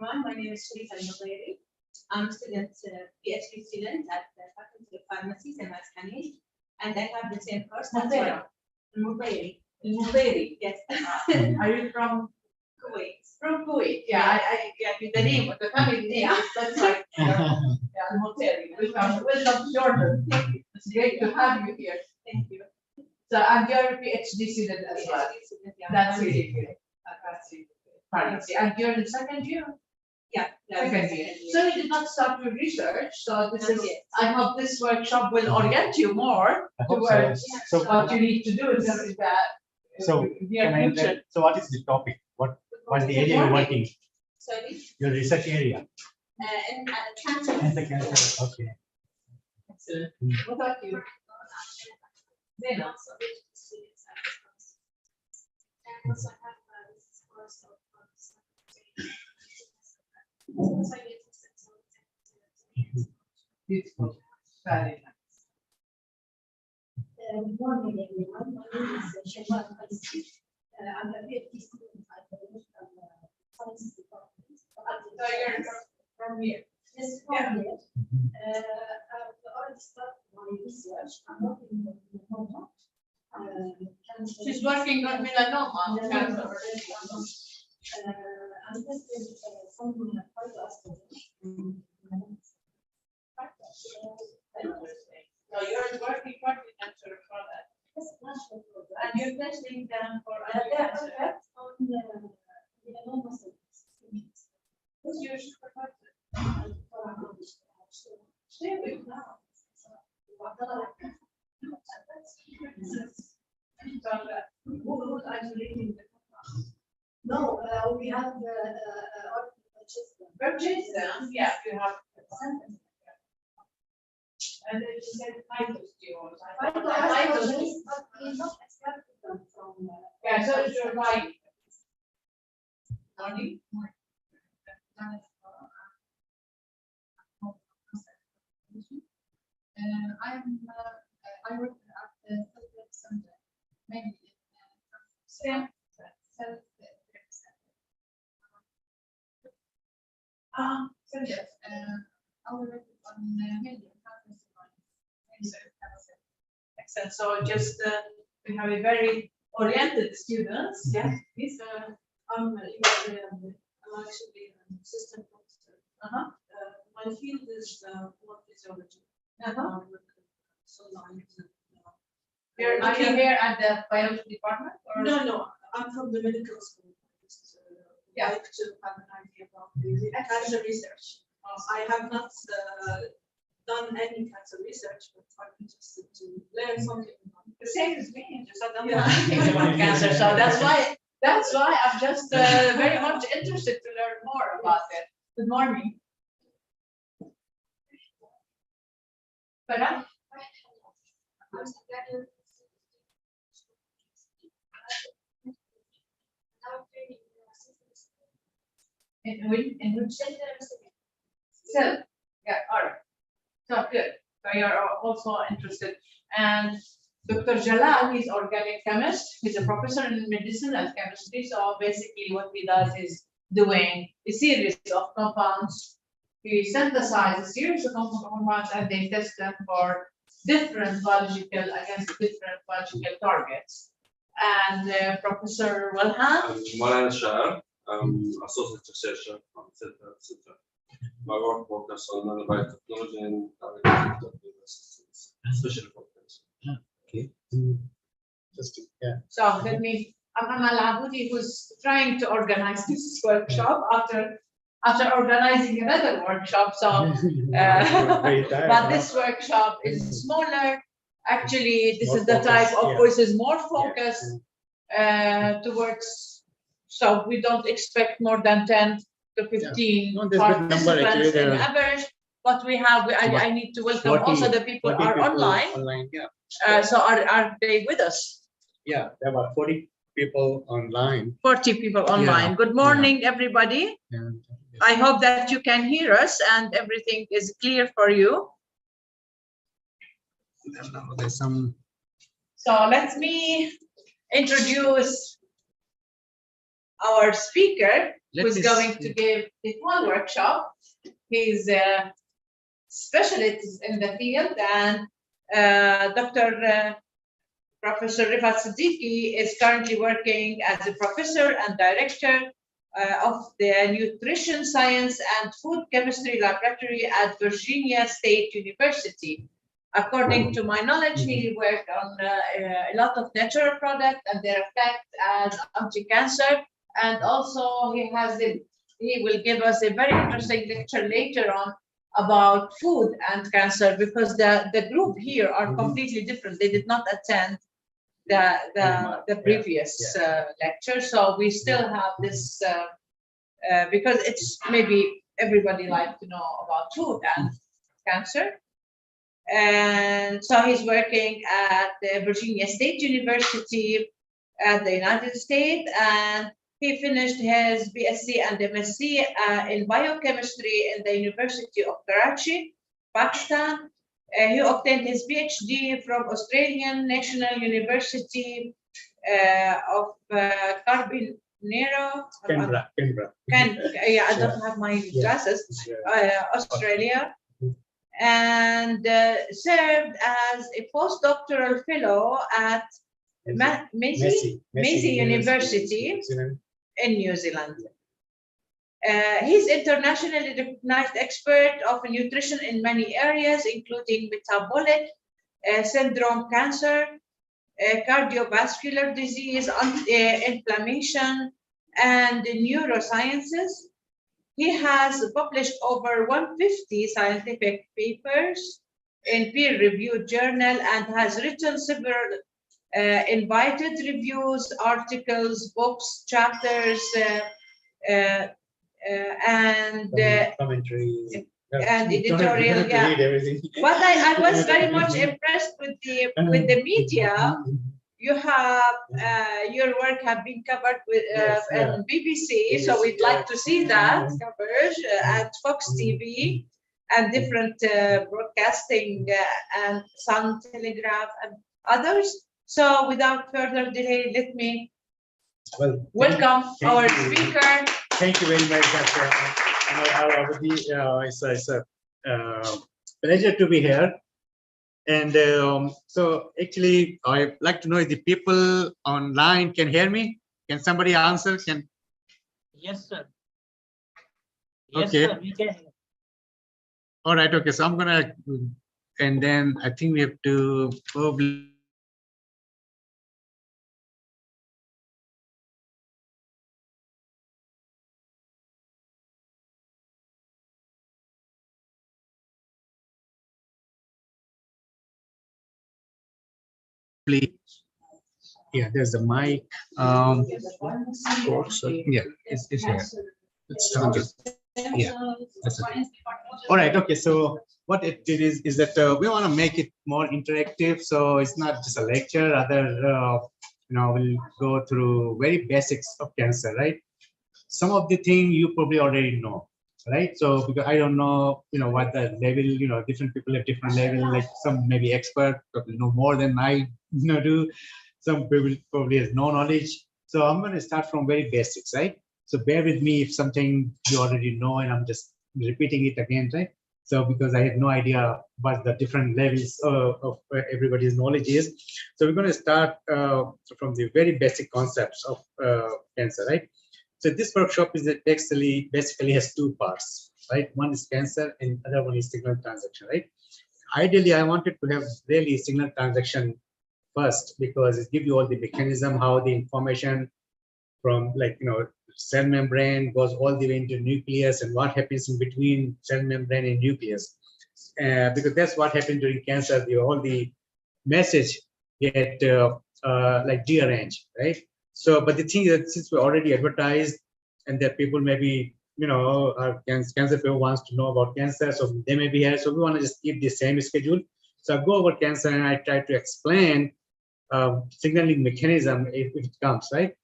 everyone. My name is Sharif Al-Mughayri. I'm a student, PhD student at the Faculty of Pharmacy, Semi-Scanning, and I have the same course. Al-Mughayri. Al-Mughayri. Yes. Are you from Kuwait? From Kuwait? Yeah, the name of the family name. Yeah. That's right. Al-Mughayri. Welcome, Jordan. It's great to have you here. Thank you. So, and you're a PhD student as well. PhD student, yeah. That's really good. That's really good. Pharmacy. And you're in second year? Yeah. Second year. So you did not start your research. So this Not is, yet. I hope this workshop will orient you more towards So, what you need to do in that. So, so what is the topic? What's the area you're working? Sorry? Your research area? In cancer. Cancer. Okay. Excellent. What about you? Then also students at this course. And also I have this course of so I get to Beautiful. Very nice. Good morning, everyone. My name is Shema Al-Qaisi. I'm a PhD student at the Science Department. So you're from here? Yes, from here. I've already started my research. I'm working on melanoma. She's working on melanoma cancer. I'm testing some phytoestrogen. So you're working for the cancer product. And you're testing them for other cancer. On melanoma cells. Who's your supervisor? Stay with now. Who was isolating the compound? No, we have Purchase them, yeah, you have. And then you said phytosterols. Yeah, so it's your right. Morning. I work at the Philippines Center, mainly Same. Yes. I work on medium Excellent. So just we have a very oriented students. Yeah. Please. I'm actually an assistant professor. My field is blood physiology. So Are you here at the biology department? Or? No, I'm from the medical school. Yeah. I like to have an idea about the cancer research. I have not done any cancer research, but I'm interested to learn something about it. The same as me. Just I don't know Yeah. anything about cancer, so that's why I'm just very much interested to learn more about it. Good morning. Farah? In which cell? Yeah, all right. So good. So you're also interested. And Dr. Jalal, he's organic chemist. He's a professor in medicinal chemistry. So basically what he does is doing a series of compounds. He synthesizes a series of compounds and they test them for different biological targets. And Professor Walhan? My name is Shahar. I'm associate researcher from Center. My work focuses on nanotechnology and systems, especially for cancer. Okay. Interesting. Yeah. So let me, I'm Amal Aboudi, who's trying to organize this workshop after organizing another workshop. So, but this workshop is smaller. Actually, this is the type of course is more focused towards. So we don't expect more than 10 to 15 participants in average. But we have, I need to welcome 40, also the people who are online. Yeah. So are they with us? Yeah, there were 40 people online. 40 people online. Yeah. Good morning, everybody. Yeah. I hope that you can hear us and everything is clear for you. There's some. So let me introduce our speaker. who's going to give the one workshop. He's a specialist in the field, and Dr. Professor Rifat Siddiqui is currently working as a professor and director of the Nutrition Science and Food Chemistry Laboratory at Virginia State University. According to my knowledge, he worked on a lot of natural products and their effect as anti-cancer. And also he will give us a very interesting lecture later on about food and cancer, because the group here are completely different. They did not attend the previous lecture. So we still have this, because it's maybe everybody like to know about food and cancer. And so he's working at the Virginia State University at the United States, and he finished his BSc and MSc in biochemistry in the University of Karachi, Pakistan. He obtained his PhD from Australian National University of Canberra. I don't have my glasses. Australia. And served as a postdoctoral fellow at Massey University in New Zealand. He's internationally recognized expert of nutrition in many areas, including metabolic syndrome, cancer, cardiovascular disease, inflammation, and neurosciences. He has published over 150 scientific papers in peer-reviewed journal and has written several invited reviews, articles, books, chapters, and commentary and editorial. But I was very much impressed with the media. You have your work have been covered with on BBC, so we'd like to see that coverage at Fox TV and different broadcasting and Sun Telegraph and others. So without further delay, let me welcome our speaker. Thank you very much, Dr. It's a pleasure to be here. And so actually, I'd like to know if the people online can hear me. Can somebody answer? Yes, sir. Okay. Sir, we can. All right. Okay. So I'm gonna, and then I think we have to probably. Yeah, there's the mic. Yeah, it's here. It's okay. Yeah, that's okay. All right. Okay. So what it is that we want to make it more interactive. So it's not just a lecture. Rather, we'll go through very basics of cancer, right? Some of the things you probably already know, right? So because I don't know, what the level, different people at different level, like some maybe expert, probably know more than I do. Some people probably has no knowledge. So I'm going to start from very basics, right? So bear with me if something you already know and I'm just repeating it again, right? So because I had no idea what the different levels of everybody's knowledge is. So we're going to start from the very basic concepts of cancer, right? So this workshop is basically has two parts, right? One is cancer and other one is signal transduction, right? Ideally, I wanted to have really signal transduction first because it gives you all the mechanism, how the information from cell membrane goes all the way into nucleus and what happens in between cell membrane and nucleus. Because that's what happened during cancer, all the message get dearranged, right? So, but the thing is that since we already advertised and that people maybe, cancer people wants to know about cancer, so they may be here. So we want to just keep the same schedule. So I go over cancer and I try to explain signaling mechanism if it comes, right?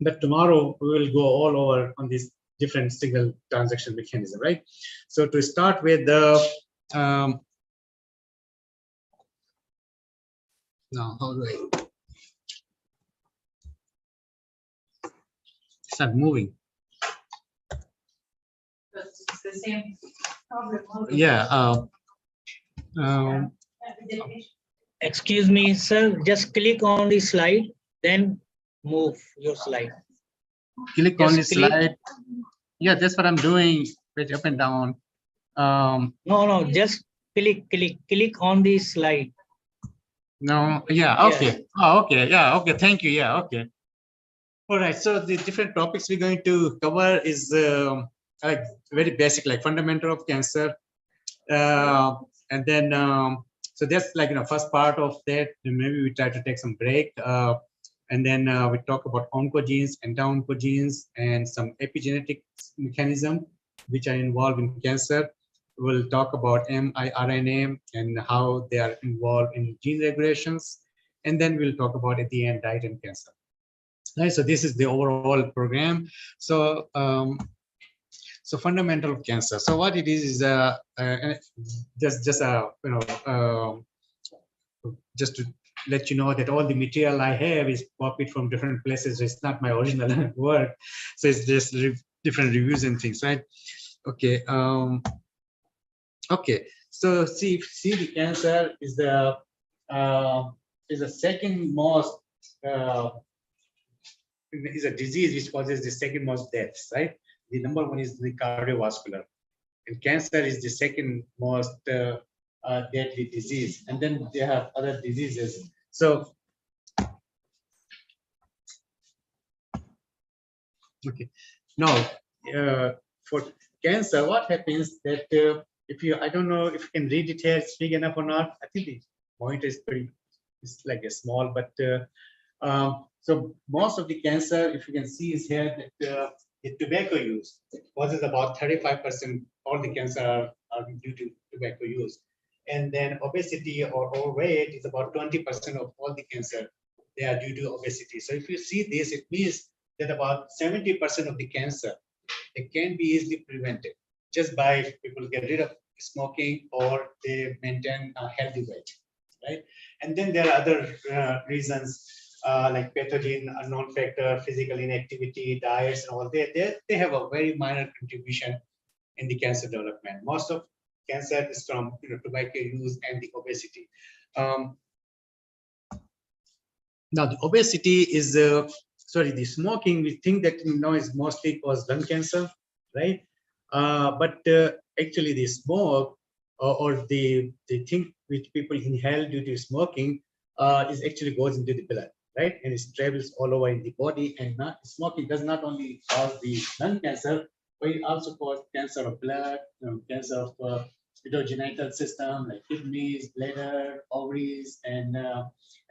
But tomorrow we will go all over on this different signal transduction mechanism, right? So to start with the, now how do I start moving? because it's the same problem. Yeah. Excuse me, sir, just click on the slide, then move your slide. Click on the Just click. slide. Yeah, that's what I'm doing. Page up and down. No, just click on the slide. No, yeah, okay. Oh, okay, yeah, okay, thank you, yeah, okay. All right, so the different topics we're going to cover is like very basic, like fundamental of cancer. And then, so that's like, first part of that, and maybe we try to take some break. And then we talk about oncogenes, anti-oncogenes, and some epigenetic mechanism which are involved in cancer. We'll talk about mRNA and how they are involved in gene regulations. And then we'll talk about at the end diet and cancer. Right, so this is the overall program. So, so fundamental of cancer. So what it is just just to let you know that all the material I have is copied from different places. It's not my original work, so it's just different reviews and things, right? Okay. Okay. So see the cancer is the second most is a disease which causes the second most deaths, right? The number one is the cardiovascular, and cancer is the second most deadly disease. And then they have other diseases. So, okay, now for cancer, what happens that if you, I don't know if you can read it here, it's big enough or not. I think the monitor is pretty, it's like a small, but so most of the cancer, if you can see, is here that the tobacco use causes about 35%. All the cancer are due to tobacco use, and then obesity or overweight is about 20% of all the cancer. They are due to obesity. So if you see this, it means that about 70% of the cancer, it can be easily prevented just by people get rid of smoking or they maintain a healthy weight, right? And then there are other reasons like pathogen, unknown factor, physical inactivity, diets, and all. They have a very minor contribution in the cancer development. Most of cancer is from tobacco use and the obesity. Now the obesity is sorry, the smoking, we think that is mostly cause lung cancer, right? But actually the smoke or the thing which people inhale due to smoking is actually goes into the blood, right? And it travels all over in the body. And smoking does not only cause the lung cancer, but it also causes cancer of blood, cancer of genital system like kidneys, bladder, ovaries, and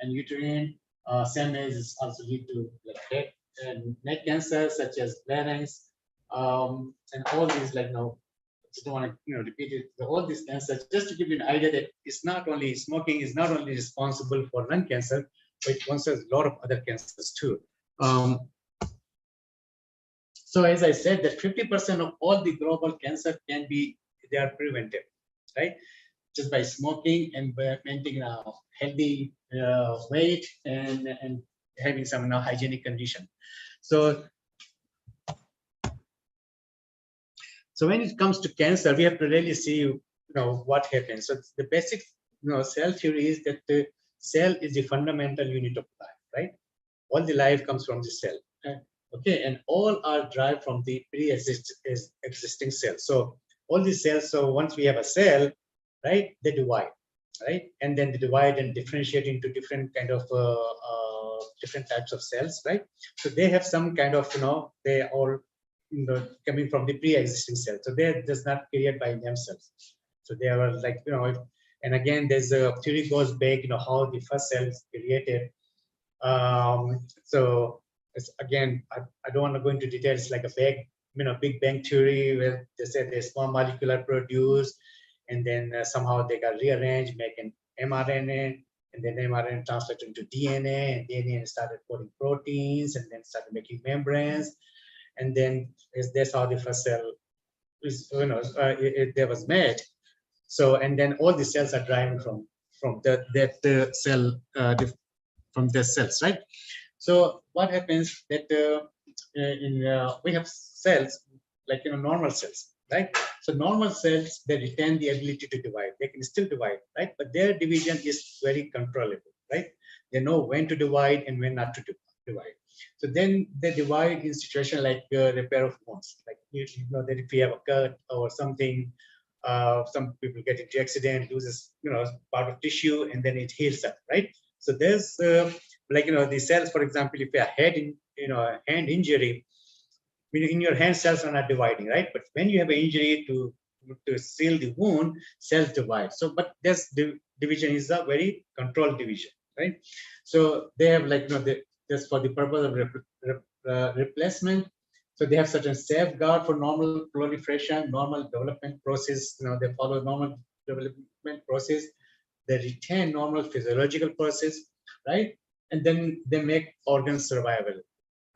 uterine. Same as also lead to like head and neck cancer such as larynx, and all these like just don't want to repeat it. All these cancers, just to give you an idea that it's not only smoking is not only responsible for lung cancer, but it causes a lot of other cancers too. So as I said, that 50% of all the global cancer they are prevented, right? Just by smoking and by maintaining a healthy weight and having some hygienic condition. So when it comes to cancer, we have to really see what happens. So the basic cell theory is that the cell is the fundamental unit of life, right? All the life comes from the cell. Okay, and all are derived from the pre-existing cells. So all these cells, so once we have a cell, right, they divide, right? And then they divide and differentiate into different kind of different types of cells, right? So they have some kind of, they all coming from the pre-existing cells. So they're just not created by themselves. So they are like, and again, there's a theory goes back, how the first cells created. So it's, again, I don't want to go into details, like a Big Bang theory where they said a small molecule are produced, and then somehow they got rearranged, make an mRNA, and then mRNA translated into DNA, and DNA started coding proteins, and then started making membranes, and then that's how the first cell is, there was made. So, and then all the cells are derived from that cell, from the cells, right? So what happens that we have cells like normal cells, right? So normal cells, they retain the ability to divide. They can still divide, right? But their division is very controllable, right? They know when to divide and when not to divide. So then they divide in situation like repair of wounds, like you know that if you have a cut or something, some people get into accident, loses part of tissue, and then it heals up, right? So there's like the cells, for example, if you have hand injury, in your hand cells are not dividing, right? But when you have an injury to seal the wound, cells divide. So, but this division is a very controlled division, right? So they have just for the purpose of replacement. So they have certain safeguard for normal proliferation, normal development process. They follow normal development process. They retain normal physiological process, right? And then they make organs survivable,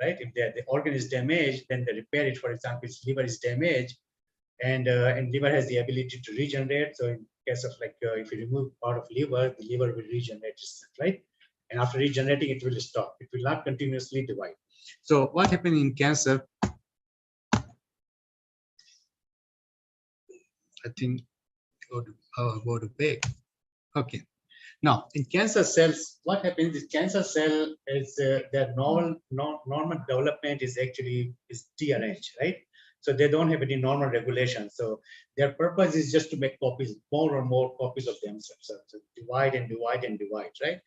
right? If the organ is damaged, then they repair it. For example, if liver is damaged, and liver has the ability to regenerate. So in case of if you remove part of liver, the liver will regenerate itself, right? And after regenerating, it will stop. It will not continuously divide. So what happened in cancer? I think go to back. Okay. Now, in cancer cells, what happens is cancer cell is their normal development is actually dearranged, right? So they don't have any normal regulation. So their purpose is just to make copies, more and more copies of themselves. So divide and divide and divide, right?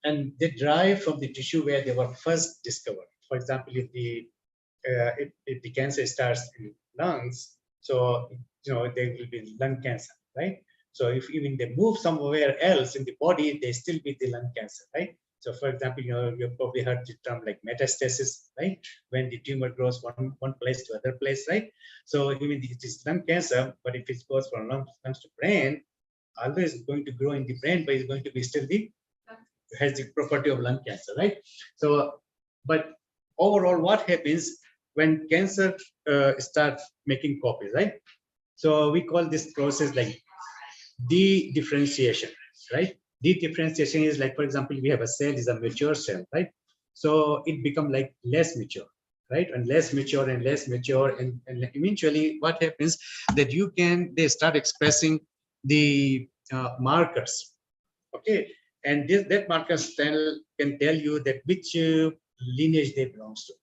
And they derive from the tissue where they were first discovered. For example, if the cancer starts in lungs, so there will be lung cancer, right? So if even they move somewhere else in the body, they still be the lung cancer, right? So for example, you've probably heard the term like metastasis, right? When the tumor grows one place to other place, right? So even it is lung cancer, but if it goes from lungs to brain, always going to grow in the brain, but it's going to be still has the property of lung cancer, right? So, but overall, what happens when cancer starts making copies, right? So we call this process like de-differentiation, right? De-differentiation is like, for example, we have a cell is a mature cell, right? So it become like less mature, right? And less mature and less mature, and eventually what happens that they start expressing the markers, okay? And that markers can tell you that which lineage they belongs to,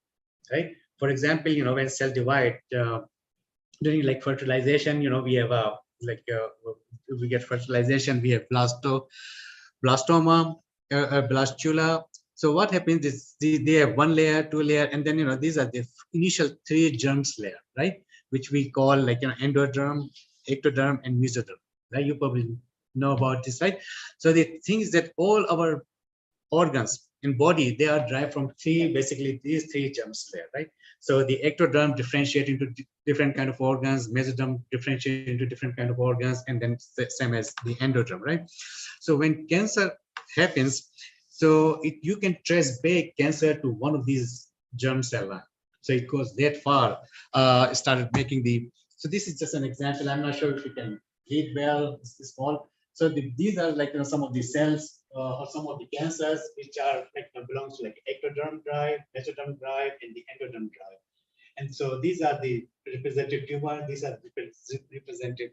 right? For example, when cell divide during like fertilization, we have we get fertilization, we have blastoma, blastula. So what happens is they have one layer, two layer, and then these are the initial 3 germs layer, right? Which we call like endoderm, ectoderm, and mesoderm, right? You probably know about this, right? So the thing is that all our organs in body, they are derived from basically these 3 germs layer, right? So the ectoderm differentiate into different kind of organs, mesoderm differentiate into different kind of organs, and then same as the endoderm, right? So when cancer happens, so you can trace back cancer to one of these germ cell line. So it goes that far, started making so this is just an example. I'm not sure if you can read well, it's small. So these are like some of the cells or some of the cancers which are belongs to like ectoderm drive, mesoderm drive, and the endoderm drive. And so these are the representative tumor. These are representative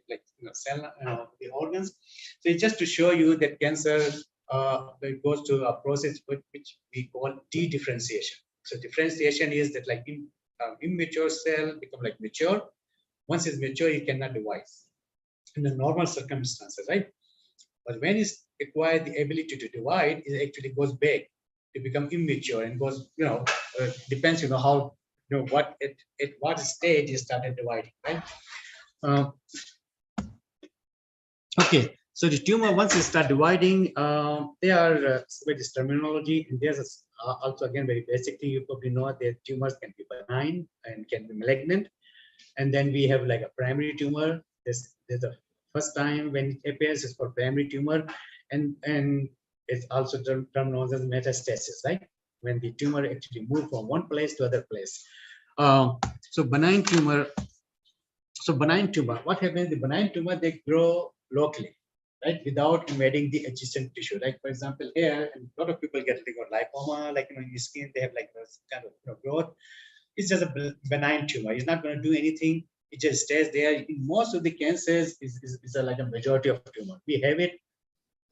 cell, the organs. So it's just to show you that cancer it goes to a process which we call de-differentiation. So differentiation is that like immature cell become like mature. Once it's mature, it cannot divide in the normal circumstances, right? But when it's acquired the ability to divide, it actually goes back to become immature and goes, depends, how, what at what stage it started dividing, right? Okay, so the tumor, once it start dividing, they are with this terminology, and there's also again very basic thing you probably know that tumors can be benign and can be malignant, and then we have like a primary tumor. There's the first time when it appears is for primary tumor, and it's also term known as metastasis, right? When the tumor actually move from one place to other place. So benign tumor. So benign tumor, what happens? The benign tumor, they grow locally, right, without invading the adjacent tissue. Like for example, here, and a lot of people get lipoma, like in your skin, they have like this kind of growth. it's just a benign tumor. It's not going to do anything. It just stays there. In most of the cancers, is like a majority of tumor. We have it,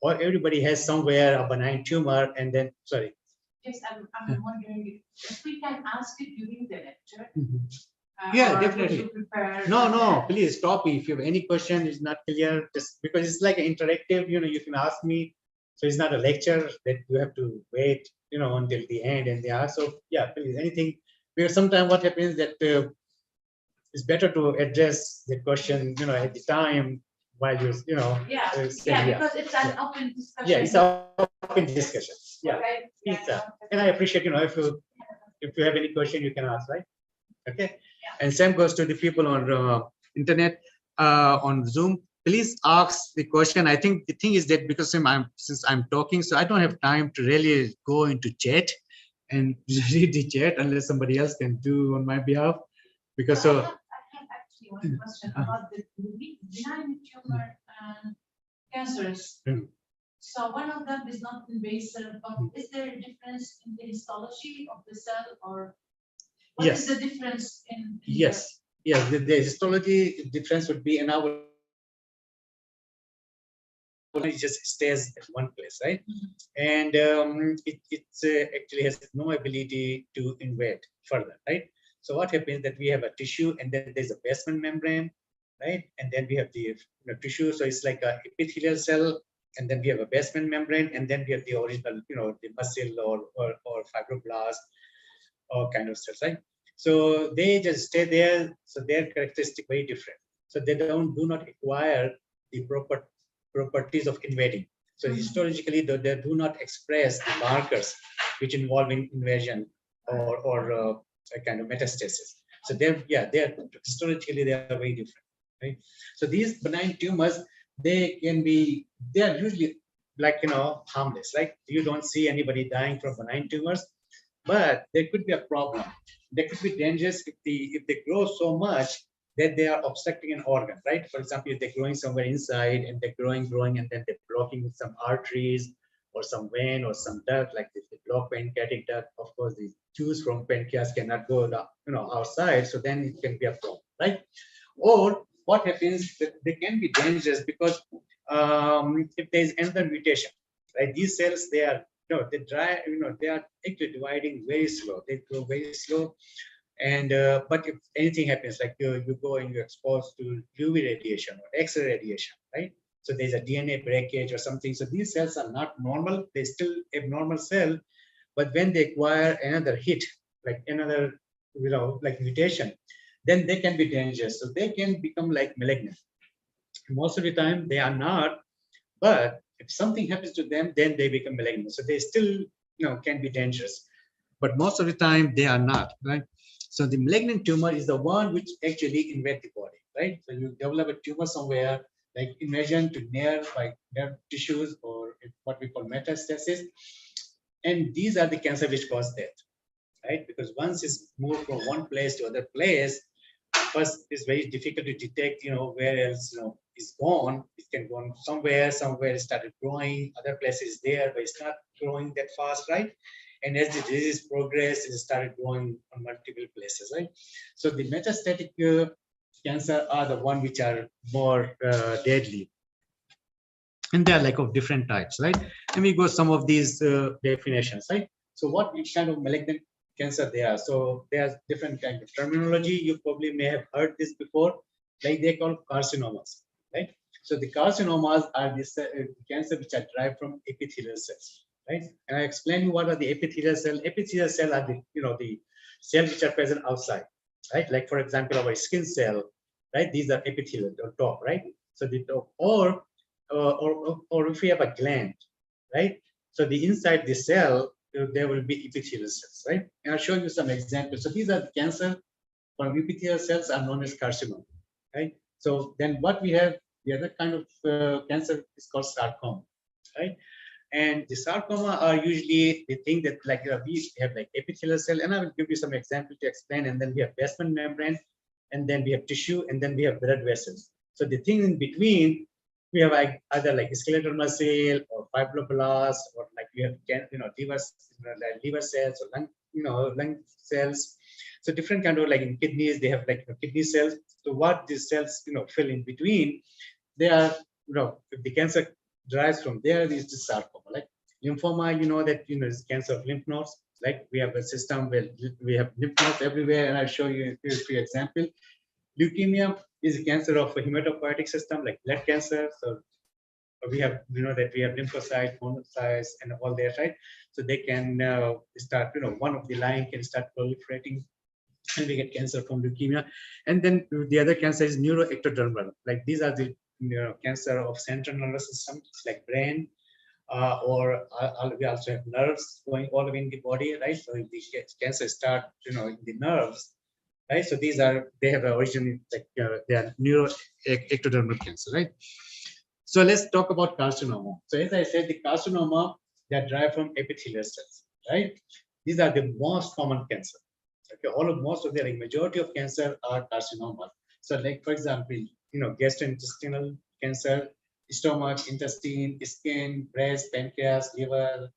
or everybody has somewhere a benign tumor, and then sorry. Yes, I'm wondering if we can ask it during the lecture. Yeah, or definitely. would you prepare No, please stop me. If you have any question is not clear, just because it's like an interactive, you can ask me. So it's not a lecture that you have to wait, until the end and they ask. So yeah, please, anything. Because sometimes what happens that it's better to address the question, at the time while you're, Yeah, saying, because it's an open discussion. Yeah, it's an open discussion. Yeah, Okay. please, and I appreciate, if you have any question, you can ask, right? Okay. And same goes to the people on internet, on Zoom. Please ask the question. I think the thing is that because since I'm talking, so I don't have time to really go into chat and read the chat unless somebody else can do on my behalf. Because I have actually one question about the benign tumor and cancers. So one of them is not invasive, but is there a difference in the histology of the cell, or what is the difference in? Yes, the histology difference would be, and I will. It just stays at one place, right? And it actually has no ability to invade further, right? So what happens that we have a tissue, and then there's a basement membrane, right? And then we have the tissue, so it's like a epithelial cell, and then we have a basement membrane, and then we have the original, the muscle or fibroblast or kind of cells, right? So they just stay there. So their characteristic very different. So they do not acquire the properties of invading. So histologically, they do not express the markers which involve invasion or a kind of metastasis. So they're histologically they are very different, right? So these benign tumors, they are usually like harmless. Like you don't see anybody dying from benign tumors, but there could be a problem. They could be dangerous if they grow so much that they are obstructing an organ, right? For example, if they're growing somewhere inside and they're growing, and then they're blocking some arteries or some vein or some duct, like if they block pancreatic duct, of course, the juice from pancreas cannot go outside, so then it can be a problem, right? Or what happens that they can be dangerous because if there's another mutation, right? These cells, they are they are actually dividing very slow. They grow very slow. And but if anything happens, like you go and you're exposed to UV radiation or X-ray radiation, right? So there's a DNA breakage or something. So these cells are not normal. They're still abnormal cell, but when they acquire another hit, like another, like mutation, then they can be dangerous. So they can become like malignant. Most of the time they are not, but if something happens to them, then they become malignant. So they still, can be dangerous, but most of the time they are not, right? So the malignant tumor is the one which actually invade the body, right? So you develop a tumor somewhere, like invasion to nerve tissues, or what we call metastasis. And these are the cancer which cause death, right? Because once it's moved from one place to other place, first it's very difficult to detect, where else, is gone. It can go on somewhere it started growing, other places there, but it's not growing that fast, right? And as the disease progressed, it started growing on multiple places, right? So the metastatic cancer are the one which are more deadly. And they are like of different types, right? And we go some of these definitions, right? So what kind of malignant cancer they are? So there's different kind of terminology. You probably may have heard this before, like they call carcinomas, right? So the carcinomas are this cancer which are derived from epithelial cells, right? And I explain you what are the epithelial cells. Epithelial cells are the the cells which are present outside, right? Like for example, our skin cell, right? These are epithelial or top, right? So the top, or if we have a gland, right? So the inside the cell, there will be epithelial cells, right? And I'll show you some examples. So these are the cancer from epithelial cells are known as carcinoma, right? So then what we have, the other kind of cancer is called sarcoma, right? And the sarcoma are usually the thing that like we have like epithelial cell, and I will give you some example to explain. And then we have basement membrane, and then we have tissue, and then we have blood vessels. So the thing in between, we have like either like skeletal muscle or fibroblast, or like we have liver cells or lung cells. So different kind of, like in kidneys, they have like kidney cells. So what these cells, fill in between, they are, if the cancer derives from there, is the sarcoma. Like lymphoma, that, is cancer of lymph nodes. Like we have a system where we have lymph nodes everywhere, and I'll show you a few examples. Leukemia is a cancer of a hematopoietic system, like blood cancer. So we have, that we have lymphocytes, monocytes, and all that, right? So they can start, one of the line can start proliferating, and we get cancer from leukemia. And then the other cancer is neuroectodermal. Like these are the cancer of central nervous system, like brain, or we also have nerves going all over in the body, right? So if the cancer start, in the nerves, right? So these are, they have an origin, like they are neuroectodermal cancer, right? So let's talk about carcinoma. So as I said, the carcinoma that derive from epithelial cells, right? These are the most common cancer. Okay, most of the, like, majority of cancer are carcinoma. So like, for example, gastrointestinal cancer, stomach, intestine, skin, breast, pancreas, liver,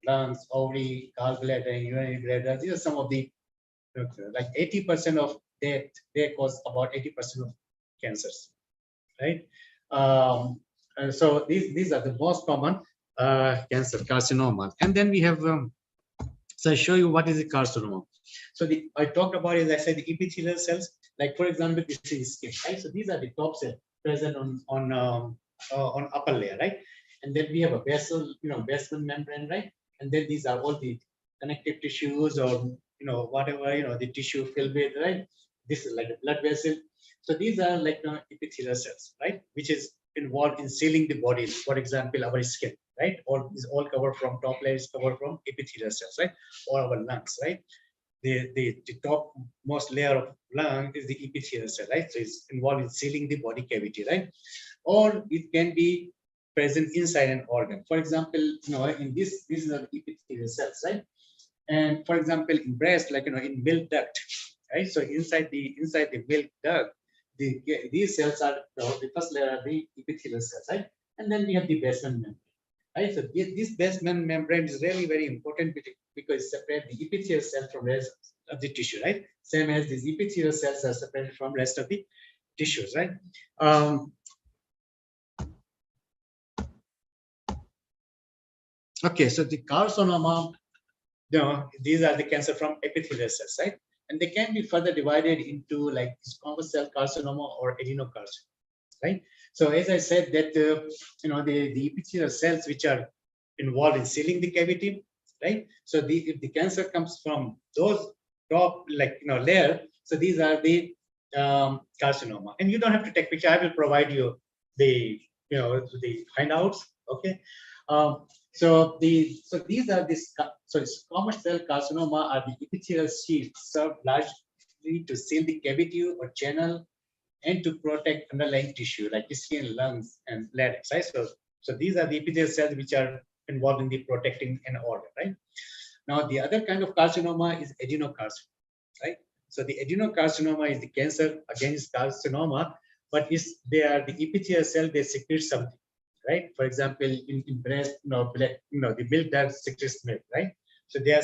lungs, ovary, gallbladder, urinary bladder. These are some of the, like 80% of they cause about 80% of cancers, right? And so these are the most common cancer, carcinoma. And then we have, so I show you what is the carcinoma. So I talked about, as I said, the epithelial cells. Like for example, this is skin, right? So these are the top cells present on upper layer, right? And then we have a basal, basal membrane, right? And then these are all the connective tissues, or whatever the tissue filled with, right? This is like a blood vessel. So these are like epithelial cells, right? Which is involved in sealing the body. For example, our skin, right? All is all covered from top layer is covered from epithelial cells, right? Or our lungs, right? The top most layer of lung is the epithelial cell, right? So it's involved in sealing the body cavity, right? Or it can be present inside an organ. For example, in these are the epithelial cells, right? And for example, in breast, like in milk duct, right? So inside the milk duct, these cells are, the first layer are the epithelial cells, right? And then we have the basement membrane, right? So this basement membrane is really very important because it separates the epithelial cell from rest of the tissue, right? Same as these epithelial cells are separated from rest of the tissues, right? Okay, so the carcinoma, these are the cancer from epithelial cells, right? And they can be further divided into like squamous cell carcinoma or adenocarcinoma, right? So as I said that, the epithelial cells which are involved in sealing the cavity, right? So if the cancer comes from those top, like, layer, so these are the carcinoma. And you don't have to take picture. I will provide you the, the handouts, okay? So these are this. So squamous cell carcinoma are the epithelial sheets served largely to seal the cavity or channel and to protect underlying tissue like skin, lungs, and larynx, right? So these are the epithelial cells which are involved in the protecting an organ, right? Now the other kind of carcinoma is adenocarcinoma, right? So the adenocarcinoma is the cancer against carcinoma, but they are the epithelial cell, they secrete something, right? For example, in breast, the milk duct secretes milk, right? So they are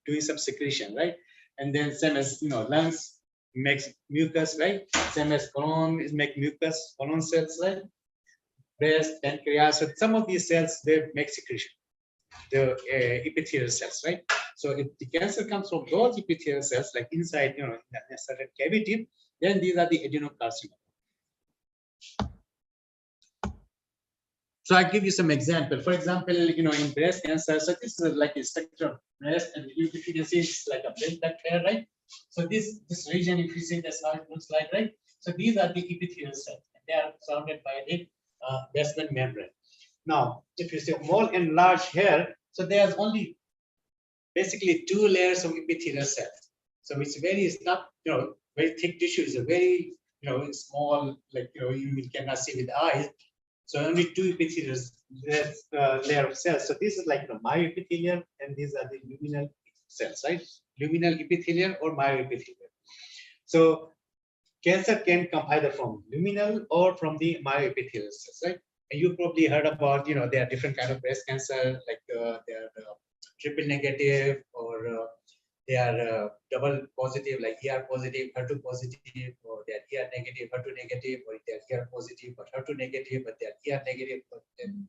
doing some secretion, right? And then same as lungs makes mucus, right? Same as colon is make mucus, colon cells, right? Breast, pancreas, so some of these cells they make secretion, the epithelial cells, right? So if the cancer comes from those epithelial cells, like inside, in a certain cavity, then these are the adenocarcinoma. So I give you some example. For example, in breast cancer, so this is like a structure of breast, and if you can see it's like a milk duct here, right? So this region, if you see, that's how it looks like, right? So these are the epithelial cells. They are surrounded by the basement membrane. Now, if you see more enlarged here, so there's only basically 2 layers of epithelial cells. So it's very, it's not, very thick tissue. It's a very, small, like, you cannot see with eyes. So only 2 epithelial layer of cells. So this is like the myoepithelium, and these are the luminal cells, right? Luminal epithelium or myoepithelium. So cancer can come either from luminal or from the myoepithelial cells, right? And you probably heard about, there are different kind of breast cancer, like there are triple negative, or they are double positive, like ER positive, HER2 positive, or they are ER negative, HER2 negative, or they are ER positive but HER2 negative, but they are ER negative but then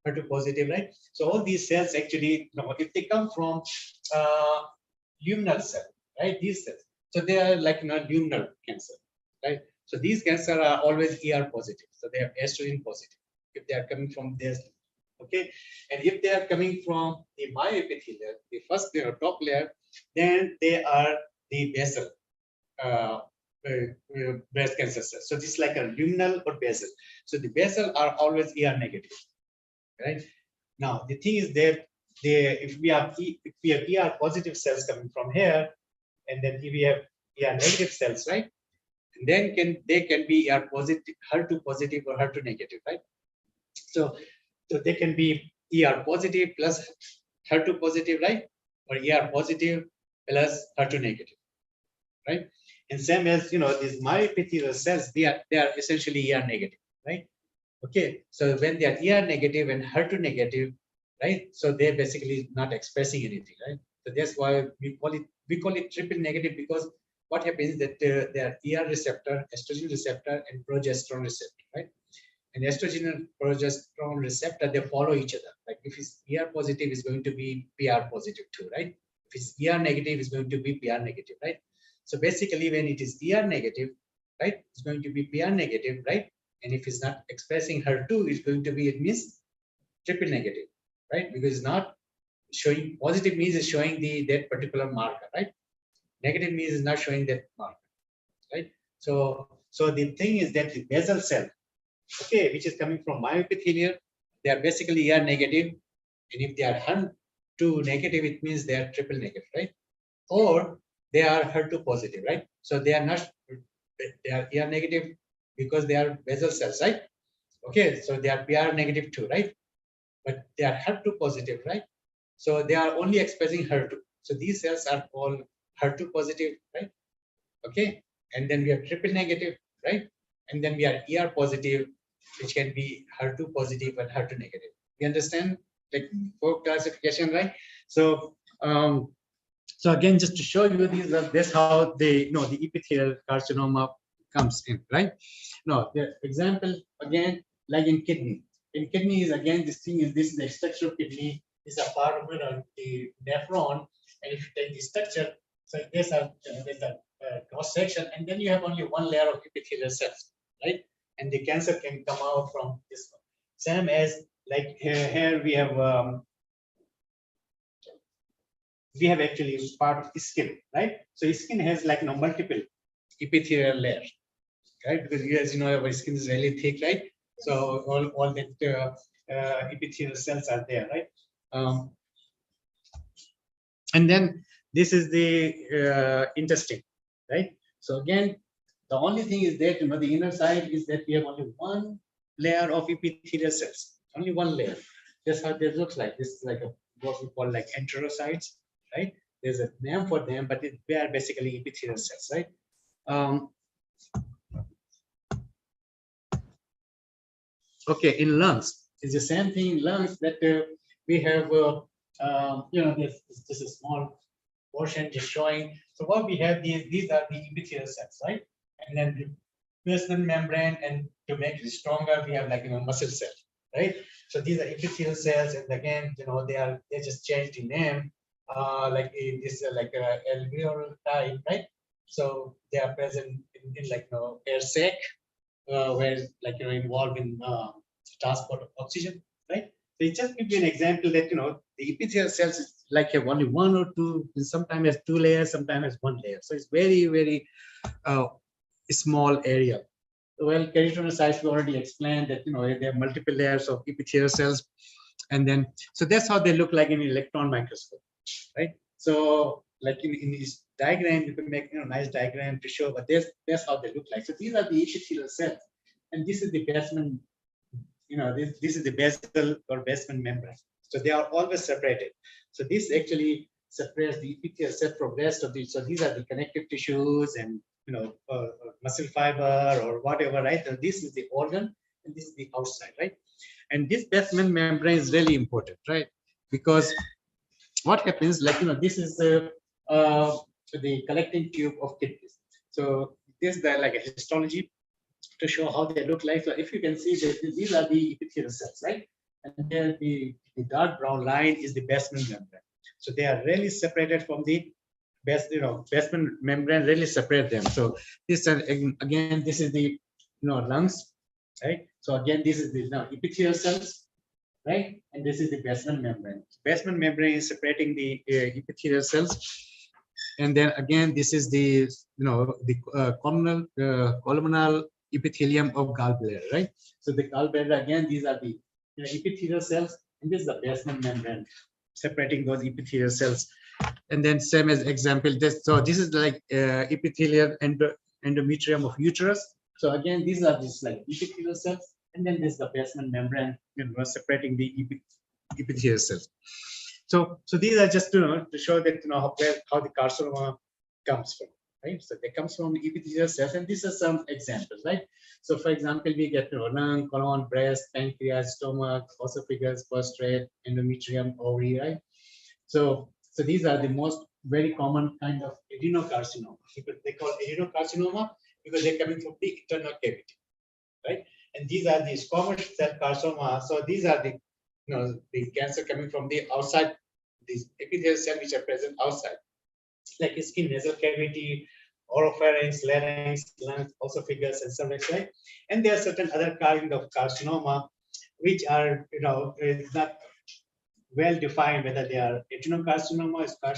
HER2 positive, right? So all these cells actually, if they come from luminal cell, right? These cells, so they are like luminal cancer, right? So these cancer are always ER positive, so they are estrogen positive if they are coming from this. Okay, and if they are coming from the myoepithelial, the first layer, top layer, then they are the basal breast cancer cells. So this is like a luminal or basal. So the basal are always ER negative, right? Now the thing is that if we have ER positive cells coming from here, and then if we have ER negative cells, right? And then they can be ER positive, HER2 positive or HER2 negative, right? So they can be ER positive plus HER2 positive, right? Or ER positive plus HER2 negative, right? And same as these myoepithelial cells, they are essentially ER negative, right? Okay, so when they are ER negative and HER2 negative, right? So they're basically not expressing anything, right? So that's why we call it triple negative, because what happens is that they are ER receptor, estrogen receptor, and progesterone receptor, right? And estrogen and progesterone receptor, they follow each other. Like if it's ER positive, it's going to be PR positive too, right? If it's ER negative, it's going to be PR negative, right? So basically, when it is ER negative, right, it's going to be PR negative, right? And if it's not expressing HER2, it's going to be, it means triple negative, right? Because it's not showing, positive means it's showing that particular marker, right? Negative means it's not showing that marker, right? So the thing is that the basal cell, okay, which is coming from myoepithelial, they are basically ER negative, and if they are HER2 negative, it means they are triple negative, right? Or they are HER2 positive, right? So they are not, they are ER negative because they are basal cells, right? Okay, so they are PR negative too, right? But they are HER2 positive, right? So they are only expressing HER2. So these cells are called HER2 positive, right? Okay, and then we have triple negative, right? And then we are ER positive, which can be HER2 positive and HER2 negative. You understand? Like for classification, right? So so again, just to show you this how the the epithelial carcinoma comes in, right? Now the example again, like in kidney. In kidney is again, this is the structure of kidney, is a part of the nephron, and if you take the structure, so there's a cross section, and then you have only one layer of epithelial cells, right? And the cancer can come out from this one. Same as like here we have actually part of the skin, right? So skin has like multiple epithelial layers, right? Because as you know, our skin is really thick, right? So all that epithelial cells are there, right? And then this is the intestine, right? So again, the only thing is that the inner side is that we have only one layer of epithelial cells, only one layer. That's how this looks like. This is like what we call like enterocytes, right? There's a name for them, but they are basically epithelial cells, right? Okay, in lungs, it's the same thing in lungs, that we have, this is small portion just showing. So what we have, these are the epithelial cells, right? And then the basement membrane, and to make it stronger, we have like muscle cell, right? So these are epithelial cells, and again, they just changed the name, like this like alveolar type, right? So they are present in like air sac, where like involved in transport of oxygen, right? So it just gives you an example that the epithelial cells is like have only one or two, sometimes has two layers, sometimes has one layer. So it's very, very small area. Well, keratinocytes, we already explained that they have multiple layers of epithelial cells, and then so that's how they look like in electron microscope, right? So like in this diagram, you can make nice diagram to show, but that's how they look like. So these are the epithelial cells, and this is the basement. This is the basal or basement membrane. So they are always separated. So this actually separates the epithelial cell from rest of these. So these are the connective tissues and muscle fiber or whatever, right? So this is the organ, and this is the outside, right? And this basement membrane is really important, right? Because what happens, like this is the collecting tube of kidneys. So this is the, like a histology to show how they look like. So if you can see that these are the epithelial cells, right? And then the dark brown line is the basement membrane. So they are really separated from the basement membrane, really separate them. So this again, this is the lungs, right? So again, this is the epithelial cells, right? And this is the basement membrane. Basement membrane is separating the epithelial cells. And then again, this is the columnar epithelium of gallbladder, right? So the gallbladder, again, these are the epithelial cells, and this is the basement membrane separating those epithelial cells. And then same as example, so this is like epithelial endometrium of uterus. So again, these are just like epithelial cells, and then this is the basement membrane, separating the epithelial cells. So these are just to show that how the carcinoma comes from, right? So they comes from epithelial cells, and these are some examples, right? So for example, we get lung, colon, breast, pancreas, stomach, esophagus, prostate, endometrium, ovary, right? So these are the most very common kind of adenocarcinoma. They call adenocarcinoma because they're coming from the internal cavity, right? And these are the squamous cell carcinoma. So these are the the cancer coming from the outside, these epithelial cells which are present outside, like skin, nasal cavity, oropharynx, larynx, lungs, esophagus, and cervix, right? And there are certain other kind of carcinoma which are not well defined whether they are adenocarcinoma or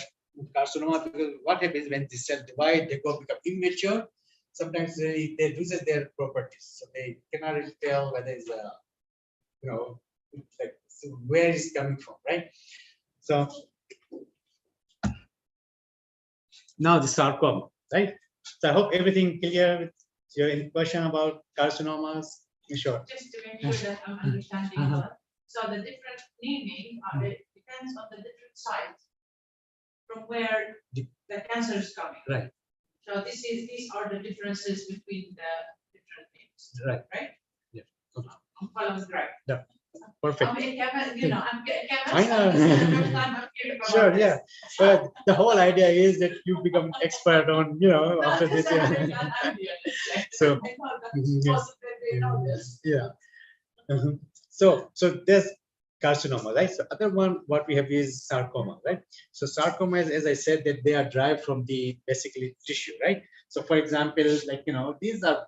carcinoma, because what happens when the cell divide, they become immature. Sometimes they loses their properties, so they cannot really tell whether it's a like where it's coming from, right? So now the sarcoma, right? So I hope everything clear with your question about carcinomas. Sure. Just to make sure that I'm understanding well. So the different naming it depends on the different sites from where the cancer is coming. Right. So these are the differences between the different names. Right. Right? Yeah. I'm following right. Yeah. Perfect. I'm I know. Sure, yeah. But the whole idea is that you become expert on, after this. So, yeah. So there's carcinoma, right? So other one, what we have is sarcoma, right? So sarcoma is, as I said, that they are derived from the basically tissue, right? So for example, like, these are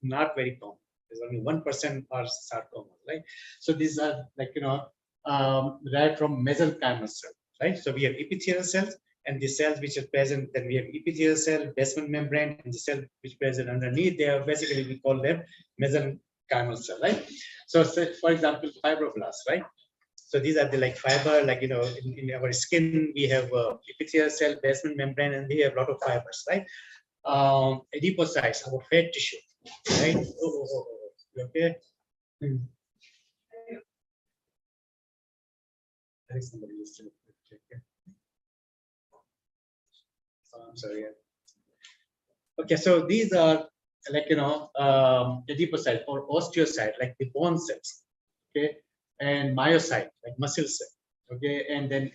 not very common. There's only 1% are sarcoma, right? So these are like, derived from mesenchymal cell, right? So we have epithelial cells, and the cells which are present, then we have epithelial cell, basement membrane, and the cell which is present underneath, they are basically, we call them mesenchymal cell, right? So for example, fibroblasts, right? So these are the like fiber, like, in our skin, we have epithelial cell, basement membrane, and we have a lot of fibers, right? Adipocytes, our fat tissue, right? Okay. I think somebody used to check it. Oh, I'm sorry. Okay, so these are like, adipocyte or osteocyte, like the bone cells, okay, and myocyte, like muscle cell, okay, and then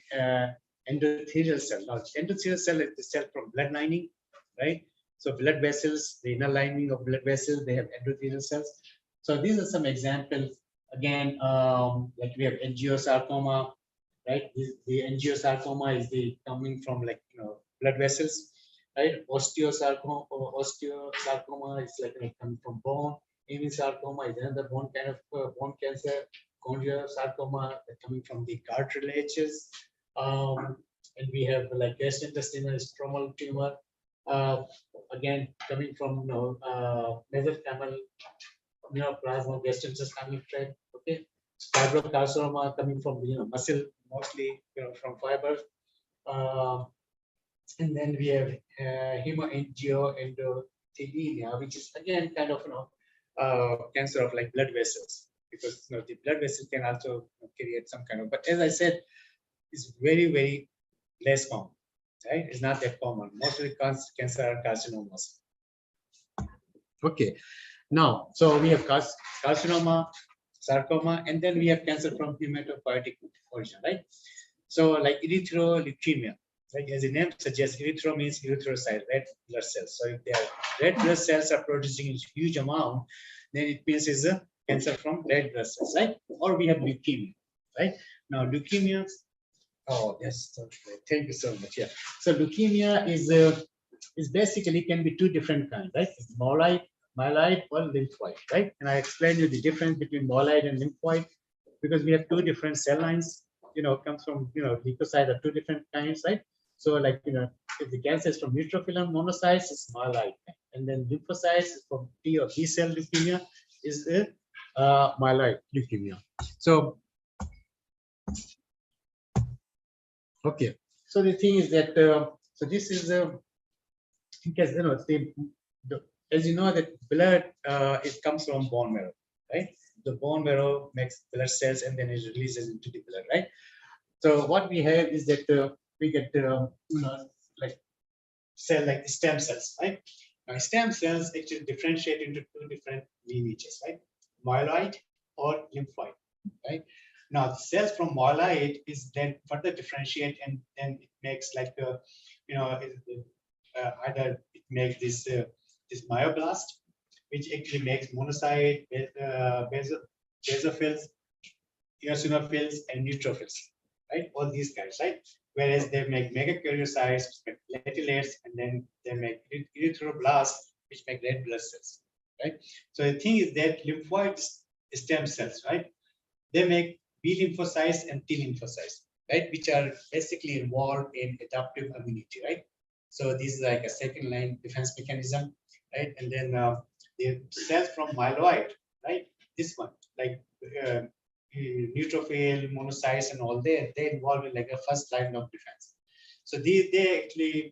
endothelial cell. Now, endothelial cell is the cell from blood lining, right? So blood vessels, the inner lining of blood vessels, they have endothelial cells. So these are some examples. Again, like we have angiosarcoma, right? The angiosarcoma is the coming from like blood vessels, right? Osteosarcoma is like coming from bone. Hemisarcoma is another bone kind of bone cancer. Congiosarcoma coming from the cartilages. And we have like gastrointestinal stromal tumor. Again, coming from mesenchymal plasma gastrointestinal tract. Okay, fibrocarcinoma coming from muscle, mostly from fibers. And then we have hemangioendothelioma, which is again kind of cancer of like blood vessels, because the blood vessel can also create some kind of. But as I said, it's very, very less common, right? It's not that common. Most of the cancer are carcinomas. Okay, now so we have carcinoma, sarcoma, and then we have cancer from hematopoietic origin, right? So like erythroleukemia, Like as the name suggests, erythro means erythrocyte, red blood cells. So if their red blood cells are producing a huge amount, then it means it's a cancer from red blood cells, right? Or we have leukemia, right? Now leukemia. Oh yes, okay. Thank you so much. Yeah. So leukemia is basically can be two different kinds, right? It's myeloid or lymphoid, right? And I explained you the difference between myeloid and lymphoid because we have two different cell lines. Comes from leukocytes are two different kinds, right? So like if the cancer is from neutrophil and monocytes, it's myeloid, and then lymphocytes from T or B cell leukemia is myeloid leukemia. So okay, so the thing is that so this is because as you know that blood it comes from bone marrow, right? The bone marrow makes blood cells and then it releases into the blood, right? So what we have is that we get like like stem cells, right? Now stem cells actually differentiate into two different lineages, right? Myeloid or lymphoid, right? Now the cells from myeloid is then further differentiate and then it makes like either it makes this myoblast, which actually makes monocyte, basophils, eosinophils, and neutrophils, right? All these guys, right? Whereas they make megakaryocytes, platelets, and then they make erythroblasts, which make red blood cells, right? So the thing is that lymphoid stem cells, right? They make B lymphocytes and T lymphocytes, right? Which are basically involved in adaptive immunity, right? So this is like a second line defense mechanism, right? And then the cells from myeloid, right? This one, like neutrophil, monocytes, and all they involve in like a first line of defense. So they actually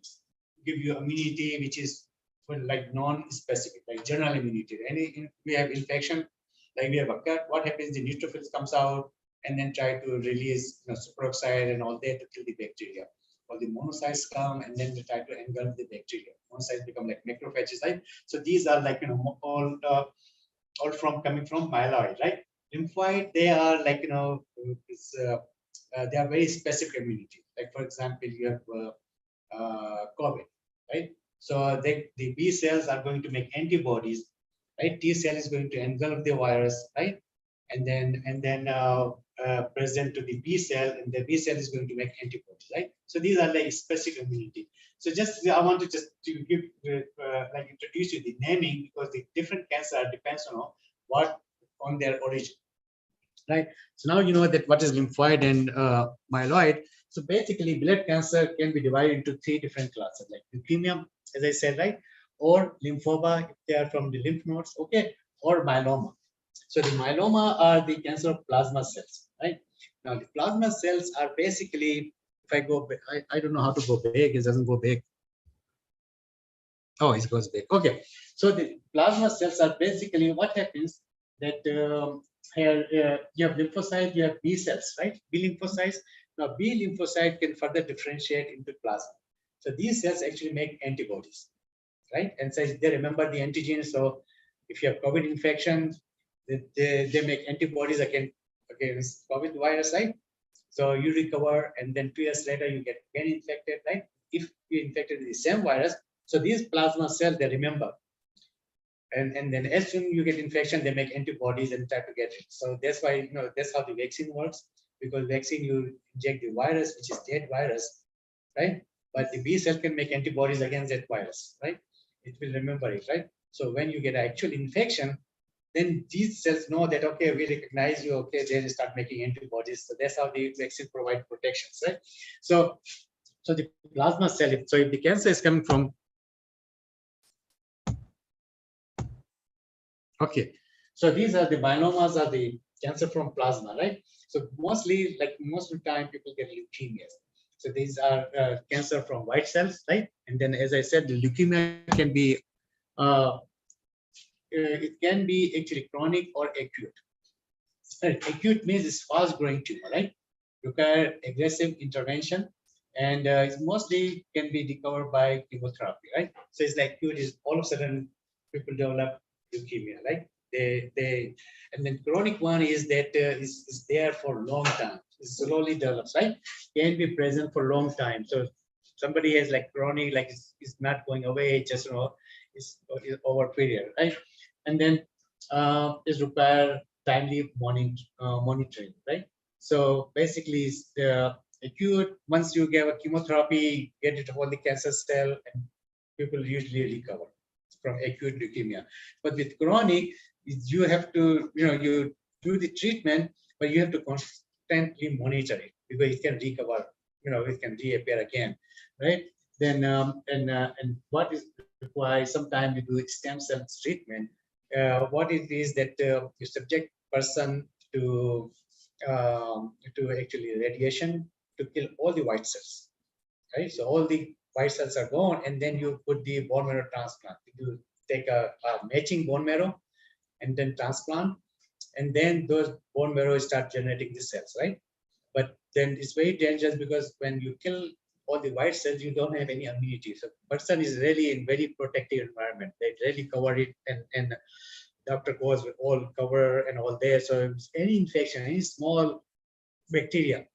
give you immunity, which is like non-specific, like general immunity. We have infection, like we have a cut. What happens? The neutrophils comes out and then try to release superoxide and all that to kill the bacteria. Or the monocytes come and then they try to engulf the bacteria. Monocytes become like macrophages, right? So these are like all from coming from myeloid, right? Lymphoid, they are like they are very specific immunity. Like for example, you have COVID, right? So the B cells are going to make antibodies, right? T cell is going to engulf the virus, right? And then present to the B cell, and the B cell is going to make antibodies, right? So these are like specific immunity. So just I want to just to give like introduce you the naming because the different cancer depends on their origin, right? So now you know that what is lymphoid and myeloid. So basically, blood cancer can be divided into three different classes, like leukemia, as I said, right? Or lymphoma, if they are from the lymph nodes, okay? Or myeloma. So the myeloma are the cancer of plasma cells, right? Now the plasma cells are basically, if I go, I don't know how to go big, it doesn't go big. Oh, it goes big. Okay. So the plasma cells are basically what happens that here you have lymphocytes, you have B cells, right? B lymphocytes. Now B lymphocyte can further differentiate into plasma. So these cells actually make antibodies, right? And so they remember the antigen. So if you have COVID infection, they make antibodies against COVID virus, right? So you recover, and then 2 years later you get again infected, right? If you infected with the same virus, so these plasma cells they remember, and then as soon you get infection, they make antibodies and try to get it. So that's why that's how the vaccine works, because vaccine you inject the virus, which is dead virus, right? But the B cell can make antibodies against that virus, right? It will remember it, right? So when you get actual infection, then these cells know that, okay, we recognize you, okay, they start making antibodies. So that's how the vaccine provide protections, right? So the plasma cell, so if the cancer is coming from, okay, so these are the myelomas are the cancer from plasma, right? So mostly, like most of the time, people get leukemias. So these are cancer from white cells, right? And then, as I said, the leukemia can be it can be actually chronic or acute. Acute means it's fast-growing tumor, right? Require aggressive intervention, and it mostly can be recovered by chemotherapy, right? So it's like acute is all of a sudden people develop leukemia, right? And then chronic one is that is there for a long time. It slowly develops, right? Can be present for a long time. So somebody has like chronic, like it's not going away, just it's over period, right? And then is require timely monitoring, right? So basically, it's the acute. Once you give a chemotherapy, get rid of all the cancer cell, and people usually recover from acute leukemia. But with chronic, you have to, you do the treatment, but you have to constantly monitor it because it can recover, it can reappear again, right? Then and what is required, sometimes you do stem cell treatment. What it is that you subject person to actually radiation to kill all the white cells, right? So all the white cells are gone, and then you put the bone marrow transplant. You take a matching bone marrow and then transplant, and then those bone marrow start generating the cells, right? But then it's very dangerous because when you kill all the white cells, you don't have any immunity. So person is really in very protective environment. They really cover it, and doctor goes with all cover and all there. So any infection, any small bacteria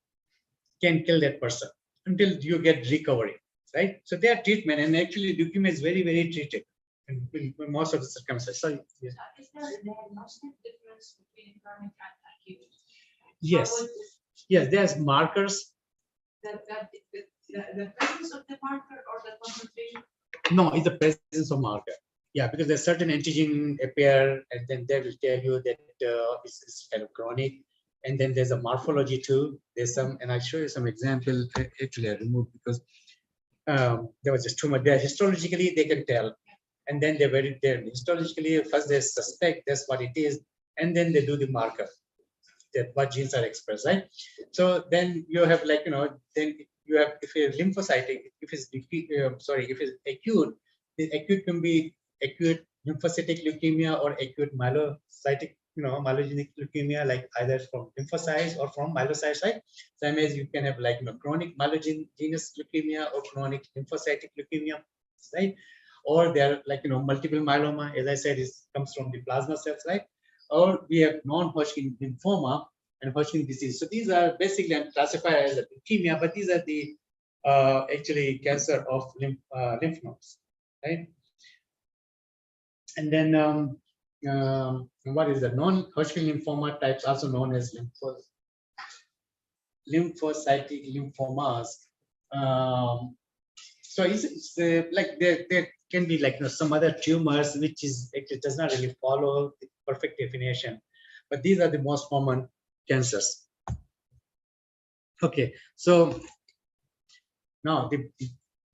can kill that person until you get recovery, right? So their treatment, and actually leukemia is very, very treated in most of the circumstances. So, yes. Is there a diagnostic difference between chronic and acute? Yes. How would Yes, there's markers. the presence of the marker or the concentration? No, it's the presence of marker. Yeah, because there's certain antigen appear, and then they will tell you that it's kind of chronic. And then there's a morphology too. There's some, and I'll show you some example. Actually, I removed because there was just too much. There histologically they can tell, and then they're very there. Histologically, first they suspect that's what it is, and then they do the marker that what genes are expressed, right? So then you have like then you have, if it's lymphocytic, if it's if it's acute, the acute can be acute lymphocytic leukemia or acute myelocytic, myelogenic leukemia, like either from lymphocytes or from myelocytes, right? Same as you can have like chronic myelogenous leukemia or chronic lymphocytic leukemia, right? Or they're like multiple myeloma, as I said, comes from the plasma cells, right? Or we have non-Hodgkin lymphoma and Hodgkin disease. So these are basically classified as a leukemia, but these are the actually cancer of lymph nodes, right? And then what is the non-Hodgkin lymphoma types, also known as lymphocytic lymphomas. So it's like there can be like some other tumors which is actually does not really follow the perfect definition, but these are the most common cancers. Okay, so now the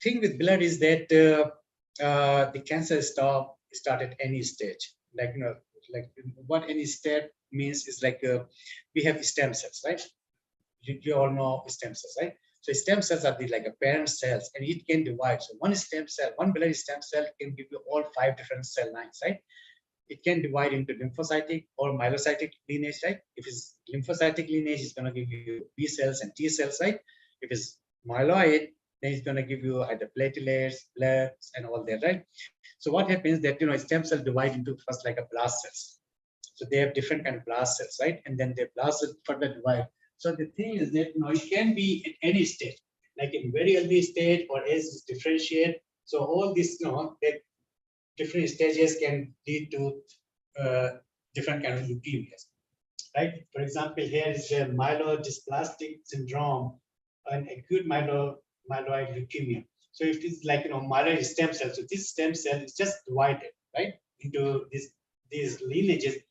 thing with blood is that the cancer start at any stage. Like like what any state means is like we have stem cells, right? You all know stem cells, right? So stem cells are like a parent cells, and it can divide. So one stem cell, one blood stem cell can give you all 5 different cell lines, right? It can divide into lymphocytic or myelocytic lineage, right? If it's lymphocytic lineage, it's going to give you B cells and T cells, right? If it's myeloid, then it's going to give you either platelets, blood, and all that, right? So what happens that stem cell divide into first like a blast cells. So they have different kind of blast cells, right? And then they blast it further divide. So the thing is that it can be at any stage, like in very early stage or as it's differentiate. So all this, that different stages can lead to different kind of leukemias, right? For example, here is the myelodysplastic syndrome, an acute myeloid leukemia. So if it's like myeloid stem cell, so this stem cell is just divided, right, into these lineages.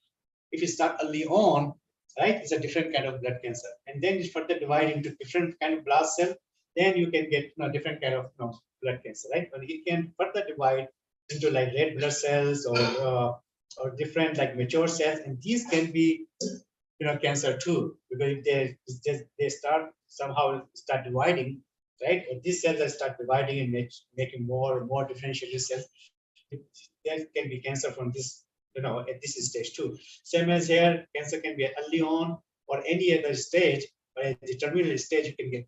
If you start early on, right, it's a different kind of blood cancer, and then you further divide into different kind of blast cell, then you can get different kind of blood cancer, right? But it can further divide into like red blood cells or different like mature cells, and these can be cancer too, because if they start dividing, right? And these cells start dividing and making more and more differentiated cells. There can be cancer from this, at this stage too. Same as here, cancer can be early on or any other stage, but at the terminal stage you can get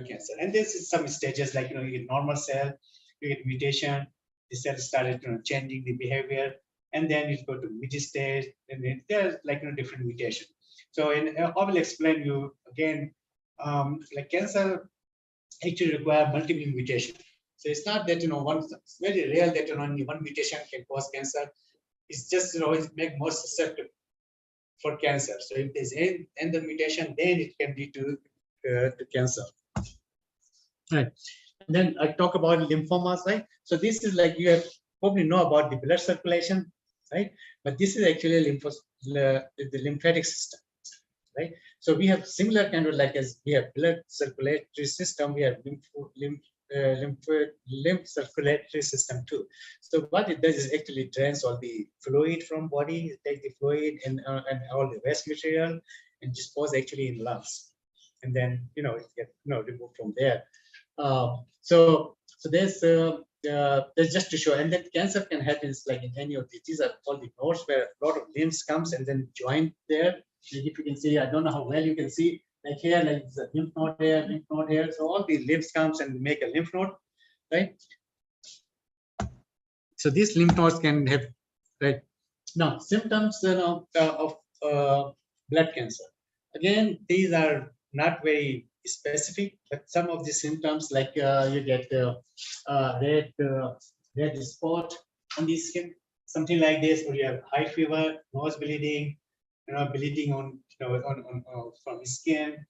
cancer. And this is some stages like you get normal cell, you get mutation, the cell started changing the behavior, and then you go to mid stage, and then there's like different mutation. So I will explain you again, like cancer actually require multiple mutation. So it's not that, it's very rare that only one mutation can cause cancer. It's just, it make more susceptible for cancer. So if there's any the mutation, then it can lead to cancer. Right. And then I talk about lymphomas, right? So this is like, you have probably know about the blood circulation, right? But this is actually the lymphatic system, right? So we have similar kind of like as we have blood circulatory system, we have lymph circulatory system too. So what it does is actually drains all the fluid from body, take the fluid and all the waste material and dispose actually in lungs, and then it get removed from there. So there's just to show, and then cancer can happen like in any of these. These are all the nodes where a lot of lymph comes and then join there. And if you can see, I don't know how well you can see, like here, like it's a lymph node here, lymph node here. So all the lymph comes and make a lymph node, right? So these lymph nodes can have, right? Now symptoms of blood cancer. Again, these are not very specific, but some of the symptoms like you get red spot on the skin, something like this, or you have high fever, nose bleeding, bleeding on from the skin,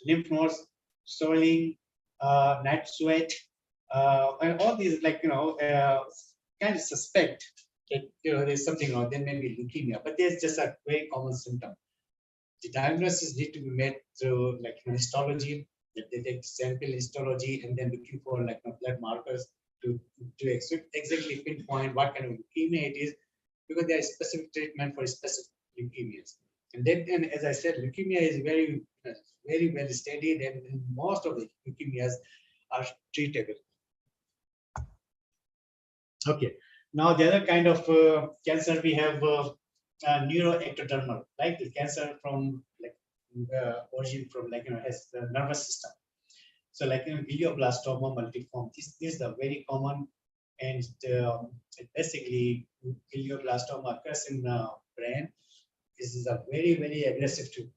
lymph nodes swelling, night sweat, and all these like kind of suspect that there's something wrong. There may be leukemia, but there's just a very common symptom. The diagnosis need to be made through like histology. They take sample histology and then looking for like blood markers to exactly pinpoint what kind of leukemia it is, because there is specific treatment for specific leukemias. And then, as I said, leukemia is very well studied, and most of the leukemias are treatable. Okay. Now the other kind of cancer we have neuroectodermal, like the cancer from like origin from like has the nervous system. So like glioblastoma multiforme, this is a very common, and basically glioblastoma occurs in the brain. This is a very aggressive too.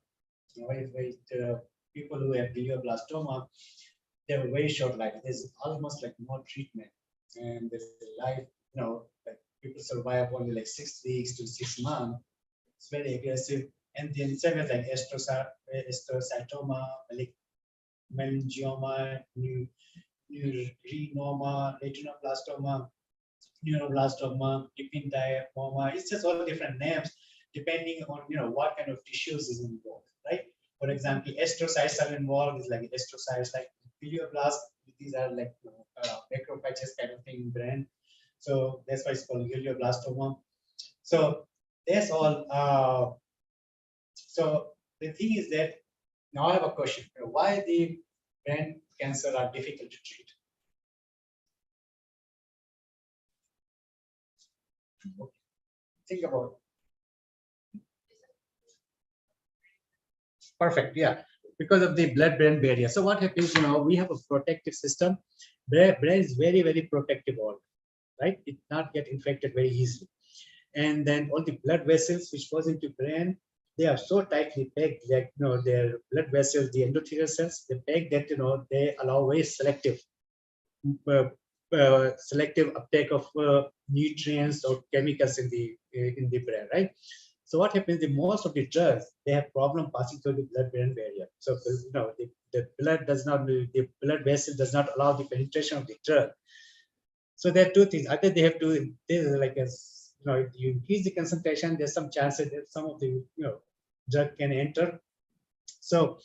People who have glioblastoma, they have a very short life. There's almost like no treatment, and there's life, like people survive only like 6 weeks to 6 months. It's very aggressive. And then several like astrocytoma, like meningioma, neurinoma, retinoblastoma, neuroblastoma, ependymoma. It's just all different names depending on what kind of tissues is involved, right? For example, astrocytes are involved. It's like astrocytes, like glioblast. These are like macrophages kind of thing in brain. So that's why it's called glioblastoma. So that's all. So the thing is that now I have a question: why the brain cancer are difficult to treat? Okay. Think about it. Perfect. Yeah, because of the blood-brain barrier. So what happens? We have a protective system. Brain is very protective organ, right? It not get infected very easily. And then all the blood vessels which goes into brain, they are so tightly packed that their blood vessels, the endothelial cells, they pack that they allow very selective uptake of nutrients or chemicals in the brain, right? So what happens? The most of the drugs, they have problem passing through the blood-brain barrier. So the blood vessel does not allow the penetration of the drug. So there are two things. Either they have to, like as if you increase the concentration, there's some chances that some of the drug can enter. So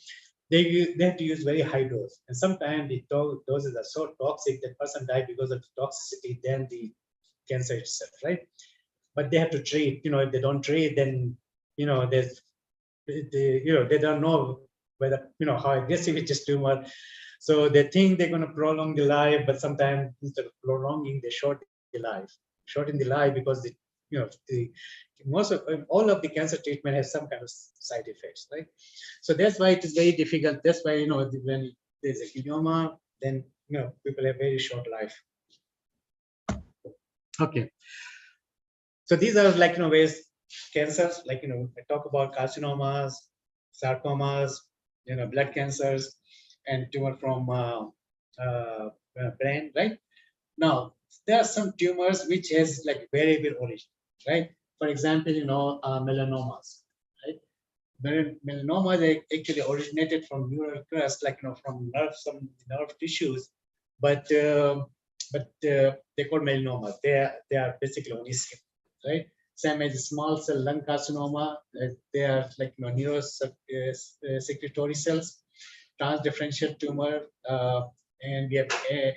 they have to use very high dose, and sometimes the doses are so toxic that person dies because of the toxicity than the cancer itself, right? But they have to treat. If they don't treat, then they don't know whether how aggressive it is tumor. So they think they're going to prolong the life, but sometimes instead of prolonging, they shorten the life because all of the cancer treatment has some kind of side effects, right? So that's why it is very difficult. That's why when there's a glioma, then people have very short life. Okay. So these are like ways cancers, like I talk about carcinomas, sarcomas, blood cancers. and tumor from brain, right? Now, there are some tumors which has like variable origin, right? For example, melanomas, right? Melanomas they actually originated from neural crust, like from some nerve tissues, but they call melanomas. They are basically on skin, right? Same as small cell lung carcinoma, they are like neurosecretory cells, transdifferential tumor, and we have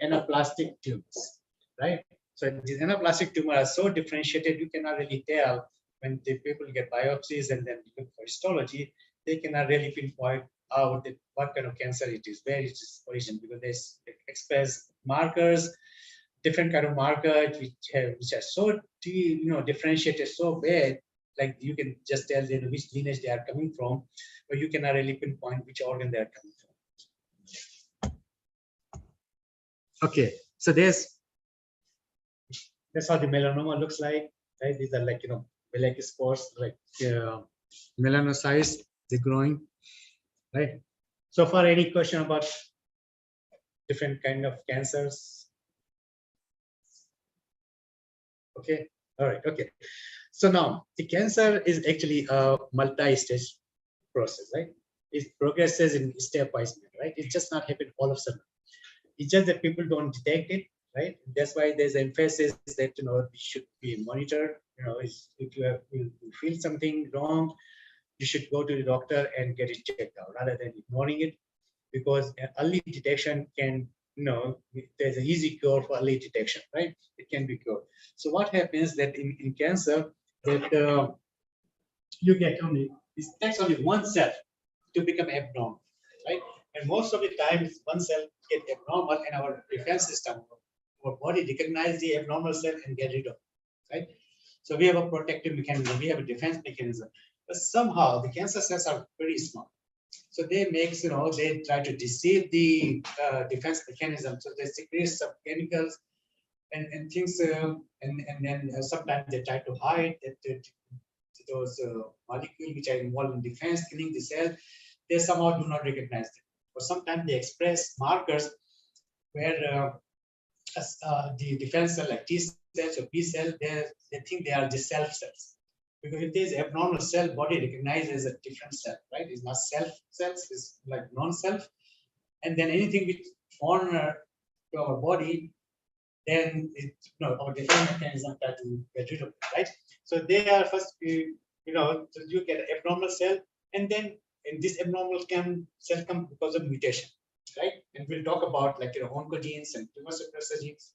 anaplastic tumors, right? So these anaplastic tumors are so differentiated, you cannot really tell when the people get biopsies and then look for histology, they cannot really pinpoint out what kind of cancer it is, where it is origin, because they express markers, different kind of markers which are so differentiated so bad, like you can just tell them which lineage they are coming from, but you cannot really pinpoint which organ they are coming from. Okay, so that's how the melanoma looks like, right? These are like black spots, like melanocytes, they're growing, right? So far, any question about different kind of cancers? Okay, all right, okay. So now the cancer is actually a multi-stage process, right? It progresses in stepwise manner, right? It just not happen all of a sudden. It's just that people don't detect it, right? That's why there's emphasis that it should be monitored. If you feel something wrong, you should go to the doctor and get it checked out rather than ignoring it, because early detection can, there's an easy cure for early detection, right? It can be cured. So what happens that in cancer, that you get it takes only one cell to become abnormal, right? And most of the time, one cell get abnormal, and our defense system, our body recognize the abnormal cell and get rid of it, right? So we have a protective mechanism, we have a defense mechanism, but somehow the cancer cells are pretty small. So they they try to deceive the defense mechanism. So they secrete some chemicals and things, and then sometimes they try to hide those molecules which are involved in defense, killing the cell. They somehow do not recognize them. Or sometimes they express markers where the defense cell, like T cells or B cells, they think they are the self cells. Because if there's abnormal cell, body recognizes a different cell, right? It's not self cells, it's like non-self. And then anything which foreign to our body, then our defense mechanism try to get rid of it, right? So they are first, so you get abnormal cell, and then this abnormal cell come because of mutation, right? And we'll talk about like oncogenes and tumor suppressor genes.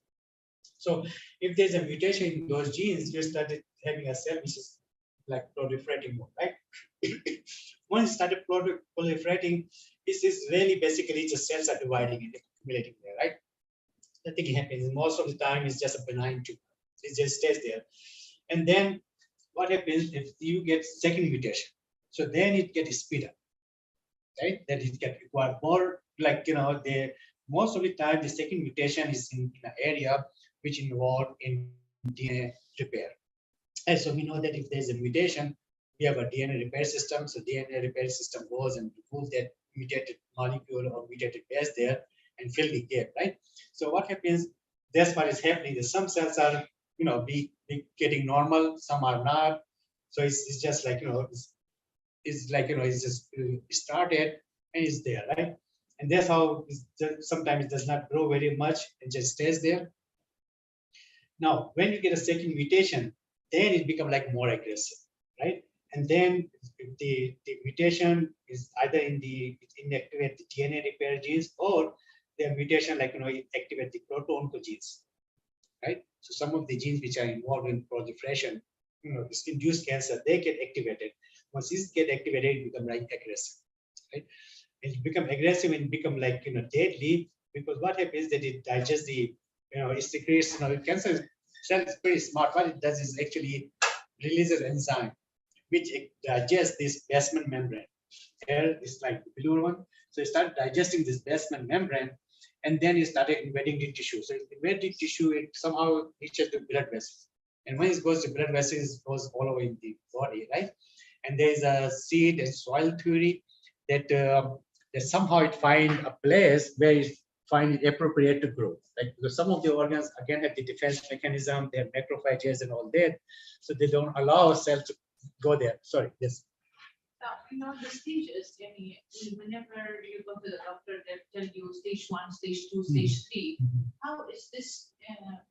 So if there's a mutation in those genes, you started having a cell which is like proliferating more, right? Once it started proliferating, this is really basically just cells are dividing and accumulating there, right? Nothing happens. Most of the time, it's just a benign tumor. It just stays there. And then what happens if you get second mutation? So then it gets speed up, right? That it can require more, like, most of the time, the second mutation is in an area which involve in DNA repair. And so we know that if there's a mutation, we have a DNA repair system. So DNA repair system goes and removes that mutated molecule or mutated base there and fill the gap, right? So what happens, that's what is happening. That some cells are, be getting normal, some are not. So it's just like, it's like, it's just started and it's there, right? And that's how sometimes it does not grow very much and just stays there. Now, when you get a second mutation, then it becomes like more aggressive, right? And then the mutation is either it inactivate the DNA repair genes, or the mutation, like, it activate the proto-oncogenes, right? So some of the genes which are involved in proliferation, this induced cancer, they get activated. Once these get activated, it become like aggressive, right? And it become aggressive and become like, deadly, because what happens that it digests the, it secretes, cancer cell is pretty smart. What it does is actually releases an enzyme which digests this basement membrane. Here is like the blue one. So it started digesting this basement membrane, and then it started invading the tissue. So it invaded the tissue, it somehow reaches the blood vessels. And when it goes to blood vessels, it goes all over in the body, right? And there is a seed and soil theory that that somehow it find a place where it find it appropriate to grow. Like because some of the organs again have the defense mechanism, they have macrophages and all that, so they don't allow cells to go there. Sorry, yes. Now, you know, the stages, Jenny, whenever you go to the doctor, they'll tell you stage 1, stage 2, stage 3. How is this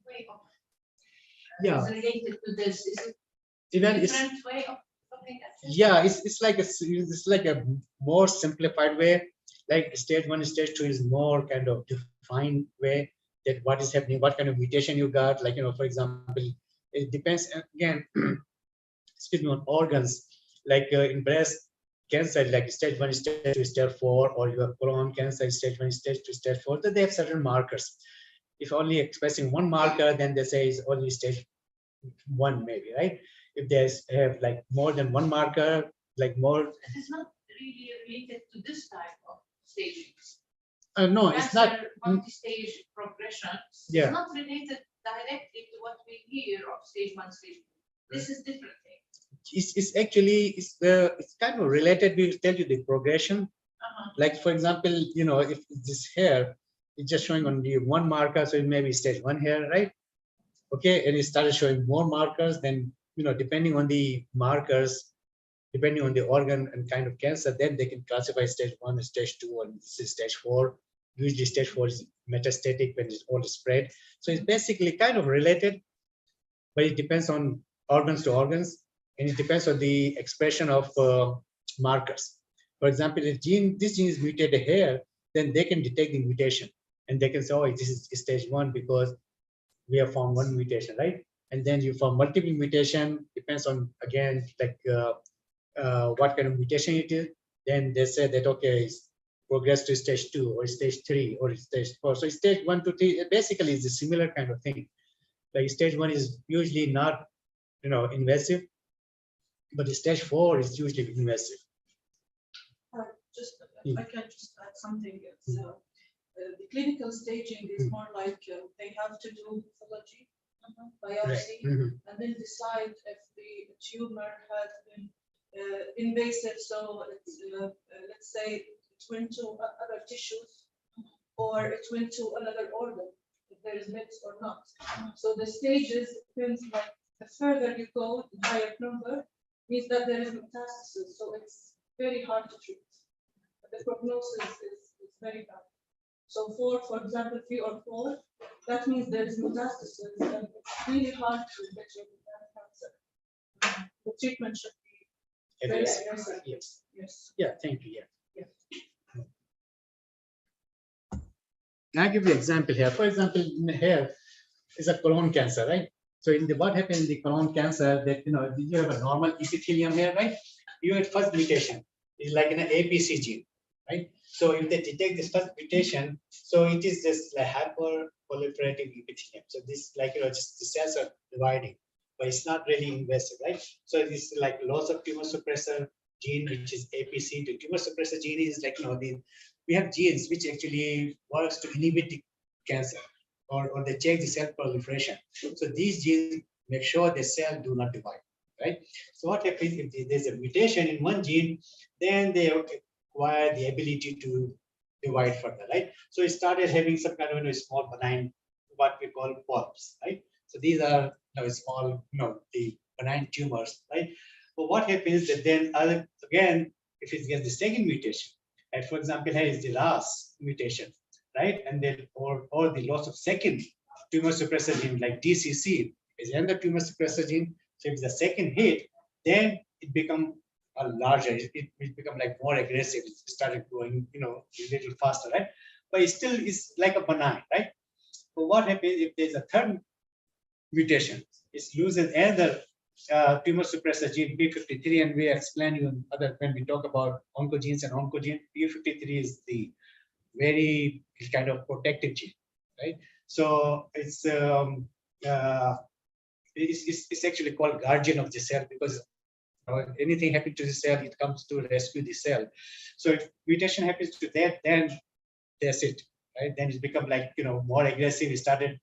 way of Yeah. is related to this? Is it Even a it's different way of looking at it? yeah, it's like a more simplified way. Like stage 1, stage 2 is more kind of defined way that what is happening, what kind of mutation you got. Like for example, it depends again. Excuse me, on organs. Like in breast cancer, like stage 1, stage 2, stage 4, or your colon cancer, stage 1, stage 2, stage 4. They have certain markers. If only expressing one marker, then they say it's only stage 1, maybe, right? If there's have like more than one marker, like more. It is not really related to this type of staging. No, it's not. Multi-stage progression. Yeah. It's not related directly to what we hear of stage 1, stage 2. This is different thing. It's actually it's kind of related. We'll tell you the progression. Like for example, if this hair is just showing only one marker, so it may be stage 1 hair, right? Okay, and it started showing more markers. Then depending on the markers, depending on the organ and kind of cancer, then they can classify stage 1, stage 2, and stage 4. Usually stage 4 is metastatic when it's all spread. So it's basically kind of related, but it depends on organs to organs, and it depends on the expression of markers. For example, if this gene is mutated here, then they can detect the mutation, and they can say, oh, this is stage 1 because we have found one mutation, right? And then you found multiple mutation, depends on, again, like what kind of mutation it is. Then they say that, okay, it's progress to stage 2 or stage 3 or stage 4. So stage 1 to 3 basically is a similar kind of thing. Like stage 1 is usually not, invasive, but stage 4 is usually invasive. I can just add something. The clinical staging is more like they have to do pathology, biopsy, and then decide if the tumor has been invasive. So let's say it went to other tissues, or it went to another organ, if there is mix or not. So the stages depends, like the further you go, the higher number means that there is metastasis. So it's very hard to treat. The prognosis is very bad. So for example, 3 or 4, that means there is metastasis, and it's really hard to get rid of that cancer. The treatment should be very aggressive. Yes. Yes. Yeah, thank you. Yeah. Yeah. Now I'll give you an example here. For example, in the hair is a colon cancer, right? So what happens in the colon cancer, that you have a normal epithelium here, right? You have first mutation. It's like an APC gene, right? So if they detect this first mutation, so it is just like hyperproliferative epithelium. So this, like just the cells are dividing, but it's not really invasive, right? So this is like loss of tumor suppressor gene, which is APC. The tumor suppressor gene is like we have genes which actually works to inhibit the cancer, or they check the cell proliferation. So these genes make sure the cell do not divide, right? So what happens if there's a mutation in one gene, then they acquire the ability to divide further, right? So it started having some kind of small benign, what we call polyps, right? So these are small, the benign tumors, right? But what happens that then again, if it gets the second mutation, and for example, here is the last mutation, right? And then or the loss of second tumor suppressor gene, like DCC is another tumor suppressor gene. So if it's the second hit, then it become a larger, it become like more aggressive. It started growing, a little faster, right? But it still is like a benign, right? But what happens if there's a third mutation? It loses another tumor suppressor gene P53, and we explain you when we talk about oncogenes and oncogene. P53 is the very kind of protective gene, right? So it's actually called guardian of the cell, because anything happens to the cell, it comes to rescue the cell. So if mutation happens to that, then that's it, right? Then it becomes like more aggressive. It started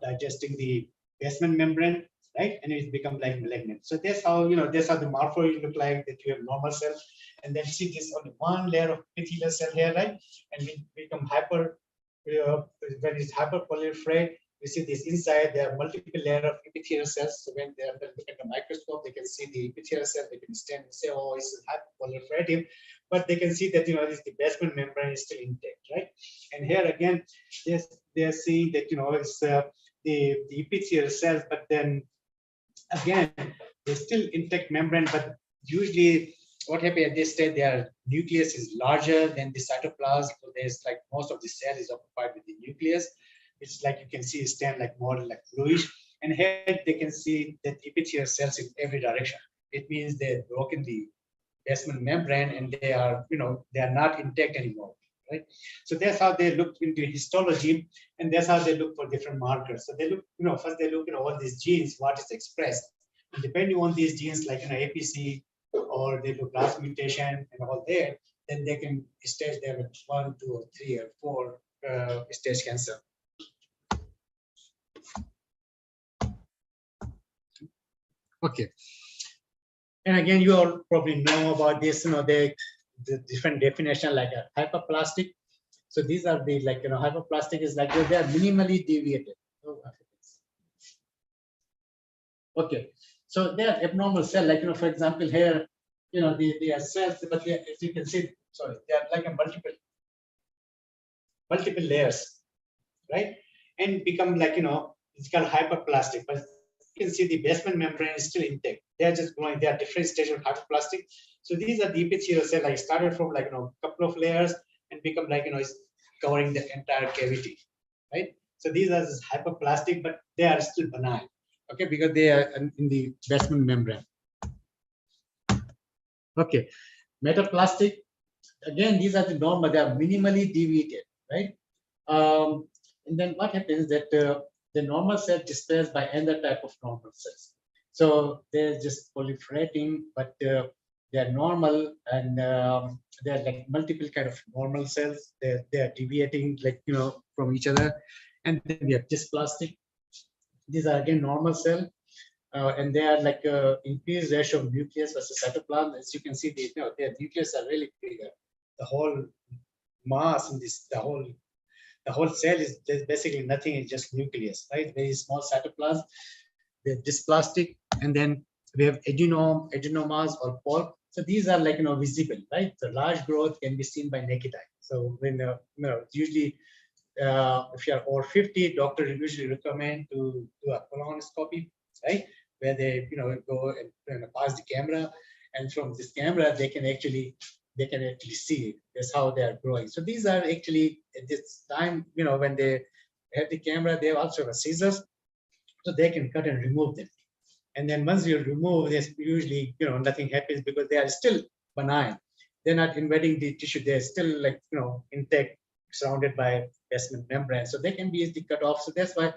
digesting the basement membrane, right? And it becomes like malignant. So that's how, that's how the morphology look like, that you have normal cells. And then see this only one layer of epithelial cell here, right? And we become hyper, when it's hyperproliferate, you see this inside, there are multiple layers of epithelial cells. So when they look at the microscope, they can see the epithelial cell, they can stand and say, oh, it's hyperproliferative. But they can see that, this, the basement membrane is still intact, right? And here again, yes, they are seeing that, it's the epithelial cells, but then again, there's still intact membrane, but usually what happens at this stage, their nucleus is larger than the cytoplasm. So there's like most of the cell is occupied with the nucleus. It's like you can see it stand like more like bluish. And here they can see that epithelial cells in every direction. It means they've broken the basement membrane and they are, they are not intact anymore, right? So that's how they look into histology, and that's how they look for different markers. So they look, first they look at all these genes, what is expressed. And depending on these genes, like APC, or they look RAS mutation and all there, then they can stage them at 1, 2, or 3, or 4 stage cancer. Okay. And again, you all probably know about this, the different definition, like a hyperplastic. So these are the, like, hyperplastic is like they are minimally deviated. Okay. So they are abnormal cell, like, for example, here, they are cells, but they, as you can see, sorry, they are like a multiple layers, right? And become like, it's called hyperplastic, but you can see the basement membrane is still intact. They are just growing. They are different stages of hyperplastic. So these are the epithelial cells, like started from like, couple of layers and become like, it's covering the entire cavity, right? So these are just hyperplastic, but they are still benign, okay, because they are in the basement membrane. Okay, metaplastic, again, these are the normal, they are minimally deviated, right? And then what happens that the normal cell displays by another type of normal cells. So they're just proliferating, but they're normal, and they're like multiple kind of normal cells. They're deviating, like, from each other. And then we have dysplastic. These are again normal cell. And they are like increased ratio of nucleus versus cytoplasm. As you can see, their nucleus are really bigger. The whole mass in this, the whole cell is basically nothing. It's just nucleus, right? Very small cytoplasm. They're dysplastic, and then we have adenomas or pulp. So these are like, visible, right? The large growth can be seen by naked eye. So when usually if you are over 50, doctor usually recommend to do a colonoscopy, right? Where they, go and pass the camera, and from this camera they can actually see it. That's how they are growing. So these are actually at this time, when they have the camera, they also have scissors, so they can cut and remove them. And then once you remove, there's usually, nothing happens because they are still benign. They're not invading the tissue. They're still like, intact, surrounded by basement membrane. So they can be easily cut off. So that's why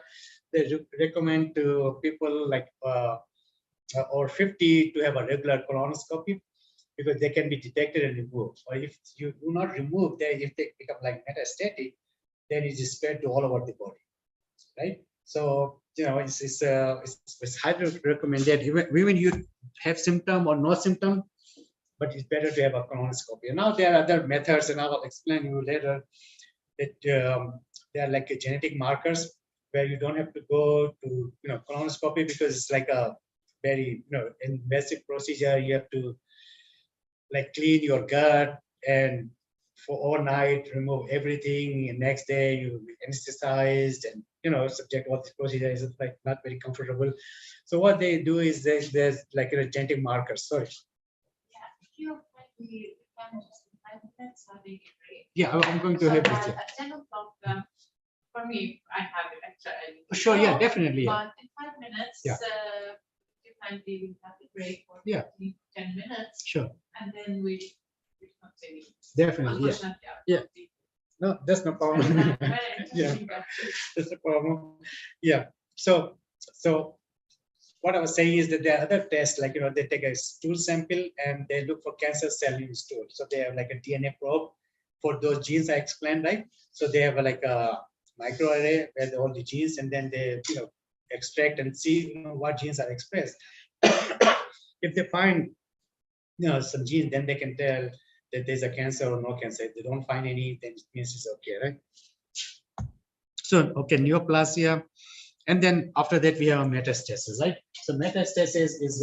they recommend to people like over 50 to have a regular colonoscopy, because they can be detected and removed. Or if you do not remove, if they become like metastatic, then it is spread to all over the body, right? So it's highly recommended, even you have symptom or no symptom, but it's better to have a colonoscopy. And now there are other methods, and I will explain you later that they are like genetic markers where you don't have to go to colonoscopy, because it's like a very invasive procedure. You have to like clean your gut and for overnight remove everything, and next day you anesthetized and subject all this procedure is like not very comfortable. So what they do is there's like a genetic marker. Sorry. Yeah, if you can just 5 minutes, that'd be great. Yeah, I'm going to So have this. at 10 o'clock, for me, I have it extra early. Sure, yeah, definitely. Yeah. But in 5 minutes, Yeah. you kindly will have a break for Yeah. 10 minutes. Sure. And then we continue. Definitely. Yeah. No, that's no problem. Yeah, that's the problem. Yeah. So what I was saying is that there are other tests, like they take a stool sample and they look for cancer cell in stool. So they have like a DNA probe for those genes I explained, right? So they have like a microarray where all the genes, and then they extract and see what genes are expressed. If they find some genes, then they can tell that there's a cancer or no cancer. If they don't find any, then it means it's okay, right? So, okay, neoplasia. And then after that, we have metastasis, right? So metastasis is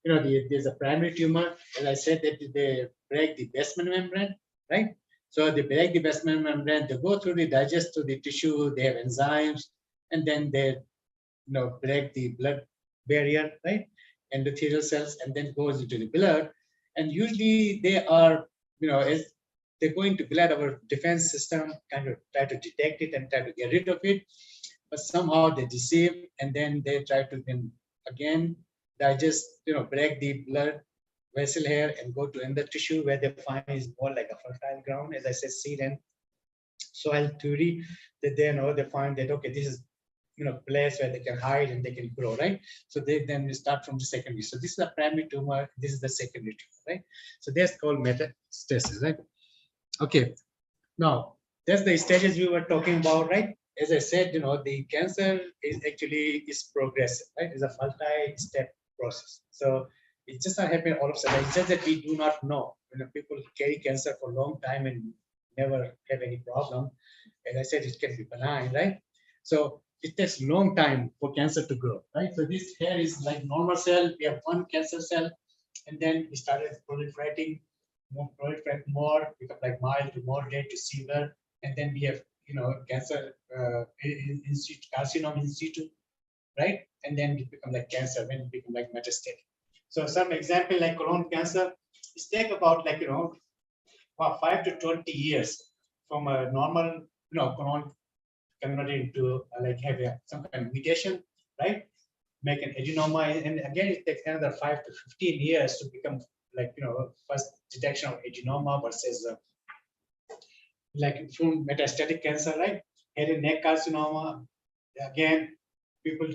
there's a primary tumor. As I said, that they break the basement membrane, right? So they break the basement membrane, they go through the digest to the tissue, they have enzymes, and then they break the blood barrier, right? Endothelial cells, and then goes into the blood. And usually they are, as they go into blood, our defense system kind of try to detect it and try to get rid of it. But somehow they deceive, and then they try to then again digest, break the blood vessel here and go to the tissue where they find is more like a fertile ground, as I said, seed and soil theory. That they find that okay, this is place where they can hide and they can grow, right? So they then start from the secondary. So this is a primary tumor, this is the secondary tumor, right? So that's called metastasis, right? Okay, now that's the stages we were talking about, right? As I said, the cancer is progressive, right? It's a multi-step process. So it just not happen all of a sudden. It's just that we do not know. People carry cancer for a long time and never have any problem. As I said, it can be benign, right? So it takes a long time for cancer to grow, right? So this here is like normal cell. We have one cancer cell, and then we started proliferating more, become like mild to moderate to severe, and then we have cancer in situ, carcinoma in situ, right? And then it become like cancer when it become like metastatic. So some example like colon cancer, it take about like 5 to 20 years from a normal colon converted into like have some kind of mutation, right? Make an adenoma, and again it takes another 5 to 15 years to become like first detection of adenoma versus like full metastatic cancer, right? Head and neck carcinoma, again, people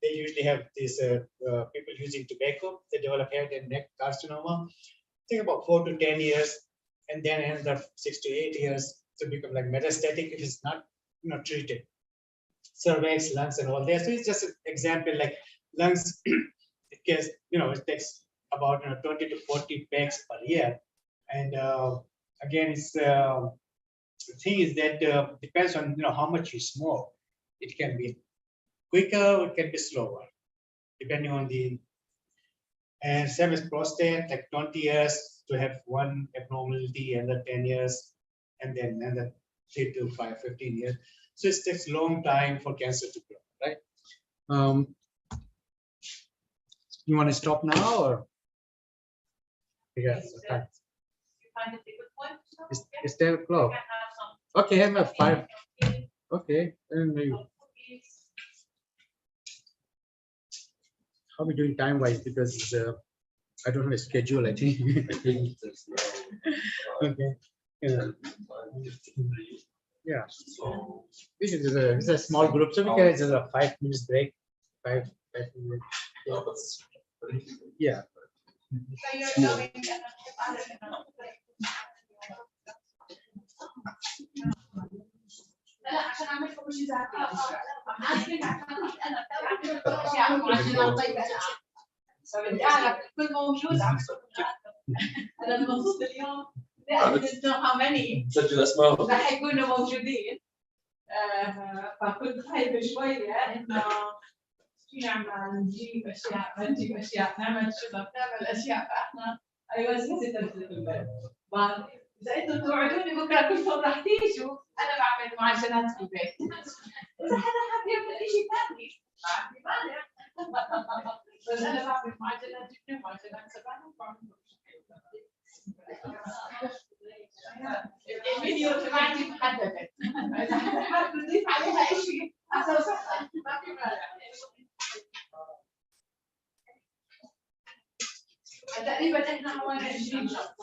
they usually have these people using tobacco, they develop head and neck carcinoma. Take about 4 to 10 years, and then another 6 to 8 years to become like metastatic if it's not treated. Cervix, lungs, and all that. So it's just an example like lungs. It takes about 20 to 40 packs per year, and again, it's the thing is that depends on how much you smoke. It can be quicker, it can be slower, depending on the. And same as prostate, like 20 years to have one abnormality, and then 10 years, and then another 3 to 5, 15 years. So it takes a long time for cancer to grow, right? You want to stop now or? Yes. Okay. It's 10 o'clock. Okay, I'm at 5. Okay, then maybe. How are we doing time wise? Because I don't have a schedule, I think. Okay. Yeah. This is a small group, so we can just a 5 minutes break. 5 minutes. Yeah. So you're going لا عشان اعمل لكم شيء ذاتي فبدي اعرف الكل موجود انا المبسوط اليوم لا بدي how many سجل اسمائهم رح يكونوا موجودين فكنت خايفه شويه انه شو نعمل نجيب اشياء نعمل شغل نعمل اشياء فاحنا ايوه ستة إذا أنتم توعدوني بكرة كلكم راح تيجوا أنا بعمل معجنات في البيت. إذا حدا حاب يعمل شيء ثاني ما عندي مانع. بس أنا بعمل معجنات جبنة ومعجنات سبانخ وبعمل الفيديو تبعتي محددة. إذا حدا حاب يضيف عليها شيء أهلا وسهلا ما في مانع. تقريبا إحنا حوالي 20 شخص.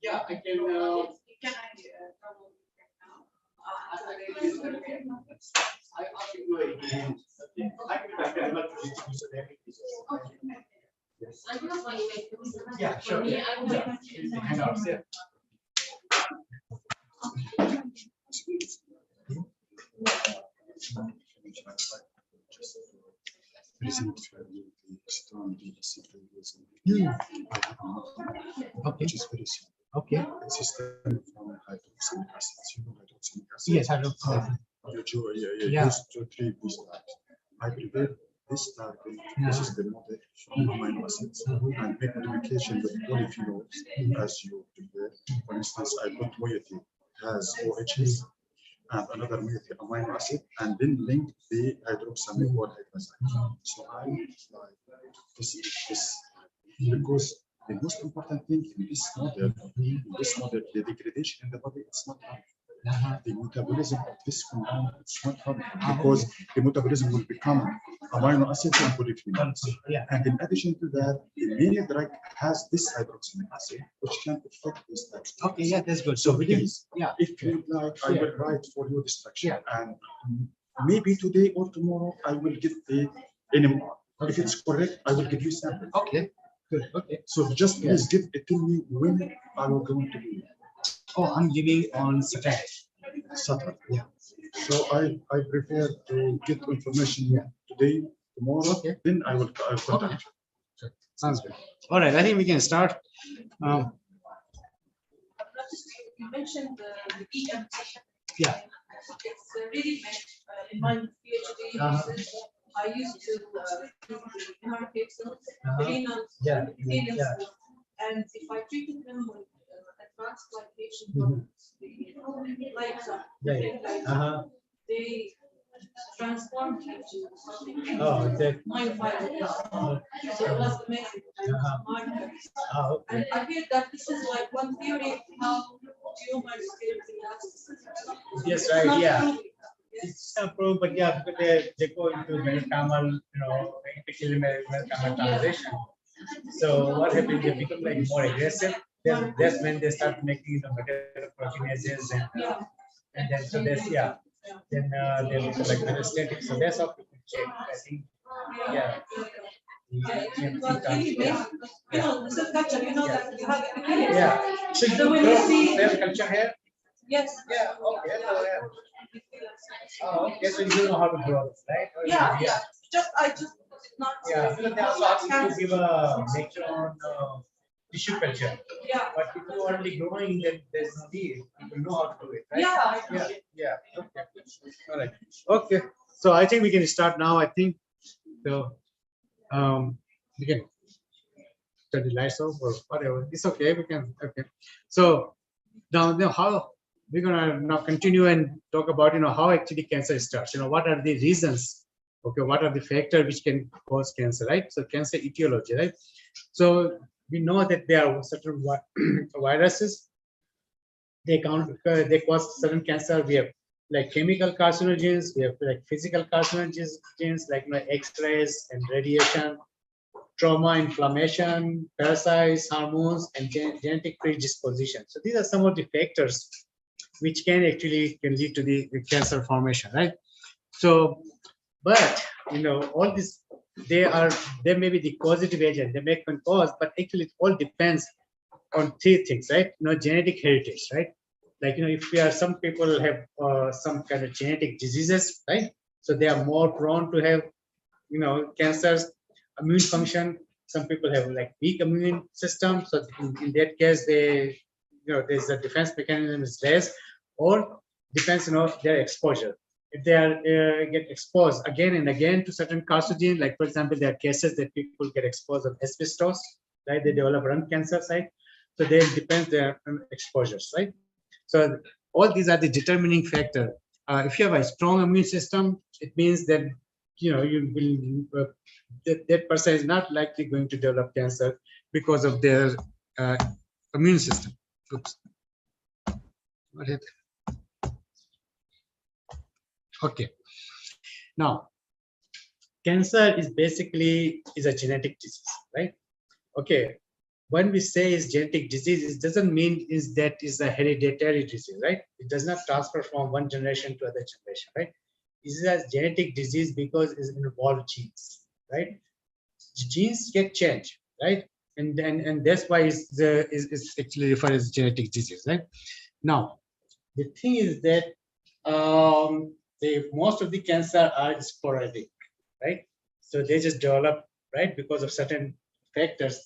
Yeah, I can. Can I can do it again. I can not so that it is- Yes. Yeah, sure. Yeah. Handouts, yeah. Okay. Which is very simple. Okay. The system from hydroxamic acids, hydroxamic acid. Yes, hydroxamic. Yeah. Used to treat this type. I prepare this type. This is the model from amino acids and make modification with polyphenols as you prepare. For instance, I put moiety has OHs and another moiety amino acid and then link the hydroxamic or hydrazine. So I like this because the most important thing in this model, the degradation in the body, it's not happening. The metabolism of this compound it's not happening because the metabolism will become amino acids and polyphenols. Yeah. And in addition to that, the many drug has this hydroxamic acid, which can affect this type. Okay, yeah, that's good. So please, yeah. if you like, I will write for you the structure, and maybe today or tomorrow I will get the NMR. If it's correct, I will give you sample. Okay, good. Okay. So just please tell me when are you going to do it? Oh, I'm giving on Saturday. Saturday. Yeah. So I prefer to get information today, tomorrow. Okay. Then I will contact you. Sounds good. All right, I think we can start. You mentioned the EM. Yeah. It's really meant in my PhD thesis. I used to do the MR pixels, renal, and if I treated them with advanced glycation products, they transformed into something. So it was amazing. Markers. Okay. And I hear that this is like one theory of how tumors get elasticity. Yes, right. Yeah. It's not proven, but yeah, because they go into mesenchymal, particularly mesenchymal transition. So what happens? They become like more aggressive. That's when they start making the metalloproteinases and then so that's then they become like metastatic. So that's how people check. I think This is culture, that you have. So you So when you see there's culture here. Yes. Yeah. Okay. Oh, okay. So you know how to grow this, right? Yeah. I just not. Yeah. So they also ask you to give a lecture on tissue culture. Yeah. But if you are already growing, then there's no need. People know how to do it, right? Yeah. Okay. All right. Okay. So I think we can start now. I think so. We can turn the lights off or whatever. It's okay. We can. Okay. So now how we're gonna now continue and talk about how actually cancer starts. What are the reasons? Okay. What are the factors which can cause cancer? Right. So cancer etiology. Right. So we know that there are certain viruses. They cause certain cancer. We have like chemical carcinogens. We have like physical carcinogens like X-rays and radiation, trauma, inflammation, parasites, hormones, and genetic predisposition. So these are some of the factors which can actually lead to the cancer formation, right? So, but all this, they may be the causative agent, they may cause, but actually it all depends on three things, right? Genetic heritage, right? Like, if some people have some kind of genetic diseases, right? So they are more prone to have, cancers. Immune function, some people have like weak immune system. So in that case, there's a defense mechanism is less, or depends, their exposure. If they are get exposed again and again to certain carcinogen, like for example, there are cases that people get exposed of asbestos, right? They develop lung cancer, right? So they depends their exposures, right? So all these are the determining factor. If you have a strong immune system, it means that you will that person is not likely going to develop cancer because of their immune system. Oops. What happened? Okay. Now, cancer is basically a genetic disease, right? Okay. When we say is genetic disease, it doesn't mean is that is a hereditary disease, right? It does not transfer from one generation to other generation, right? This is a genetic disease because it involves genes, right? Genes get changed, right? And that's why it's actually referred as genetic disease, right? Now, the thing is that most of the cancer are sporadic, right? So they just develop, right, because of certain factors.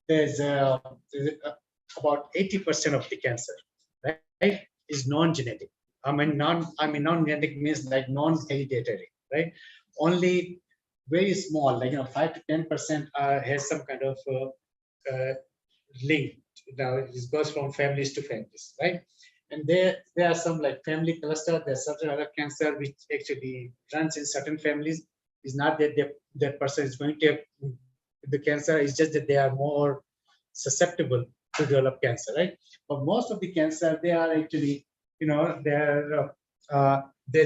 There's about 80% of the cancer, right, is non-genetic. Non-genetic means like non-hereditary, right? Only very small, like 5 to 10% has some kind of link. Now it goes from families to families, right? And there are some like family cluster. There's certain other cancer which actually runs in certain families. It's not that that person is going to have the cancer. It's just that they are more susceptible to develop cancer, right? But most of the cancer, they are actually, they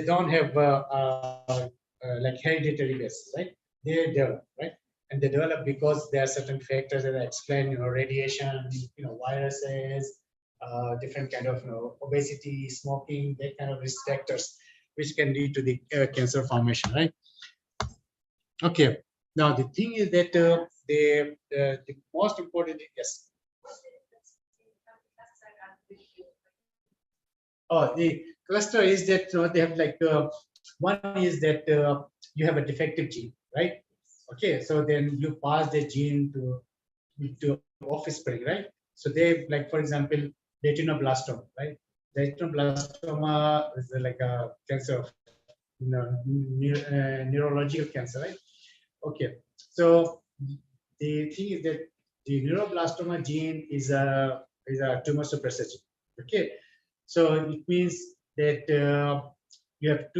don't have like hereditary basis, right? They develop, right? And they develop because there are certain factors that I explained, radiation, viruses, different kind of obesity, smoking, that kind of risk factors, which can lead to the cancer formation, right? Okay. Now the thing is that the most important, yes. Oh, the cluster is that they have like one is that you have a defective gene, right? Okay, so then you pass the gene to offspring, right? So they, like for example, retinoblastoma, right? Retinoblastoma is like a cancer of neurological cancer, right? Okay, so the thing is that the neuroblastoma gene is a tumor suppressor gene. Okay, so it means that you have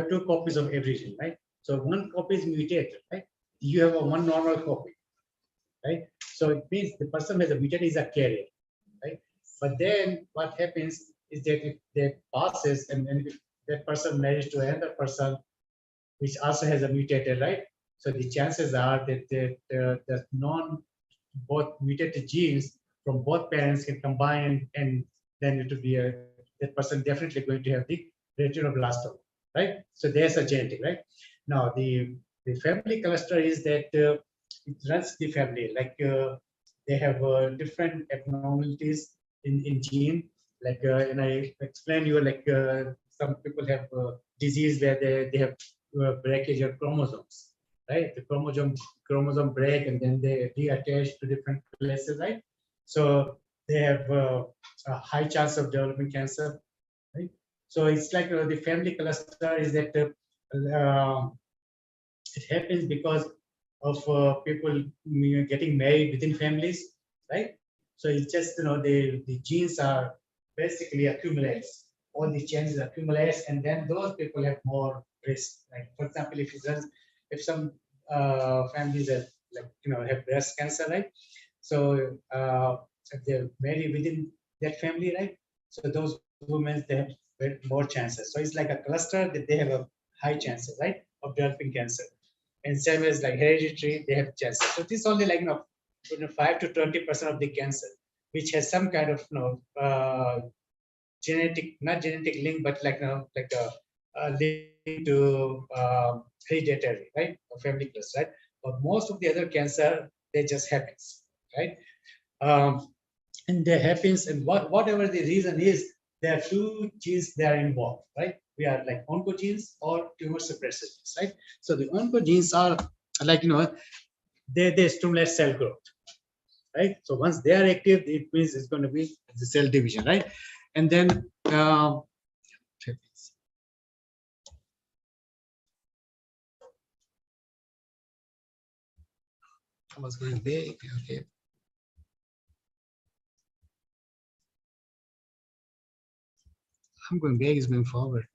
two copies of every gene, right? So one copy is mutated, right? You have one normal copy, right? So it means the person who has a mutated is a carrier, right? But then what happens is that if that passes and if that person marries to another person which also has a mutated, right? So the chances are that the both mutated genes from both parents can combine, and then it will be that person definitely going to have the retinoblastoma, right? So there's a genetic, right? Now the family cluster is that it runs the family, like they have different abnormalities in gene, like and I explained you like some people have disease where they have breakage of chromosomes, right? The chromosome break and then they reattach to different places, right? So they have a high chance of developing cancer, right? So it's like the family cluster is that it happens because of people getting married within families, right? So it's just the genes are basically accumulates. All the changes accumulates, and then those people have more risk. Like for example, if some families have have breast cancer, right? So if they're married within that family, right? So those women they have more chances. So it's like a cluster that they have a high chances, right, of developing cancer. And same as like hereditary, they have chances. So this is only like 5 to 20% of the cancer, which has some kind of not genetic link, but like a link to hereditary, right? Or family plus, right? But most of the other cancer, they just happens, right? And that happens, and whatever the reason is, there are two genes that are involved, right? We are like oncogenes or tumor suppressor genes, right? So the oncogenes are like, they stimulate cell growth, right? So once they are active, it means it's going to be the cell division, right? And then I was going big, okay. I'm going back, is going forward.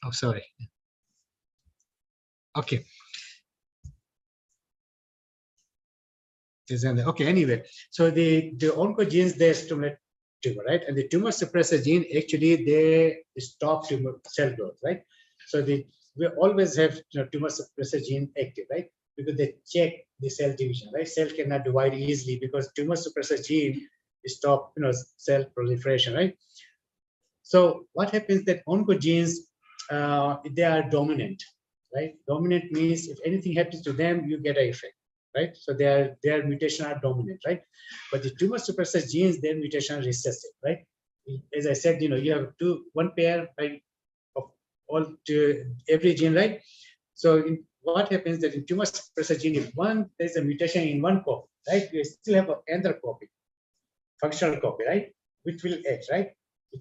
Oh, sorry. Okay. Okay, anyway, so the oncogenes, they stimulate tumor, right? And the tumor suppressor gene, actually, they stop tumor cell growth, right? So we always have tumor suppressor gene active, right? Because they check the cell division, right? Cell cannot divide easily because tumor suppressor gene stop cell proliferation, right? So what happens that oncogenes, they are dominant, right? Dominant means if anything happens to them, you get an effect, right? So their mutation are dominant, right? But the tumor suppressor genes, their mutation are recessive, right? As I said, you have one pair of all every gene, right? So what happens that in tumor suppressor gene, if there's a mutation in one copy, right? You still have another copy, functional copy, right? Which will act, right?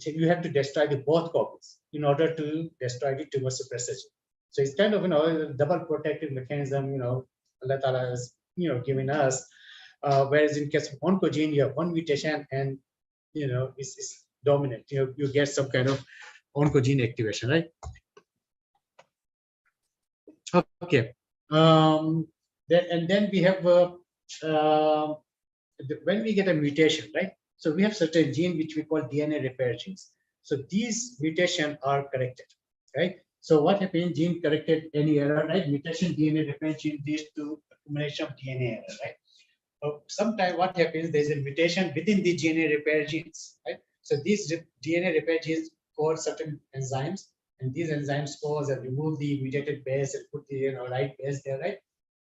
You have to destroy the both copies in order to destroy the tumor suppressor gene. So it's kind of a double protective mechanism, Allah Ta'ala has given us. Whereas in case of oncogene, you have one mutation and it's dominant. You get some kind of oncogene activation, right? Okay. Then we have when we get a mutation, right? So we have certain gene which we call DNA repair genes. So these mutations are corrected, right? So what happens? Gene corrected any error, right? Mutation, DNA repair gene leads to accumulation of DNA error, right? Sometimes what happens? There's a mutation within the DNA repair genes, right? So these DNA repair genes cause certain enzymes, and these enzymes cause and remove the mutated base and put the right base there, right?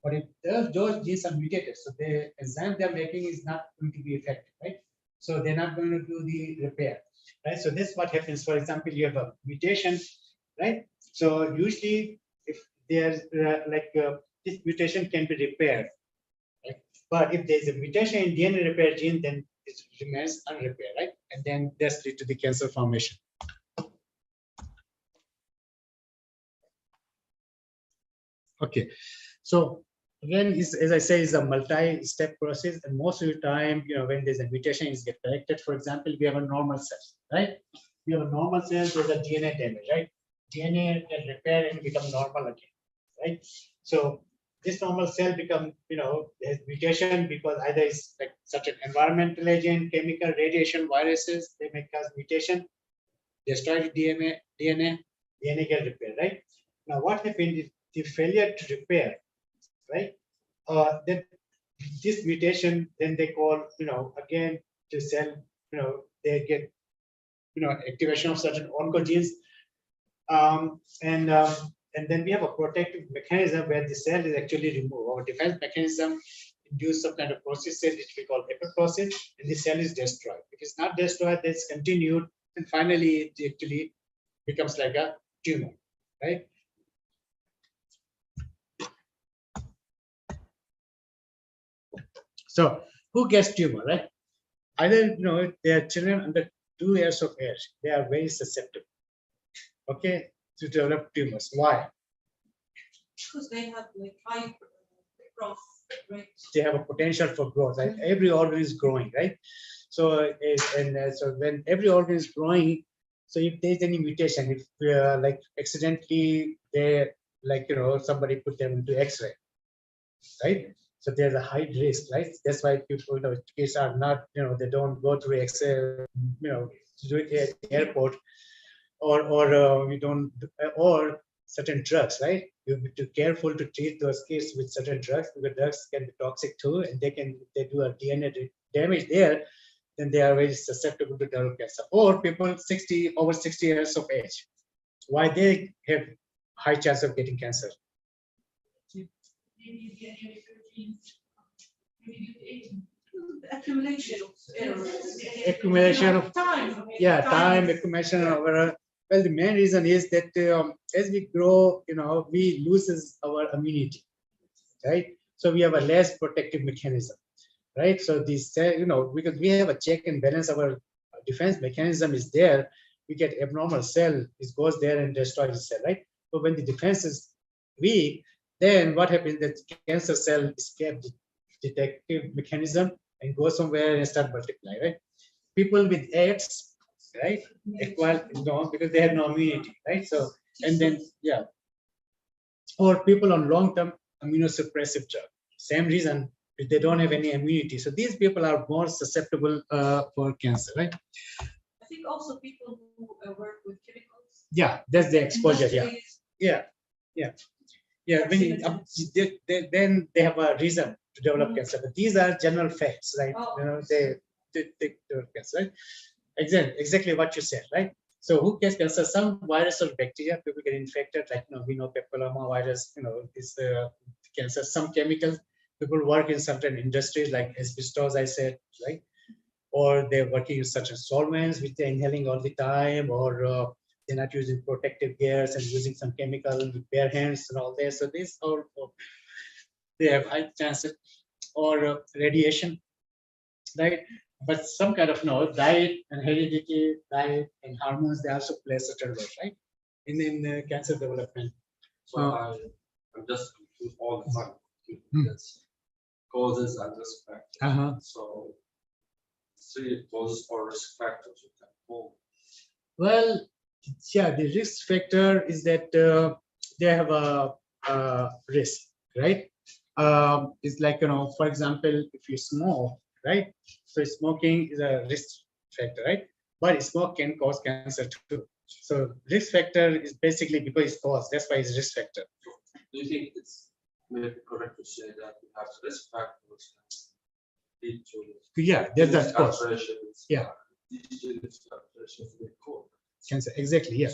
But if those genes are mutated, so the enzyme they're making is not going to be effective, right? So they're not going to do the repair, right? So this is what happens. For example, you have a mutation, right? So usually, if there's this mutation can be repaired, right? But if there's a mutation in DNA repair gene, then it remains unrepaired, right? And then that's lead to the cancer formation. Okay, so again, as I say, it's a multi-step process, and most of the time, when there's a mutation is get corrected. For example, we have a normal cell, right? We have a normal cell, there's a DNA damage, right? DNA can repair and become normal again, right? So this normal cell become, has mutation because either it's like such an environmental agent, chemical, radiation, viruses, they may cause mutation, destroy the DNA get repaired, right? Now what happens is the failure to repair, right? Then this mutation, then they call, again, the cell, they get, activation of certain oncogenes. And then we have a protective mechanism where the cell is actually removed. Our defense mechanism induce some kind of process which we call apoptosis, and the cell is destroyed. If it's not destroyed, it's continued, and finally it actually becomes like a tumor, right? So who gets tumor, right? Either, they are children under 2 years of age, they are very susceptible, okay, to develop tumors. Why? Because they have like high growth rate. They have a potential for growth, right? Every organ is growing, right? So, so when every organ is growing, so if there's any mutation, if like accidentally they, somebody put them into X-ray, right? So there's a high risk, right? That's why people, kids are not, they don't go through X-ray, to do it at the airport, or we don't, or certain drugs, right? You have to be careful to treat those kids with certain drugs, because drugs can be toxic too, and they can, if they do a DNA damage there, then they are very susceptible to develop cancer. Or people over 60 years of age, why they have high chance of getting cancer. Accumulation of errors. Accumulation of Time. time, accumulation of error. Well, the main reason is that as we grow, we loses our immunity, right? So we have a less protective mechanism, right? So this, because we have a check and balance, our defense mechanism is there. We get abnormal cell, it goes there and destroys the cell, right? But when the defense is weak, then what happens? That cancer cell escape the detective mechanism and go somewhere and start multiply, right? People with AIDS, right, acquire because they have no immunity, right? So, and then or people on long-term immunosuppressive drug, same reason, if they don't have any immunity. So these people are more susceptible for cancer, right? I think also people who work with chemicals. Yeah, that's the exposure. industries, Then they have a reason to develop cancer. But these are general facts, right? They develop cancer, right? Exactly what you said, right? So who gets cancer? Some virus or bacteria, people get infected, like we know papilloma virus, is cancer. Some chemicals, people work in certain industries like asbestos, I said, right? Or they're working with certain solvents which they're inhaling all the time, or they're not using protective gears and using some chemical with bare hands and all that. So these all they have high chances, or radiation, right? But some kind of diet and heredity, diet and hormones, they also play a certain role, right? In cancer development. So I'm just confused all the time. That's causes and risk factors. So 3 causes or risk factors you can pull. Well, the risk factor is that they have a risk, right? It's like, for example, if you smoke, right? So smoking is a risk factor, right? But smoke can cause cancer too. So risk factor is basically because it's caused. That's why it's risk factor. Do you think it's maybe correct to say that we have risk factors that lead to That's cause. Cancer, exactly,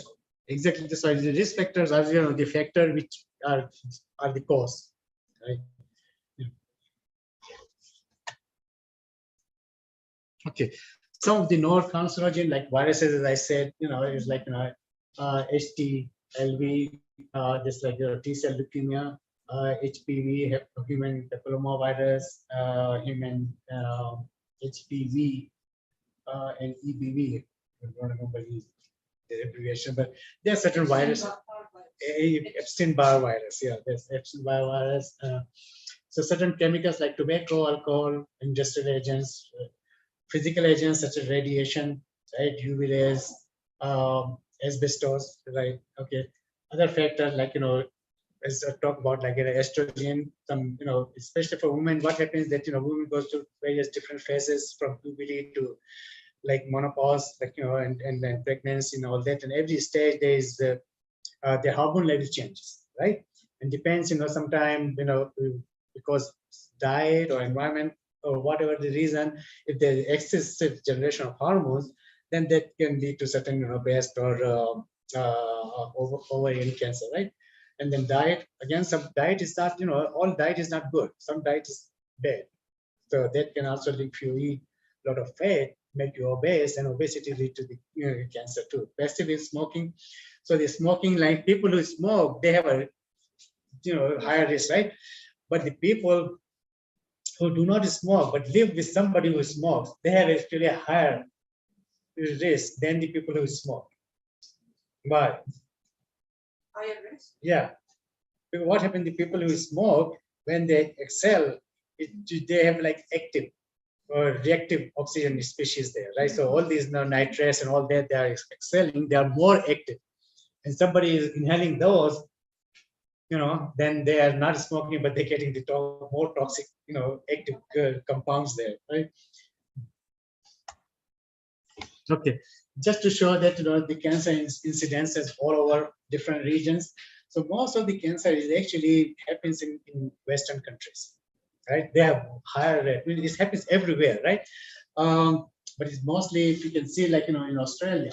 exactly. That's why the risk factors are the factor which are the cause, right? Okay, some of the non-cancerogen like viruses, as I said, it's like HTLV, just like T-cell leukemia, HPV, human papillomavirus, human HPV, and EBV. I don't remember the abbreviation, but there are certain viruses. Epstein-Barr virus, there's Epstein-Barr virus. So certain chemicals like tobacco, alcohol, industrial agents, physical agents such as radiation, right, UV rays, asbestos, right? Okay, other factors like as I talk about like estrogen, some especially for women, what happens that women goes through various different phases from puberty to like menopause, like and then pregnancy and all that, and every stage there is the hormone level changes, right? And depends, sometimes because diet or environment or whatever the reason, if there is excessive generation of hormones, then that can lead to certain breast or ovarian cancer, right? And then diet, again, some diet is not, all diet is not good. Some diet is bad. So that can also, if you eat a lot of fat, make you obese, and obesity lead to the cancer too. Passive is smoking. So the smoking, like people who smoke, they have a higher risk, right? But the people who do not smoke but live with somebody who smokes, they have actually a higher risk than the people who smoke. Why? Higher risk? Yeah. Because what happens to people who smoke, when they exhale, they have like active or reactive oxygen species there, right? So all these nitrates and all that, they are exhaling, they are more active. And somebody is inhaling those, then they are not smoking, but they're getting the more toxic, active compounds there, right? Okay, just to show that the cancer incidences all over different regions. So most of the cancer is actually happens in Western countries, right? They have higher rate. I mean, it happens everywhere, right? But it's mostly, if you can see, like, in Australia,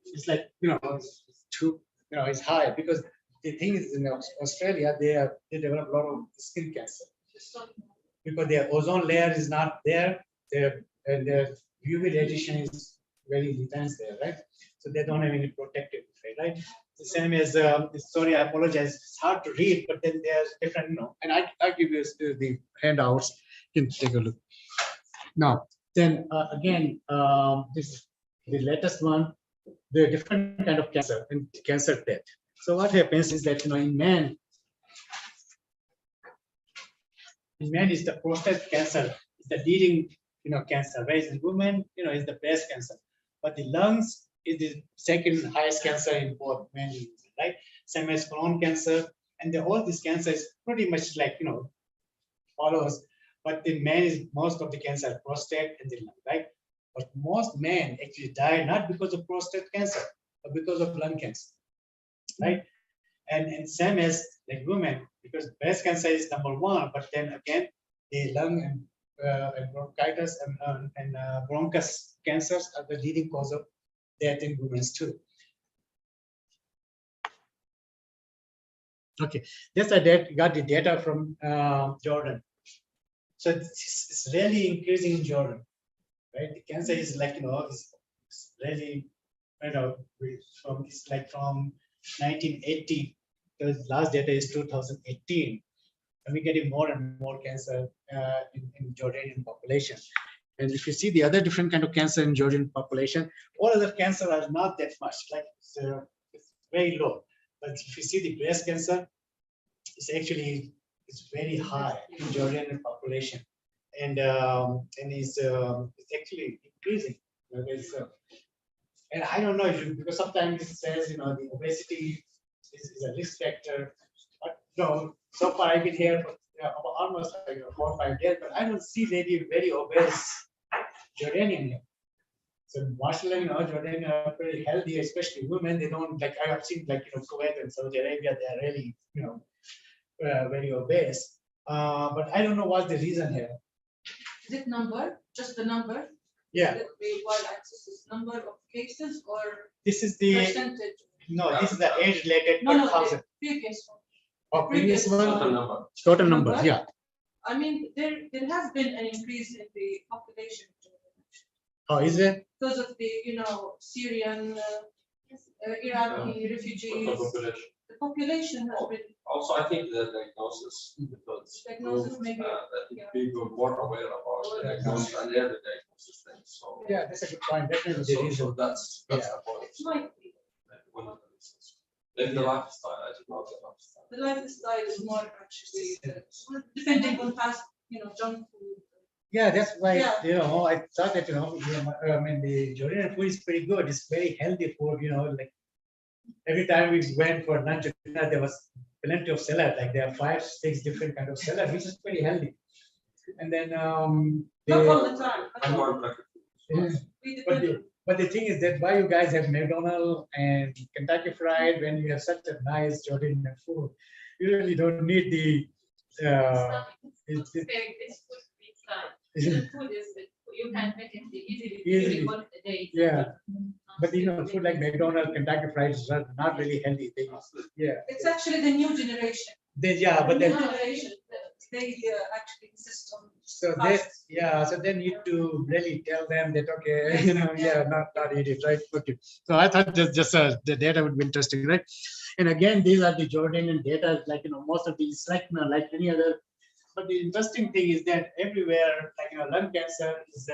it's like, it's high because the thing is in Australia, they develop a lot of skin cancer because their ozone layer is not there, and their UV radiation is very intense there, right? So they don't have any protective effect, right? The same as, sorry, I apologize, it's hard to read, but then there's different, and I give you the handouts, you can take a look. Now, then again, this is the latest one, the different kind of cancer and cancer death. So what happens is that, in man is the prostate cancer, is the leading, cancer, whereas in women, is the breast cancer. But the lungs is the second highest cancer in both men and women, right? Same as colon cancer, and all these cancers pretty much like, follows. But the men is most of the cancer, prostate and the lung, right? But most men actually die not because of prostate cancer, but because of lung cancer, right? And same as like women, because breast cancer is #1, but then again, the lung and bronchitis and bronchus cancers are the leading cause of death in women too. Okay, that's got the data from Jordan. So it's really increasing in Jordan, right? The cancer is like, it's really, from 1980, the last data is 2018, and we're getting more and more cancer in Jordanian population. And if you see the other different kind of cancer in Jordanian population, all other cancer are not that much, like it's very low. But if you see the breast cancer, it's very high in Jordanian population, and it's actually increasing. And I don't know because sometimes it says the obesity is a risk factor. But no, so far I've been here for almost like 4 or 5 days, but I don't see lady very obese Jordanian here. So mashallah, Jordanian are pretty healthy, especially women. They don't like, I have seen like Kuwait and Saudi Arabia, they are really very obese. But I don't know what's the reason here. Is it number, just the number? Yeah. The y-axis is number of cases or This is the percentage? no. This is the age related per No, thousand. the previous one. Or previous Previous one. Total numbers. Yeah. I mean, there has been an increase in the population. Oh, is it? Because of the, Syrian, Iraqi refugees. The population has been. Also, I think the diagnosis, because Diagnosis maybe, that people are more aware about the diagnosis and they're the diagnosis thing. So Yeah, that's a good point. Definitely the so reason. that's the point. Might be. One of the reasons. Then the lifestyle, I don't know the lifestyle. The lifestyle is more actually, depending on past, junk food. Yeah, that's why Yeah. I thought that I mean the Jordanian food is pretty good. It's very healthy food. Like every time we went for lunch or dinner, there was plenty of salad. Like there are 5, 6 different kind of salad, which is pretty healthy. And then Not all the time. I'm more practical. but the thing is that why you guys have McDonald's and Kentucky Fried when you have such a nice Jordanian food, you really don't need the. It's food is you can make it easily once a day. Yeah, but food like McDonald's, Kentucky Fried is not really healthy. It's actually the new generation. But then New generation, they actually insist on. so they need to really tell them that okay, not eat it, right? Okay. So I thought just the data would be interesting, right? And again, these are the Jordanian data, like most of these, like like any other. But the interesting thing is that everywhere, like lung cancer is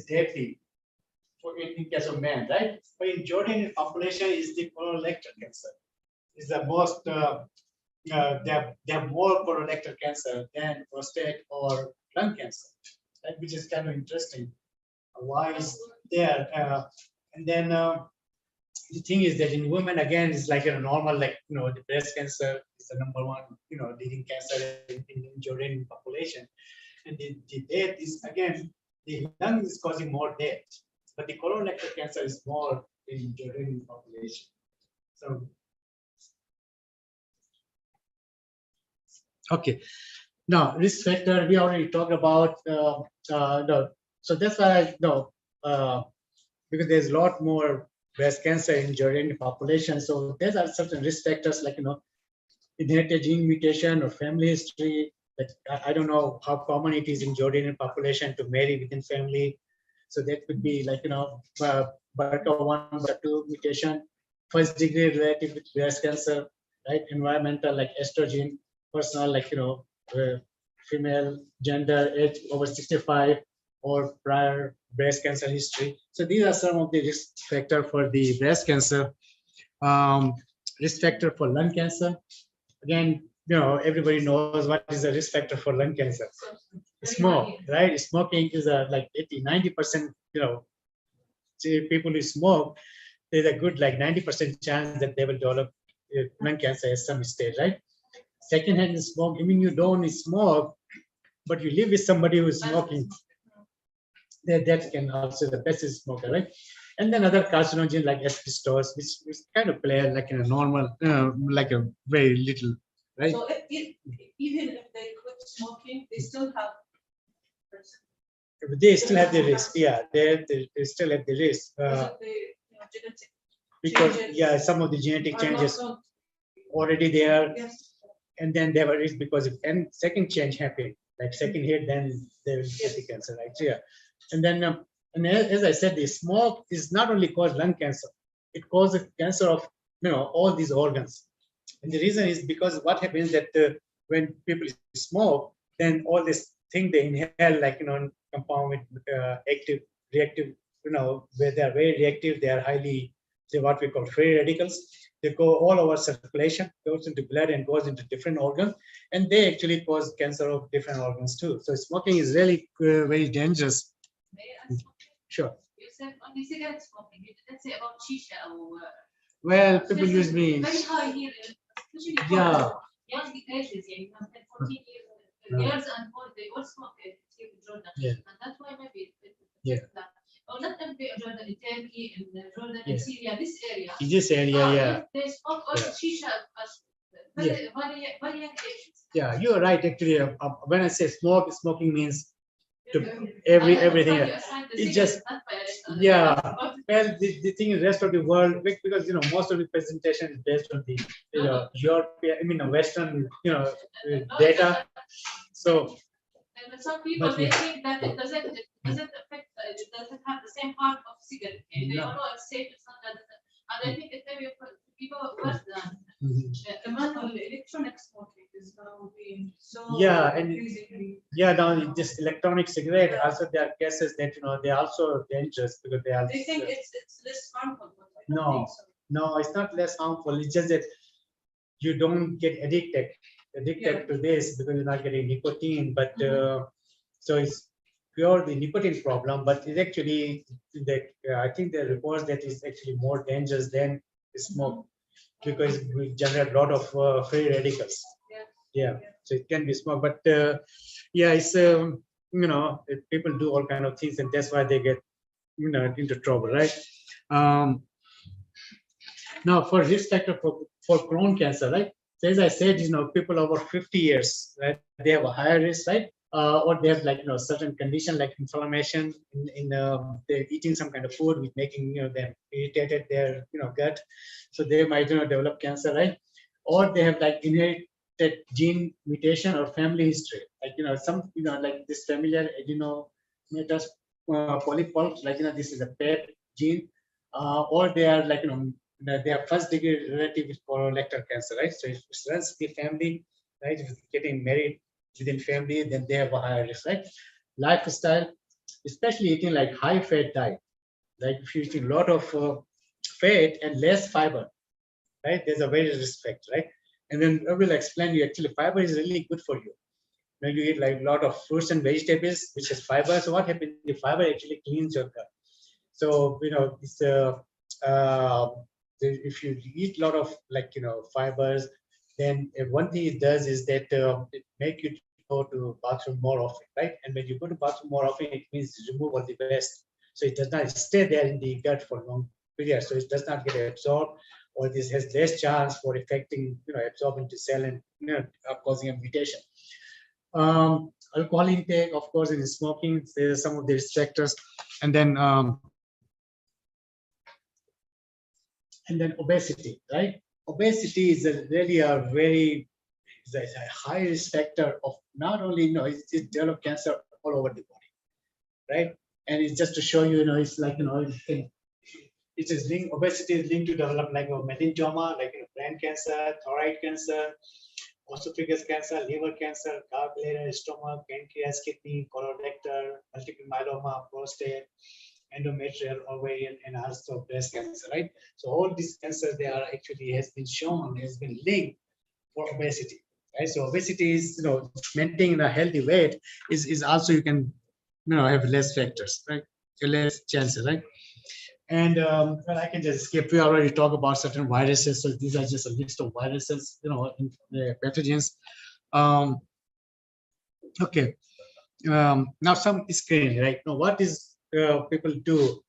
deadly in case of men, right? But in Jordanian population, is the colorectal cancer. Is the most they have more colorectal cancer than prostate or lung cancer, right? Which is kind of interesting. Why is there? And then the thing is that in women again is like a normal, like the breast cancer is the #1 leading cancer in Jordanian population, and the death is again the lung is causing more death, but the colorectal cancer is more in Jordanian population. So Okay. Now, risk factor, we already talked about, no. So that's why I know, because there's a lot more breast cancer in Jordan population. So there are certain risk factors like, inherited gene mutation or family history. That I don't know how common it is in Jordanian population to marry within family. So that could be like, BRCA1, BRCA2 mutation, first degree relative with breast cancer, right? Environmental like estrogen, personal like, female, gender, age over 65, or prior breast cancer history. So these are some of the risk factor for the breast cancer. Risk factor for lung cancer. Again, everybody knows what is the risk factor for lung cancer. Smoke, right? Smoking is like 80-90%, people who smoke, there's a good like 90% chance that they will develop lung cancer at some stage, right? Secondhand smoke, I mean, you don't smoke, but you live with somebody who's smoking, that can also the best smoker, right? And then other carcinogen like asbestos, which kind of play like in a normal, like a very little, right? So even if they quit smoking, they still have. They still have the risk, yeah. They still have the risk. Genetic Because changes some of the genetic are changes not already there, Yes. and then they have a risk because if and second change happened, like second hit, then they will get the cancer, right? So, yeah. And then, and as I said, the smoke is not only cause lung cancer, it causes cancer of all these organs. And the reason is because what happens that when people smoke, then all this thing they inhale, like compound with active, reactive, where they are very reactive, they are highly, what we call free radicals. They go all over circulation, goes into blood and goes into different organs, and they actually cause cancer of different organs too. So smoking is really very dangerous. Sure. You said only cigarette smoking. You didn't say about shisha or. Well, people use me. Very high here, especially for Yeah. young ages, 14 years, girls and boys, they all smoke here in Jordan. Yeah. And that's why maybe Yeah. or not in Jordan, in Turkey, in Jordan, Yeah. in Syria, this area. In this area, yeah. They smoke also Yeah. shisha as very young ages. Yeah, you're right. Actually, when I say smoking means to everything. It's just Well, the thing is, rest of the world, because most of the presentation is based on the European, Western data. So. And some people they think that it doesn't affect, it doesn't have the same harm of cigarette. They don't know it's safe, it's not that. And I think it's very people worse than. Electronic smoking is now being so increasingly. Now this electronic cigarette also there are cases that they are also dangerous because they are. They think it's less harmful. But I don't No, think so. no, it's not less harmful. It's just that you don't get addicted to this because you're not getting nicotine. But so it's pure the nicotine problem. But it's actually I think the reports that it's actually more dangerous than smoke because we generate a lot of free radicals. Yeah, so it can be smoke, but it's people do all kind of things, and that's why they get into trouble, right? Now for risk factor for Crohn cancer, right? So as I said, people over 50 years, right? They have a higher risk, right? Or they have certain condition like inflammation in they're eating some kind of food with making them irritated their gut, so they might develop cancer, right? Or they have like inherited gene mutation or family history, like some like this familiar adenomatous polypops, like this is a PET gene, or they are like they are first degree relative with colorectal cancer, right? So if it runs the family, right? If it's getting married within family, then they have a higher risk, right? Lifestyle, especially eating like high fat diet, like if you eat a lot of fat and less fiber, right? There's a very risk factor, right? And then I will explain you actually fiber is really good for you. When you eat like a lot of fruits and vegetables, which is fiber, so what happens? The fiber actually cleans your gut. So it's if you eat a lot of fibers, then one thing it does is that it make you go to bathroom more often, right? And when you go to bathroom more often, it means remove all the waste. So it does not stay there in the gut for long period. So it does not get absorbed, or this has less chance for affecting, absorbing to cell and, causing a mutation. Alcohol intake, of course, in smoking, there's some of the risk factors, and then obesity, right? Obesity is really a very high risk factor of not only, it develop cancer all over the body, right? And it's just to show you, it's like, it is linked, obesity is linked to develop like a meningioma, like brain cancer, thyroid cancer, esophagus cancer, liver cancer, gallbladder, stomach, pancreas, kidney, colorectal, multiple myeloma, prostate, endometrial, ovarian, and also breast cancer, right? So all these cancers, they are actually has been linked for obesity, right? So obesity is, maintaining a healthy weight is also, you can, have less factors, right? Less chances, right? And well, I can just skip. We already talked about certain viruses, so these are just a list of viruses, in the pathogens. Okay. Now some screening, right? Now, what is people do?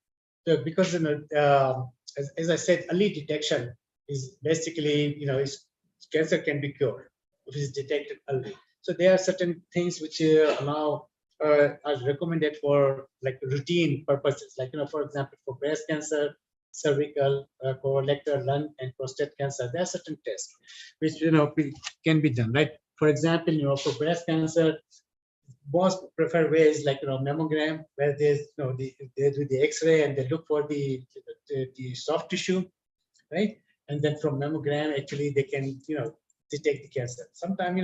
Because as I said, early detection is basically, cancer can be cured if it's detected early. So there are certain things which allow are recommended for like routine purposes, like, for example, for breast cancer, cervical, colorectal, lung, and prostate cancer. There are certain tests which, can be done, right? For example, for breast cancer, most preferred way is like, mammogram, where there's, they do the X-ray and they look for the soft tissue, right? And then from mammogram, actually, they can, detect the cancer. Sometimes,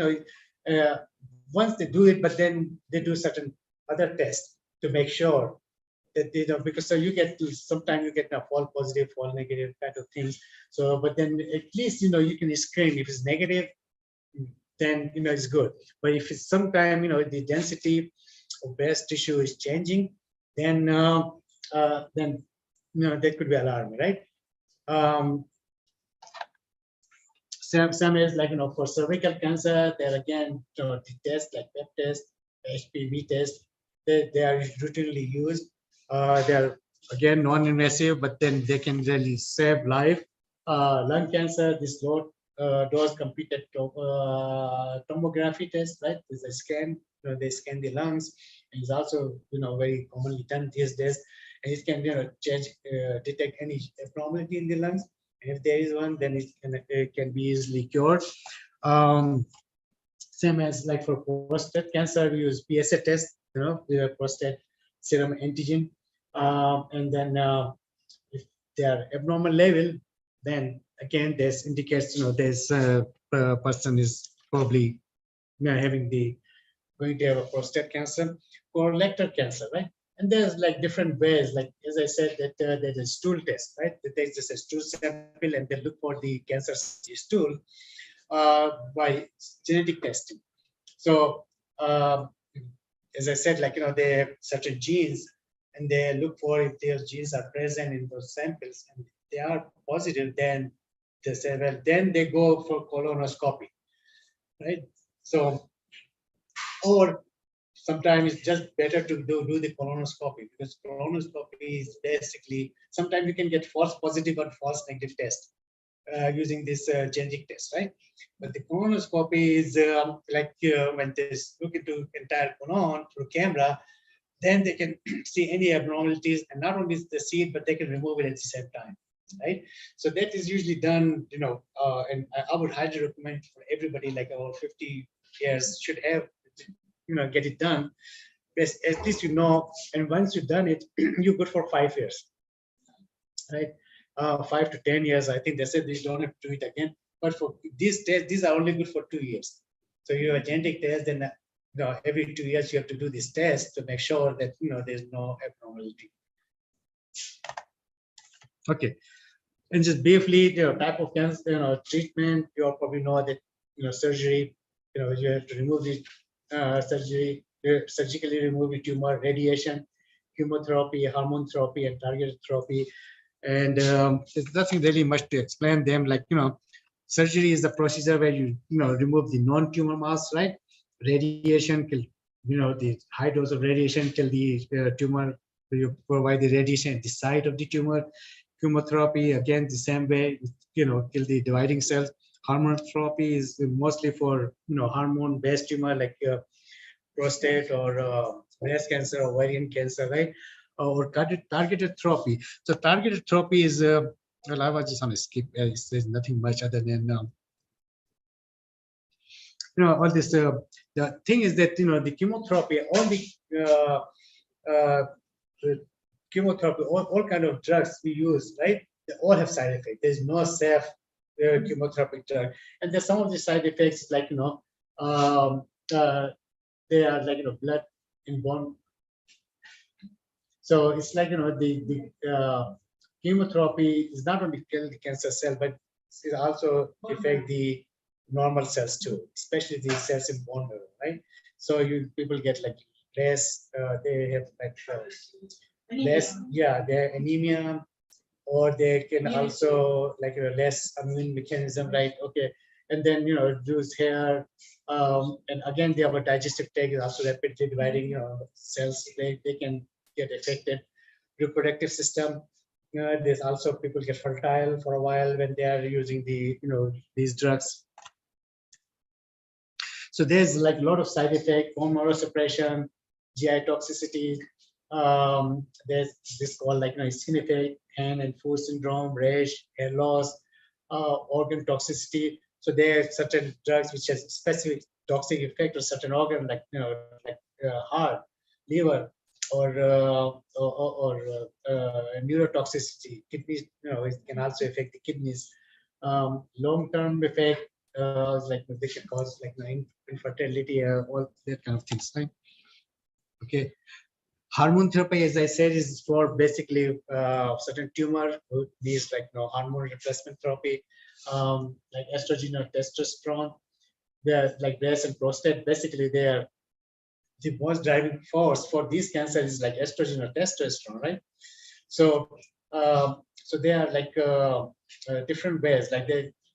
once they do it, but then they do certain other tests to make sure that they don't, because so you get to, sometimes you get a false positive, false negative kind of things. So, but then at least, you can screen. If it's negative, then, it's good. But if it's sometime, the density of breast tissue is changing, then, that could be alarming, right? Some is like, for cervical cancer, there again, the test like PEP test, HPV test, they are routinely used. They are again non-invasive, but then they can really save life. Lung cancer, this low dose computed tomography test, right? There's a scan, they scan the lungs, and it's also, very commonly done these days, and it can, detect any abnormality in the lungs. If there is one, then it can be easily cured. Same as like for prostate cancer, we use PSA test, the prostate serum antigen. And then if they are abnormal level, then again, this indicates, this person is probably going to have a prostate cancer, colorectal cancer, right? And there's like different ways, like as I said, that there's a stool test, right? They take just a stool sample and they look for the cancer stool by genetic testing. So as I said, like, they have certain genes, and they look for if their genes are present in those samples, and if they are positive, then they say, well, then they go for colonoscopy, right? So, or sometimes it's just better to do the colonoscopy, because colonoscopy is basically, sometimes you can get false positive or false negative test using this genetic test, right? But the colonoscopy is like when they look into entire colon through camera, then they can see any abnormalities, and not only they see it, but they can remove it at the same time, right? So that is usually done, and I would highly recommend for everybody, like over 50 years, should have, get it done. Best, at least and once you've done it, you're good for 5 years, right? 5 to 10 years, I think they said they don't have to do it again. But for these tests, these are only good for 2 years. So you have a genetic test, then every 2 years you have to do this test to make sure that there's no abnormality. Okay, and just briefly, the type of cancer, treatment. You all probably know that surgery. You have to remove the surgery, surgically remove the tumor, radiation, chemotherapy, hormone therapy, and targeted therapy. And there's nothing really much to explain them. Like, surgery is the procedure where you, remove the non-tumor mass, right? Radiation kill, the high dose of radiation kill the tumor. You provide the radiation at the site of the tumor. Chemotherapy, again, the same way, kill the dividing cells. Hormone therapy is mostly for, hormone-based tumor like prostate or breast cancer, ovarian cancer, right? Or targeted therapy. So targeted therapy is, well, I was just on a skip. There's nothing much other than, all this. The thing is that, the chemotherapy, all the chemotherapy, all kind of drugs we use, right? They all have side effects. There's no safe chemotherapy drug. And there's some of the side effects like, they are like, blood inborn. So it's like, the chemotherapy is not only kill the cancer cell, but it also affect the normal cells too, especially the cells in bone marrow, right? So people get like less, they have like less, their anemia, or they can also like less immune mechanism, right? Okay, and then reduce hair, and again they have a digestive tract is also rapidly dividing cells. They can get affected. Reproductive system. There's also people get fertile for a while when they are using the these drugs. So there's like a lot of side effects, bone marrow suppression, GI toxicity. There's this called like skin effect, hand and foot syndrome, rash, hair loss, organ toxicity. So there are certain drugs which has specific toxic effect on certain organ, like heart, liver, or neurotoxicity. Kidneys, it can also affect the kidneys. Long-term effect, like they can cause like infertility, all that kind of things, right? Okay. Hormone therapy, as I said, is for basically certain tumor who needs like hormone replacement therapy, like estrogen or testosterone. They're like breast and prostate. Basically, they are the most driving force for these cancers is like estrogen or testosterone, right? So, so they are like different ways. Like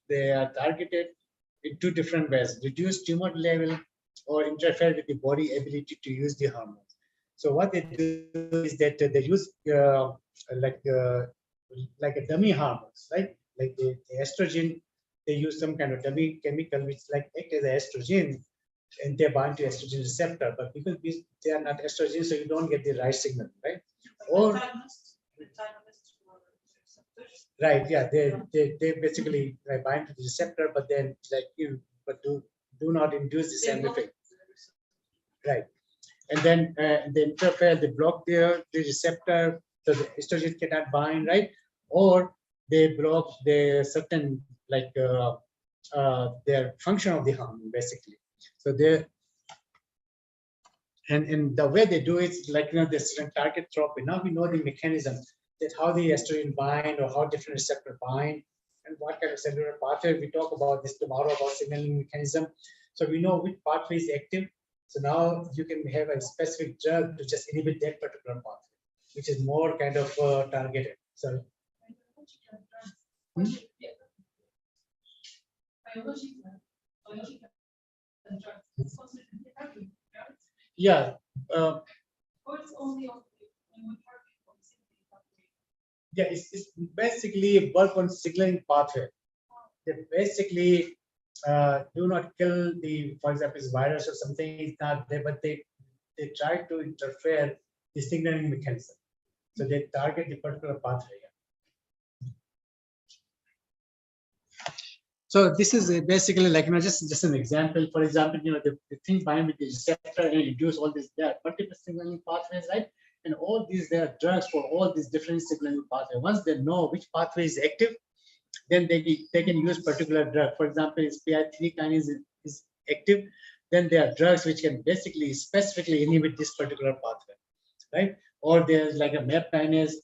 they are targeted in two different ways: reduce tumor level or interfere with the body ability to use the hormones. So what they do is that they use like a dummy hormones, right? Like the estrogen, they use some kind of dummy chemical which like act as estrogen, and they bind to estrogen receptor. But because they are not estrogen, so you don't get the right signal, right? Or right, yeah, they basically bind to the receptor, but then like do not induce the same effect, right? And then they interfere, they block the receptor, so the estrogen cannot bind, right? Or they block the certain like their function of the hormone, basically. So they and the way they do it is like this target therapy. Now we know the mechanism that how the estrogen bind or how different receptor bind and what kind of cellular pathway. We talk about this tomorrow about signaling mechanism. So we know which pathway is active. So now you can have a specific drug to just inhibit that particular pathway, which is more kind of targeted. So. Yeah. Yeah, it's basically a bulk on signaling pathway. They basically do not kill the, for example, this virus or something. It's not there, but they try to interfere the signaling mechanism. So they target the particular pathway. So this is basically like just an example. For example, the thing bind with the receptor and reduce all these there multiple signaling pathways, right? And all these there are drugs for all these different signaling pathways. Once they know which pathway is active, then they can use particular drug. For example, if PI3 kinase is active, then there are drugs which can basically specifically inhibit this particular pathway, right? Or there's like a MAP kinase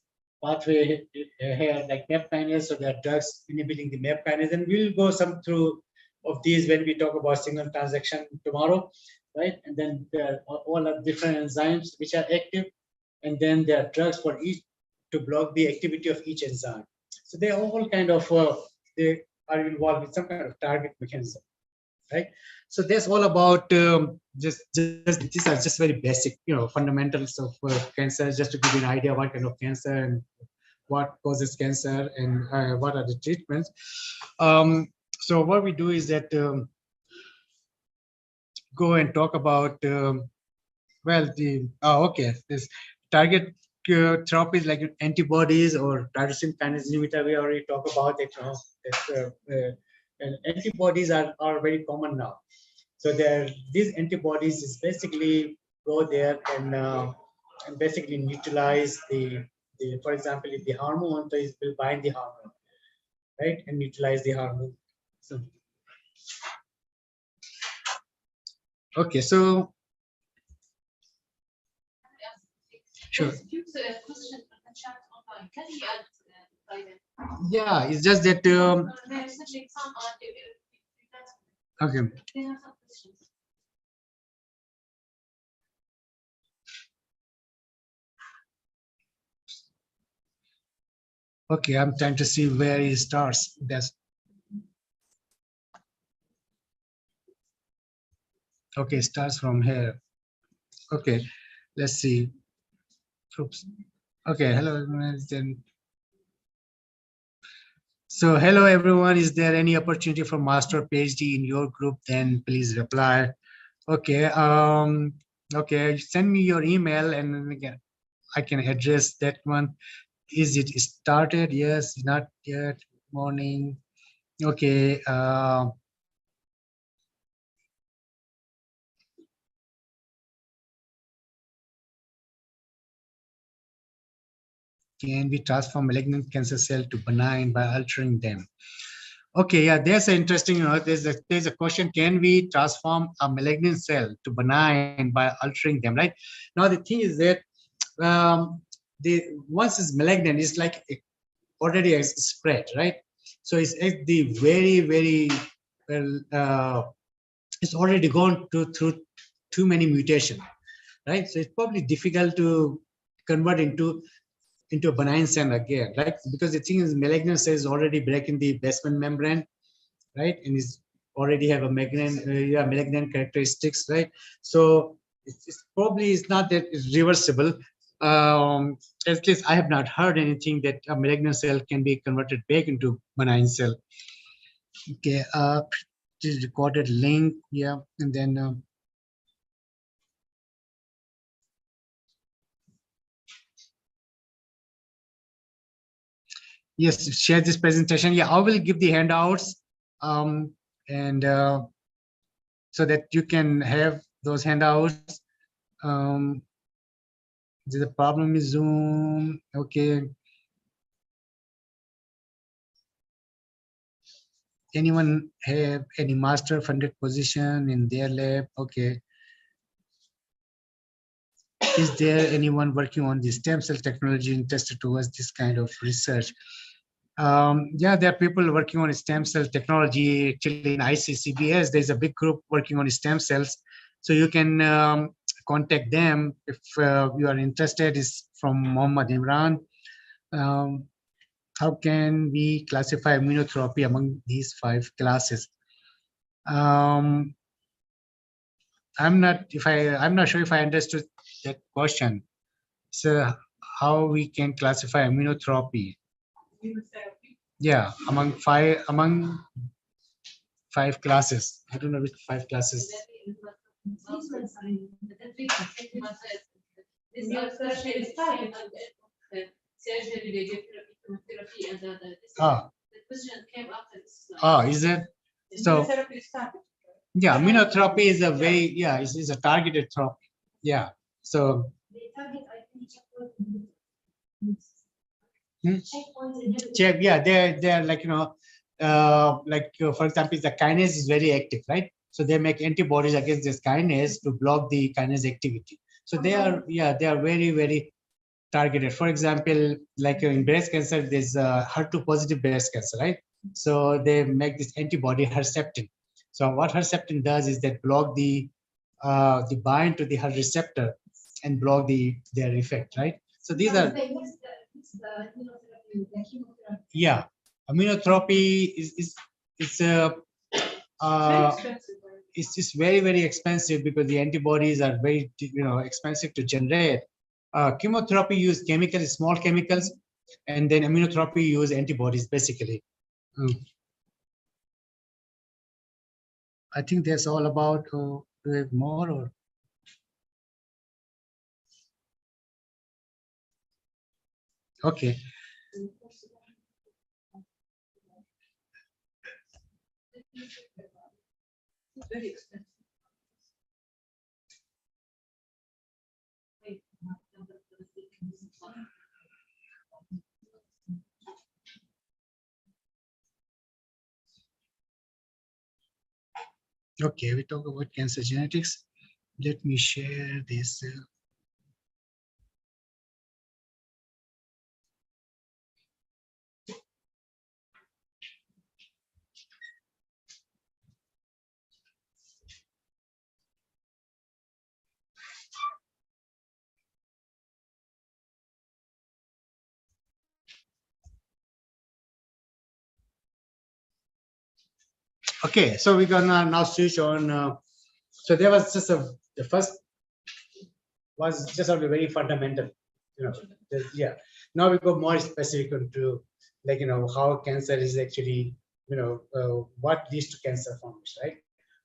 pathway here, like MAP kinase, so there are drugs inhibiting the MAP kinase, and we'll go some through of these when we talk about signal transaction tomorrow, right? And then there are all of different enzymes which are active, and then there are drugs for each to block the activity of each enzyme. So they are all kind of they are involved with some kind of target mechanism, right? So that's all about just these are just very basic, fundamentals of cancer, just to give you an idea what kind of cancer and what causes cancer and what are the treatments. So what we do is that go and talk about this target therapies like antibodies or tyrosine kinase inhibitor. We already talked about it. And antibodies are very common now. So these antibodies is basically go there and basically neutralize the for example, if the hormone will bind the hormone, right, and neutralize the hormone. So okay, so sure. Question on the chat online. Can you add private? Yeah, it's just that They're sending some okay. they have some questions. Okay, I'm trying to see where it starts. That's okay, starts from here. Okay, let's see. Oops. Okay, hello everyone. Then so hello everyone. Is there any opportunity for master PhD in your group? Then please reply. Okay. Okay, send me your email and then again I can address that one. Is it started? Yes, not yet. Morning. Okay. Can we transform malignant cancer cell to benign by altering them? Okay, yeah, there's an interesting, there's a question, can we transform a malignant cell to benign by altering them, right? Now, the thing is that once it's malignant, it's like it already has spread, right? So it's at the very, very, well, it's already gone through too many mutations, right? So it's probably difficult to convert into a benign cell again, right? Because the thing is, malignant cells already breaking the basement membrane, right? And is already have a malignant characteristics, right? So it's probably is not that it's reversible. At least I have not heard anything that a malignant cell can be converted back into benign cell. Okay, this recorded link, yeah, and then yes, share this presentation. Yeah, I will give the handouts, and so that you can have those handouts. The problem is Zoom. Okay. Anyone have any master funded position in their lab? Okay. Is there anyone working on the stem cell technology interested towards this kind of research? Yeah, there are people working on stem cell technology. Actually, in ICCBS, there's a big group working on stem cells. So you can contact them if you are interested. Is from Mohammad Imran. How can we classify immunotherapy among these 5 classes? I'm not sure if I understood that question. So how we can classify immunotherapy? Yeah, among five classes. I don't know which 5 classes. Ah. The question came after this slide. Ah, is it? So yeah, immunotherapy is a very is a targeted therapy. Yeah. So yeah, they're like for example, the kinase is very active, right? So they make antibodies against this kinase to block the kinase activity. So they are very, very targeted. For example, like in breast cancer, there's HER2 positive breast cancer, right? So they make this antibody Herceptin. So what Herceptin does is that block the bind to the HER receptor and block their effect, right? So these are immunotherapy is it's just very, very expensive because the antibodies are very expensive to generate. Chemotherapy use chemicals, small chemicals. And then immunotherapy use antibodies basically. I think that's all about. Do we have more or? Okay. Very expensive. Okay, we talk about cancer genetics. Let me share this. Okay, so we're gonna now switch on. So there was just the first was just a very fundamental, yeah. Now we go more specific into like how cancer is actually what leads to cancer formation, right?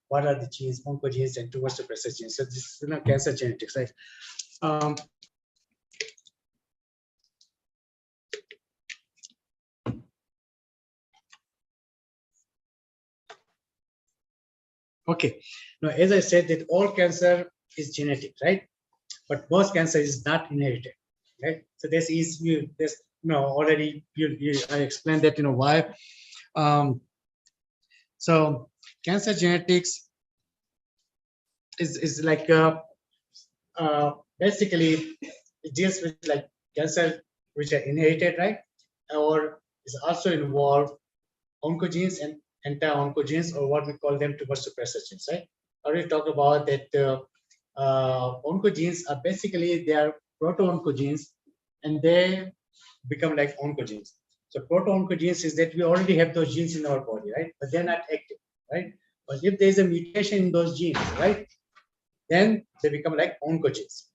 What are the genes, oncogenes and tumor suppressor genes? So this is cancer genetics, right? Okay, now as I said that all cancer is genetic, right? But most cancer is not inherited, right? So this is already I explained that why. So cancer genetics is like basically it deals with like cancer which are inherited, right? Or is also involved oncogenes and anti-oncogenes, or what we call them tumor suppressor genes, right? I already talked about that oncogenes are basically they are proto-oncogenes and they become like oncogenes. So proto-oncogenes is that we already have those genes in our body, right? But they're not active, right? But if there's a mutation in those genes, right, then they become like oncogenes,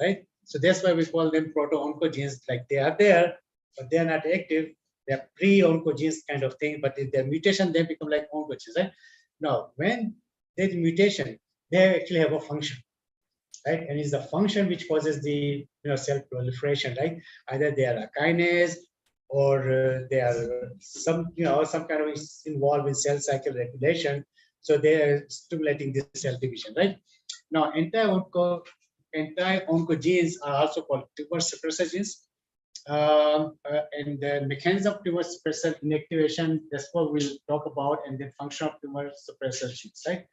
right? So that's why we call them proto-oncogenes, like they are there, but they're not active. They're pre-oncogenes kind of thing, but if they're mutation, they become like oncogenes, right? Now, when there's mutation, they actually have a function, right? And it's the function which causes the cell proliferation, right? Either they are a kinase or they are some some kind of involved in cell cycle regulation. So they are stimulating this cell division, right? Now, anti-oncogenes are also called tumor suppressor genes. And the mechanism of tumor suppressor inactivation, that's what we'll talk about, and the function of tumor suppressor genes, right?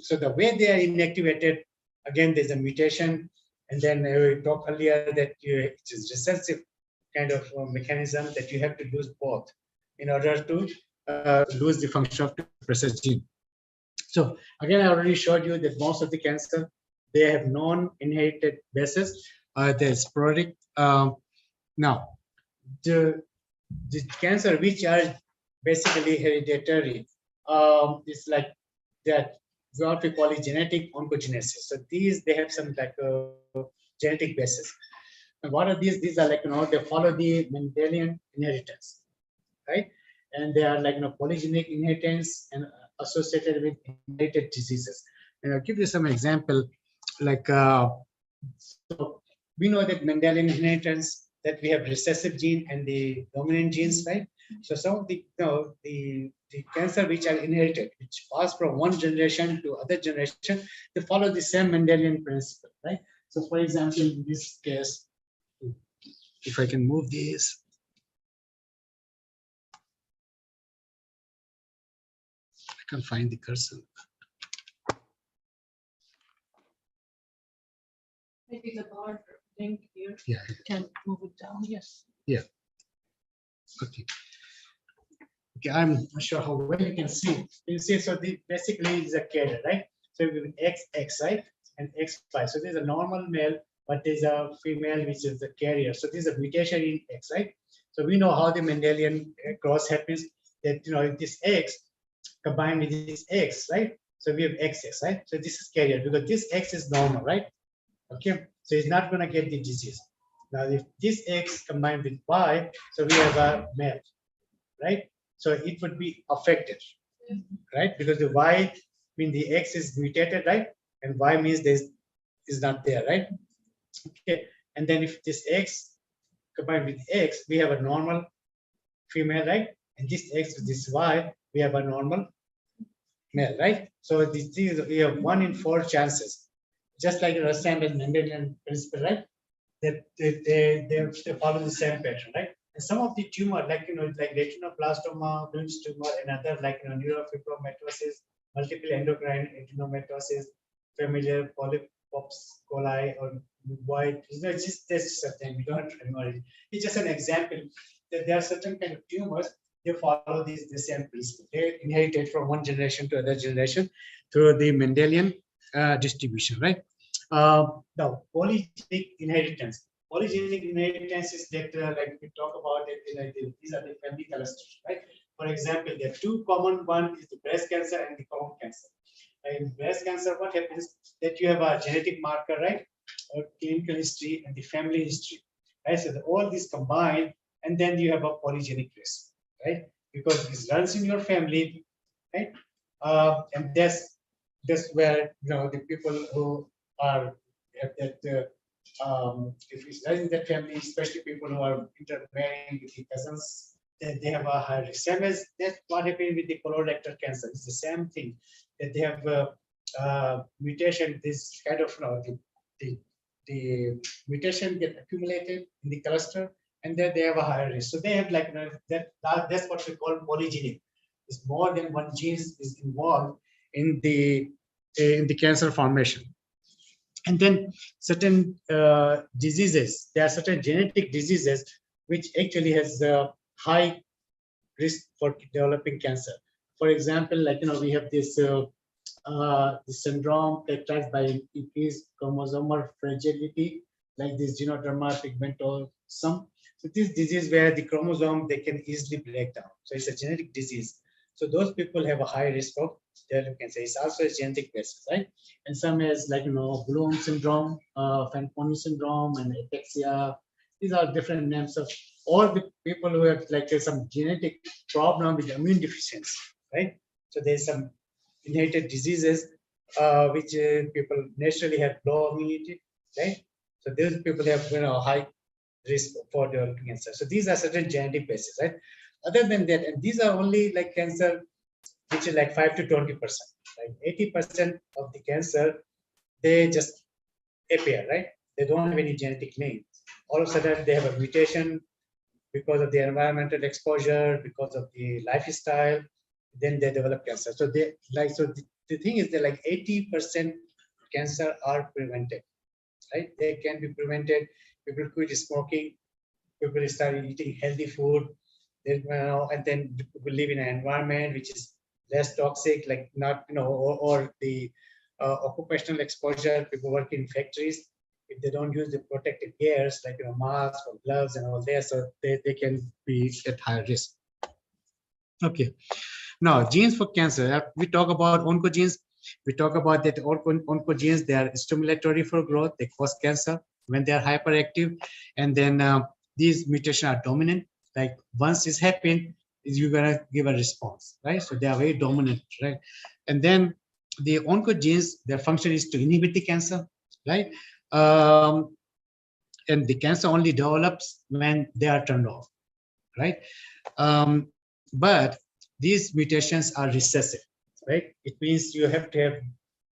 So the way they are inactivated, again, there's a mutation, and then we talked earlier that it is recessive kind of mechanism that you have to lose both in order to lose the function of the suppressor gene. So again, I already showed you that most of the cancer, they have non-inherited bases. They're sporadic. Now, the cancer which are basically hereditary, it's like that what we call it genetic oncogenesis. So these, they have some like genetic basis. And what are these? These are like, they follow the Mendelian inheritance, right? And they are like, polygenic inheritance and associated with inherited diseases. And I'll give you some example, like, so we know that Mendelian inheritance, that we have recessive gene and the dominant genes, right? So some of the, the cancer which are inherited, which pass from one generation to other generation, they follow the same Mendelian principle, right? So for example, in this case, if I can move this, I can find the cursor. Maybe the bar link here. Yeah. Can move it down, yes. Yeah. Okay. Okay, I'm not sure how well you can see. You see, so the basically is a carrier, right? So we have XX, right? And XY. So there's a normal male, but there's a female which is the carrier. So there's a mutation in X, right? So we know how the Mendelian cross happens. That if this X combined with this X, right? So we have XX, right? So this is carrier because this X is normal, right? Okay, so it's not going to get the disease. Now, if this X combined with Y, so we have a male, right? So it would be affected, right? Because the Y means the X is mutated, right? And Y means this is not there, right? Okay. And then if this X combined with X, we have a normal female, right? And this X with this Y, we have a normal male, right? So this is, we have 1 in 4 chances, just like Russell and Mendelian principle, right? That they follow the same pattern, right? And some of the tumor, like like retinoblastoma, Wilms tumor, and other like neurofibromatosis, multiple endocrine adenomatosis, familiar polypops coli, or white, just this something we don't remember it. It's just an example that there are certain kind of tumors. They follow the same principle. They inherited from one generation to other generation through the Mendelian distribution, right? Now, polygenic inheritance. Polygenic inheritance is that, like we talk about it, like these are the family clusters, right? For example, the two common one is the breast cancer and the colon cancer. In breast cancer, what happens that you have a genetic marker, right? Or clinical history and the family history, right? So all these combined, and then you have a polygenic risk, right? Because this runs in your family, right? And that's where the people who are have that if it's in that family, especially people who are intermarrying with the cousins, that they have a higher risk. Same as that's what happened with the colorectal cancer. It's the same thing that they have mutation. This kind of the mutation get accumulated in the cluster, and then they have a higher risk. So they have like that's what we call polygenic. It's more than one gene is involved in the cancer formation. And then certain diseases, there are certain genetic diseases which actually has high risk for developing cancer. For example, like we have this syndrome characterized by increased chromosomal fragility, like this genoderma pigmentosum. So this disease where the chromosome they can easily break down. So it's a genetic disease. So those people have a high risk of developing cancer. It's also a genetic basis, right? And some is like Bloom syndrome, Fanconi syndrome, and ataxia. These are different names of all the people who have like some genetic problem with immune deficiency, right? So there's some inherited diseases which people naturally have low immunity, right? So those people have high risk for developing cancer. So these are certain genetic bases, right? Other than that, and these are only like cancer which is like 5 to 20%. Like 80% of the cancer, they just appear, right? They don't have any genetic link. All of a sudden, they have a mutation because of the environmental exposure, because of the lifestyle, then they develop cancer. So the thing is that like 80% cancer are prevented, right? They can be prevented. People quit smoking, people start eating healthy food, and then people live in an environment which is less toxic, like not, or the occupational exposure, people work in factories. If they don't use the protective gears, like, masks or gloves and all that, so they can be at higher risk. Okay. Now, genes for cancer. We talk about oncogenes. We talk about that oncogenes, they are stimulatory for growth. They cause cancer when they are hyperactive. And then these mutations are dominant. Like once it's happened, you're gonna give a response, right? So they are very dominant, right? And then the oncogenes, their function is to inhibit the cancer, right? And the cancer only develops when they are turned off, right? But these mutations are recessive, right? It means you have to have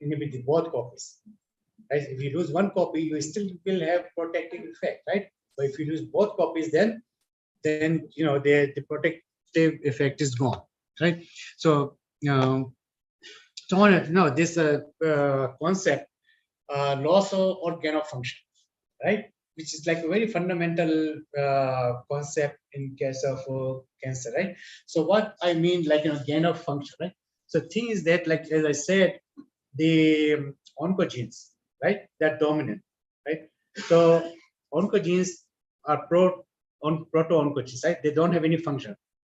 inhibit both copies, right? If you lose one copy, you still will have protective effect, right? But if you lose both copies, then the protective effect is gone, right? So this concept, loss or gain of function, right? Which is like a very fundamental concept in case of cancer, right? So what I mean, like, gain of function, right? So thing is that, like, as I said, the oncogenes, right? They're dominant, right? So oncogenes are proto-oncogenes, right? They don't have any function,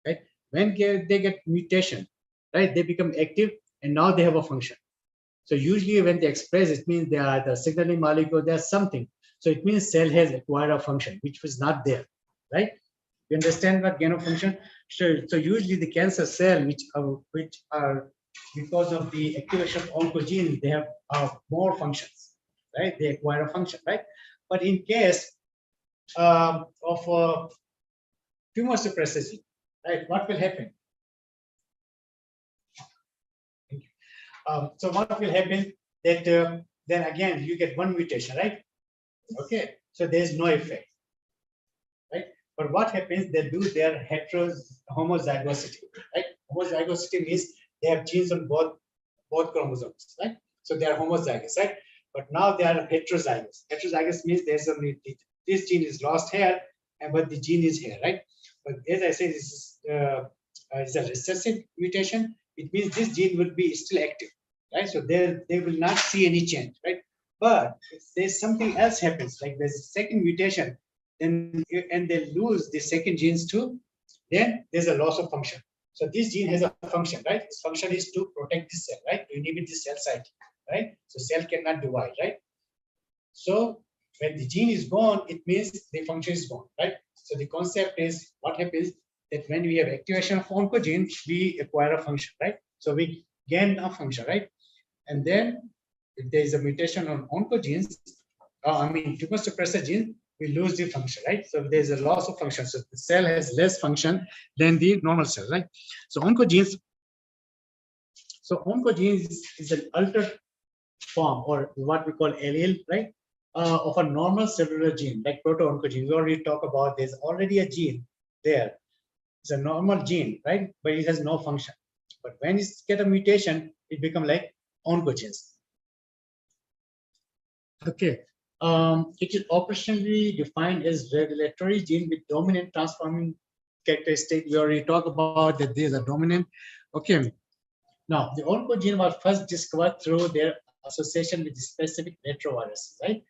right? When they get mutation, right? They become active and now they have a function. So usually when they express, it means they are the signaling molecule, there's something. So it means cell has acquired a function which was not there, right? You understand what gain of function? So usually the cancer cell which are because of the activation of oncogene, they have more functions, right? They acquire a function, right? But in case of tumor suppressor gene, right? What will happen? So what will happen that then again you get one mutation, right? Okay, so there is no effect, right? But what happens? They do their homozygosity, right? Homozygosity means they have genes on both chromosomes, right? So they are homozygous, right? But now they are heterozygous. Heterozygous means there's only this gene is lost here, and but the gene is here, right? But as I said, this is a recessive mutation. It means this gene will be still active, right? So they will not see any change, right? But if there's something else happens, like there's a second mutation, then and they lose the second genes too, then there's a loss of function. So this gene has a function, right? Its function is to protect this cell, right? To inhibit this cell cycle, right? So cell cannot divide, right? So when the gene is gone, it means the function is gone, right? So the concept is what happens that when we have activation of oncogene, we acquire a function, right? So we gain a function, right? And then if there is a mutation on oncogenes, tumor suppressor gene, we lose the function, right? So there's a loss of function. So the cell has less function than the normal cell, right? So oncogenes is an altered form or what we call allele, right? Of a normal cellular gene, like proto-oncogene. We already talked about there's already a gene there. It's a normal gene, right? But it has no function. But when it get a mutation, it becomes like oncogenes. Okay. It is operationally defined as regulatory gene with dominant transforming characteristic. We already talked about that these are dominant. Okay. Now, the oncogene was first discovered through their association with specific retroviruses, right?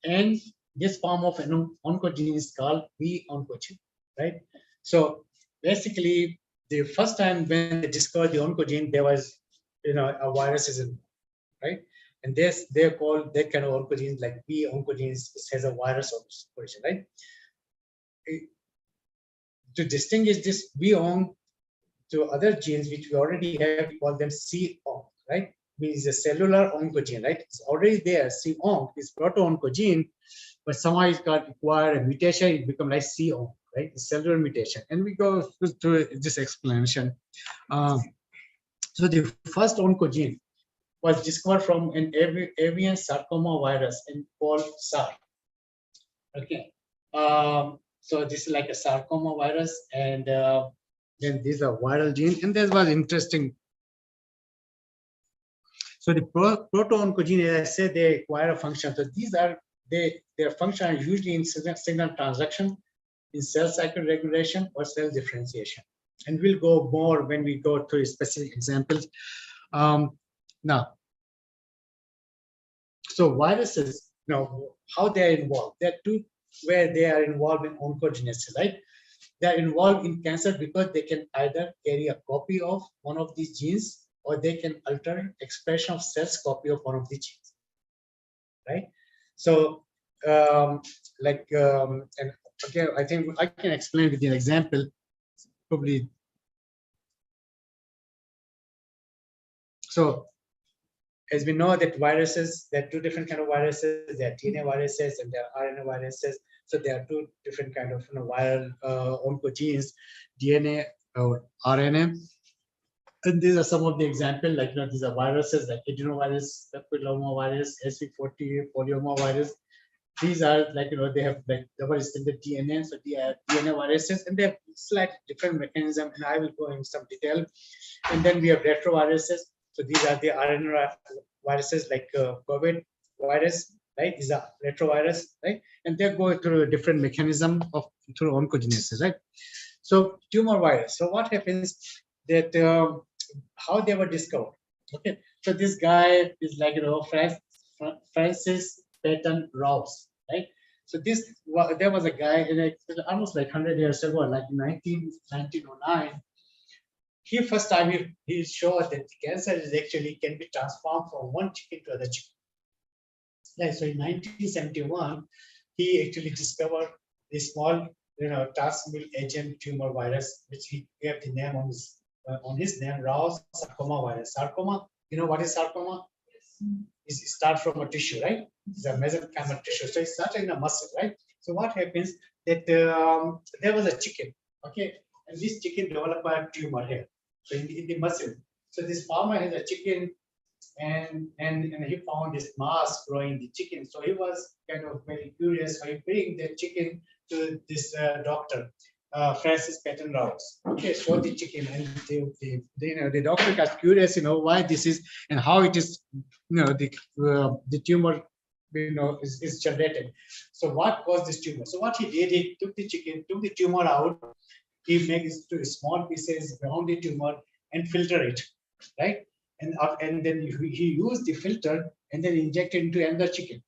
And this form of an oncogene is called V-oncogene, right? So basically, the first time when they discovered the oncogene, there was, a virus is in, right? And they're called that kind of oncogenes like V-oncogenes. It has a virus of origin, right? To distinguish this V-onc to other genes which we already have, we call them C-onc, right? Means a cellular oncogene, right? It's already there. C-onc is proto-oncogene, but somehow it got acquired a mutation, it become like C-onc, right? The cellular mutation. And we go through this explanation. So the first oncogene was discovered from an avian sarcoma virus and called SAR. Okay. So this is like a sarcoma virus, and then these are viral gene, and this was interesting. So the proto-oncogene, as I said, they acquire a function. So these are their function are usually in signal transduction, in cell cycle regulation, or cell differentiation. And we'll go more when we go through specific examples. Now, so viruses, how they are involved. There are two where they are involved in oncogenesis, right? They are involved in cancer because they can either carry a copy of one of these genes, or they can alter expression of cells copy of one of the genes, right? So, and again, I think I can explain with an example, probably. So, as we know that viruses, there are two different kind of viruses. There are DNA viruses and there are RNA viruses. So there are two different kind of viral oncogenes, DNA or RNA. And these are some of the examples, like these are viruses like adenovirus, papillomavirus, SV40, polyomavirus. These are like they have like double stranded DNA, so they are DNA viruses, and they have slightly different mechanism. And I will go in some detail. And then we have retroviruses. So these are the RNA viruses like COVID virus, right? These are retrovirus, right? And they go through a different mechanism through oncogenesis, right? So tumor virus. So what happens that how they were discovered? Okay, so this guy is like Francis Patton Rouse, right? So there was a guy almost like 100 years ago, like 1909. He first time he showed that cancer is actually can be transformed from one chicken to other chicken. Right, so in 1971, he actually discovered a small, transmissible agent tumor virus, which he gave the name on his name, raw sarcoma virus. Sarcoma, you know what is sarcoma? It starts from a tissue, right? It's a mesenchymal tissue, so it's started in a muscle, right? So what happens that there was a chicken, okay, and this chicken developed a tumor here, so in the muscle. So this farmer has a chicken, and he found this mass growing in the chicken. So he was kind of very curious. So he bring the chicken to this doctor, Francis Patton Rouse. Okay, show the chicken, and the doctor got curious, why this is and how it is, the tumor, is generated. So what caused this tumor? So what he did, he took the chicken, took the tumor out, he makes it to small pieces, ground the tumor, and filter it, right? And then he used the filter and then injected into another chicken,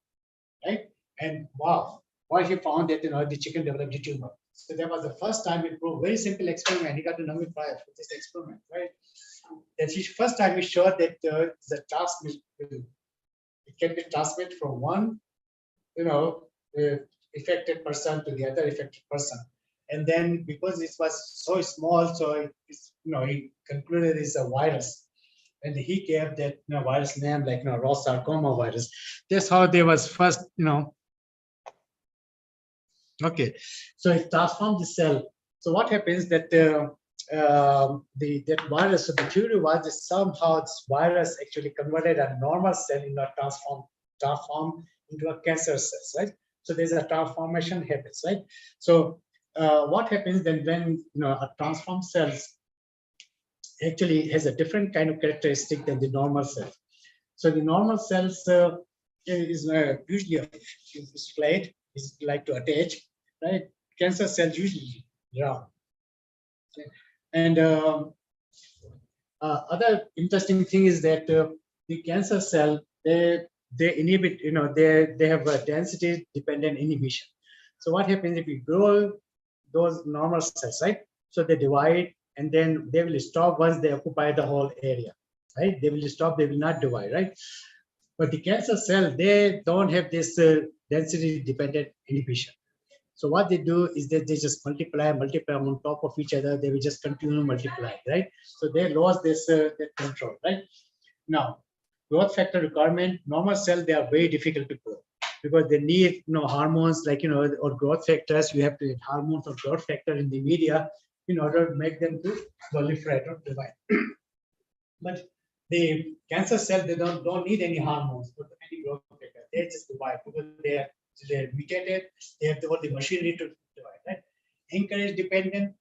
right? And wow, what he found that the chicken developed the tumor. So that was the first time it proved, very simple experiment. He got the Nobel Prize for this experiment, right? That he first time he showed that the transmission, it can be transmitted from one, affected person to the other affected person. And then because it was so small, so he concluded it's a virus. And he gave that virus name like raw sarcoma virus. That's how they was first, Okay, so it transformed the cell. So what happens that that virus, so the theory was that somehow this virus actually converted a normal cell into a transform into a cancer cells, right? So there's a transformation happens, right? So what happens then when a transformed cells actually has a different kind of characteristic than the normal cell. So the normal cells is usually flat, is like to attach, right? Cancer cells usually round. Okay. And other interesting thing is that the cancer cell, they inhibit, they have a density dependent inhibition. So what happens if you grow those normal cells, right? So they divide, and then they will stop once they occupy the whole area, right? They will stop, they will not divide, right? But the cancer cell, they don't have this density dependent inhibition. So what they do is that they just multiply on top of each other. They will just continue multiplying, right? So they lost this that control, right? Now, growth factor requirement, normal cell, they are very difficult to grow because they need hormones like or growth factors. You have to add hormones or growth factor in the media in order to make them to proliferate or divide. But the cancer cell, they don't need any hormones or any growth factor. They just divide because they're mutated. They have all the machinery to divide, right? Encourage dependent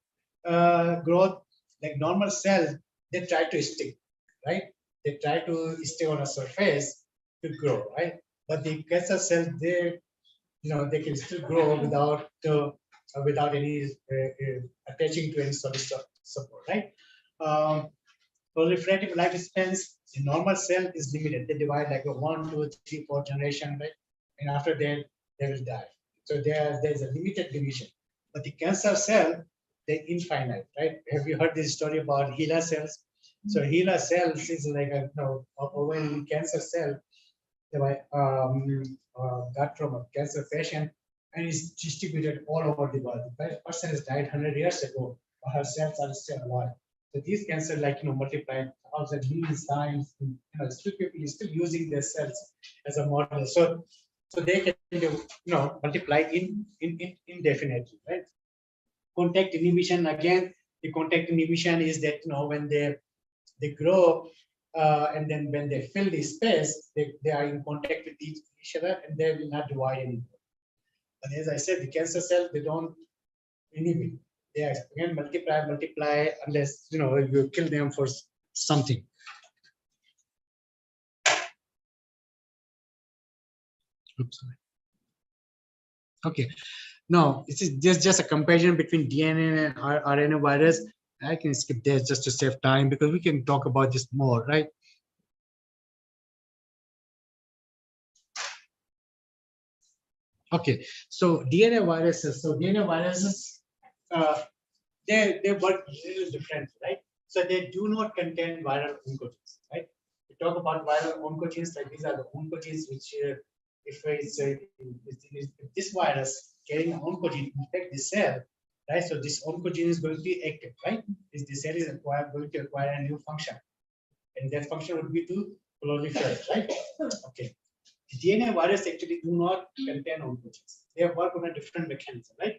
growth, like normal cells, they try to stick, right? They try to stay on a surface to grow, right? But the cancer cells, they can still grow without any attaching to any solid support, right? Proliferative lifespans, the normal cell is limited. They divide like a 1, 2, 3, 4 generation, right? And after that, they will die. So there's a limited division. But the cancer cell, they're infinite, right? Have you heard this story about HeLa cells? So HeLa cells is like a when cancer cell got from a cancer patient and is distributed all over the world. The person has died 100 years ago, but her cells are still alive. So these cancer multiply thousands, millions times. Still people is still using their cells as a model. So they can multiply indefinitely, right? Contact inhibition, again, the contact inhibition is that when they grow and then when they fill the space, they are in contact with each other and they will not divide anymore. But as I said, the cancer cell, they don't inhibit. They are again multiply unless you kill them for something. Oops, sorry. Okay, now this is just a comparison between DNA and RNA virus. I can skip this just to save time because we can talk about this more, right? Okay, so DNA viruses. So DNA viruses, they work a little different, right? So they do not contain viral oncogenes, right? We talk about viral oncogenes, like these are the oncogenes which if this virus carrying an oncogene infect the cell, right? So this oncogene is going to be active, right? The cell is going to acquire a new function, and that function would be to proliferate, right? Okay. The DNA virus actually do not contain oncogenes. They work on a different mechanism, right?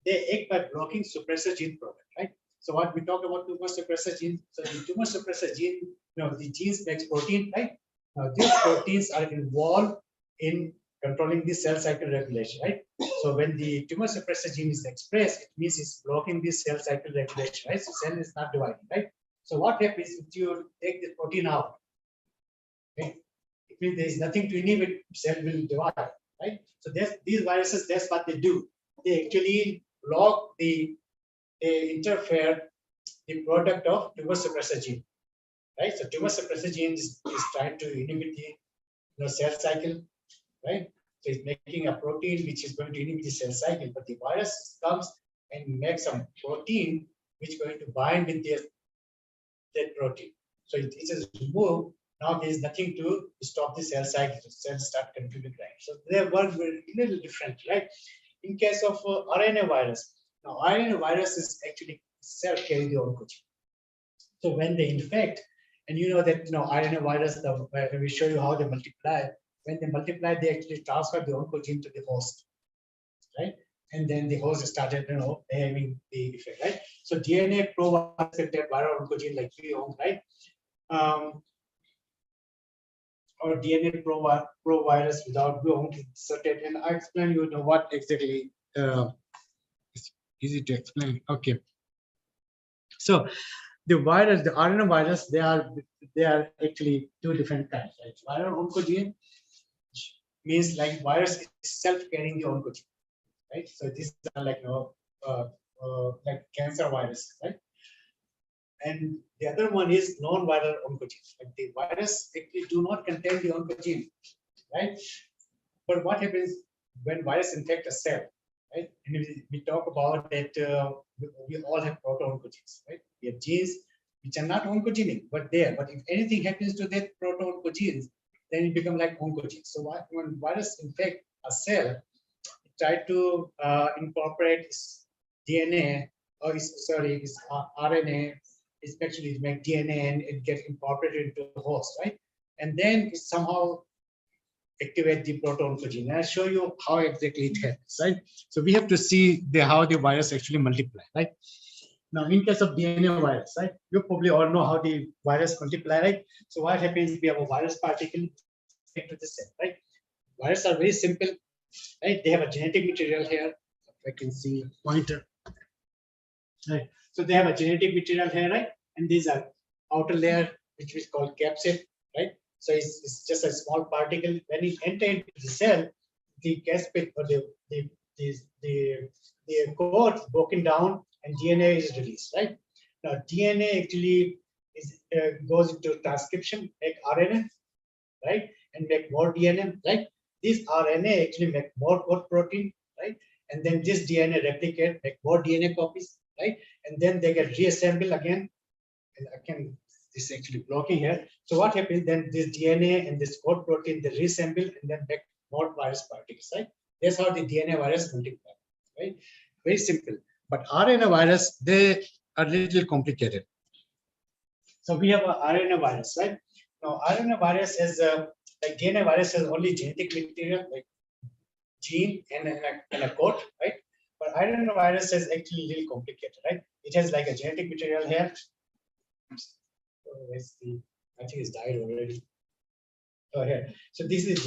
They act by blocking suppressor gene product, right? So what we talked about tumor suppressor gene. So the tumor suppressor gene, the genes makes protein, right? Now these proteins are involved in controlling the cell cycle regulation, right? So when the tumor suppressor gene is expressed, it means it's blocking the cell cycle regulation, right? So cell is not dividing, right? So what happens if you take the protein out? Okay? It means there is nothing to inhibit, cell will divide, right? So these viruses, that's what they do. They actually block they interfere the product of tumor suppressor gene, right? So tumor suppressor gene is trying to inhibit the cell cycle, right? So it's making a protein which is going to inhibit the cell cycle, but the virus comes and makes some protein which is going to bind with that protein. So it is removed. Now there is nothing to stop the cell cycle. The cells start continuing, right? So they work very little different, right? In case of RNA virus, now RNA virus is actually self carry the oncogene. So when they infect, and you know that RNA virus, we show you how they multiply. When they multiply, they actually transfer the oncogene to the host, right? And then the host started, having the effect, right? So DNA pro-virus contain viral oncogene like pre-onc, right? Or DNA pro-virus without pre-onc inserted. And I explain you know what exactly. It's easy to explain. Okay. So the virus, the RNA virus, they are actually two different kinds, right? Viral oncogene means like virus is self-carrying the oncogene, right? So these are like like cancer virus, right? And the other one is non-viral oncogene. Like the virus actually do not contain the oncogene, right? But what happens when virus infect a cell, right? And we talk about that we all have proto-oncogenes, right? We have genes which are not oncogenic, but there. But if anything happens to that proto-oncogenes, then it becomes like oncogenes. So when virus infect a cell, it try to incorporate its DNA or its RNA, especially it make DNA and it gets incorporated into the host, right? And then it somehow activate the proto-oncogene. And I'll show you how exactly it happens, right? So we have to see how the virus actually multiply, right? Now, in case of DNA virus, right? You probably all know how the virus multiply, right? So what happens? We have a virus particle to the cell, right? Viruses are very simple, right? They have a genetic material here. I can see pointer, right? So they have a genetic material here, right? And these are outer layer, which is called capsid, right? So it's just a small particle. When it enters into the cell, the capsid or the code is broken down and DNA is released, right? Now DNA actually goes into transcription, make RNA, right? And make more DNA, right? This RNA actually make more code protein, right? And then this DNA replicate, make more DNA copies, right? And then they get reassembled again. And again, this is actually blocking here. So what happens then? This DNA and this code protein they reassemble and then make more virus particles, right? That's how the DNA virus multiply, right? Very simple. But RNA virus, they are a little complicated. So we have a RNA virus, right? Now RNA virus has like DNA virus has only genetic material like gene and a code, right? But RNA virus is actually a little complicated, right? It has like a genetic material here. I think it's died already. Oh, here. So this is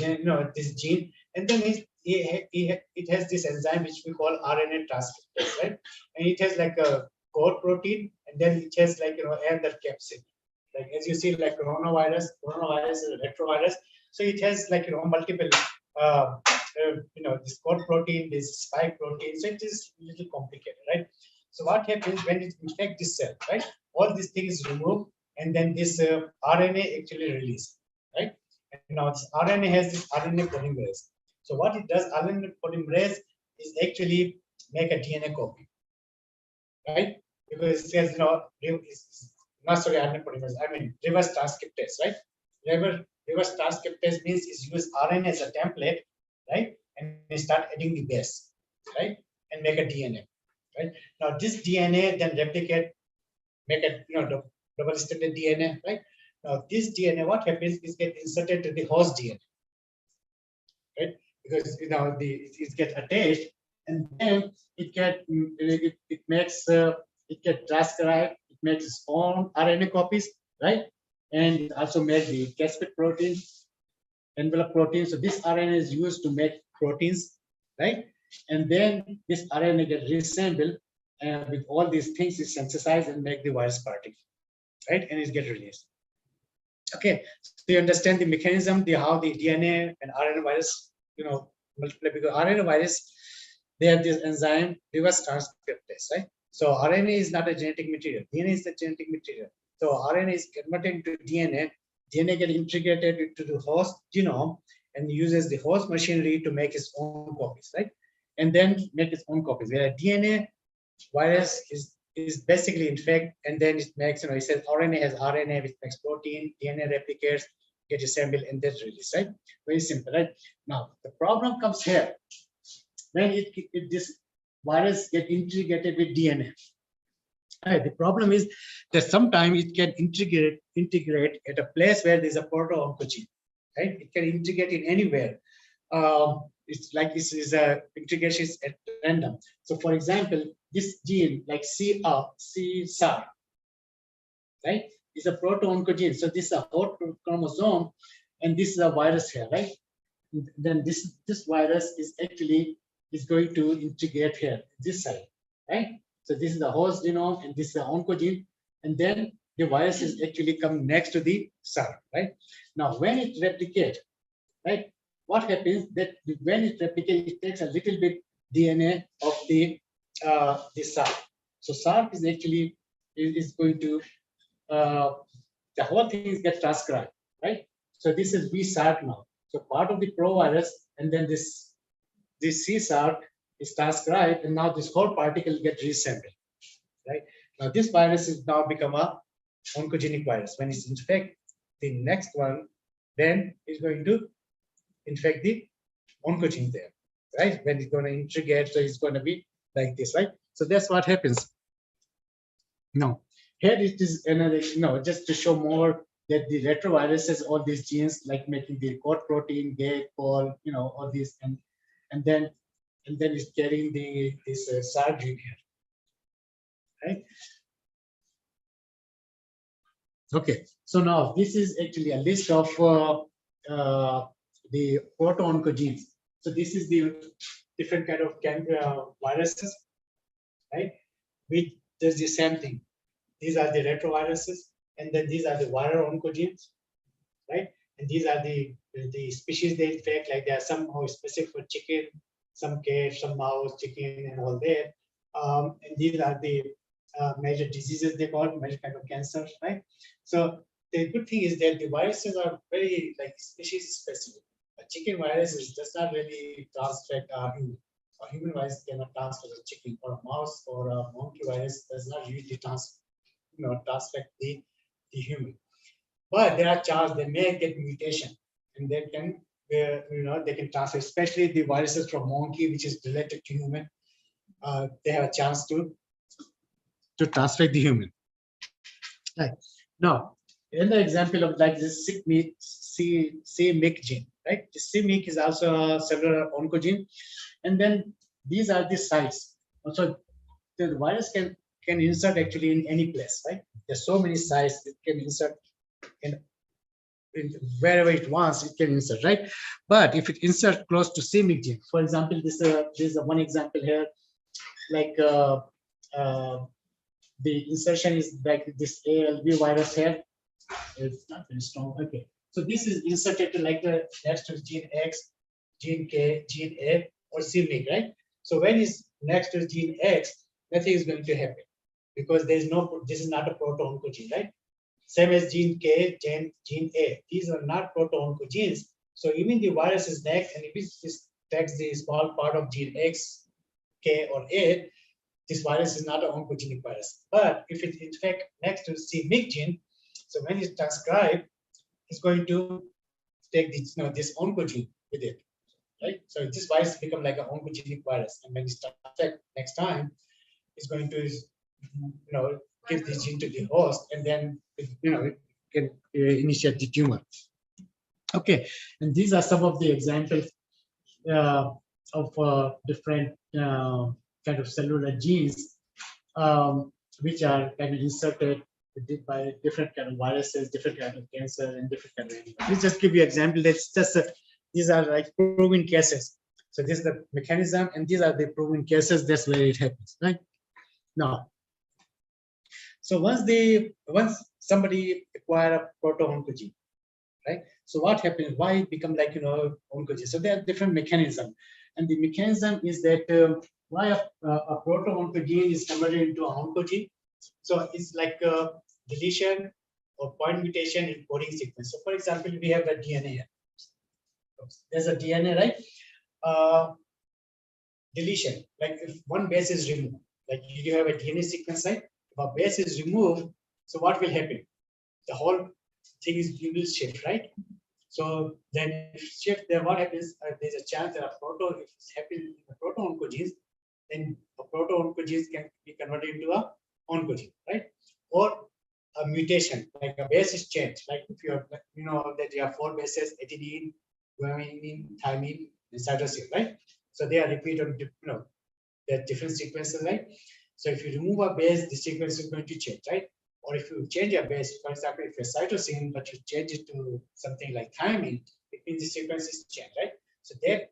this gene, and then it has this enzyme which we call RNA transcriptase, right? And it has like a core protein, and then it has like another capsid. Like as you see, like coronavirus is a retrovirus. So it has like multiple this core protein, this spike protein. So it is a little complicated, right? So what happens when it infects this cell, right? All these things removed, and then this RNA actually released, right? And now this RNA has this RNA polymerase. So what it does, RNA polymerase is actually make a DNA copy, right? Because it says not sorry, RNA polymerase. I mean reverse transcriptase, right? Reverse transcriptase means is use RNA as a template right? And they start adding the base, right? And make a DNA, right? Now this DNA then replicate, make a double-stranded DNA, right? Now this DNA, what happens is get inserted to the host DNA, right? Because it gets attached, and then it makes it get transcribed, it makes its own RNA copies, right? And it also makes the caspase protein, envelope protein. So this RNA is used to make proteins, right? And then this RNA gets reassembled, and with all these things is synthesized and make the virus particle, right? And it gets released. Okay, so you understand the mechanism, how the DNA and RNA virus, multiply, because RNA virus, they have this enzyme reverse transcriptase, right? So RNA is not a genetic material, DNA is the genetic material. So RNA is converted to DNA, DNA get integrated into the host genome and uses the host machinery to make its own copies, right? And then make its own copies. Where DNA virus is basically infect, and then it makes, it says RNA has RNA, which makes protein, DNA replicates, get assembled, and then released, right? Very simple, right? Now, the problem comes here. When this virus get integrated with DNA. Right, the problem is that sometimes it can integrate at a place where there's a proto-oncogene, right? It can integrate in anywhere. It's like this is a integration at random. So for example, this gene like CSAR, right, is a proto-oncogene. So this is a hot chromosome, and this is a virus here, right? Then this virus is actually going to integrate here, this side, right? So this is the host genome, and this is the oncogene, and then the virus is actually come next to the SAR, right? Now, when it replicates, right, what happens that when it replicates, it takes a little bit DNA of the SAR. So SAR is actually is going to the whole thing is get transcribed, right? So this is VSAR now. So part of the provirus, and then this CSAR is transcribed, and now this whole particle gets reassembled, right? Now this virus is now become a oncogenic virus. When it's infect the next one, then it's going to infect the oncogene there, right? When it's going to integrate, so it's going to be like this, right? So that's what happens. Now, here it is another, just to show more that the retroviruses, all these genes like making the code protein, gate, call, all these, and then it's carrying this SAR gene here, right? Okay, so now this is actually a list of the proto-oncogenes. So this is the different kind of viruses, right? Which does the same thing. These are the retroviruses, and then these are the viral oncogenes, right? And these are the species they infect, like they are somehow specific for chicken, some cat, some mouse, chicken, and all that. And these are the major diseases they call, major kind of cancers, right? So the good thing is that the viruses are very like species specific. A chicken virus does not really transfer human. A human virus cannot transfer a chicken, or a mouse or a monkey virus does not usually transfer the human. But there are chances they may get mutation, and they can they can transfer, especially the viruses from monkey, which is related to human. They have a chance to transfer the human. Right. Now, another example of like this c-MYC gene, right? The c-MYC is also a cellular oncogene, and then these are the sites. Also, the virus can insert actually in any place, right? There's so many sites it can insert in wherever it wants, it can insert, right? But if it inserts close to c-MYC gene, for example, this is one example here, like the insertion is like this ALV virus here. It's not very strong. Okay, so this is inserted to like the next to gene X, gene K, gene A, or c-MYC, right? So when it's next to gene X, nothing is going to happen because there is this is not a proto-oncogene, right? Same as gene K, gene A. These are not proto-oncogenes. So even the virus is next, and if it takes the small part of gene X, K, or A, this virus is not an oncogenic virus. But if it in fact next to c-MYC gene, so when it's transcribed, it's going to take this, this oncogene with it, right? So this virus become like an oncogenic virus, and when it starts next time, it's going to give the gene to the host, and then it can initiate the tumor. Okay, and these are some of the examples of different kind of cellular genes which are kind of inserted by different kind of viruses, different kind of cancer, and different kind of animals. Let's just give you an example. That's just these are like proven cases. So this is the mechanism, and these are the proven cases. That's where it happens, right? Now, so once somebody acquire a proto-oncogene, right? So what happens? Why it become like oncogene? So there are different mechanisms, and the mechanism is that why a proto-oncogene is converted into an oncogene. So it's like a deletion or point mutation in coding sequence. So for example, we have a DNA here. There's a DNA, right? Deletion, like if one base is removed, like you have a DNA sequence, right? If a base is removed, so what will happen? The whole thing you will shift, right? So then if shift, then what happens? There's a chance that if it's happening in the proto-oncogenes, then a proto-oncogenes can be converted into a oncogene, right? Or a mutation, like a base is changed. Like if you have, that you have 4 bases: adenine, guanine, thymine, and cytosine, right? So they are repeated, they're different sequences, right? So if you remove a base, the sequence is going to change, right? Or if you change a base, for example, if you're cytosine, but you change it to something like thymine, it means the sequence is changed, right? So that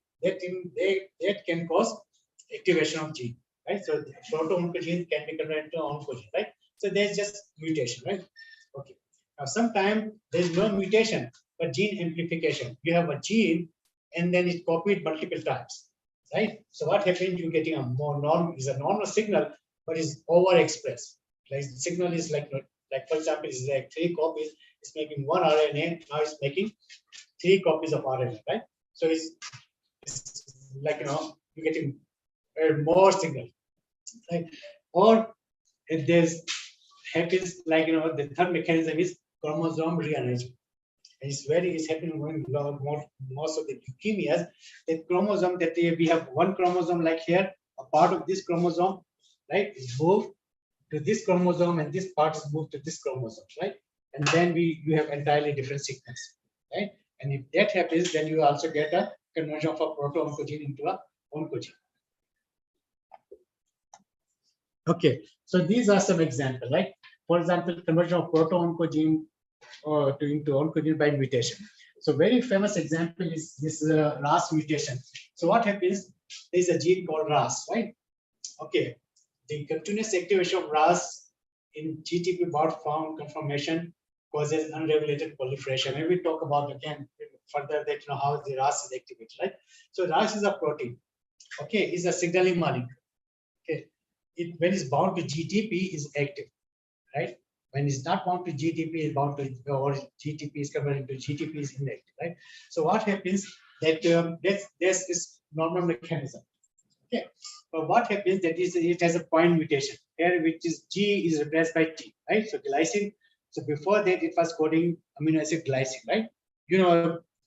can cause activation of gene, right? So proto-oncogene can be converted into oncogene, right? So there's just mutation, right? Okay. Now sometimes there's no mutation, but gene amplification. You have a gene, and then it's copied multiple times, right? So what happens? You're getting a normal signal, but it's overexpressed. Like the signal is like for example, it's like 3 copies. It's making 1 RNA. Now it's making 3 copies of RNA, right? So it's like you're getting more signal, right? Or if there's happens like the third mechanism is chromosome rearrangement. And it's happening when most of the leukemias. The chromosome that we have one chromosome like here, a part of this chromosome, right, is moved to this chromosome, and this part is moved to this chromosome, right? And then you have entirely different sequence, right? And if that happens, then you also get a conversion of a proto-oncogene into a oncogene. Okay, so these are some examples, right? For example, conversion of proto-oncogene into oncogene by mutation. So very famous example is this RAS mutation. So what happens? There is a gene called RAS, right? Okay, the continuous activation of RAS in GTP bound form conformation causes unregulated proliferation. And we talk about again further that how the RAS is activated, right? So RAS is a protein. Okay, is a signaling molecule. Okay, when it's bound to GTP is active, right? When it's not bound to GTP, is bound to, or GTP is converted into GTP is inactive, right? So what happens that this is normal mechanism. Okay, but what happens that is it has a point mutation here, which is G is replaced by T, right? So glycine. So before that, it was coding amino acid glycine, right?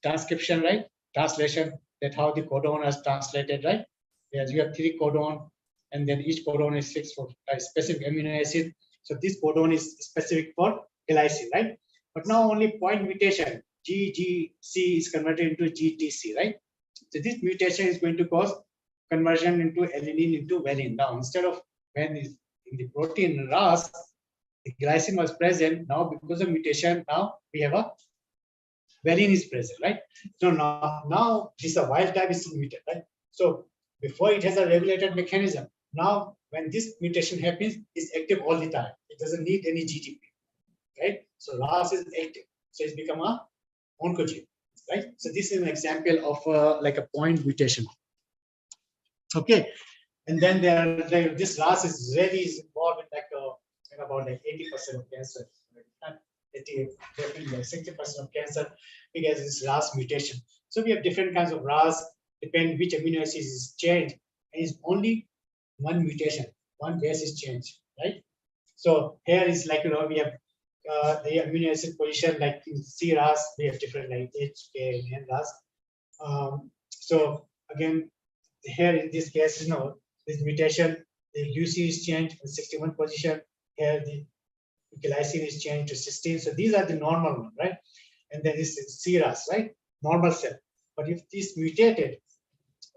Transcription, right? Translation. That how the codon is translated, right? Yes, you have 3 codon, and then each codon is fixed for a specific amino acid. So this codon is specific for glycine, right? But now only point mutation, GGC is converted into GTC, right? So this mutation is going to cause conversion into alanine into valine. Now instead of when is in the protein RAS, the glycine was present. Now because of mutation, now we have a valine is present, right? So now this a wild type is muted, right? So before it has a regulated mechanism. Now when this mutation happens, it's active all the time. It doesn't need any GTP, right? So RAS is active, so it's become a oncogene, right? So this is an example of like a point mutation. Okay, and then this RAS is really involved in about 80% of cancer. 60% of cancer because it's RAS mutation. So we have different kinds of RAS, depending which amino acid is changed, and it's only one mutation, one base is changed, right? So here is like we have the amino acid position, like in CRAS, we have different like H, K, and NRAS. So again, here in this case, this mutation, the UC is changed in 61 position. Here the glycine is changed to 16. So these are the normal one, right? And then this is CRAS, right? Normal cell. But if this mutated,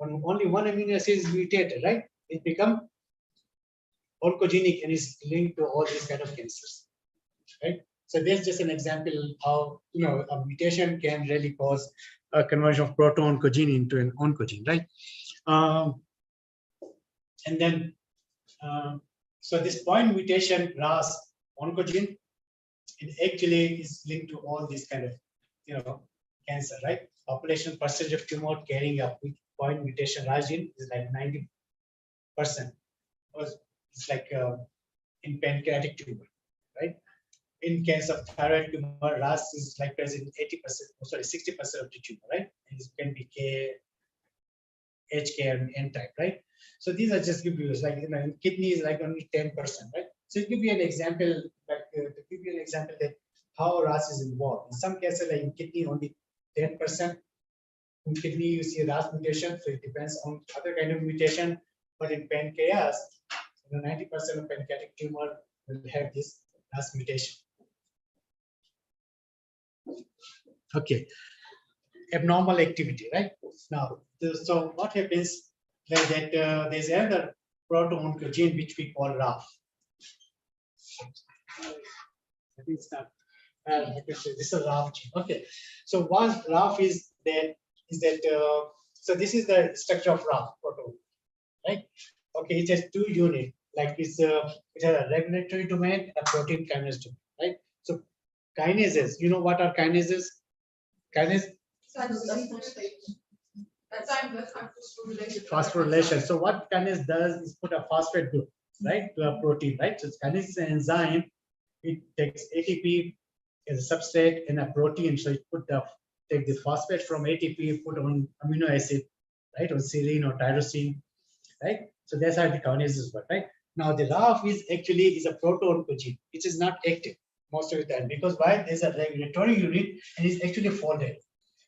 only one amino acid is mutated, right? It becomes oncogenic and is linked to all these kind of cancers, right? So there's just an example how a mutation can really cause a conversion of proto-oncogene into an oncogene, right? And then, so this point mutation RAS oncogene, it actually is linked to all these kind of cancer, right? Population percentage of tumor carrying a point mutation RAS gene is like 90%. It's like in pancreatic tumor, right? In case of thyroid tumor, RAS is like present in 80%, sorry, 60% of the tumor, right? And it can be HK and N type, right? So these are just give you like in kidney is like only 10%, right? So it give you an example, like to give you an example that how RAS is involved. In some cases, like in kidney, only 10%. In kidney, you see RAS mutation, so it depends on other kind of mutation. But in pancreas, 90% of pancreatic tumor will have this RAS mutation. Okay, abnormal activity, right? Now, so what happens that there's another proto-oncogene which we call RAF. I think it's not. This is a RAF gene. Okay, so what RAF is that so this is the structure of RAF protein, right? Okay, it has two units. Like it has a regulatory domain, a protein kinase domain, right? So kinases, you know what are kinases? Kinase phosphorylation. So what kinase does is put a phosphate group, right, to a protein, right? So kinase is an enzyme. It takes ATP as a substrate in a protein. So it take the phosphate from ATP, put on amino acid, right, or serine or tyrosine, right? So that's how the kinases work, right? Now the RAF is a proto-oncogene. It is not active most of the time because why? There's a regulatory unit and it's actually folded.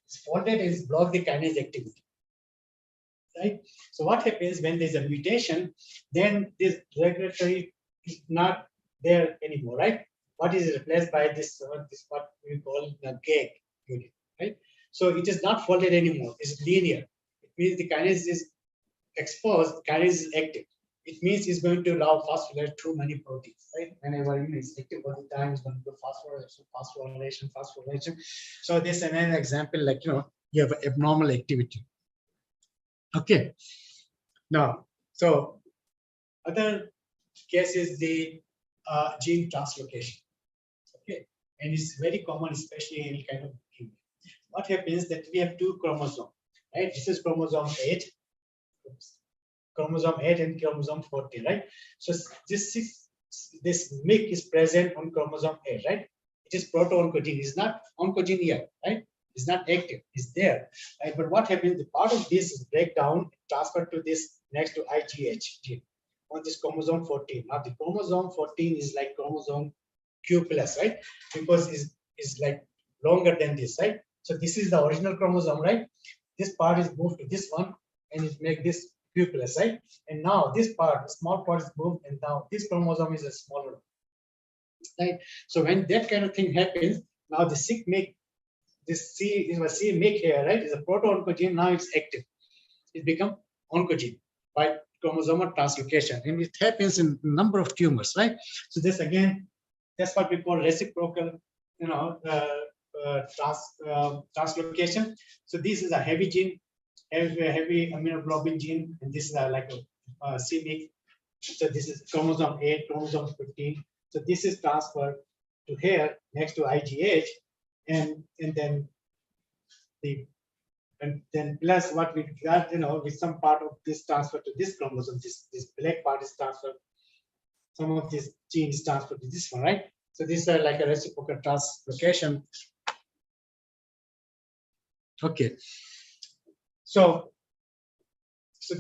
It's folded and it's block the kinase activity, right? So what happens when there's a mutation, then this regulatory is not there anymore, right? What is replaced by this what we call the GAG unit, right? So it is not folded anymore. It's linear. It means the kinase is exposed, kinase is active. It means it's going to allow phosphorylate through many proteins, right? Whenever it's active all the time, it's going to do phosphorylation. So this is another example, like you have abnormal activity. Okay. Now, so other case is the gene translocation. Okay, and it's very common, especially in any kind of leukemia. What happens that we have two chromosomes, right? This is chromosome 8. Chromosome 8 and chromosome 14, right? So this MYC is present on chromosome 8, right? It is proto-oncogene. It's not oncogene yet, right? It's not active. It's there, right? But what happens? The part of this is break down, transferred to this next to IGH gene on this chromosome 14. Now the chromosome 14 is like chromosome Q plus, right? Because it's like longer than this, right? So this is the original chromosome, right? This part is moved to this one, and it make this Q plus, right? And now this part, the small part is moved, and now this chromosome is a smaller one, right? So when that kind of thing happens, now the MYC, this C is a MYC here, right? Is a proto-oncogene. Now it's active. It becomes oncogene by chromosomal translocation, and it happens in a number of tumors, right? So this again, that's what we call reciprocal, translocation. So this is a heavy gene, heavy immunoglobulin gene, and this is like a CMYC. So this is chromosome 8, chromosome 15. So this is transferred to here next to IGH, and then plus what we got, with some part of this transfer to this chromosome, this black part is transferred. Some of this gene is transferred to this one, right? So this is like a reciprocal translocation. Okay. So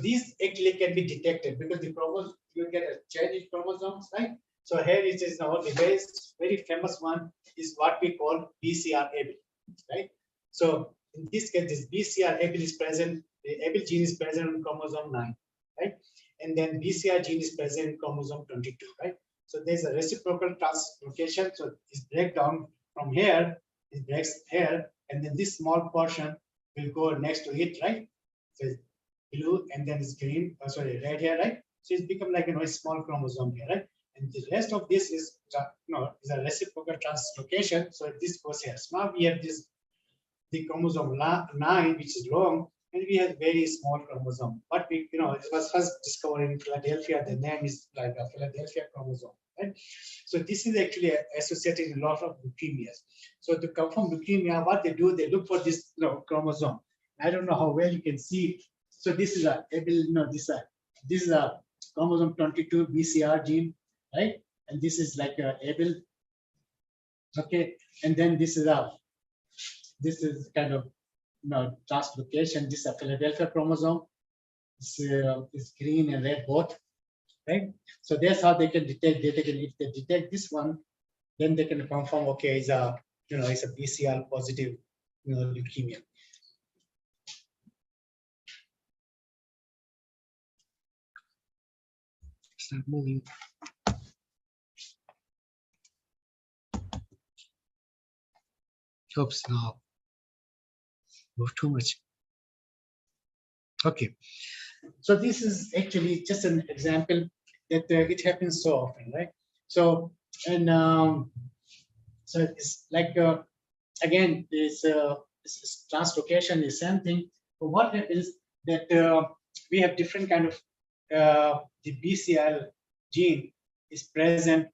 these actually can be detected because the chromosome, you get a change in chromosomes, right? So here it is now the very famous one is what we call BCR-ABL, right? So in this case, this BCR-ABL is present the ABL gene is present on chromosome 9, right? And then BCR gene is present in chromosome 22, right? So there's a reciprocal translocation. So it's breakdown from here, it breaks here, and then this small portion will go next to it, right? So it's blue and then it's green, sorry, red here, right? So it's become like a small chromosome here, right? And the rest of this is, is a reciprocal translocation. So this goes here. So now we have this, the chromosome 9, which is long, and we have very small chromosome. But we, it was first discovered in Philadelphia. The name is like a Philadelphia chromosome, right? So this is actually associated in a lot of leukemias. So to confirm leukemia, what they do, they look for this chromosome. I don't know how well you can see. So this is a this is a chromosome 22 BCR gene, right? And this is like a ABL. Okay, and then this is kind of translocation. This is a Philadelphia chromosome. It's green and red both, right? So that's how they can detect. If they detect this one, then they can confirm, okay, it's a it's a BCR positive leukemia. Start moving. Oops, no. Move too much. Okay. So this is actually just an example that it happens so often, right? So, and so it's like, again, this translocation is same thing. But what happens that we have different kind of, the BCL gene is present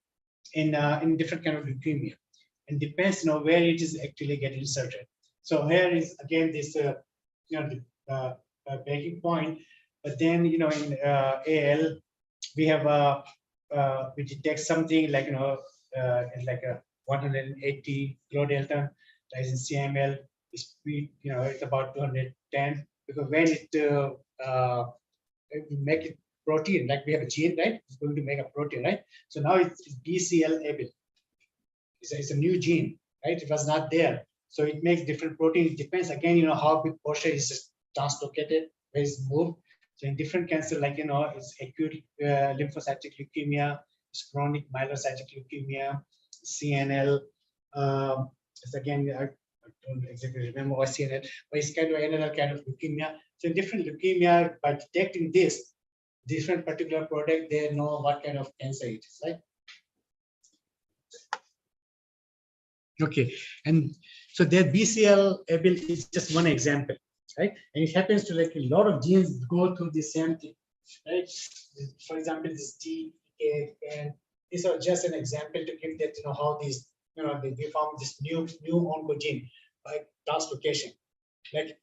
in different kind of leukemia, and depends where it is actually get inserted. So here is again this the breaking point, but then in AL we have we detect something like like a 180 kilo delta, whereas in CML is it's about 210, because when it make it protein, like we have a gene, right? It's going to make a protein, right? So now it's BCL-ABL. It's a new gene, right? It was not there. So it makes different protein. It depends again, how big portion is translocated, where it's moved. So in different cancer, like, it's acute lymphocytic leukemia, it's chronic myelocytic leukemia, CNL. It's again, I don't exactly remember what CNL, but it's kind of another kind of leukemia. So in different leukemia, by detecting this, different particular product, they know what kind of cancer it is, right? Okay, and so their BCL-ABL is just one example, right? And it happens to like a lot of genes go through the same thing, right? For example, this T, K, and these are just an example to give that how these they form this new oncogene by translocation. Like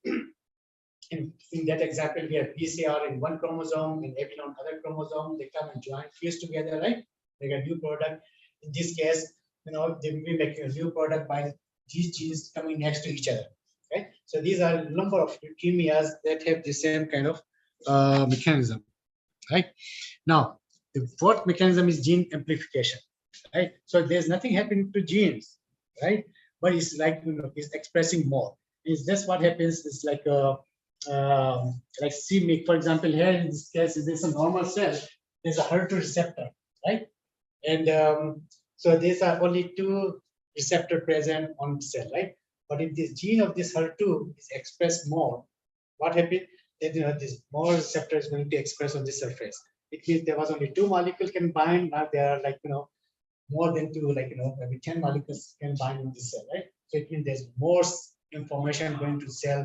in that example, we have BCR in one chromosome and ABL on other chromosome. They come and join, fuse together, right? They get a new product. In this case, they will be making a new product by these genes coming next to each other. Okay, so these are a number of leukemias that have the same kind of mechanism, right? Now, the fourth mechanism is gene amplification, right? So there's nothing happening to genes, right? But it's like it's expressing more. Is this what happens? It's like like c-MYC, for example. Here in this case, there's a normal cell. There's a HER2 receptor, right? And so these are only two receptor present on the cell, right? But if this gene of this HER2 is expressed more, what happens? That this more receptor is going to express on the surface. It means there was only two molecules can bind. Now there are like more than two, like maybe 10 molecules can bind in the cell, right? So it means there's more information going to cell,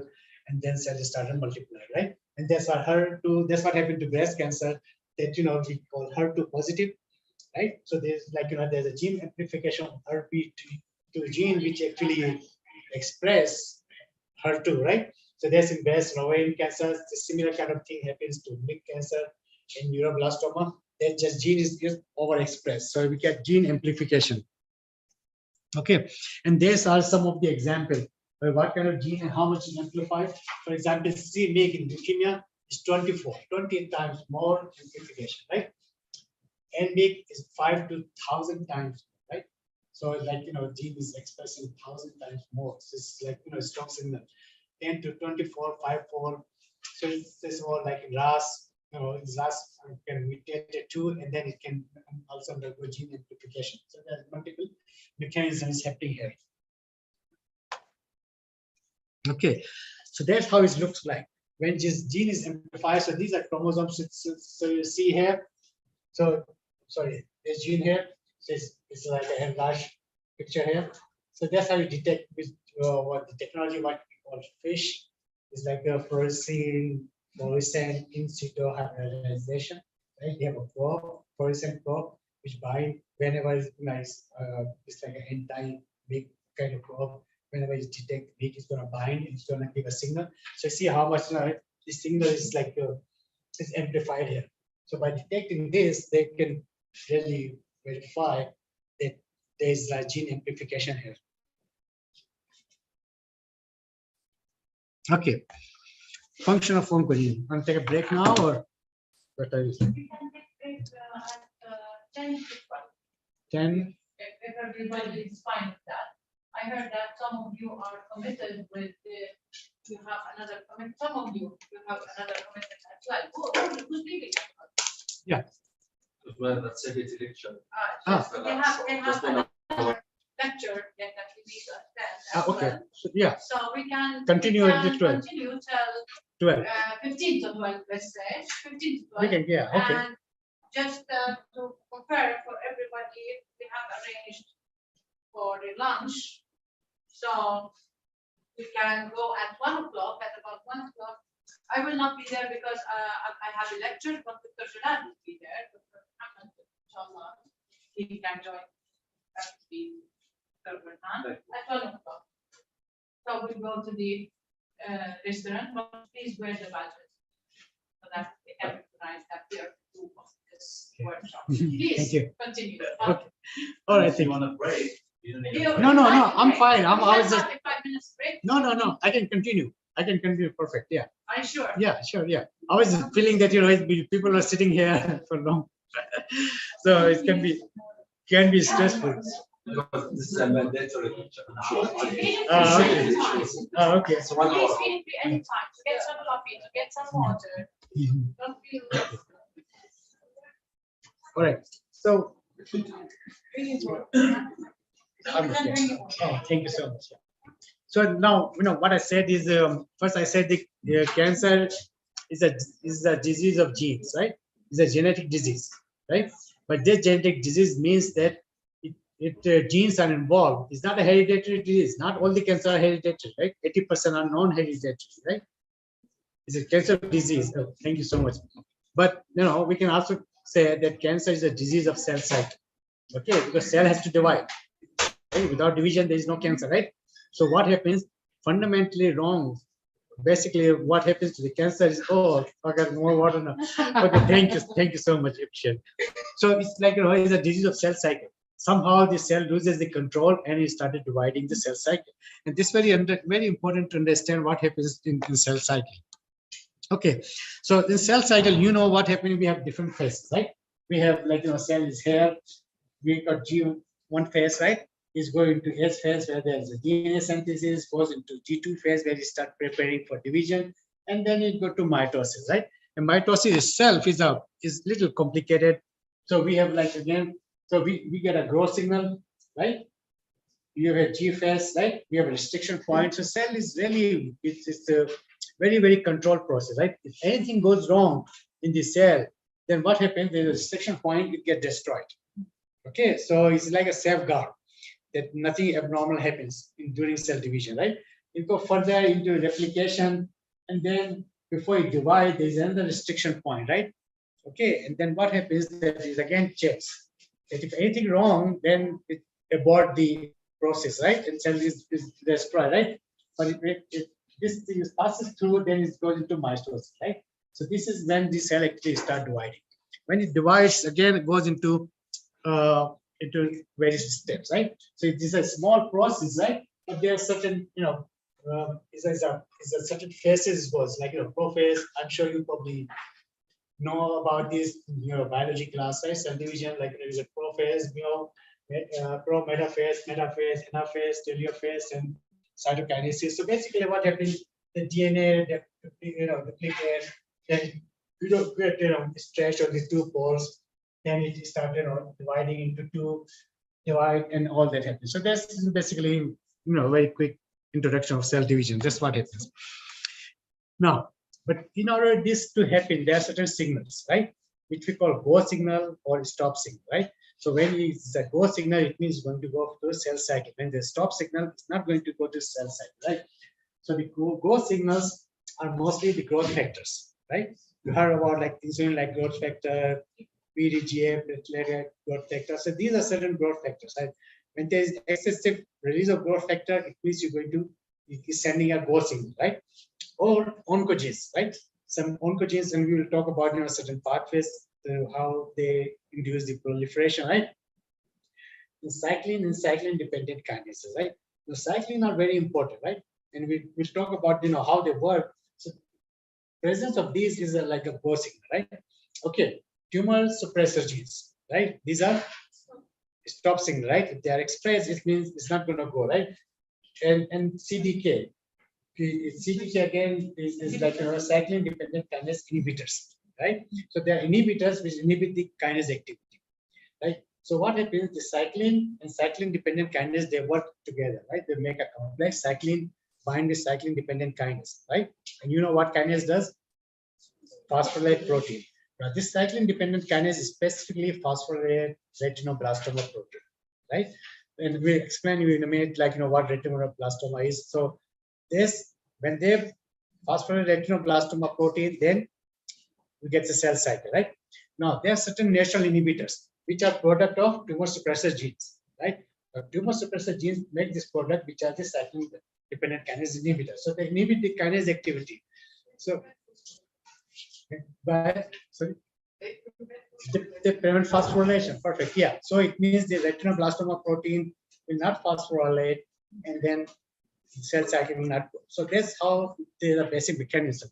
and then cells start to multiply, right? And that's what HER2. That's what happened to breast cancer. That we call HER2 positive. Right, so there's like there's a gene amplification of HER2 gene which actually express HER2, right? So there's in breast and ovarian cancer, the similar kind of thing happens to MYC cancer and neuroblastoma. That just gene is overexpressed, so we get gene amplification. Okay, and these are some of the examples. What kind of gene and how much is amplified? For example, c-MYC in leukemia is 20 times more amplification, right? NMYC is 5 to 1,000 times, right? So like gene is expressing 1,000 times more. So it's like strong signal. 10 to 24, 5, 4, So it's more like RAS, RAS can mutate it too, and then it can also undergo gene amplification. So there's multiple mechanisms happening here. Okay, so that's how it looks like when this gene is amplified. So these are chromosomes. So you see here. So sorry, this gene here. So it's like a large picture here. So that's how you detect with what the technology what we call FISH is like a fluorescent in situ hybridization. Right? You have a probe, fluorescent probe, which bind whenever it's nice. It's like an anti-big kind of probe. Whenever you detect weak, it's going to bind. It's going to give a signal. So see how much this signal is like is amplified here. So by detecting this, they can really verify that there is a gene amplification here. Okay. Functional phone call. You want to take a break now, or what are you saying? We can take break at 10 to 12. 10. If everybody is fine with that. I heard that some of you are committed with you have another commitment. Some of you have another commitment as well. Who's leaving? Yeah. Well, that's a bit lecture. They have another lecture that we need to attend as Okay. well. So, yeah. So we can Continue at the 12. Continue till 12. 15 to 12, let's say 15 to 12. We can, yeah. Okay. And just to compare for everybody, we have arranged for the lunch. So we can go at 1 o'clock, at about 1 o'clock. I will not be there because I have a lecture, but Dr. Jalal will be there. Dr. Muhammad, inshallah, he can join at 12 o'clock. So we go to the restaurant, but please wear the badges so that they can recognize that we are two of this workshop. Please Thank you. continue. Okay. All right. You want a break? No, I'm fine. I was just. 5 minutes break. No. I can continue. Perfect. Yeah. Are you sure? Yeah, sure. Yeah. I was just feeling that people are sitting here for long, so it can be stressful. This is a mandatory lecture. Okay. So 1 Please hour. feel free anytime to get some coffee, to get some water. Don't feel. All right. So. Oh, thank you so much. So now, what I said is, first I said the cancer is a disease of genes, right? It's a genetic disease, right? But this genetic disease means that genes are involved. It's not a hereditary disease. Not all the cancer are hereditary, right? 80% are non-hereditary, right? It's a cancer disease. Oh, thank you so much. But we can also say that cancer is a disease of cell cycle. Okay, because cell has to divide. Right? Without division, there is no cancer, right? So what happens? Fundamentally wrong. Basically, what happens to the cancer is, I got more water now. Okay, thank you so much, Appreciate. So it's like it's a disease of cell cycle. Somehow the cell loses the control and it started dividing the cell cycle. And this very important to understand what happens in cell cycle. Okay, so in cell cycle, what happens? We have different phases, right? We have cell is here. We got G1 phase, right? Is going to S phase where there's a DNA synthesis, goes into G2 phase where you start preparing for division, and then you go to mitosis, right? And mitosis itself is little complicated. So we have so we get a growth signal, right? You have a G phase, right? We have a restriction point. So cell is really it's a very, very controlled process, right? If anything goes wrong in the cell, then what happens? There's a restriction point, it gets destroyed. Okay, so it's like a safeguard that nothing abnormal happens during cell division, right? You go further into replication, and then before you divide, there's another restriction point, right? Okay, and then what happens? That is again checks. That if anything wrong, then it abort the process, right? And cell is destroyed, right? But if this thing passes through, then it goes into mitosis, right? So this is when the cell actually start dividing. When it divides, again, it goes into various steps, right? So it is a small process, right? But there are certain, is a certain phases was like prophase. I'm sure you probably know about this in your biology class, right? Cell division, like there is a prophase, pro-metaphase, metaphase, anaphase, telophase, and cytokinesis. So basically, what happens? the DNA, duplicate, then you don't get, stretch of the two poles, then it started, dividing into two, divide, and all that happens. So that's basically, very quick introduction of cell division. That's what happens. Now, but in order this to happen, there are certain signals, right? Which we call go signal or stop signal, right? So when it's a go signal, it means it's going to go to a cell cycle. When the stop signal, it's not going to go to cell cycle, right? So the go signals are mostly the growth factors, right? You heard about like insulin like growth factor, PDGA, platelet growth factor. So these are certain growth factors, right? When there is excessive release of growth factor, it means you're going to be sending a go signal, right? Or oncogenes, right? Some oncogenes, and we will talk about certain pathways, how they induce the proliferation, right? And cyclin dependent kinases, right? The cyclin are very important, right? And we'll talk about how they work. So presence of these is like a go signal, right? Okay, tumor suppressor genes, right? These are stop signal, right? If they are expressed, it means it's not going to go, right? And CDK. CDK again is like cyclin dependent kinase inhibitors, right? So they are inhibitors which inhibit the kinase activity, right? So what happens? The cyclin and cyclin dependent kinase, they work together, right? They make a complex. Cyclin bind with cyclin dependent kinase, right? And you know what kinase does? Phosphorylate protein. Now this cyclin dependent kinase is specifically phosphorylate retinoblastoma protein, right? And we explain you in a minute, like what retinoblastoma is. So this, when they phosphorylate retinoblastoma protein, then we get the cell cycle, right? Now there are certain natural inhibitors which are product of tumor suppressor genes, right? Tumor suppressor genes make this product, which are the cyclin dependent kinase inhibitors. So they inhibit the kinase activity. So, they prevent phosphorylation. Perfect. Yeah. So it means the retinoblastoma protein will not phosphorylate, and then cell cycle will not go. So that's how the basic mechanism.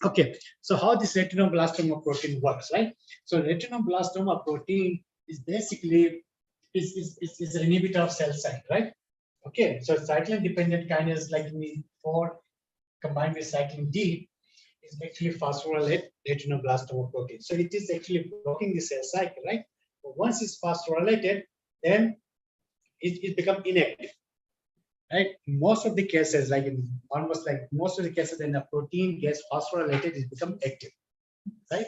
Okay. So how this retinoblastoma protein works, right? So retinoblastoma protein is basically is an inhibitor of cell cycle, right? Okay. So cyclin dependent kinase like E4 combined with cyclin D is actually phosphorylate retinoblastoma protein. So it is actually blocking the cell cycle, right? But once it's phosphorylated, then it becomes inactive, right? In most of the cases, most of the cases, when the protein gets phosphorylated, it becomes active, right?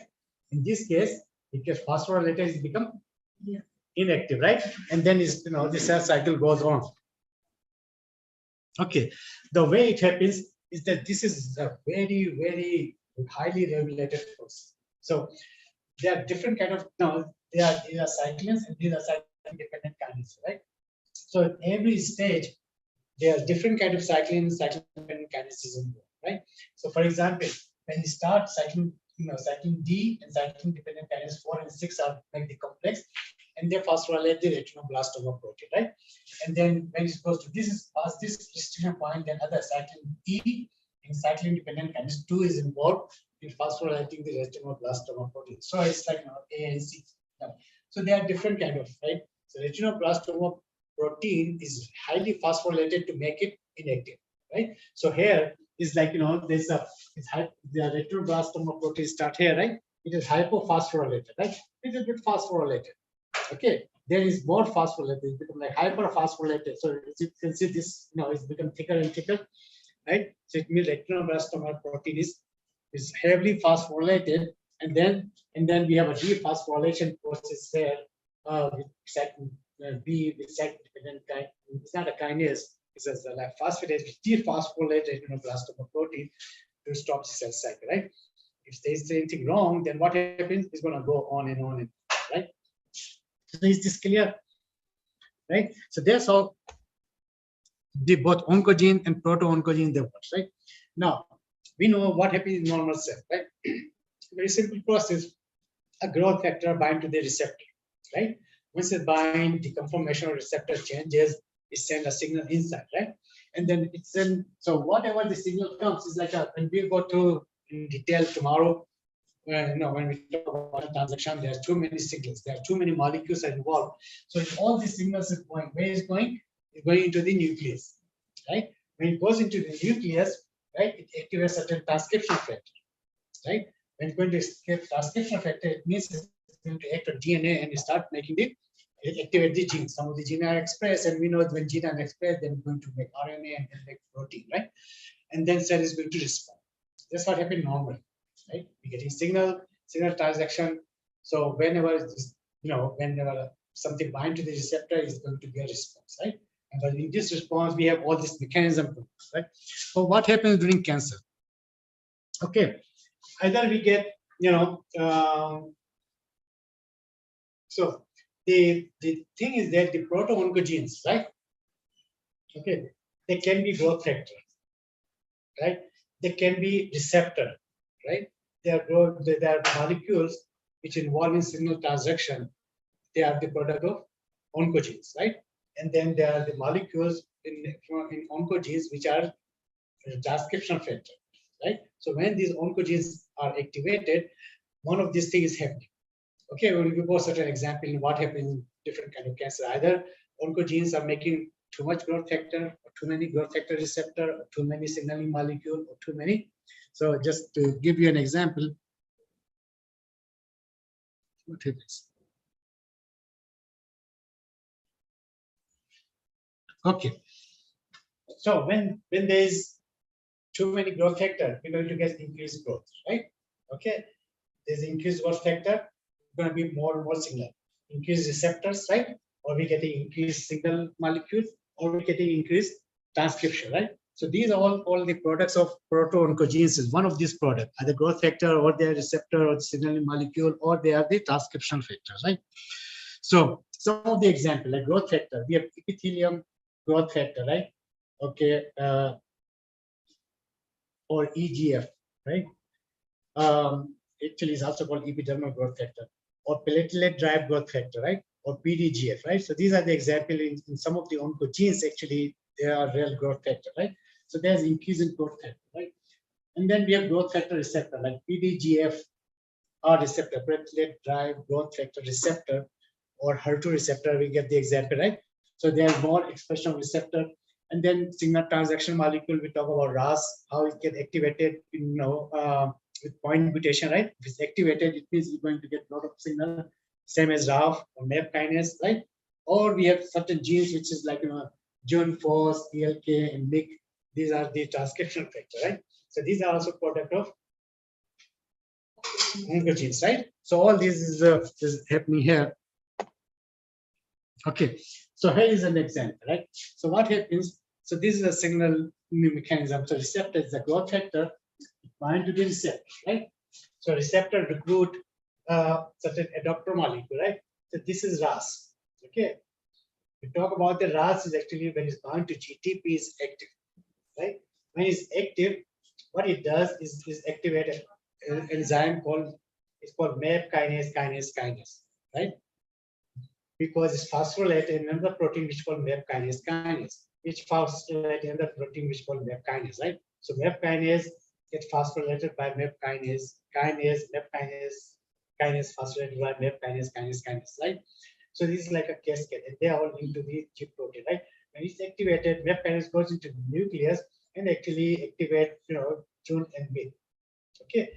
In this case, it gets phosphorylated, it becomes inactive, right? And then the cell cycle goes on. Okay, the way it happens is that this is a very, very highly regulated process. So there are different kind of there are cyclins and these are cyclin dependent kinases, right? So at every stage, there are different kind of cyclin dependent kinases involved, right? So for example, when you start cyclin D and cyclin dependent kinase 4 and 6 are like the complex, and they phosphorylate the retinoblastoma protein, right? And then when it goes to this past this restriction point, then other cyclin E and cyclin dependent kinase 2 is involved in phosphorylating the retinoblastoma protein. So it's like A and C. So they are different kind of, right? So retinoblastoma protein is highly phosphorylated to make it inactive, right? So here is like there's the retinoblastoma protein start here, right? It is hypophosphorylated, right? It is a bit phosphorylated. Okay, there is more phosphorylated, it's become like hyperphosphorylated. So as you can see, this it's become thicker and thicker, right? So it means retinoblastoma protein is heavily phosphorylated, and then we have a dephosphorylation process there with cyclin B with cyclin dependent kinase. It's not a kinase, it's a like phosphatase which dephosphorylates retinoblastoma protein to stop the cell cycle, right? If there's anything wrong, then what happens is going to go on and on, right? So is this clear? Right? So that's how the both oncogene and proto-oncogene they work, right? Now we know what happens in normal cell, right? Very simple process. A growth factor bind to the receptor, right? Once it bind, the conformation of receptor changes, it sends a signal inside, right? And then it's in, so whatever the signal comes is like when we go through in detail tomorrow, when we talk about a transaction, there are too many signals, there are too many molecules involved. So if all these signals is going, where is going? It's going into the nucleus, right? when it goes into the nucleus, right, it activates certain transcription factor, right? When it's going to escape transcription factor, it means it's going to act on DNA and start making it activate the genes. Some of the genes are expressed, and we know that when genes are expressed, then it's going to make RNA and then make protein, right? And then cell is going to respond. That's what happens normally, right? We're getting signal transaction. So whenever whenever something bind to the receptor, is going to be a response, right? And in this response, we have all this mechanism, right? So what happens during cancer? Okay, either we get, so the thing is that the proto-oncogenes, right? Okay, they can be growth factor, right? They can be receptor, right? They are molecules which involve in signal transduction. They are the product of oncogenes, right? And then there are the molecules in oncogenes which are transcription factor, right? So when these oncogenes are activated, one of these things is happening. Okay, we'll give a certain example in what happens in different kind of cancer. Either oncogenes are making too much growth factor, or too many growth factor receptor, or too many signaling molecule, or too many. So just to give you an example, what happens? Okay, so when there is too many growth factor, we're going to get increased growth, right? Okay, there's increased growth factor, going to be more and more signal, increased receptors, right? Or we getting increased signal molecules, or we getting increased transcription, right? So these are all the products of proto-oncogenes. Is one of these products, either growth factor, or their receptor, or the signaling molecule, or they are the transcription factors, right? So some of the example, like growth factor, we have epithelium growth factor, right? Okay, or EGF, right? Actually, is also called epidermal growth factor, or platelet-derived growth factor, right? Or PDGF, right? So these are the example in some of the oncogenes. Actually, they are real growth factor, right? So there's increase in growth factor, right? And then we have growth factor receptor, like PDGF or receptor, platelet-derived growth factor receptor, or HER2 receptor. We get the example, right? So there's more expression of receptor. And then signal transaction molecule, we talk about RAS, how it gets activated, with point mutation, right? If it's activated, it means you're going to get a lot of signal, same as RAF or MAP kinase, right? Or we have certain genes which is like JUN4, ELK, and MYC. These are the transcription factor, right? So these are also product of oncogenes, right? So all this is happening here. Okay, so here is an example, right? So what happens? So this is a signal mechanism. So receptor is the growth factor, bind to the receptor, right? So receptor recruit certain adaptor molecule, right? So this is RAS. Okay, we talk about the RAS is actually when it's bound to GTP is active, right? When it's active, what it does is activate an enzyme called MAP kinase, right? Because it's phosphorylated another protein which called MAP kinase, which phosphorylated another protein which called MAP kinase, right? So MAP kinase gets phosphorylated by MAP kinase, MAP kinase phosphorylated by MAP kinase, right? So this is like a cascade, and they are all linked to the chip protein, right? When it's activated, MAP kinase goes into the nucleus and actually activate, JUN and MYC. Okay,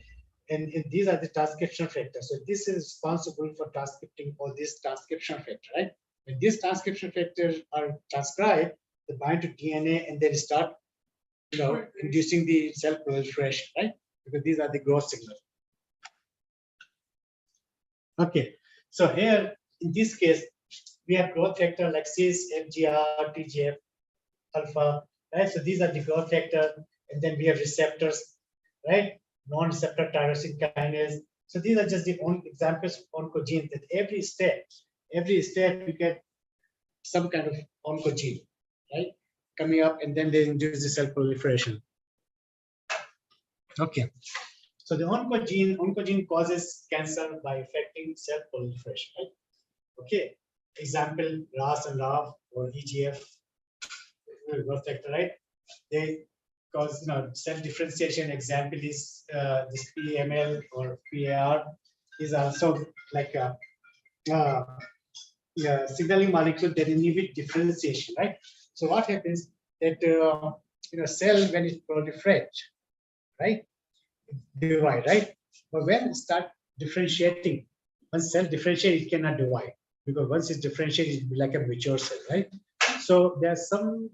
and these are the transcription factors. So this is responsible for transcripting all these transcription factors, right? When these transcription factors are transcribed, they bind to DNA and then start, inducing the cell proliferation, right? Because these are the growth signals. Okay, so here in this case, we have growth factor like cis, FGR, TGF, alpha, right? So these are the growth factor, and then we have receptors, right? Non-receptor tyrosine kinase. So these are just the examples of oncogenes. That every step we get some kind of oncogene, right, coming up, and then they induce the cell proliferation. Okay, so the oncogene causes cancer by affecting cell proliferation, right? Okay, example RAS and RAF or EGF growth factor, right? They cause cell differentiation. Example is this PML or PAR is also like a signaling molecule that inhibit differentiation, right? So what happens that cell when it proliferates, right? Divide, right? But when it start differentiating, once cell differentiate, it cannot divide because once it's differentiated, it will be like a mature cell, right? So there's some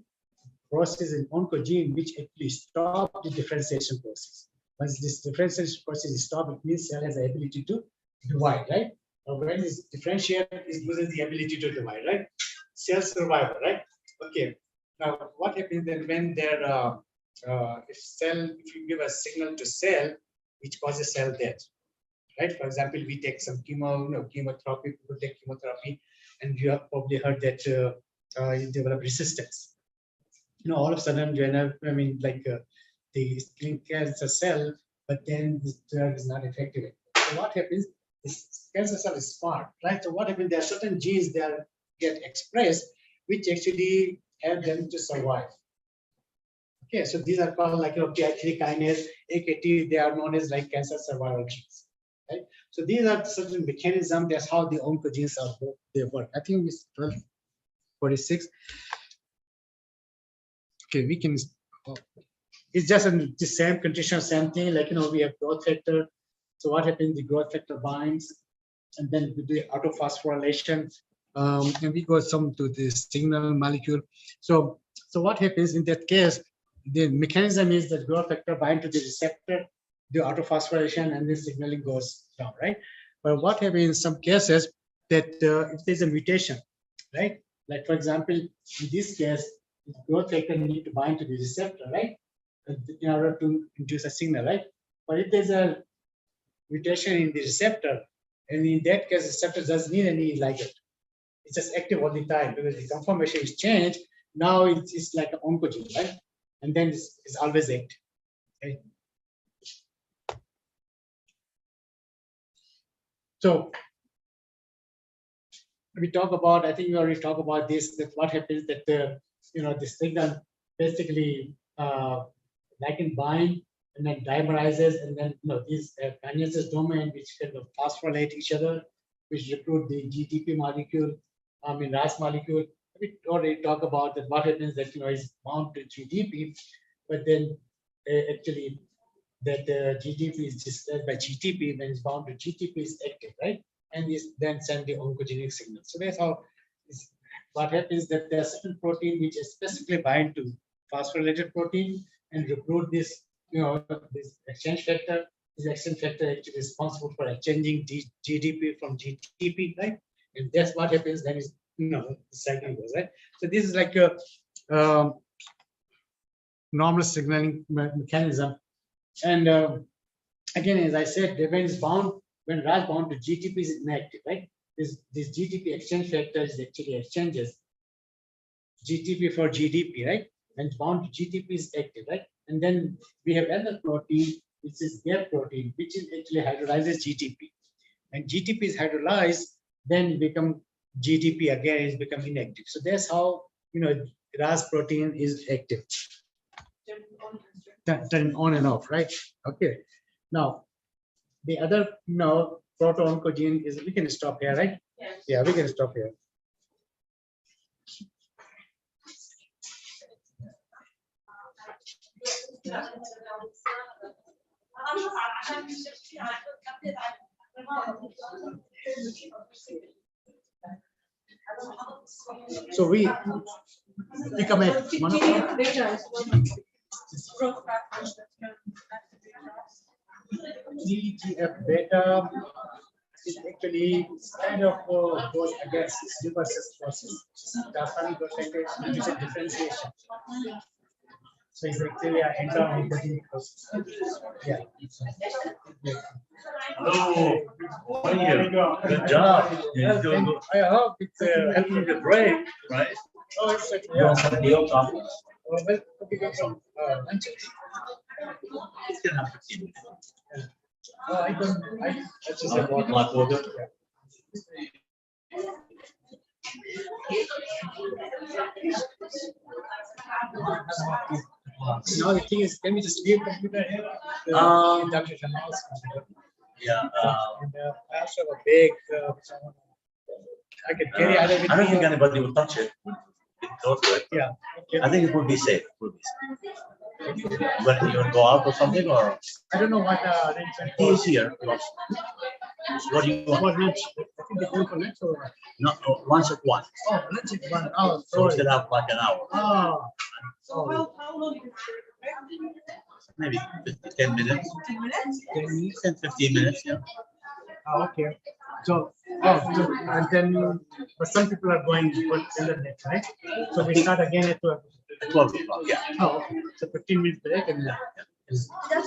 process in oncogene which actually stop the differentiation process. Once this differentiation process is stopped, it means cell has the ability to divide, right? Or when it's differentiated, it loses the ability to divide, right? Cell survival, right? Okay. Now, what happens then when there if you give a signal to cell which causes cell death, right? For example, we take some chemotherapy, people take chemotherapy, and you have probably heard that you develop resistance. All of a sudden, the skin cancer cell, but then this drug is not effective. So what happens? This cancer cell is smart, right? So what happens? There are certain genes that get expressed, which actually help them to survive. Okay, so these are called like PI3 kinase, AKT. They are known as like cancer survival genes, right? So these are certain mechanisms. That's how the oncogenes are they work. I think it's 1246. Okay, we can. It's just the same condition, same thing. Like we have growth factor. So what happens? The growth factor binds, and then we do autophosphorylation, and we go some to the signal molecule. So what happens in that case? The mechanism is that growth factor bind to the receptor, the autophosphorylation, and the signaling goes down, right? But what happens in some cases that if there's a mutation, right? Like for example, in this case, the growth factor need to bind to the receptor, right? In order to induce a signal, right? But if there's a mutation in the receptor, and in that case, the receptor doesn't need any ligand. It's just active all the time because the conformation is changed. Now it's like an oncogene, right? And then it's always active. Okay? So we talk about, I think we already talked about this, that what happens that the signal basically ligand bind and then dimerizes, and then these kinases domain which kind of phosphorylate each other, which recruit the GTP molecule, RAS molecule. We already talk about that what happens that is bound to GDP, but then actually that GDP is disturbed by GTP, when it's bound to GTP is active, right? And is then send the oncogenic signal. So that's how what happens that there are certain protein which is specifically bind to phosphorylated protein and recruit this, this exchange factor. This exchange factor actually is responsible for exchanging GDP from GTP, right? And that's what happens then is the cycle goes, right? So this is like a normal signaling mechanism. And again, as I said, when it's bound, when RAS bound to GTP is inactive, right? This GTP exchange factor is actually exchanges GTP for GDP, right? And bound to GTP is active, right? And then we have another protein, which is gap protein, which is actually hydrolyzes GTP. And GTP is hydrolyzed, then become GDP again is become inactive. So that's how RAS protein is active. Turn on and off, right? Okay. Now the other proto-oncogene is, we can stop here, right? Yes. Yeah, we can stop here. So we come at 1 o'clock. TGF beta is actually kind of goes against this reverses process. Which is a differentiation. So it's actually an inter-oncogenic process. Yeah. Oh, good job. I hope it's helping the brain, right? Oh, it's like, yeah. Well, we got some lunches. It's gonna have 15 minutes. I just said water. Black water. Now the thing is, can we just leave computer here? Dr. Jamal's computer. Yeah. And I also have a big. I can carry either with I don't me think or- anybody will touch it. Don't do it. Yeah. I think it would be safe. It would be safe. You want to go out or something, or I don't know what arrangement. he is here? What do you For want? lunch. I think they're going for lunch or. No, no, lunch at one. Oh, lunch is 1 hour. So we Sorry. still have like an hour, Oh. So Oh. how long? maybe 10 minutes, 10, 15 minutes. Yeah. Oh, okay. So, and then, but some people are going for internet, right? So we start again at 12. At 12 o'clock. Yeah. Oh, okay. So 15 minutes break and yeah. Is there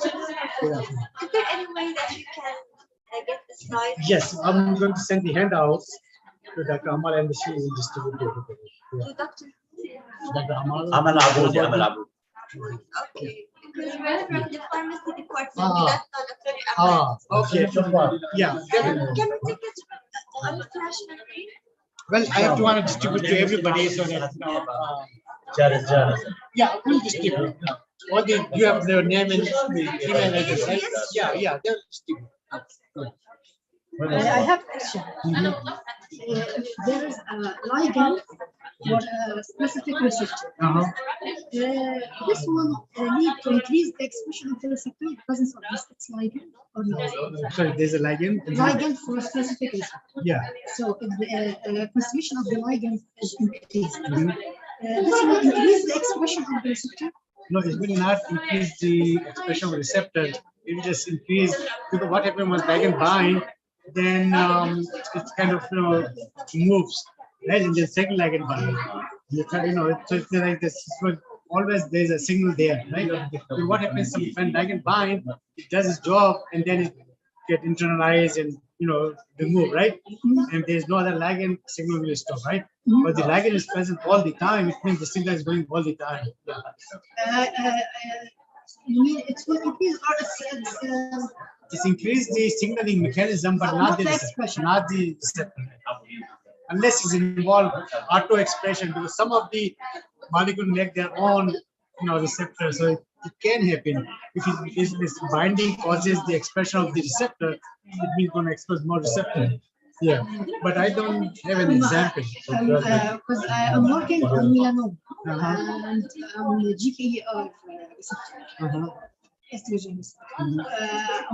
any way that you can get the slides? Yes, I'm going to send the handouts to Dr. Amal and she will distribute to everybody. Yeah. To Dr. Dr. Amal. I'm an Aboudi. I'm an Aboudi. Okay, because we're from the pharmacy department. Ah. That's not Dr. Ahmed. Okay. Yeah. Can we take it on the flash memory? Well, I have to want to distribute to everybody so that, Jared. yeah, we'll distribute. All the, you have their name and the email address, right? Yeah, they'll distribute. I have a question. If there is a ligand for a specific receptor, this will need to increase the expression of the receptor because of this ligand or not? Sorry, there's a ligand. Ligand for a specific receptor. Yeah. So if the concentration of the ligand is increased, this will increase the expression of the receptor. No, it will not increase the expression of receptor. It will just increase because what happens once ligand bind, then it kind of moves, right? And the second ligand bind. So it's like this. So always there's a signal there, right? So what happens when ligand bind, it does its job and then it get internalized and remove, right? And there's no other ligand, signal will stop, right? But the ligand is present all the time. It means the signal is going all the time. You mean it will increase or It's increase the signaling mechanism, but not the receptor, not the receptor. Unless it's involved auto expression, because some of the molecules make their own receptor, so it can happen. If this binding causes the expression of the receptor, it means going to express more receptor. Yeah, but I don't have an example. Because I'm working on melanoma and on the GPR receptor. Estrogen receptor. I'm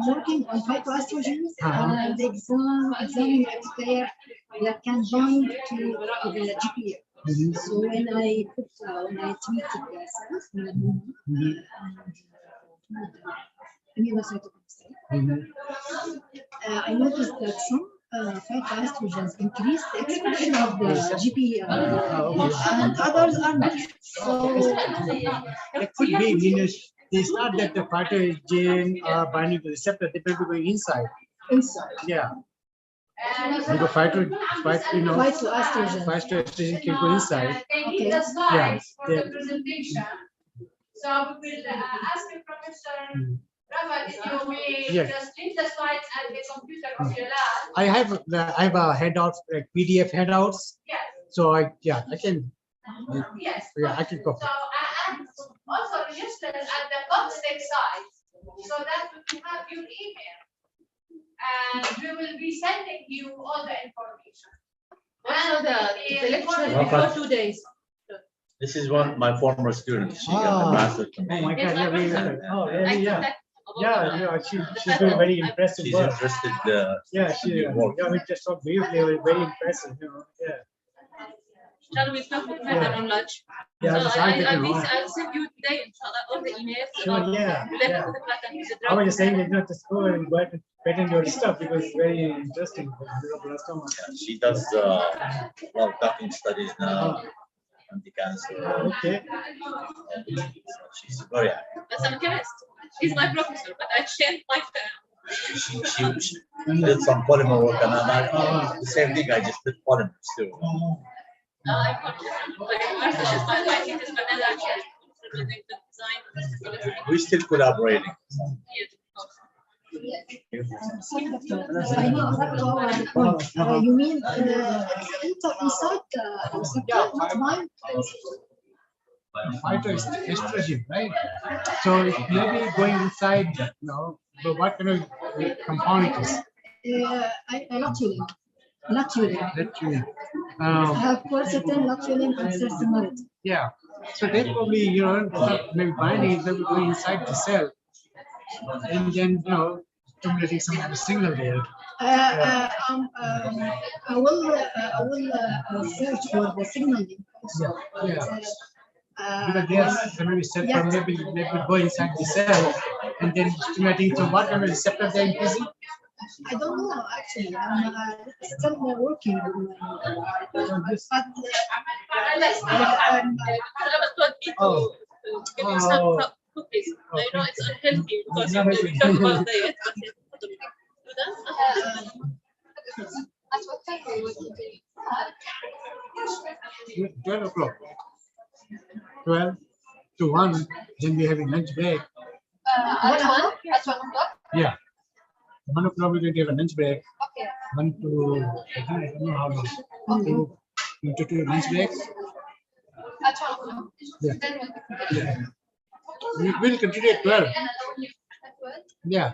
working on phytoestrogens and examining if that can bind to the GPR. So when I treated the cells, immunocytochemistry, I noticed that some phytoestrogens increase the expression of the GPR, and others are not. So it could be. It's not that the phytoestrogen are binding to the receptor; they will be going inside. Inside. Yeah. Because phytoestrogen can go inside. Okay. Yeah. For the presentation. So we will ask you, Professor Rafa, if you may just leave the slides at the computer of your lab. I have a handout, like PDF handouts. Yes. So I can. Yes. Yeah, I can copy. So and also register at the comstech site so that we can have your email. And we will be sending you all the information. Also the lecture before 2 days. This is one my former student. She got the master's. Oh my God! Yeah, really? Yeah. Yeah, she's doing very impressive She's work. interested. Yeah, we just talked briefly. Very impressive. Yeah. Shall we talk further on lunch? Yeah, So I'll I'll send you today, inshallah, all the emails. Sure, yeah. I I was just saying that not just go and go and patent your stuff because it's very interesting. She does a lot of doctoral studies now. Anti-cancer. Okay. She's very active. But I'm a chemist. He's my professor, but I share my She did some polymer work, and I'm the same thing. I just did polymers too. We're still collaborating. You mean inside the receptor, not bind? Phytoestrogen, right? So it may be going inside, so what kind of compound it is? Not urine. That you have quercetin, luteolin, and cersimide. Yeah. So they probably, not maybe binding, they will go inside the cell, and then, stimulating some of the signal there. I will search for the signaling also. Yeah. Because there's maybe receptor, maybe go inside the cell, and then stimulating from what kind of receptor they're increasing. I don't know actually. I'm still working on this. Oh. Give you some cookies. I know it's unhealthy because we talk about diet. Do that. At what time are you eating? 12 o'clock. 12 to 1, then we have a lunch break. At 1? At 1 o'clock? Yeah. 1 o'clock we will have a lunch break. Okay. 1 to, I don't know how long. Okay. 2 lunch breaks. At 1 o'clock? Yeah. Then we'll Yeah. We will continue at 12. Yeah.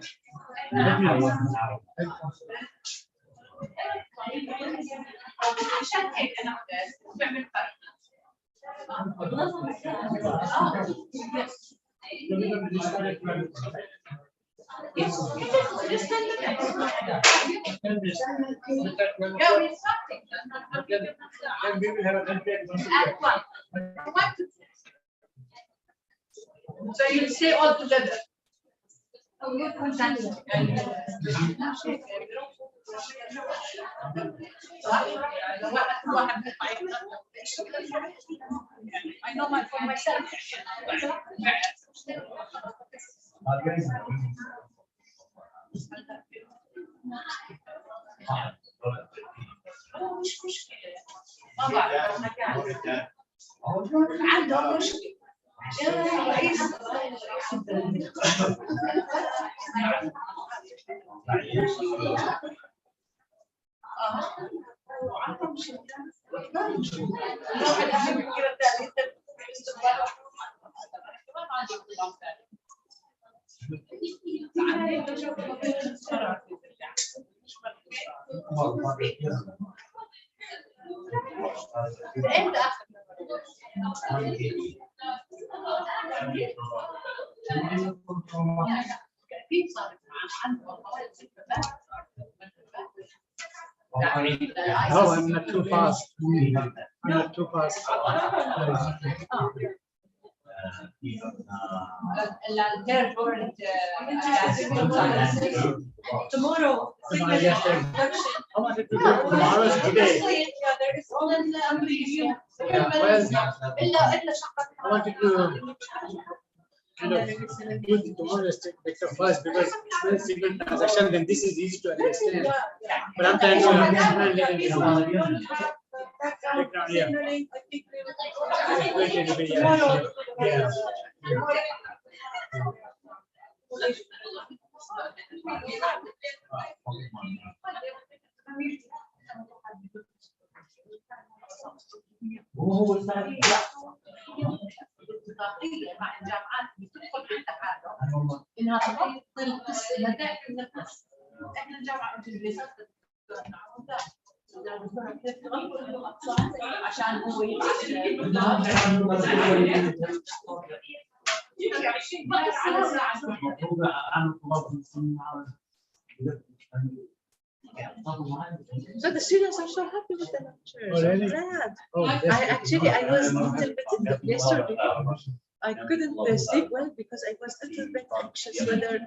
So you say all together. I know my for myself. عنده مشكلة. No, I'm not too fast. I'm not too fast. Tomorrow. Tomorrow is today. There is all in the Yeah, well, I wanted to kind of use the tomorrow picture first because it's a single transaction, then this is easy to understand. But I'm trying to understand مع الجامعات بتدخل في التحالف انها تغطي القصه نتائج من القصه. احنا الجامعه الانجليزيه عشان هو So the students are so happy with the lectures. Oh, really? Glad. Oh, I was a little bit in the yesterday. I couldn't sleep well because I was a little bit anxious whether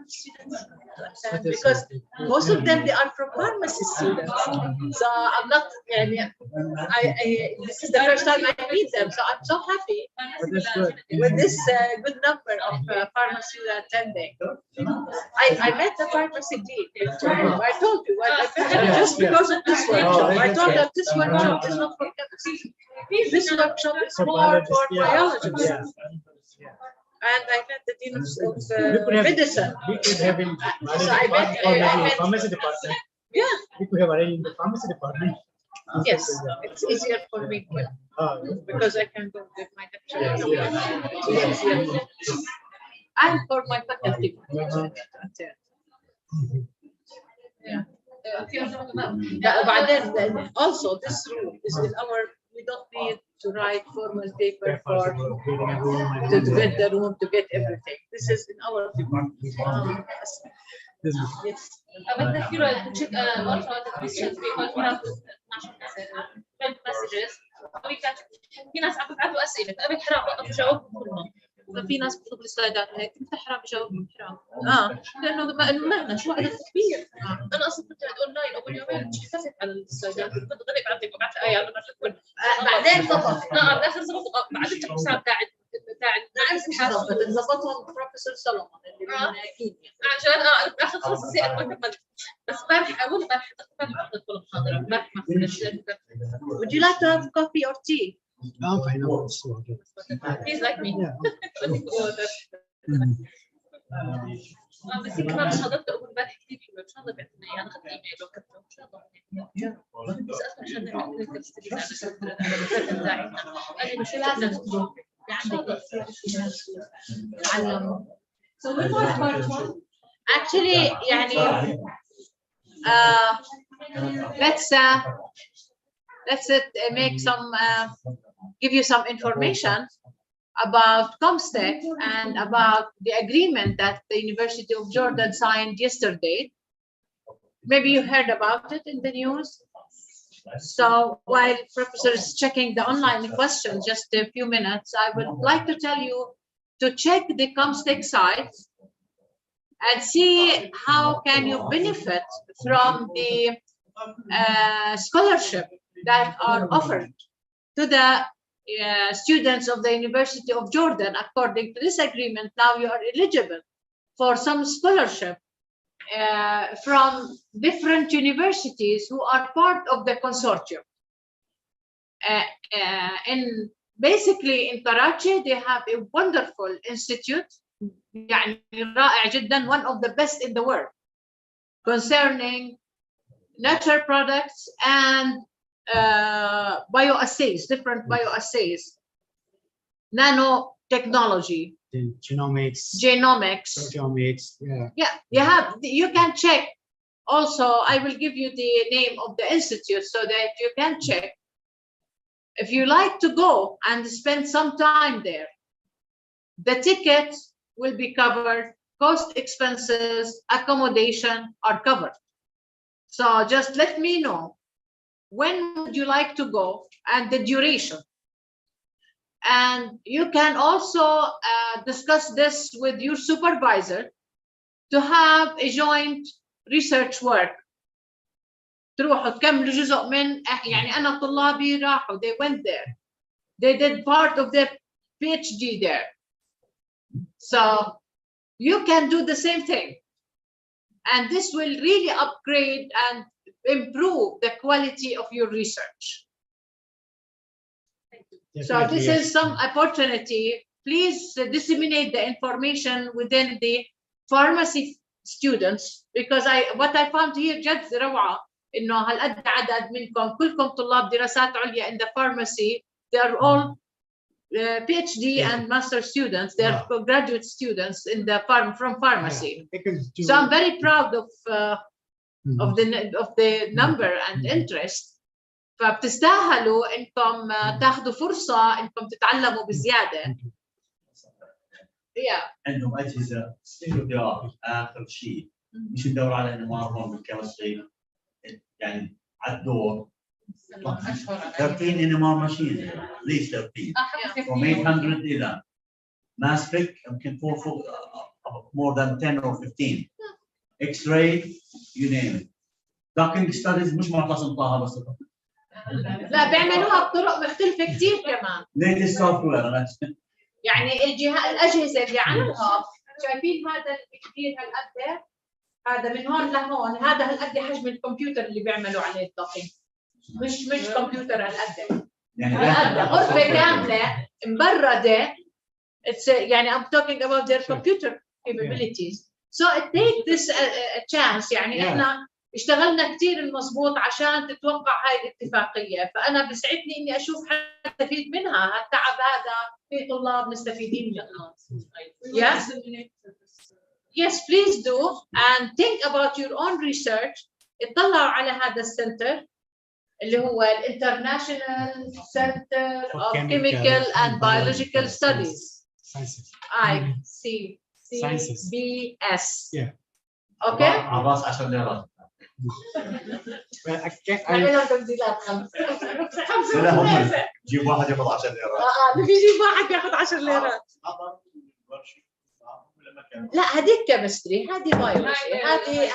students attend because most of them they are from pharmacy students. So I'm not. This is the first time I meet them, so I'm so happy with this good number of pharmacy attending. I met the pharmacy dean. I told you I met her just because of this workshop. I told them this workshop is not for chemistry. This workshop is more for biology. And I met the dean of medicine. We could have in So I met pharmacy department. Yeah. We could have arranged in the pharmacy department. Yes, it's easier for me because I can go with my lecture. It's easier. And for my faculty. Yeah. بعدين also this rule is in our, we don't need to write formal paper for to get the room to get everything. This is in our department. Yes. بدنا نحكي له check also the questions because we have 12 messages. في ناس عم بيبعثوا اسئله فقبل حرام وقف بجاوبهم كلهم. ففي ناس بتطلب السلايدات هيك كنت حرام بجاوبهم حرام. لانه مهنا شو عدد كبير. انا اصلا كنت اونلاين اول يومين حسيت على السلايدات كنت غني بعث ايات بعدين ضبط. بالاخر ظبطوا بعدت الحساب بتاع ظبطهم بروفيسور سولومون اللي من كينيا. عشان بالاخر خلص زهقت ما كملت. بس امبارح اول امبارح حضرت كل المحاضره امبارح ما فهمت. Would you like to have coffee or tea? I'm fine. He's like me. بس كمان مش حضرت اول امبارح كثير حلوه ان شاء الله بيعطينا اياه. انا اخذت ايميل وكتبته ان شاء الله. بس اصلا عشان نعمل مش لازم So we want part one. Actually يعني let's make some give you some information about comstech and about the agreement that the University of Jordan signed yesterday. Maybe you heard about it in the news. So while Professor is checking the online questions, just a few minutes, I would like to tell you to check the comstech site and see how can you benefit from the scholarship that are offered to the students of the University of Jordan. According to this agreement, now you are eligible for some scholarship from different universities who are part of the consortium. Basically in Karachi, they have a wonderful institute, يعني رائع جدا, one of the best in the world, concerning natural products and bioassays, different bioassays, nanotechnology, genomics, you can check. Also, I will give you the name of the institute so that you can check. If you like to go and spend some time there, the ticket will be covered, cost, expenses, accommodation are covered. So just let me know when would you like to go and the duration. And you can also discuss this with your supervisor to have a joint research work. تروحوا تكملوا جزء من, يعني أنا طلابي راحوا, they went there, they did part of their PhD there. So you can do the same thing, and this will really upgrade and improve the quality of your research. So this is some opportunity. Please disseminate the information within the pharmacy students, because what I found here جد روعة إنه هالقد عدد منكم كلكم طلاب دراسات عليا in the pharmacy. They are all PhD and master students. They are graduate students in the from pharmacy. So I'm very proud of the number and interest. فبتستاهلوا إنكم تاخذوا فرصة إنكم تتعلموا بزيادة. عندهم أجهزة استوديو آخر شيء، مش ندور على إنه ما هو من كيمستري، يعني على الدور 13 NMR machines, at least 13 from 800 إلى mass spec يمكن فوق more than 10 or 15 X-ray, you name it. Docking studies مش معتصم طه بس. لا بيعملوها بطرق مختلفة كثير كمان. latest software. يعني الأجهزة اللي عملوها شايفين هذا الكبير هالقد، هذا من هون لهون، هذا هالقد حجم الكمبيوتر اللي بيعملوا عليه الدقيق، مش كمبيوتر هالقد، هالقد غرفة كاملة مبردة. It's يعني I'm talking about their computer capabilities. So it takes this a chance. يعني احنا اشتغلنا كثير المضبوط عشان تتوقع هاي الاتفاقية، فأنا بسعدني إني أشوف حد يستفيد منها. هالتعب هذا في طلاب مستفيدين منه. Yes, please do, and think about your own research اطلعوا على هذا السنتر اللي هو الانترناشونال سنتر اوف كيميكال اند بيولوجيكال ستاديز ICCBS. اوكي عباس 10 ليرات. لهم تبديلات 5 لا هم جيب واحد ياخذ 10 ليرات. نبي يجيب واحد ياخذ 10 ليرات. لا هذيك كيمستري، هذه بيولوجي، هذه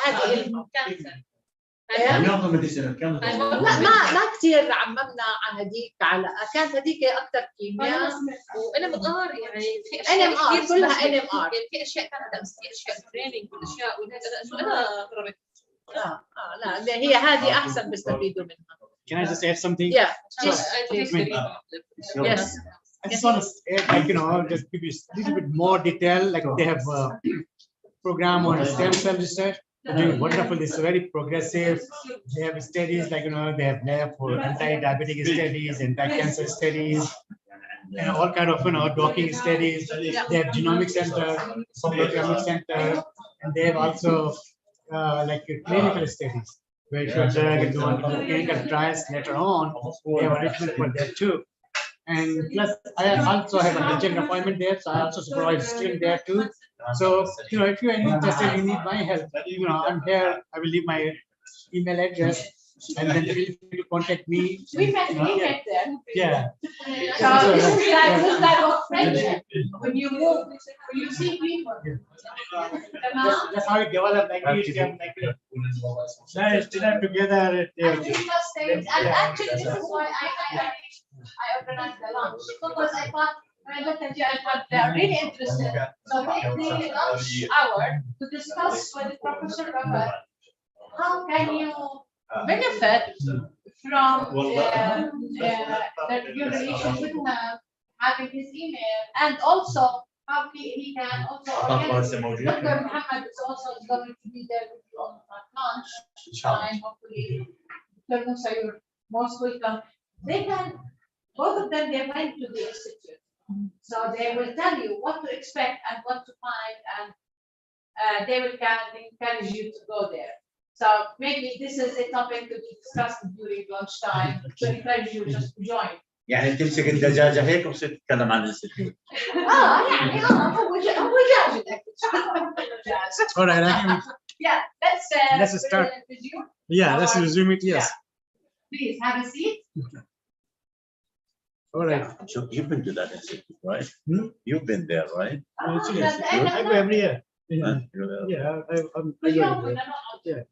اليوم ميديسين كم؟ لا ما كثير عممنا عن هذيك، على كانت هذيك اكثر كيمياء NMR يعني في NMR كثير كلها يعني NMR. في اشياء كانت بس في اشياء تريننج واشياء شو انا قربت. لا هي هذه احسن بيستفيدوا منها. Can I just add something? Yeah. Yes. I just want to add, like, just give you a little bit more detail. Like they have a program on stem cell research. They're doing wonderful. It's very progressive. They have studies like, they have lab for anti-diabetic studies, anti-cancer studies, and all kind of, docking studies. They have genomic center, proteomic center, and they have also like clinical studies, where if you're going to do clinical trials later on, they have arrangement for that too. And plus, I also have an urgent appointment there, so I also supervise student there too. So, if you're interested, you need my help. I'm here. I will leave my email address, and then feel free to contact me. We met there. Yeah. So this is like this type of friendship. When you move, when you see people. That's how it developed. Like we student together. And actually, this is why I organized the lunch, because I thought when I looked at you, I thought they are really interested. So they lunch hour to discuss with Professor Robert how can you benefit from your relation with him, having his email, and also how he can also Dr. Muhammad is also going to be there with you on lunch time, hopefully. Dr. Musa, you're most welcome. They can, both of them, they went to the institute. So they will tell you what to expect and what to find, and they will encourage you to go there. So maybe this is a topic to be discussed during lunchtime to encourage you just to join. يعني تمسك الدجاجه هيك وتصير تتكلم عن الانستيتيوت. يعني هو دجاج. All right. Yeah, let's start. Yeah, let's resume it. Yes. Please have a seat. All right. So you've been to that institute, right? You've been there, right? Yes. I go every year. Yeah. I go every year. Yeah.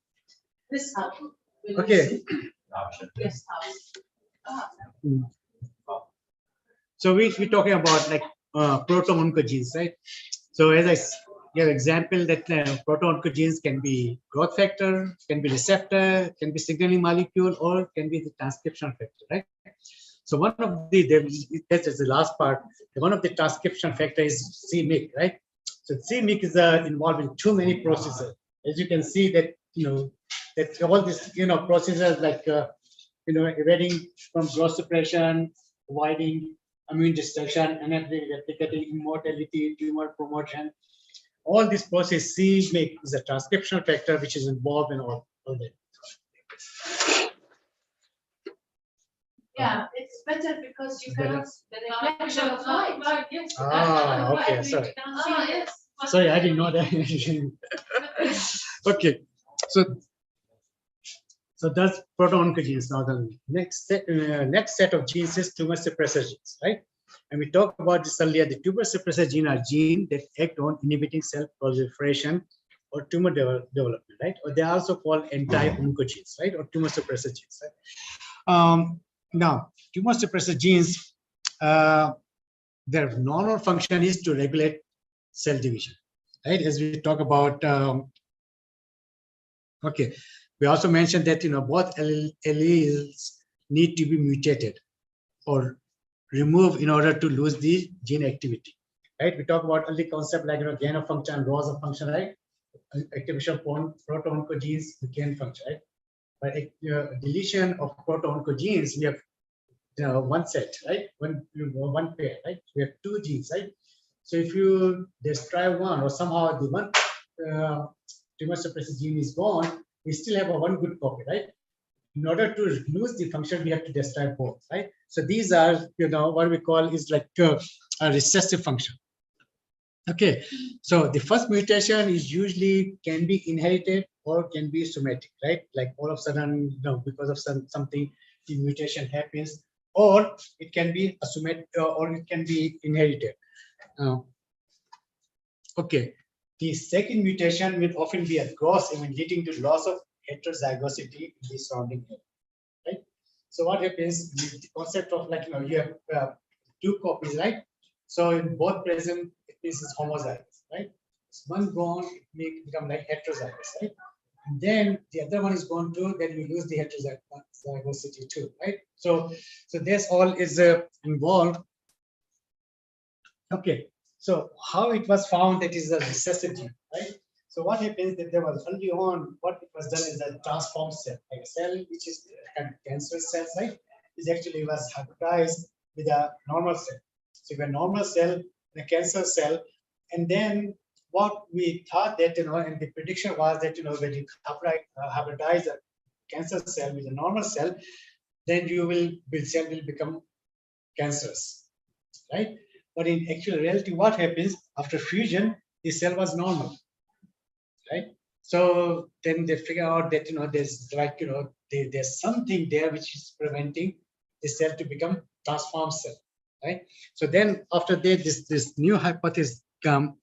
This house. Okay. This house. So we're talking about like proto-oncogenes, right? So as I give example that proto-oncogenes can be growth factor, can be receptor, can be signaling molecule, or can be the transcription factor, right? So one of that is the last part. One of the transcription factor is c-MYC, right? So c-MYC is involved in too many processes. As you can see that, that all these, processes like, everything from growth suppression, avoiding immune destruction, and everything, replicating immortality, tumor promotion. All this process c-MYC is a transcription factor which is involved in all that. Yeah, it's better because you cannot the reflection of light. Yes. Okay, sorry. Yes. Sorry, I didn't know that. Okay, so that's proto-oncogenes. Now the next set of genes is tumor suppressor genes, right? And we talked about this earlier. The tumor suppressor gene are genes that act on inhibiting cell proliferation or tumor development, right? Or they are also called anti-oncogenes, right? Or tumor suppressor genes, right? Now, tumor suppressor genes, their normal function is to regulate cell division, right? As we talk about, okay, we also mentioned that both alleles need to be mutated or removed in order to lose the gene activity, right? We talk about early concept like gain of function, loss of function, right? Activation of proto-oncogenes, gain function, right? By deletion of proto-oncogenes, we have one set, right? One pair, right? We have two genes, right? So if you destroy one, or somehow the one tumor suppressor gene is gone, we still have a one good copy, right? In order to lose the function, we have to destroy both, right? So these are, what we call is like a recessive function. Okay, so the first mutation is usually can be inherited or can be somatic, right? Like all of a sudden, because of something, the mutation happens, or it can be a somatic, or it can be inherited. Okay, the second mutation will often be a gross event leading to loss of heterozygosity in the surrounding area, right? So what happens, the concept of like, you have two copies, right? So in both present, it means it's homozygous, right? It's one gone, it may become like heterozygous, right? And then the other one is gone too, then you lose the heterozygosity too, right? So this all is involved. Okay, so how it was found that is a recessive gene, right? So what happens that there was early on, what it was done is a transform cell, like a cell which is kind of cancer cells, right? Is actually was hybridized with a normal cell. So you have a normal cell and a cancer cell, and then what we thought that, and the prediction was that, when you hybridize a cancer cell with a normal cell, then the cell will become cancerous, right? But in actual reality, what happens after fusion, the cell was normal, right? So then they figure out that, there's like, there's something there which is preventing the cell to become transformed cell, right? So then after that, this new hypothesis come,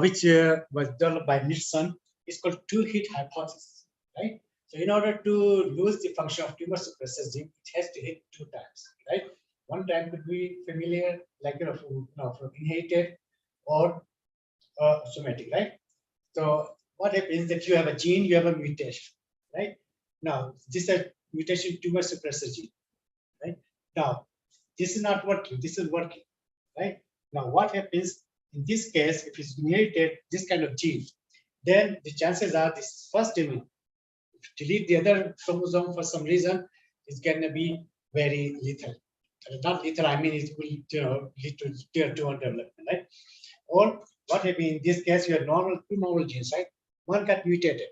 which was developed by Nixon, is called two-hit hypothesis, right? So in order to lose the function of tumor suppressor gene, it has to hit 2 times, right? One time could be familiar, like, from inherited or somatic, right? So what happens that you have a gene, you have a mutation, right? Now, this is a mutation tumor suppressor gene, right? Now, this is not working, this is working, right? Now, what happens in this case, if it's inherited this kind of gene, then the chances are this first event, delete the other chromosome for some reason, is going to be very lethal. Not lethal, I mean, it will, lead to tier 2 development, right? Or what happens in this case, you have two normal genes, right? One got mutated.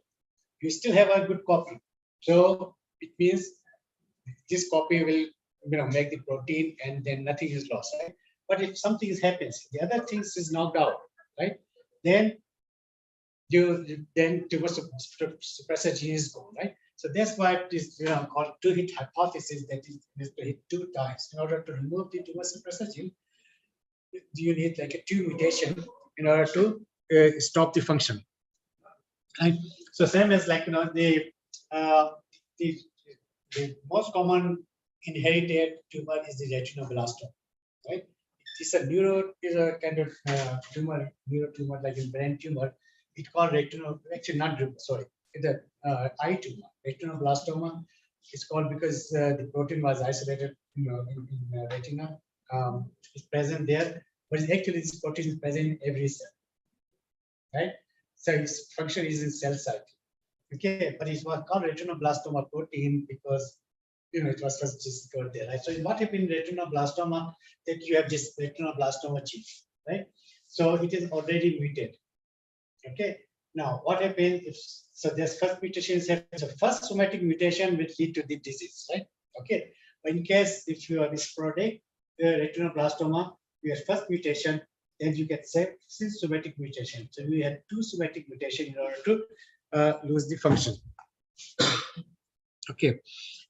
You still have a good copy. So it means this copy will, make the protein, and then nothing is lost, right? But if something happens, the other things is knocked out, right? Then tumor suppressor gene is gone, right? So that's why it is called two-hit hypothesis, that is to hit 2 times. In order to remove the tumor suppressor gene, you need like a 2 mutation in order to stop the function. Right? So same as like, the most common inherited tumor is the retinoblastoma, right? It's a kind of tumor, neurotumor, like in brain tumor. It's called actually not, sorry, it's a eye tumor. Retinoblastoma is called because the protein was isolated, in retina. It's present there, but actually this protein is present in every cell, right? So its function is in cell cycle. Okay, but it was called retinoblastoma protein because it was first discovered there, right? So what happened in retinoblastoma, that you have this retinoblastoma gene, right? So it is already mutated. Okay. Now what happens if there's first mutation, the first somatic mutation will lead to the disease, right? Okay. But in case if you have this sporadic retinoblastoma, you have first mutation, then you get six somatic mutation. So we had 2 somatic mutation in order to lose the function. Okay.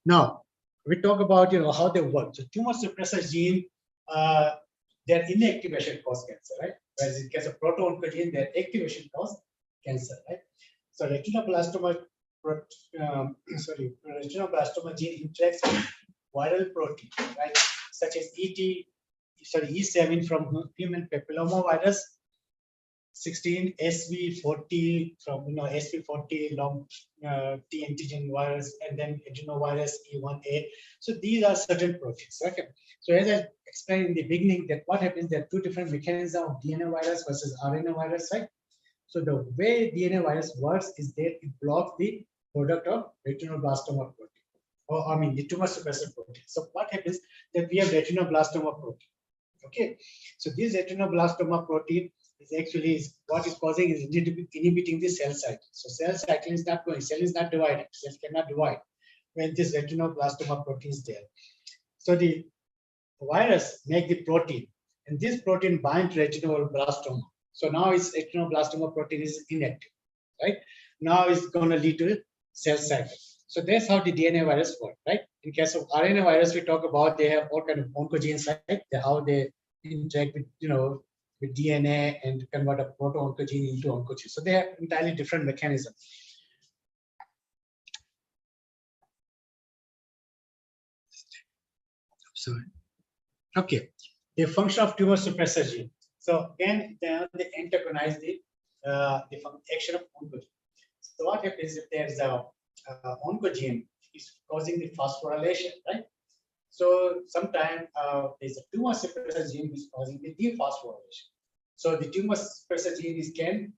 Now we talk about how they work. So tumor suppressor gene, their inactivation cause cancer, right? Whereas in case of proto-oncogene, their activation cause cancer, right? So retinoblastoma gene interacts with viral protein, right? Such as E7 from human papillomavirus, 16 SV40 from SV40 long T antigen virus, and then adenovirus E1A. So these are certain proteins. Okay. So as I explained in the beginning, that what happens, there are 2 different mechanisms of DNA virus versus RNA virus, right? So the way DNA virus works is that it blocks the product of retinoblastoma protein, or I mean the tumor suppressor protein. So what happens that we have retinoblastoma protein. Okay, so this retinoblastoma protein is actually what is causing is inhibiting the cell cycle. So cell cycle is not going, cell is not divided, cells cannot divide when this retinoblastoma protein is there. So the virus make the protein, and this protein binds to retinoblastoma. So now its retinoblastoma protein is inactive, right? Now it's going to lead to cell cycle. So that's how the DNA virus work, right? In case of RNA virus, we talk about they have all kind of oncogenes, right? How they interact with, with DNA and convert a proto-oncogene into oncogene. So they have entirely different mechanism. Sorry. Okay. The function of tumor suppressor gene. So again, they antagonize the action of oncogene. So what happens if there is a oncogene is causing the phosphorylation, right? So sometimes there's a tumor suppressor gene which is causing the dephosphorylation. So the tumor suppressor gene can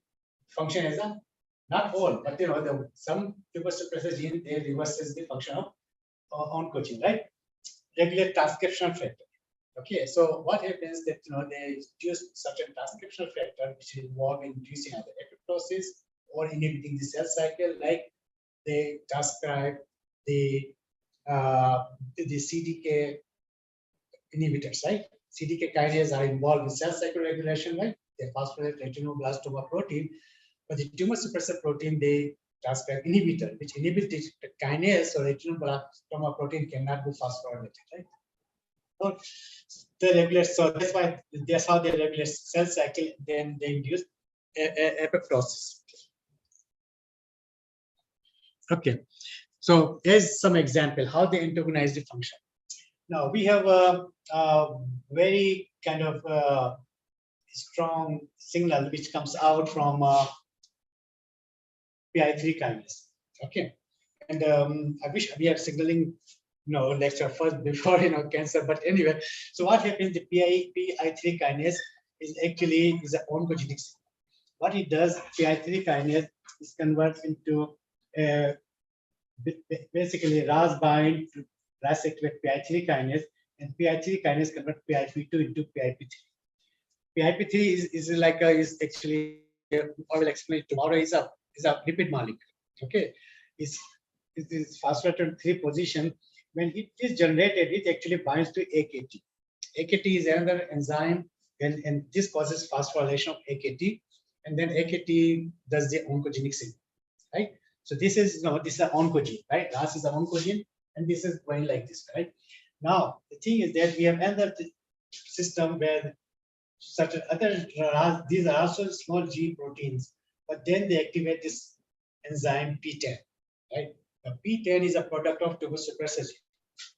function as a, not all, but some tumor suppressor gene they reverses the function of oncogene, right? Regulate transcriptional factor. Okay, so what happens that they induce certain transcriptional factor which is involved in inducing either apoptosis or inhibiting the cell cycle, like they transcribe the CDK inhibitors, right? CDK kinase are involved in cell cycle regulation, right? They phosphorylate retinoblastoma protein, but the tumor suppressor protein they transcribe inhibitor, which inhibits the kinase or retinoblastoma protein cannot be phosphorylated, right? So they regulate, so that's how they regulate cell cycle. Then they induce apoptosis. Okay, so here's some example how they antagonize the function. Now we have a very kind of strong signal which comes out from PI3 kinase. Okay, and I wish we are signaling lecture first before cancer, but anyway, so what happens, the PI3 kinase is actually an oncogenic signal. What it does, PI3 kinase is converted into basically RAS bind to RAS activate PI3 kinase, and PI3 kinase convert PIP2 into PIP3. PIP3 is actually, I will explain tomorrow, is a lipid molecule. Okay, it is phosphorylated 3 position. When it is generated, it actually binds to AKT. AKT is another enzyme, and this causes phosphorylation of AKT, and then AKT does the oncogenic signal, right? So this is this is an oncogene, right? RAS is an oncogene, and this is going like this, right? Now the thing is that we have another system where certain other RAS, these are also small G proteins, but then they activate this enzyme P10, right? The P10 is a product of tumor suppressor gene.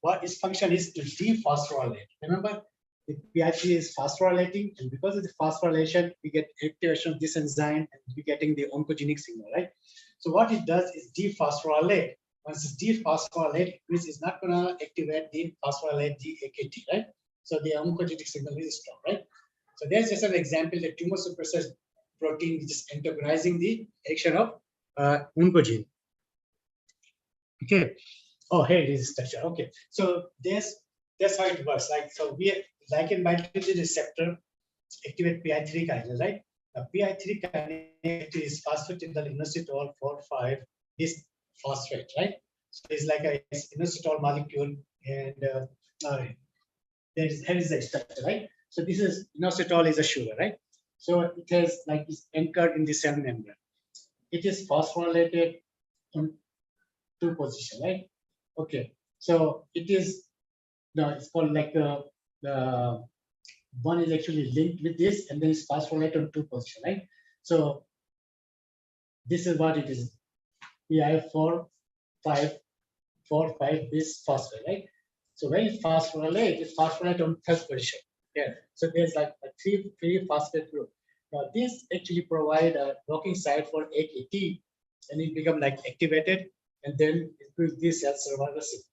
What its function is to dephosphorylate. Remember, the PI3 is phosphorylating, and because of the phosphorylation, we get activation of this enzyme, and we're getting the oncogenic signal, right? So what it does is dephosphorylate. Once it's dephosphorylate, which is not going to activate the phosphorylate the AKT, right? So the oncogenic signal is strong, right? So there's just an example, the tumor suppressor protein which is antagonizing the action of oncogene. Okay. Oh, here it is structure. Okay. So that's how it works. So we in bind to the receptor, activate PI3 kinase, right? Now, PI3 kinase is phosphatidylinositol 4,5 this phosphate, right? So it's like a inositol molecule, and here is the structure, right? So this is inositol is a sugar, right? So it has it's anchored in the cell membrane. It is phosphorylated in 2 position, right? Okay, so it is it's called the one is actually linked with this, and then it's phosphorylated in 2 position, right? So this is what it is. PI4 5 this phosphate, right? So when it phosphorylates, it's phosphorylated on 3rd position. Yeah. So there's like a 3 phosphate group. Now this actually provide a docking site for AKT, and it become activated, and then it will this cell survival signal.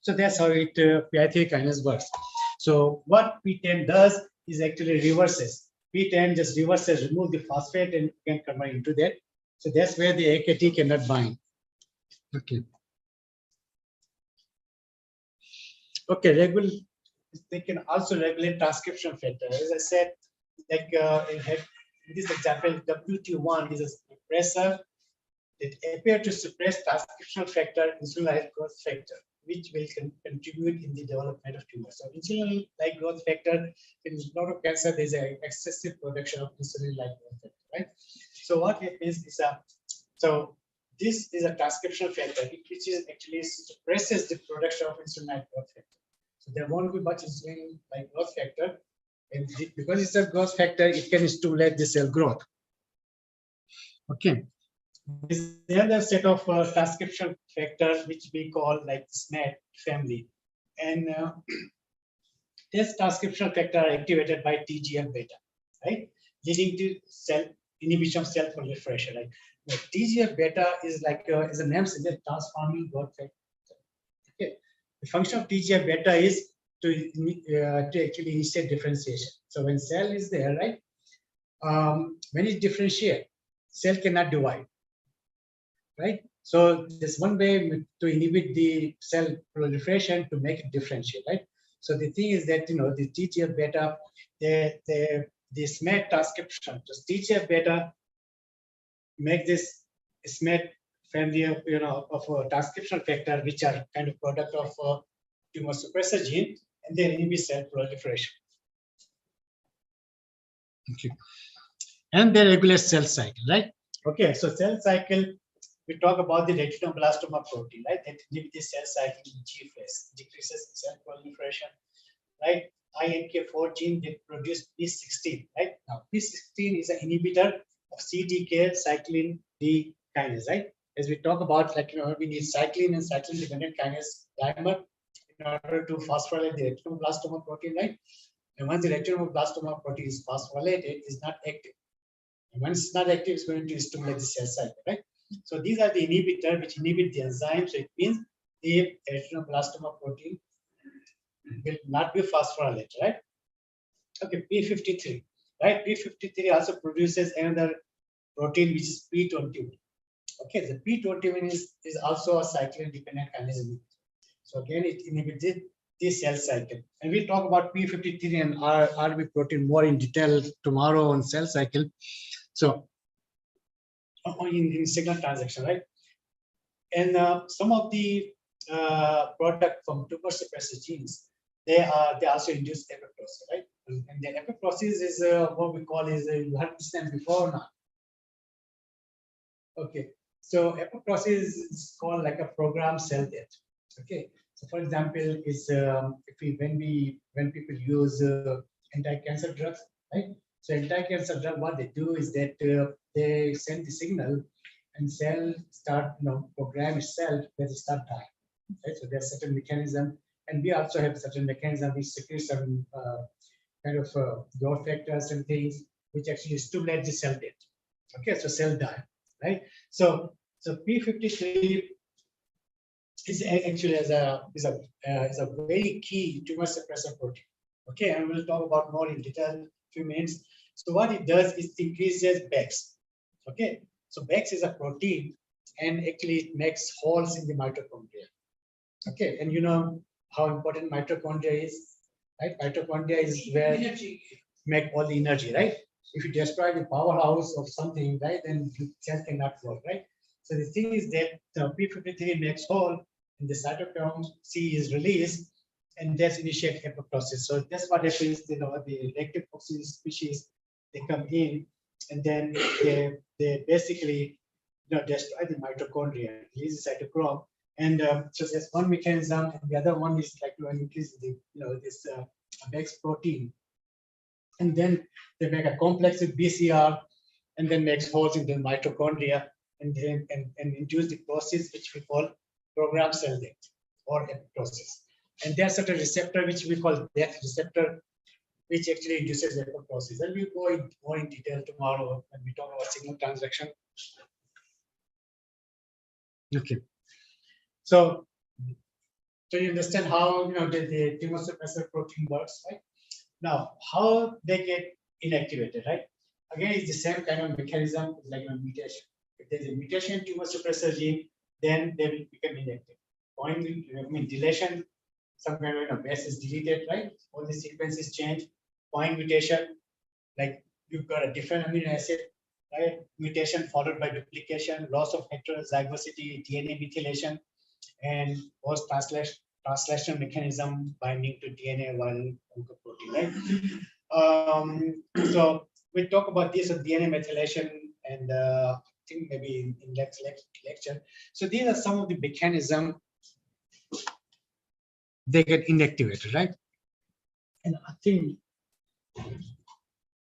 So that's how it PI3 kinase works. So what P10 does is actually reverses. P10 just reverses, remove the phosphate, and can convert into that. So that's where the AKT cannot bind. Okay. Okay, they can also regulate transcription factor. As I said, like in this example, WT1 is a suppressor that appear to suppress transcriptional factor, insulin-like growth factor, which will contribute in the development of tumor. So insulin-like growth factor, in a lot of cancer, there's an excessive production of insulin-like growth factor, right? So what happens is, so this is a transcriptional factor, which is actually suppresses the production of insulin-like growth factor. So there won't be much insulin-like growth factor, and because it's a growth factor, it can stimulate the cell growth. Okay. There's another set of transcription factors which we call like SMAT family, and this transcription factor are activated by TGF-beta, right, leading to cell inhibition of cell proliferation. Right, TGF-beta is like as the name suggests, transforming growth factor. Okay, the function of TGF-beta is to actually initiate differentiation. So when cell is there, right, when it differentiate, cell cannot divide. Right, so there's one way to inhibit the cell proliferation to make it differentiate, right? So the thing is that, you know, the TGF-beta, the SMAT transcription, just TGF-beta make this SMAT family of, you know, of transcription factor, which are kind of product of tumor suppressor gene, and then inhibit cell proliferation. Okay, and they regulate cell cycle, right? Okay, so cell cycle. We talk about the retinoblastoma protein, right? That inhibits the cell cycle in G phase, decreases cell proliferation, right? INK4 gene that produce P16, right? Now, P16 is an inhibitor of CDK cyclin D kinase, right? As we talk about, like, you know, we need cyclin and cyclin dependent kinase dimer in order to phosphorylate the retinoblastoma protein, right? And once the retinoblastoma protein is phosphorylated, it is not active. And once it's not active, it's going to stimulate the cell cycle, right? So these are the inhibitor which inhibit the enzyme. So it means the retinoblastoma protein will not be phosphorylated, right? Okay, P53, right? P53 also produces another protein which is P21. Okay, the P21 is also a cyclin dependent kinase inhibitor. So again, it inhibits the cell cycle. And we'll talk about P53 and RB protein more in detail tomorrow on cell cycle. So in signal transaction, right? And some of the product from tumor suppressor genes, they also induce apoptosis, right? And the apoptosis is what we call is you have to stand before or not. Okay, so apoptosis is called like a programmed cell death. Okay, so for example, is when people use anti-cancer drugs, right? So anti-cancer drug, what they do is that they send the signal, and cell start, you know, program itself that it start dying. Right? So there's certain mechanism, and we also have certain mechanism which secrete some kind of growth factors and things which actually stimulate the cell death. Okay, so cell die, right? So P53 is actually is a very key tumor suppressor protein. Okay, and we'll talk about more in detail in a few minutes. So what it does is increases BEX. Okay, so BEX is a protein, and actually it makes holes in the mitochondria. Okay, and you know how important mitochondria is, right? Mitochondria is where energy make all the energy, right? If you destroy the powerhouse of something, right, then the cell cannot work, right? So the thing is that the P53 makes hole, and the cytochrome C is released, and that's initiate apoptosis. So that's what happens. You know, the reactive oxygen species, they come in, and then they basically, you know, destroy the mitochondria, release the cytochrome, and so that's one mechanism. And the other one is like to increase the, you know, this BEX protein, and then they make a complex with BCR, and then makes holes in the mitochondria, and then and induce the process which we call programmed cell death or apoptosis. And there's certain receptor which we call death receptor, which actually induces apoptosis. And we'll go in more in detail tomorrow when we talk about signal transduction. Okay. So you understand how, you know, the tumor suppressor protein works, right? Now, how they get inactivated, right? Again, it's the same kind of mechanism like a mutation. If there's a mutation in tumor suppressor gene, then they will become inactive. Point, I mean, deletion, some kind of, you know, base is deleted, right? All the sequences change. Point mutation, like you've got a different amino acid, right? Mutation followed by duplication, loss of heterozygosity, DNA methylation, and post-translation mechanism binding to DNA while oncoprotein, right? So we talk about this of DNA methylation, and I think maybe in next lecture. So these are some of the mechanisms they get inactivated, right? And I think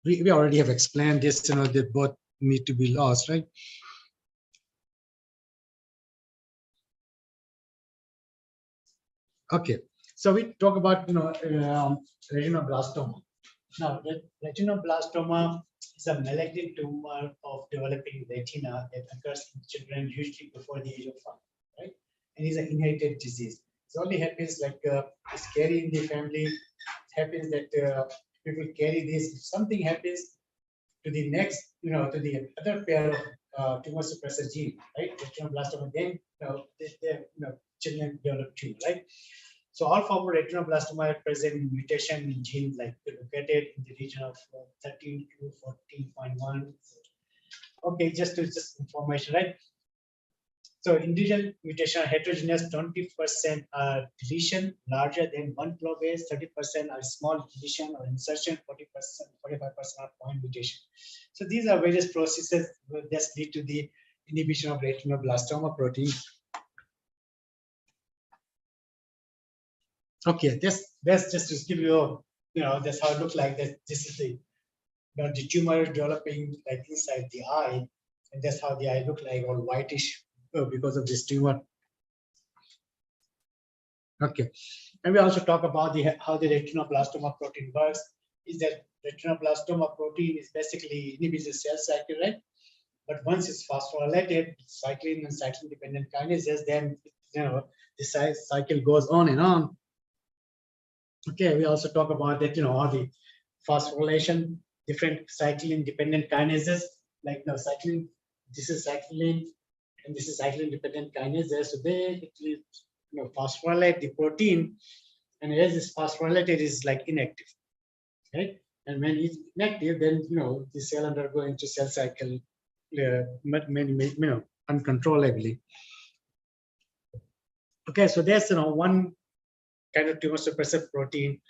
we already have explained this, they both need to be lost, right? Okay, so we talk about, retinoblastoma. Now, retinoblastoma is a malignant tumor of developing retina that occurs in children usually before the age of 5, right? And is an inherited disease. It only happens like it's carried in the family. It happens that people carry this. If something happens to the next, to the other pair of tumor suppressor gene, right? Retinoblastoma, then children develop tumor, right? So all forms of retinoblastoma are present in mutation in genes like located in the region of 13 to 14.1. Okay, just information, right? So individual mutation are heterogeneous. 20% are deletion larger than 1 kilobase. 30% are small deletion or insertion. 45% are point mutation. So these are various processes that lead to the inhibition of retinoblastoma protein. Okay, that's just to give you, that's how it looks like. That this is the tumor developing like inside the eye, and that's how the eye look like, all whitish because of this tumor. Okay, and we also talk about how the retinoblastoma protein works. Is that retinoblastoma protein is basically inhibits the cell cycle, right? But once it's phosphorylated, cyclin and cyclin dependent kinases, then the cycle goes on and on. Okay, we also talk about that, how the phosphorylation, different cyclin dependent kinases, like cyclin, this is cyclin, and this is cyclin dependent kinases. So they actually, phosphorylate the protein, and as it's phosphorylated, is like inactive, right? And when it's inactive, then the cell undergo into cell cycle, uncontrollably. Okay, so there's one kind of tumor suppressive protein.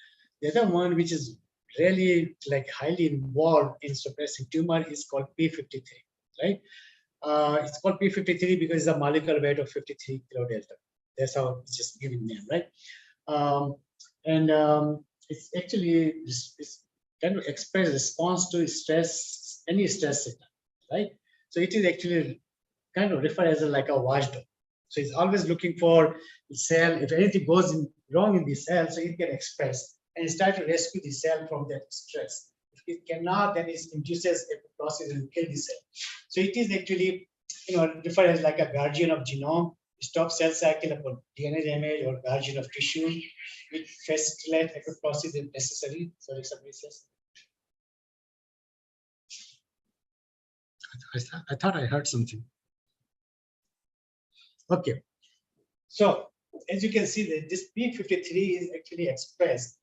The other one, which is really like highly involved in suppressing tumor, is called P53, right? It's called P53 because it's a molecular weight of 53 kilodelta. That's how it's just given name, right? It's actually it's kind of express response to stress, any stress signal, right? So it is actually kind of referred as like a watchdog. So it's always looking for the cell. If anything goes wrong in the cell, so it can express and it starts to rescue the cell from that stress. If it cannot, then it induces apoptosis and kill the cell. So it is actually, referred as like a guardian of genome. Stop cell cycle upon DNA damage, or guardian of tissue, which facilitate apoptosis if necessary. Sorry, somebody says. I thought I heard something. Okay, so as you can see, that this P53 is actually expressed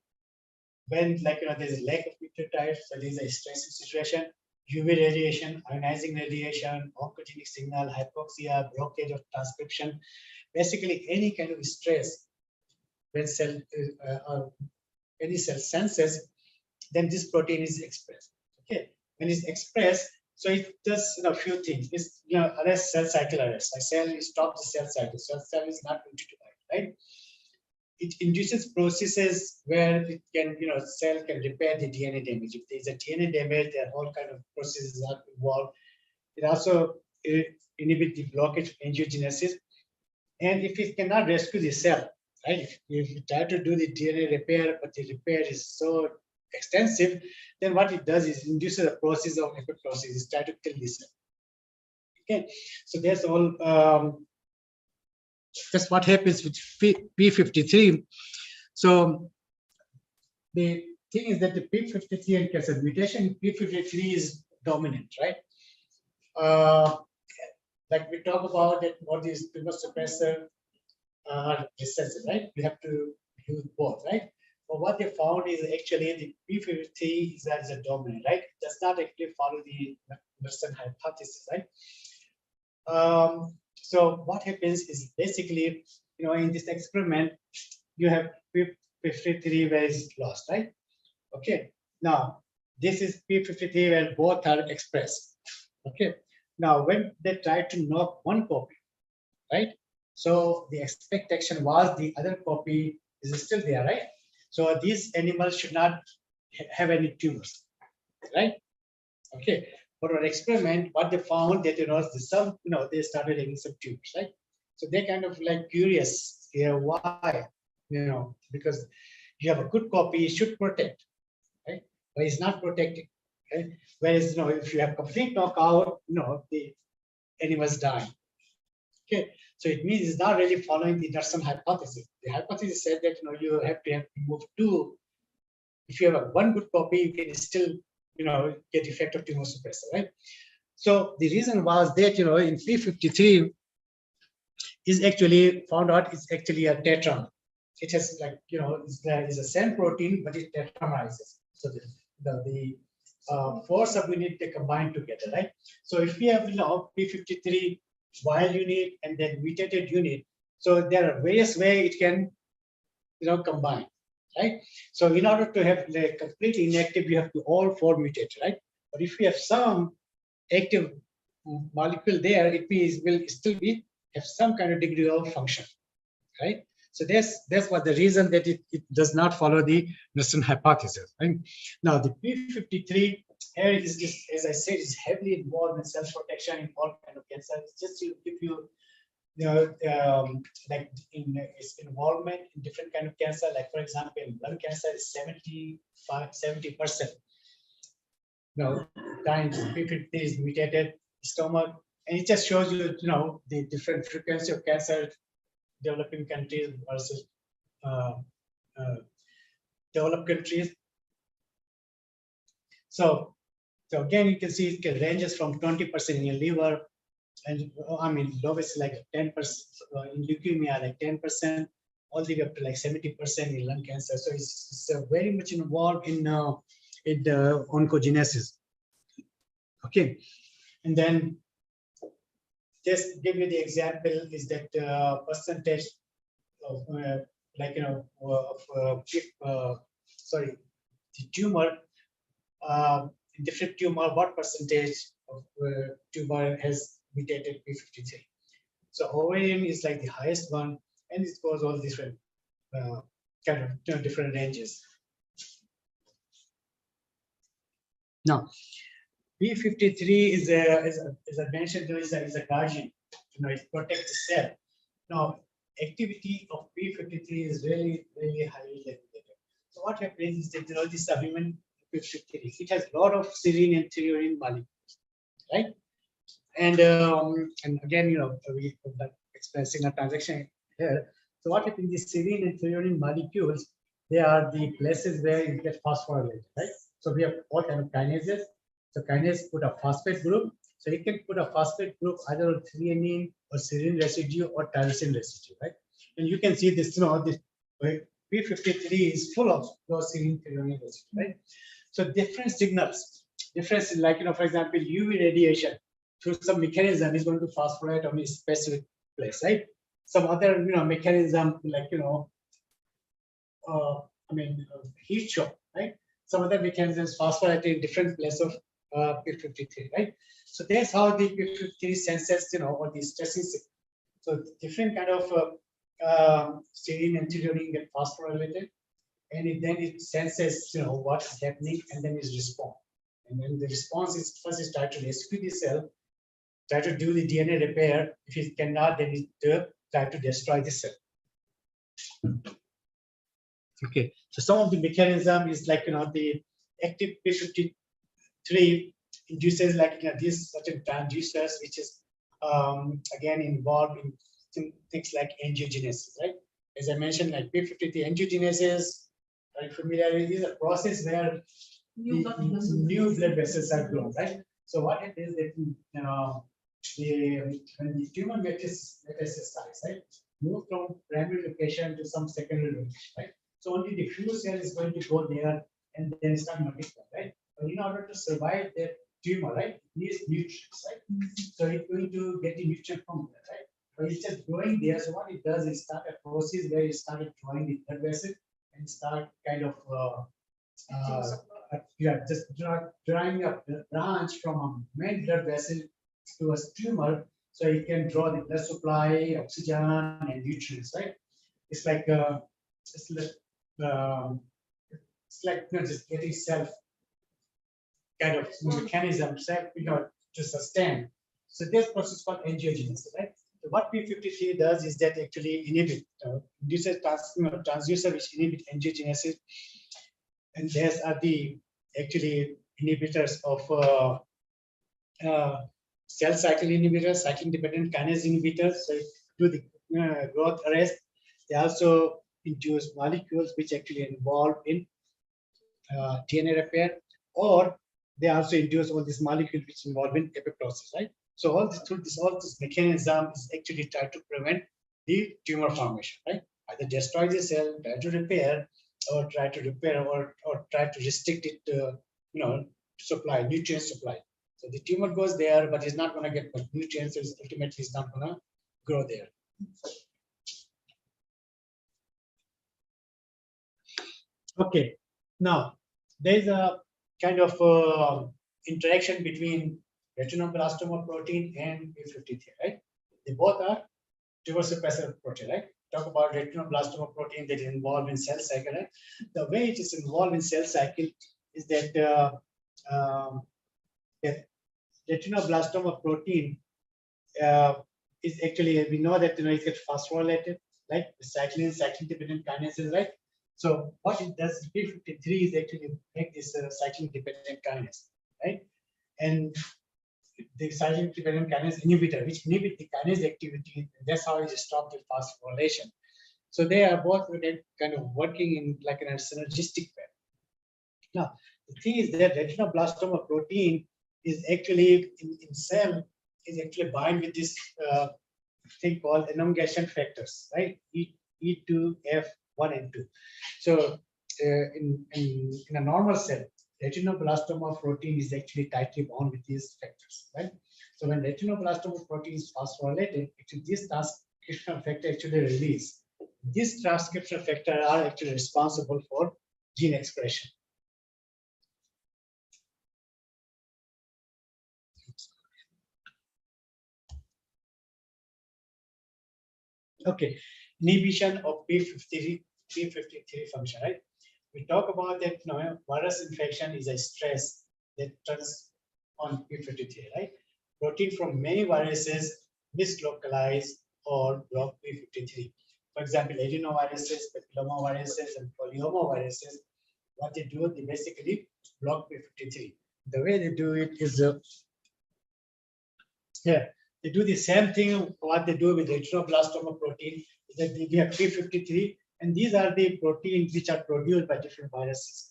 when, there's a lack of nucleotides, so there's a stressful situation, UV radiation, ionizing radiation, oncogenic signal, hypoxia, blockage of transcription, basically any kind of stress when cell or any cell senses, then this protein is expressed. Okay, when it's expressed, so it does a few things. It's arrest cell cycle arrest. A cell stops the cell cycle. So cell is not going to divide, right? It induces processes where it can, cell can repair the DNA damage. If there's a DNA damage, there are all kind of processes are involved. It also inhibits the blockage of angiogenesis. And if it cannot rescue the cell, right? If you try to do the DNA repair, but the repair is so extensive, then what it does is induces a process of apoptosis. It tries to kill the cell. Okay, so that's all. That's what happens with P53. So the thing is that the P53 and mutation P53 is dominant, right? Like we talk about that, what is tumor suppressor recessive, right? We have to use both, right? but what they found is actually the P53 is as a dominant, right? It does not actually follow the Anderson hypothesis, right? So what happens is basically, in this experiment, you have P53 where is lost, right? Okay. Now, this is P53 where both are expressed. Okay. Now, when they try to knock one copy, right? So the expectation was the other copy is still there, right? So these animals should not have any tumors, right? Okay. For an experiment, what they found that some they started having some tumors, right? So they kind of like curious here why, because you have a good copy, you should protect, right? But it's not protecting, right? Whereas if you have complete knockout, the animals die. Okay, so it means it's not really following the Anderson hypothesis. The hypothesis said that you have to move two. If you have one good copy, you can still get effective tumor suppressor, right? So the reason was that in P53 is actually found out it's actually a tetramer. It has is a same protein, but it tetramerizes. So the four subunits they combine together, right? So if we have P53 wild unit and then mutated unit, so there are various ways it can combine, right? So in order to have the completely inactive, you have to all four mutate, right? But if we have some active molecule there, it will still have some kind of degree of function, right? So that's what the reason that it does not follow the Anderson hypothesis, right? Now the P53 here is just, as I said, is heavily involved in cell protection in all kind of cancer. It's just to give you like in its involvement in different kind of cancer, like for example, in lung cancer is 70%. Times P53 is mutated stomach, and it just shows you, the different frequency of cancer developing countries versus developed countries. So again, you can see it ranges from 20% in your liver, and lowest like 10% in leukemia, like 10%, all the way up to like 70% in lung cancer. So it's very much involved in the oncogenesis. Okay, and then just give you the example is that percentage of the tumor, different tumor, what percentage of tumor has mutated P53. So ovarian is like the highest one, and it goes all different kind of different ranges. Now, P53 is as I mentioned, is a guardian. It protects the cell. Now, activity of P53 is really, really highly regulated. So what happens is that this human P53, it has a lot of serine and threonine molecules, right? And again, we expressing a transaction here. So what happens? These serine and threonine molecules, they are the places where you get phosphorylated, right? So we have all kind of kinases. So kinase put a phosphate group. So you can put a phosphate group either on threonine or serine residue or tyrosine residue, right? And you can see this, this P53 is full of those serine threonine residue, right? So different signals, different, like, for example, UV radiation through some mechanism is going to phosphorylate on a specific place, right? Some other, mechanism like, heat shock, right? Some other mechanisms phosphorylate in different place of P53, right? So that's how the P53 senses, all these stresses. So different kind of serine and threonine get phosphorylated, and then it senses, what's happening, and then it responds. And then the response is first is try to rescue the cell, try to do the DNA repair. If it cannot, then it try to destroy the cell. Okay, so some of the mechanism is like, the active P53 induces like these certain transducers, which is again involved in things like angiogenesis, right? As I mentioned, like P53 angiogenesis, are you familiar? It is a process where new blood vessels are grown, right? So what it is that when the tumor metastasizes, right, move from primary location to some secondary location, right? So only the few cell is going to go there and then start multiplying, right? But in order to survive that tumor, right, it needs nutrients, right? So it's going to get the nutrient from there, right? But it's just growing there. So what it does is start a process where it started drawing the blood vessel and start kind of just drawing a branch from a main blood vessel to a tumor, so it can draw the blood supply, oxygen, and nutrients, right? It's like just getting self kind of mechanism, to sustain. So this process called angiogenesis, right? So what P53 does is that actually inhibit induces transducer which inhibit angiogenesis, and these are the actually inhibitors of cell cycle inhibitors, cyclin dependent kinase inhibitors. So do the growth arrest. They also induce molecules which actually involve in DNA repair, or they also induce all these molecules which involve in apoptosis, right? So all this through this mechanism is actually try to prevent the tumor formation, right? Either destroy the cell, try to repair, or try to repair, or try to restrict it to, supply, nutrient supply. So the tumor goes there, but it's not going to get nutrients. So ultimately, it's not going to grow there. Okay, now there's a kind of interaction between retinoblastoma protein and P53, right? They both are tumor suppressor protein, right? Talk about retinoblastoma protein that is involved in cell cycle, right? The way it is involved in cell cycle is that retinoblastoma protein is actually, we know that it gets phosphorylated, right? The cyclin dependent kinases, right? So what it does, P53 is actually make this cyclin dependent kinase, right? And the cyclin dependent kinase inhibitor, which inhibit the kinase activity, and that's how it stops the phosphorylation. So they are both kind of working in like in a synergistic way. Now, the thing is that retinoblastoma protein is actually in cell is actually bind with this thing called elongation factors, right? E2F1 and 2. So in a normal cell, retinoblastoma protein is actually tightly bound with these factors, right? So when retinoblastoma protein is phosphorylated, actually this transcription factor actually release. This transcription factor are actually responsible for gene expression. Okay, inhibition of P53 function, right? We talk about that virus infection is a stress that turns on P53, right? Protein from many viruses mislocalize or block P53. For example, adenoviruses, papillomaviruses, and polyomaviruses, what they do, they basically block P53. The way they do it is they do the same thing what they do with retinoblastoma protein, is that we have P53, and these are the proteins which are produced by different viruses,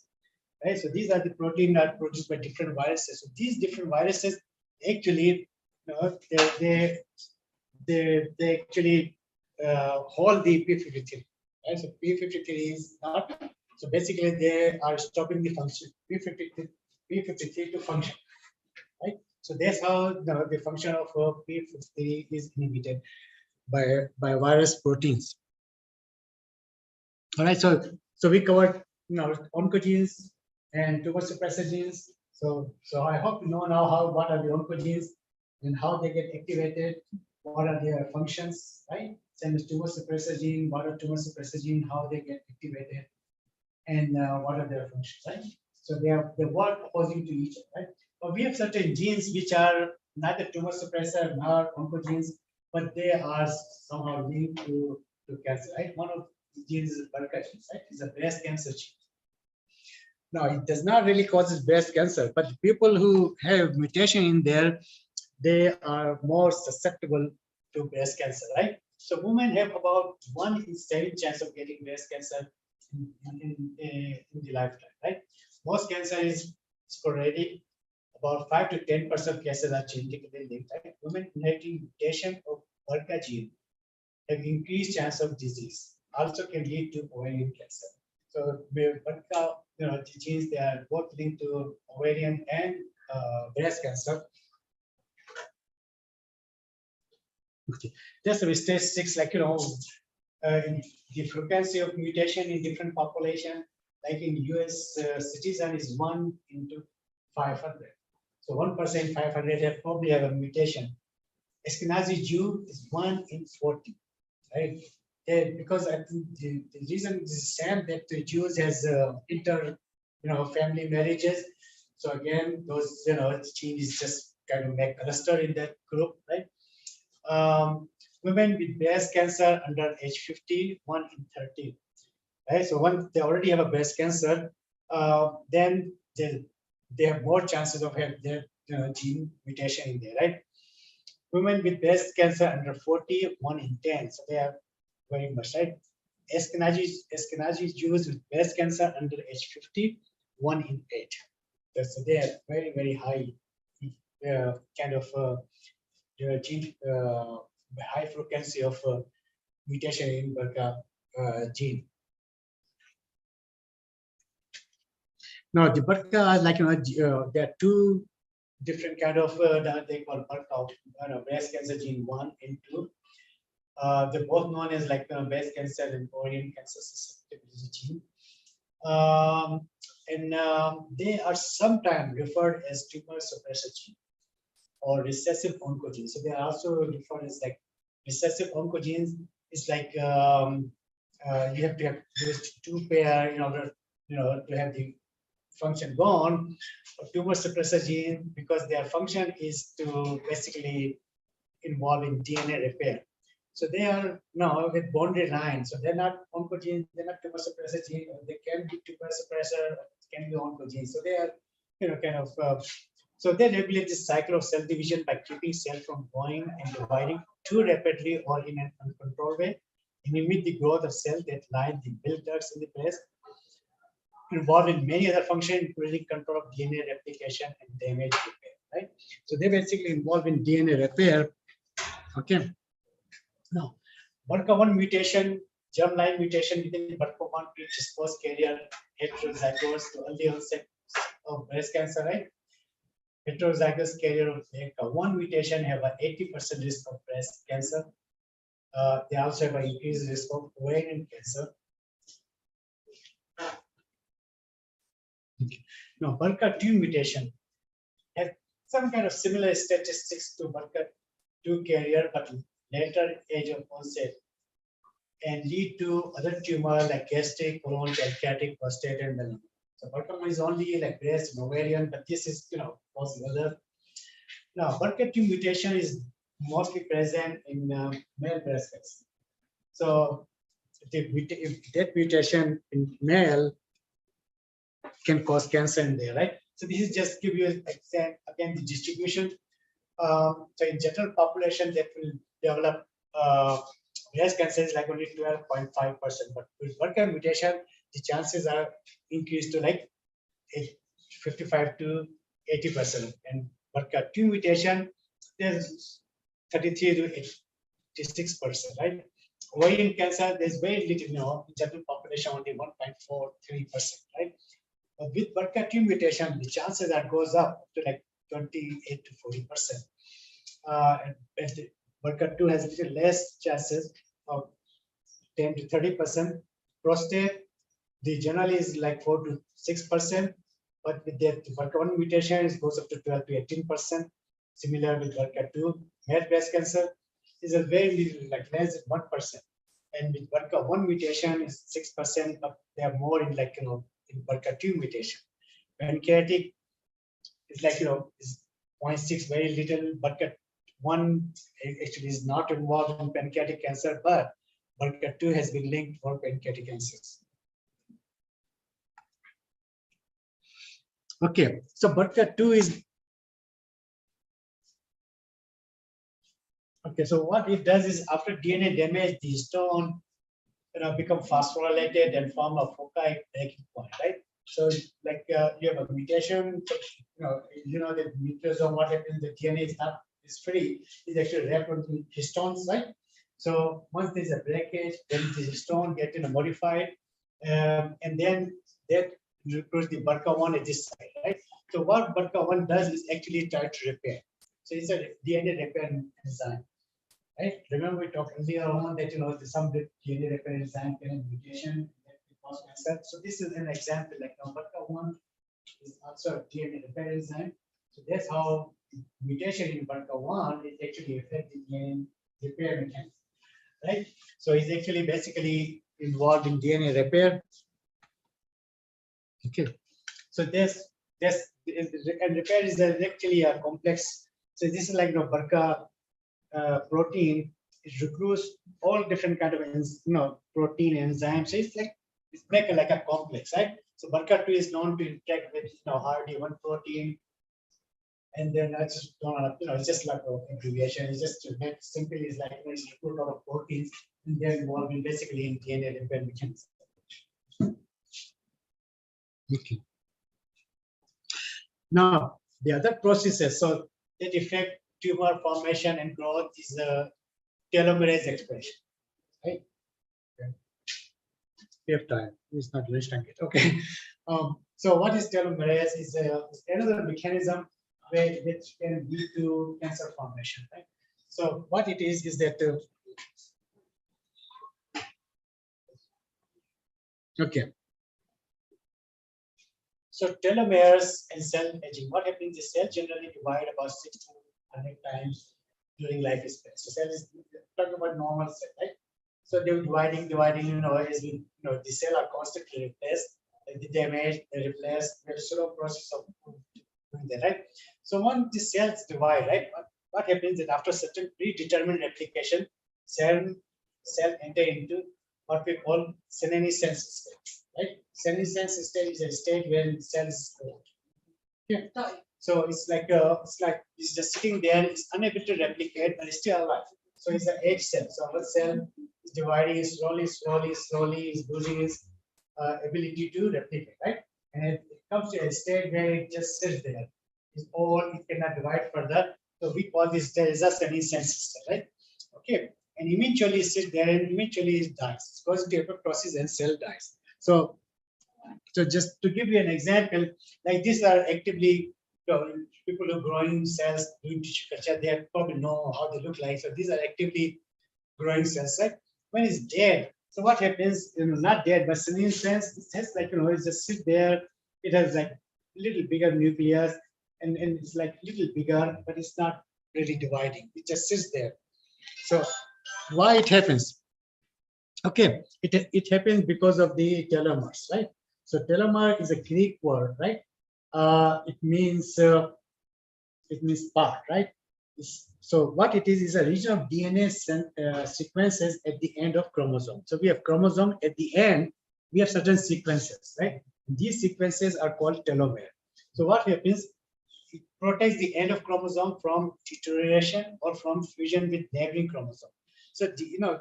right? So these are the proteins that are produced by different viruses. So these different viruses actually, they actually hold the P53, right? So P53 is not. So basically, they are stopping the function P53 to function, right? So that's how the function of P53 is inhibited by virus proteins. All right, so we covered oncogenes and tumor suppressor genes. So I hope you know now what are the oncogenes and how they get activated, what are their functions, right? Same as tumor suppressor gene, what are tumor suppressor gene, how they get activated, and what are their functions, right? So they work opposing to each other, right? But we have certain genes which are neither tumor suppressor nor oncogenes, but they are somehow linked to cancer, right? One of the genes is BRCA gene, right? It's a breast cancer gene. Now, it does not really cause breast cancer, but people who have mutation in there, they are more susceptible to breast cancer, right? So women have about 1 in 7 chance of getting breast cancer in the lifetime, right? Most cancer is sporadic. About 5 to 10% of cases are genetically linked, right? Women inheriting mutation of BRCA gene have increased chance of disease, also can lead to ovarian cancer. So BRCA, the genes, they are both linked to ovarian and breast cancer. Okay. Just with stage 6, like the frequency of mutation in different population, like in US citizen is 1 into 500. So 1% 500 probably have a mutation. Ashkenazi Jew is 1 in 40, right? And because I think the reason is same that the Jews has family marriages. So again, those genes just kind of make cluster in that group, right? Women with breast cancer under age 50, 1 in 30. Right? So once they already have a breast cancer, then they have more chances of having their gene mutation in there, right? Women with breast cancer under 40, 1 in 10. So they are very much, right? Ashkenazi Jews with breast cancer under age 50, 1 in 8. So they are very, very high kind of gene, high frequency of mutation in BRCA gene. Now the BRCA, like there are two different kind of they call BRCA, breast cancer gene 1 and 2. They're both known as like breast cancer and ovarian cancer susceptibility gene. They are sometimes referred as tumor suppressor gene or recessive oncogenes. So they are also referred as like recessive oncogenes. It's like you have to have those two pair in order to have the function gone. Or tumor suppressor gene, because their function is to basically involve in DNA repair. So they are now with boundary lines. So they're not oncogenes, they're not tumor suppressor gene. They can be tumor suppressor, can be oncogenes. So they are kind of so they regulate the cycle of cell division by keeping cells from growing and dividing too rapidly or in an uncontrolled way, and limit the growth of cells that line the milk ducts in the breast. Involved in many other functions, including control of DNA replication and damage repair. Right. So they basically involved in DNA repair. Okay. Now, BRCA1 mutation, germline mutation within BRCA1 predisposes carrier heterozygous to early onset of breast cancer, right? Heterozygous carrier of BRCA1 mutation have an 80% risk of breast cancer. They also have an increased risk of ovarian cancer. Now, BRCA2 mutation has some kind of similar statistics to BRCA2 carrier, but later age of onset, and lead to other tumors like gastric, colon, pancreatic, prostate, and melanoma. So BRCA1 is only like breast and ovarian, but this is possible other. Now, BRCA2 mutation is mostly present in male breast cancer. So if that mutation in male can cause cancer in there, right? So this is just give you again the distribution. So in general population that will develop breast cancer is like only 12.5%, but with BRCA mutation, the chances are increased to like 55 to 80%, and BRCA2 mutation there's 33 to 86%, right? Ovarian cancer there's very little, in general population only 1.43%, right? But with BRCA2 mutation, the chances that goes up to like 28 to 40%. And BRCA2 has a little less chances of 10 to 30%. Prostate, the generally is like 4 to 6%, but with the BRCA1 mutation, it goes up to 12 to 18%. Similar with BRCA2, male breast cancer is a very little, like less than 1%. And with BRCA1 mutation is 6%, but they are more in like in BRCA2 mutation. Pancreatic is like is 0.6, very little. BRCA1 actually is not involved in pancreatic cancer, but BRCA2 has been linked for pancreatic cancers. Okay, so BRCA2 is okay. So what it does is after DNA damage, the histone become phosphorylated and form a foci breaking point, right? So like you have a mutation, the nucleosome, what happens, the DNA is free, is actually wrapped into histones, right? So once there's a breakage, then the histone get modified, and then that recruits the BRCA1 at this side, right? So what BRCA1 does is actually try to repair. So it's a DNA repair enzyme, right? Remember we talked earlier on that some DNA repair enzyme can have mutation that can cause cancer. So this is an example, like BRCA1 is also a DNA repair enzyme. So that's how mutation in BRCA1 is actually affecting DNA repair mechanism, right? So it's actually basically involved in DNA repair. Okay, so and repair is actually a complex. So this is like BRCA protein. It recruits all different kind of protein enzymes. So it's like a complex, right? So BRCA2 is known to interact with RD1 protein, and then I just it's just like an abbreviation. It's just to make simple is like it's recruit a lot of proteins, and they're involved in basically in DNA repair mechanism. Okay. Now the other processes so that affect tumor formation and growth is telomerase expression, right? Okay. We have time. It's not lunchtime yet. Okay. So what is telomerase? Is another mechanism which can lead to cancer formation, right? So what it is that okay. So telomeres and cell aging. What happens is cell generally divide about 6 to 100 times during lifespan. So cell is talking about normal cell, right? So they're dividing, as we the cell are constantly replaced, the damage, they replace, there's a slow process of doing that, right? So once the cells divide, right, what happens is after certain predetermined replication, cell enter into what we call senescence state, right? Senescence state is a state where cells go. Yeah. So it's like it's just sitting there, it's unable to replicate, but it's still alive. So it's an age cell. So our cell is dividing slowly, is losing its ability to replicate, right? And it comes to a state where it just sits there. It's all, it cannot divide further. So we call this there is a senescence state, right? Okay. And eventually it sits there and eventually it dies. It goes into apoptosis and cell dies. So just to give you an example, like these are actively people who are growing cells doing tissue culture, they probably know how they look like. So these are actively growing cells, right? When it's dead, so what happens, not dead, but senescence, it has like, it just sit there, it has like little bigger nucleus, and it's like little bigger, but it's not really dividing. It just sits there. So why it happens? Okay, it happens because of the telomeres, right? So telomere is a Greek word, right? It means part, right? So what it is a region of DNA sequences at the end of chromosome. So we have chromosome at the end, we have certain sequences, right? These sequences are called telomere. So what happens? It protects the end of chromosome from deterioration or from fusion with neighboring chromosome. So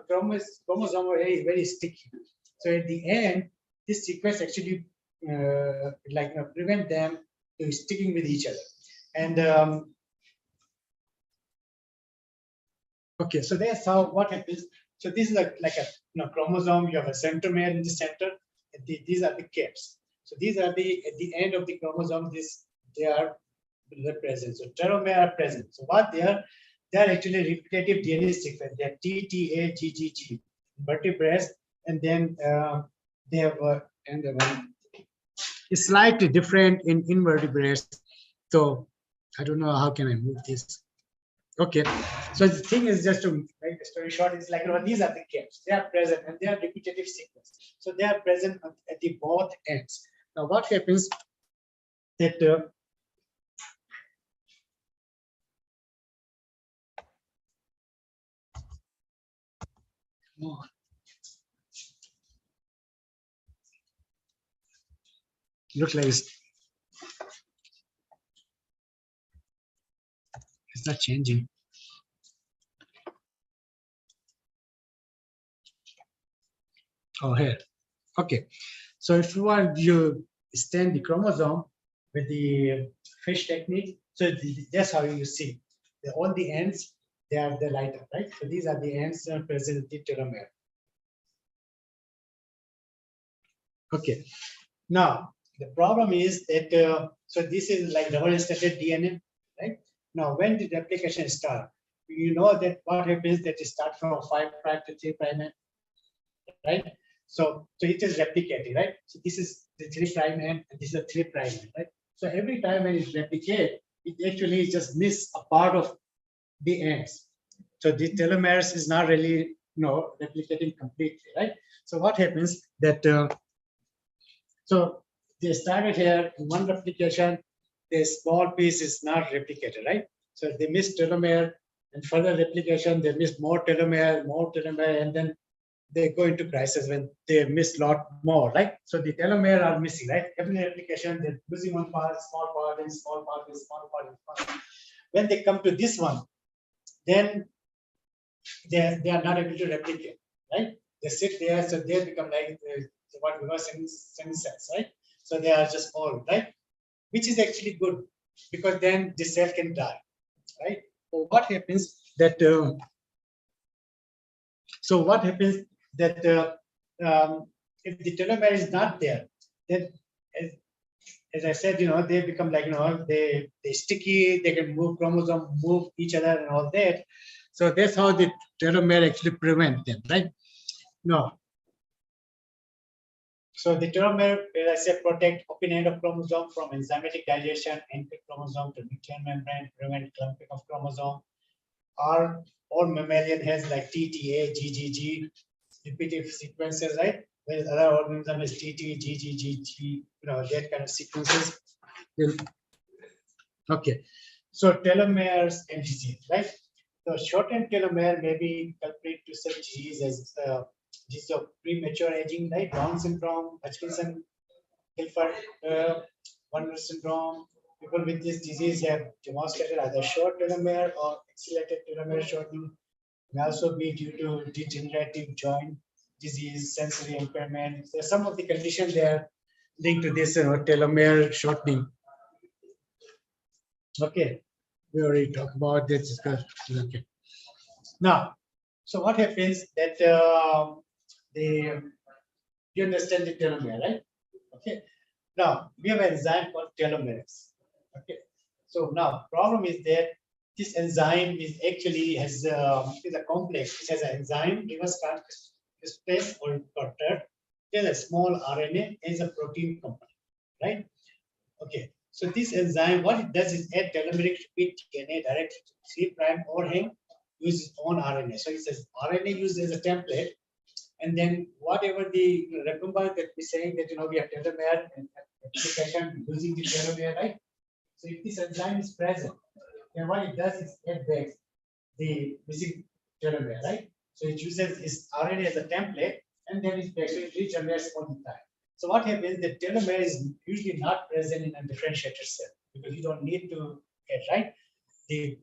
chromosome are very, very sticky. So at the end, this sequence actually prevent them to sticking with each other. And okay, so that's how what happens. So this is like a chromosome. You have a centromere in the center. And these are the caps. So these are at the end of the chromosome. They are present. So telomere are present. So what they are actually repetitive DNA sequence. They are TTAGGG vertebrates, and then they have it's slightly different in invertebrates. So I don't know how can I move this. Okay, so the thing is, just to make the story short, it's like these are the caps. They are present and they are repetitive sequence. So they are present at the both ends. Now what happens that look like it's not changing. Oh, here. Okay. So if you want, you stand the chromosome with the fish technique. So that's how you see. All the ends, they light up, right? So these are the ends present in the telomere. Okay. Now the problem is that so this is like double-stranded DNA, right? Now when the replication start, you know that what happens that it start from 5' to 3', right? So it is replicating, right? So this is the 3' end and this is a 3' end, right? So every time when it replicate, it actually just miss a part of the ends. So the telomeres is not really replicating completely, right? So what happens that so they started here in one replication, the small piece is not replicated, right? So they miss telomere, and further replication, they miss more telomere, and then they go into crisis when they miss a lot more, right? So the telomere are missing, right? Every replication, they're losing one part, small part, and small part, and small part, and small part. When they come to this one, then they are not able to replicate, right? They sit there, so they become like what we call semi-cells, right? So they are just all, right? Which is actually good because then the cell can die, right? So what happens that if the telomere is not there, then as I said, they become like they sticky, they can move chromosome, move each other and all that. So that's how the telomere actually prevent them, right? No. So the telomere, as I said, protect open end of chromosome from enzymatic dilation, anchor chromosome to nuclear membrane, prevent clumping of chromosome. All mammalian has like TTA, GGG, repeated sequences, right? Whereas other organism is TT, GGG, that kind of sequences. Okay, so telomeres and disease, right? So shortened telomere may be culprit to such disease as disease of premature aging, right? Down syndrome, Hutchinson, Gilford, Werner syndrome. People with this disease have demonstrated either short telomere or accelerated telomere shortening. May also be due to degenerative joint disease, sensory impairment. So some of the conditions there linked to this telomere shortening. Okay, we already talked about this. Okay. Now, so what happens that you understand the telomere, right? Okay. Now we have an enzyme called telomerase. Okay. So now problem is that this enzyme is actually is a complex. It has an enzyme reverse transcriptase or convert. There's a small RNA and a protein component, right? Okay. So this enzyme, what it does is add telomeric repeat DNA directly to 3' overhang, uses its own RNA. So it says RNA used as a template, and then whatever the remember that we're saying that we have telomere and application using the telomere, right? So if this enzyme is present, then what it does is it back the missing telomere, right? So it uses its RNA as a template, and then it actually regenerates all the time. So what happens? The telomere is usually not present in a differentiated cell because you don't need to get right the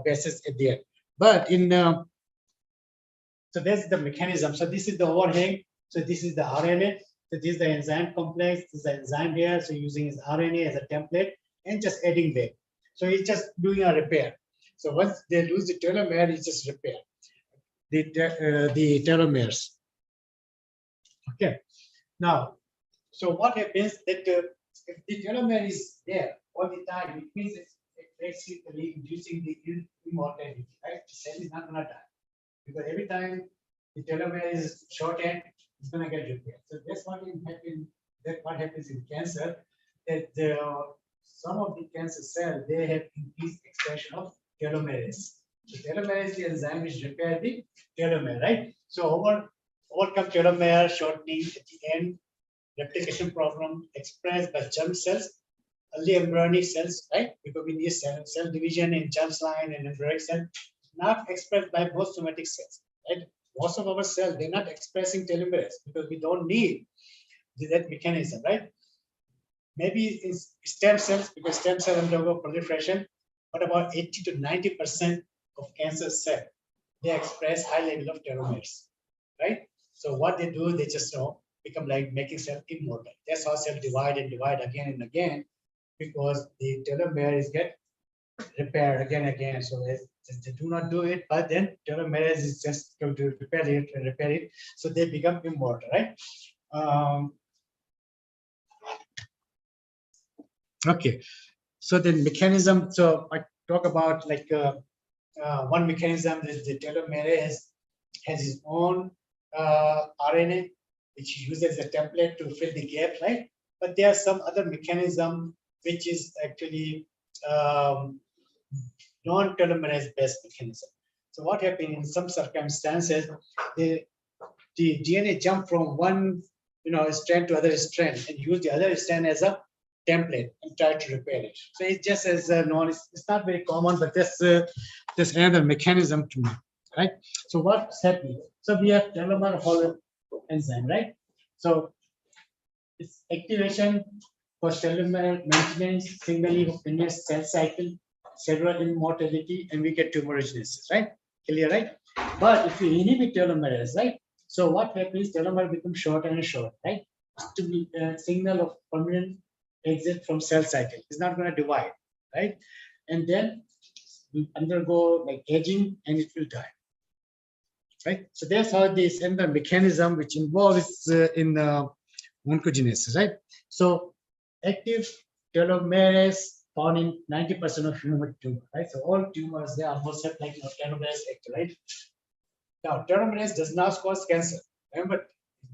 bases at the end. But in so that's the mechanism. So this is the overhang. So this is the RNA. So this is the enzyme complex. This is the enzyme here. So using his RNA as a template and just adding there. So it's just doing a repair. So once they lose the telomere, it's just repair the telomeres. Okay. Now, so what happens that if the telomere is there all the time, it means it's basically inducing the immortality, right? The cell is not going to die because every time the telomere is shortened, it's going to get repaired. So that's what happens. That what happens in cancer. That some of the cancer cells they have increased expression of telomerase. So telomerase, the enzyme which repair the telomere, right? So overcome telomere shortening at the end. Replication problem expressed by germ cells, early embryonic cells, right? Because we need cell division in germline and embryonic cell, not expressed by most somatic cells, right? Most of our cells, they're not expressing telomerase because we don't need that mechanism, right? Maybe in stem cells, because stem cells undergo proliferation, but about 80 to 90% of cancer cells, they express high level of telomeres, right? So what they do, they just become like making cell immortal. That's how cells divide and divide again and again, because the telomeres get repaired again and again. So they do not do it, but then telomeres is just going to repair it and repair it. So they become immortal, right? Okay, so the mechanism, so I talk about like one mechanism is the telomerase has its own RNA, which uses a template to fill the gap, right? But there are some other mechanism which is actually non-telomerase based mechanism. So what happens in some circumstances, the DNA jump from one strand to other strand and use the other strand as a template and try to repair it. So it's just as known. It's not very common, but there's another mechanism to me, right? So what's happening? So we have telomere holo enzyme, right? So it's activation for telomere maintenance, signaling of linear cell cycle, cellular immortality, and we get tumorigenesis, right? Clear, right? But if you inhibit telomerase, right? So what happens? Telomere becomes short and short, right? To be a signal of permanent exit from cell cycle. It's not going to divide, right? And then we undergo like aging and it will die, right? So that's how this enzyme mechanism which involves in oncogenesis, right? So active telomerase found in 90% of human tumor, right? So all tumors, they are almost like telomerase active, right? Now, telomerase does not cause cancer. Remember,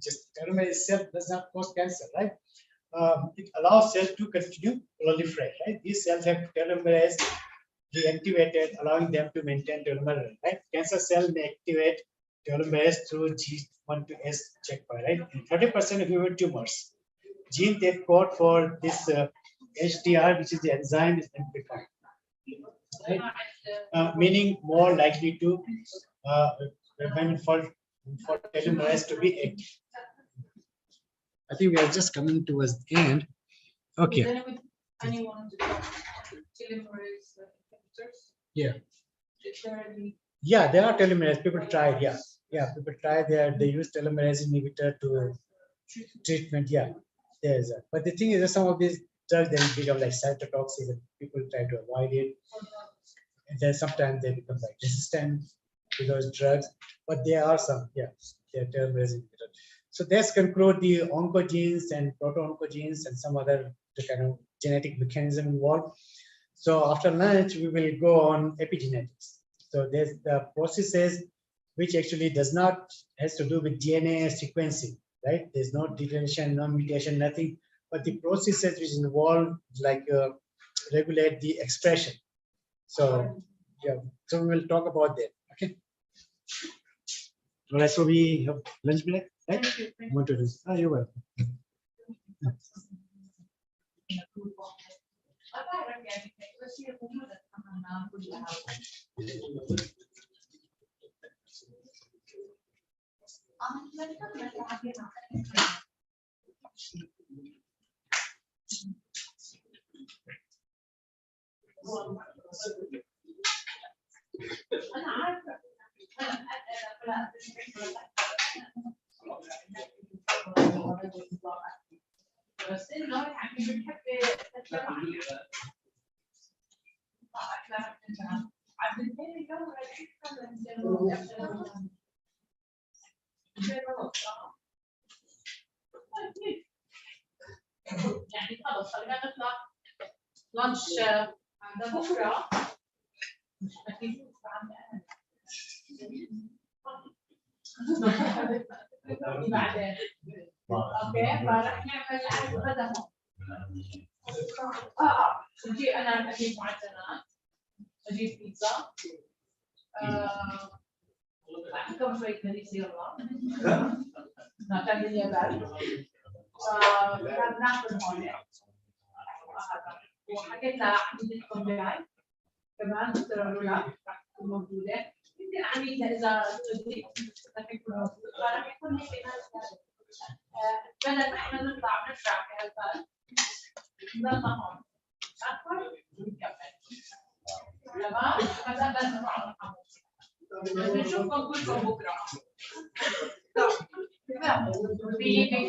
just telomerase itself does not cause cancer, right? It allows cells to continue proliferate, right? These cells have telomerase deactivated, allowing them to maintain telomere, right? Cancer cell may activate telomerase through G1 to S checkpoint, right? In 30% of human tumors, gene they code for this HDR, which is the enzyme, is amplified, right? Meaning more likely to for telomerase to be active. I think we are just coming towards the end. Okay. Anyone to telomerase inhibitors? Yeah. Yeah, there are telomerase. People try. Yeah, yeah. People try. They use telomerase inhibitor to treatment. Yeah, there's that. But the thing is that some of these drugs then become like cytotoxic, and people try to avoid it. And then sometimes they become like resistant to those drugs. But there are some. Yeah, they're telomerase inhibitors. So let's conclude the oncogenes and proto-oncogenes and some other kind of genetic mechanism involved. So after lunch, we will go on epigenetics. So there's the processes which actually has to do with DNA sequencing, right? There's no deletion, no mutation, nothing, but the processes which involve like regulate the expression. So yeah, so we will talk about that. Okay. All right, so we have lunch break, right? Want to do? Oh, you're welcome. يعني خلص خلينا نطلع لانش عند بكره مش اكيد بعدين اوكي فراح نعمل غدا نجي انا اجيب معجنات اجيب بيتزا كم شوي كنيسه يلا نعمل اليابان ناخذ هون وحكيت لها عميدتكم جاي كمان الرولات راح تكون موجوده يمكن عميدة اذا بدك راح يكون هيك بدل ما احنا نطلع ونرجع في هالبلد نضلنا هون اكبر ونكمل تمام مثلا بدنا نطلع نشوفكم كلكم بكره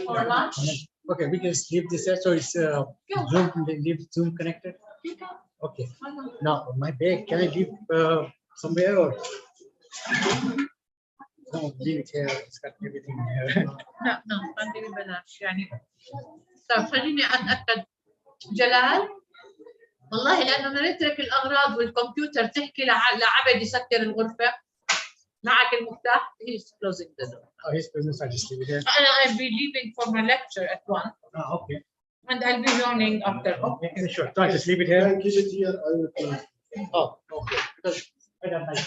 for lunch. Okay, we can leave this there. So it's leave Zoom connected. Okay. Now my bag, can I leave somewhere or? No, leave it here. It's got everything here. No, خليني بلاش يعني. طيب خليني اتاكد جلال والله لانه نترك الاغراض والكمبيوتر تحكي لعبد يسكر الغرفه. معك المفتاح. He's closing the door. Oh, his business, I just leave it here. I'll be leaving for my lecture at 1. Oh, okay. And I'll be joining after. Okay, sure. So I just leave it here. Keep it here, I will close. Oh, okay. Because I don't like.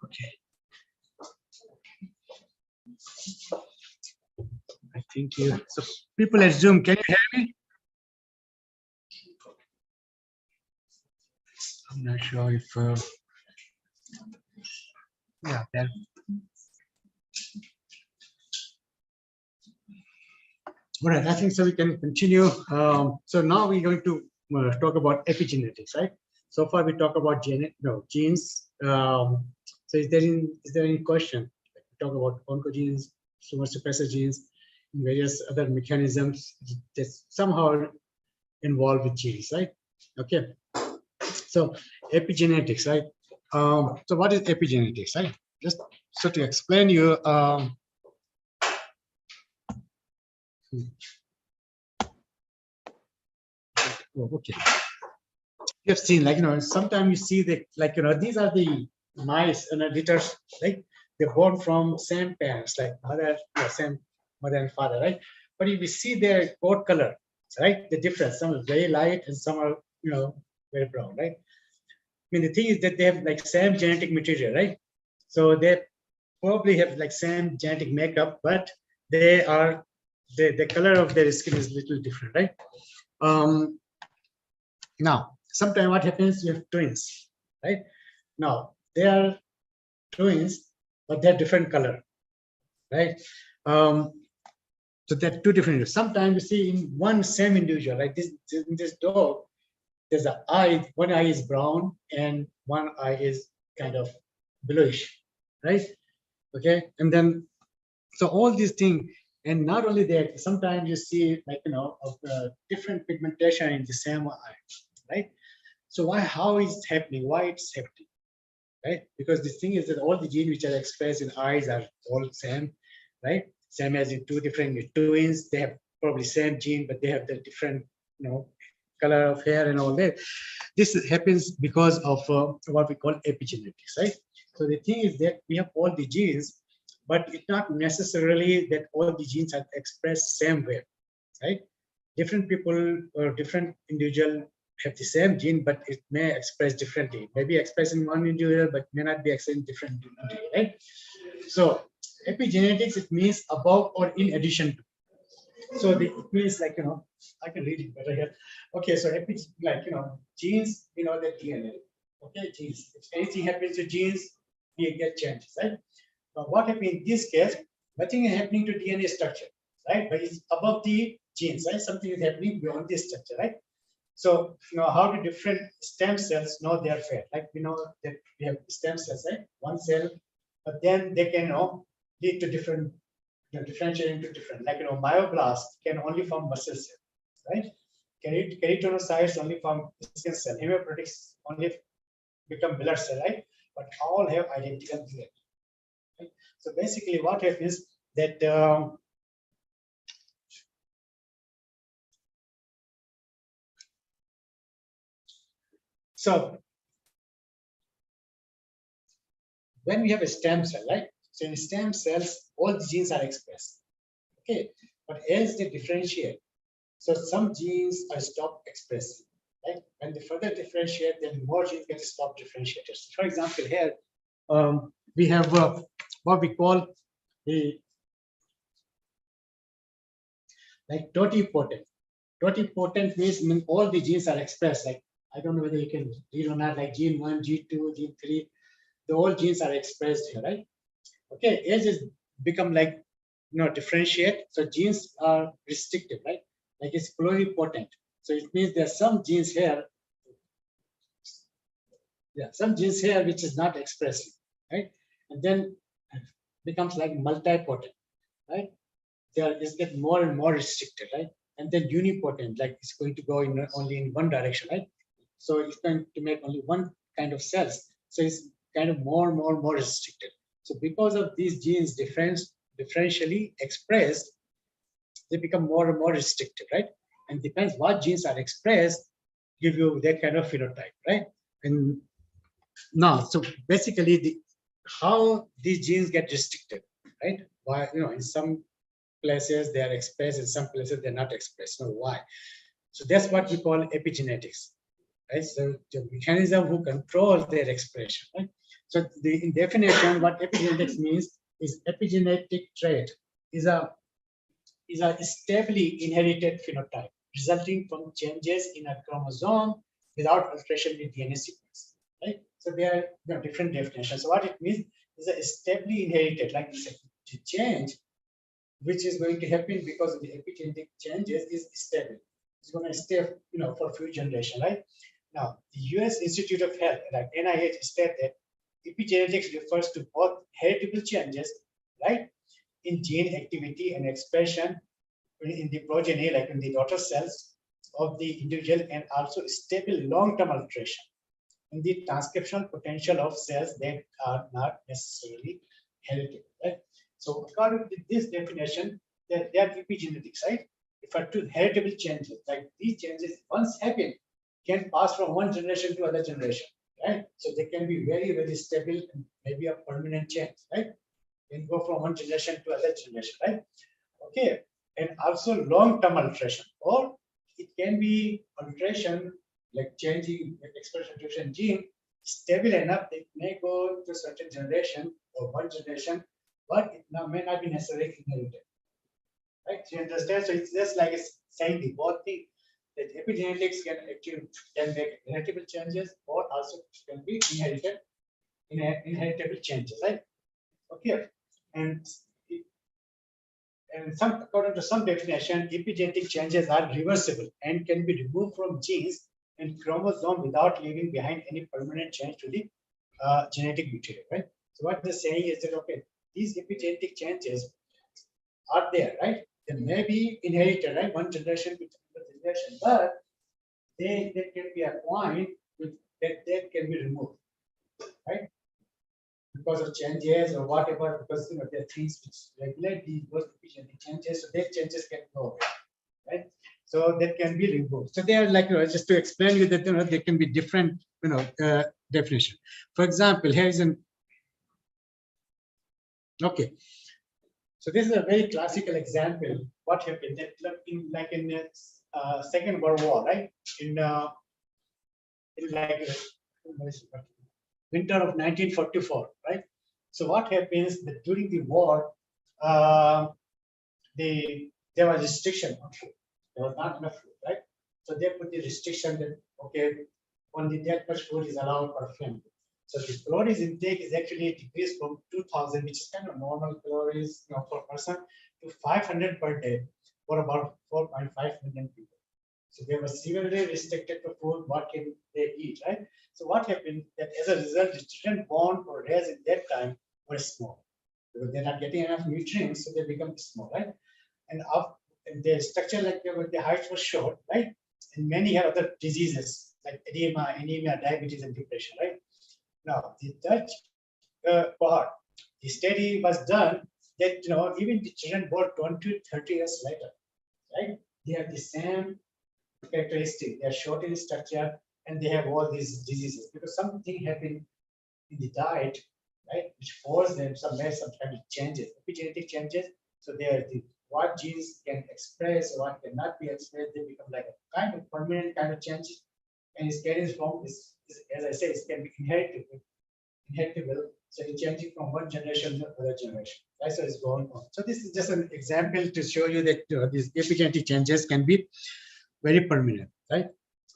Okay. I think you. So people at Zoom, can you hear me? I'm not sure if. Yeah. Then. All right. I think so. We can continue. So now we're going to talk about epigenetics, right? So far we talk about genes. So is there any question? We talk about oncogenes, tumor suppressor genes, various other mechanisms that somehow involved with genes, right? Okay. So epigenetics, right? So what is epigenetics, right? Just so to explain you. Okay. You have seen, like, sometimes you see that, like, these are the mice and litters, right? They're born from same parents, like same mother and father, right? But if you see their coat color, right, the difference, some are very light and some are, very brown, right? I mean, the thing is that they have like same genetic material, right? So they probably have like same genetic makeup, but they are the color of their skin is a little different, right? Now, sometimes what happens, you have twins, right? Now, they are twins, but they're different color, right? So they're two different. Sometimes you see in one same individual, like this dog, there's an eye, one eye is brown and one eye is kind of bluish, right? Okay, and then, so all these things, and not only that, sometimes you see like, different pigmentation in the same eye, right? So how is it happening? Why it's happening, right? Because the thing is that all the genes which are expressed in eyes are all same, right? Same as in two different twins, they have probably same gene, but they have the different, color of hair and all that. This happens because of what we call epigenetics, right? So the thing is that we have all the genes, but it's not necessarily that all the genes are expressed same way, right? Different people or different individual have the same gene, but it may express differently. Maybe expressed in one individual, but may not be expressed in different individual, right? So epigenetics, it means above or in addition to. So it means like, I can read it better here. Okay, so genes, the DNA. Okay, genes. If anything happens to genes, we get changes, right? But what happens in this case, nothing is happening to DNA structure, right? But it's above the genes, right? Something is happening beyond this structure, right? So, how do different stem cells know their fate? Like, we know that we have stem cells, right? One cell, but then they can, lead to different, differentiate into different, like, myoblast can only form muscle cell, right? Keratinocytes only form skin cell. Hematopoiesis only become blood cell, right? But all have identical DNA. Right? So basically, what happens that so when we have a stem cell, right? So in stem cells, all the genes are expressed. Okay, but as they differentiate, so some genes are stopped expressing, right? When they further differentiate, then more genes get stopped differentiated. So for example, here we have what we call the like totipotent. Totipotent means all the genes are expressed. Like, I don't know whether you can read or not, like gene 1, G2, gene 3, the all genes are expressed here, right? Okay, as it become like, differentiate, so genes are restricted, right? Like it's pluripotent. So it means there's some genes here, some genes here which is not expressed, right? And then becomes like multipotent, right? There is get more and more restricted, right? And then unipotent, like it's going to go in only in one direction, right? So it's going to make only one kind of cells. So it's kind of more and more restricted. So because of these genes differentially expressed, they become more and more restricted, right? And depends what genes are expressed, give you that kind of phenotype, right? And now, so basically, how these genes get restricted, right? Why, in some places they are expressed, in some places they're not expressed. Now, why? So that's what we call epigenetics, right? So the mechanism who controls their expression, right? So in definition, what epigenetics means is epigenetic trait is a stably inherited phenotype resulting from changes in a chromosome without alteration in DNA sequence. Right? So there are different definitions. So what it means is a stably inherited, like the change which is going to happen because of the epigenetic changes is stable. It's going to stay, for few generations, right? Now, the U.S. Institute of Health, like NIH, stated that epigenetics refers to both heritable changes, right, in gene activity and expression in the progeny, like in the daughter cells of the individual, and also stable long-term alteration in the transcriptional potential of cells that are not necessarily heritable, right? So according to this definition, they are epigenetics, right? Refer to heritable changes, like these changes once happen can pass from one generation to other generation, right? So they can be very, very stable and maybe a permanent change, right? Can go from one generation to other generation, right? Okay, and also long-term alteration, or it can be alteration like changing the expression gene stable enough, it may go to a certain generation or one generation, but it may not be necessarily inherited. Right? So you understand? So it's just like it's saying the both thing that epigenetics can make heritable changes or also can be inheritable changes, right? Okay. And according to some definition, epigenetic changes are reversible and can be removed from genes and chromosome without leaving behind any permanent change to the genetic material, right? So what they're saying is that, okay, these epigenetic changes are there, right? They may be inherited, right? One generation to another generation, but they can be acquired with that can be removed, right? Because of changes or whatever, because there are things which regulate those epigenetic changes, so their changes can go away, right? So that can be removed. So they are like, just to explain you that there can be different, definition. For example, here is an okay. So this is a very classical example. What happened that in the Second World War, right? In like winter of 1944, right? So what happens that during the war, there was restriction on food. There was not enough food, right? So they put the restriction that okay, only that much food is allowed per family. So the calories intake is actually decreased from 2,000, which is kind of normal calories per person, to 500 per day for about 4.5 million people. So they were severely restricted to food. What can they eat, right? So what happened that as a result, the children born or raised in that time were small because they're not getting enough nutrients, so they become small, right? And their structure, like the height was short, right? And many have other diseases like edema, anemia, diabetes, and depression, right? Now, the Dutch part, the study was done that even the children born 20 to 30 years later, right? They have the same characteristic. They are short in structure and they have all these diseases because something happened in the diet, right, which forced them some kind of changes, epigenetic changes. So they are what genes can express, what cannot be expressed. They become like a kind of permanent kind of change, and it carries from this. As I say, it can be inheritable. So it's changing from one generation to another generation. Right? So it's going on. So this is just an example to show you that these epigenetic changes can be very permanent, right?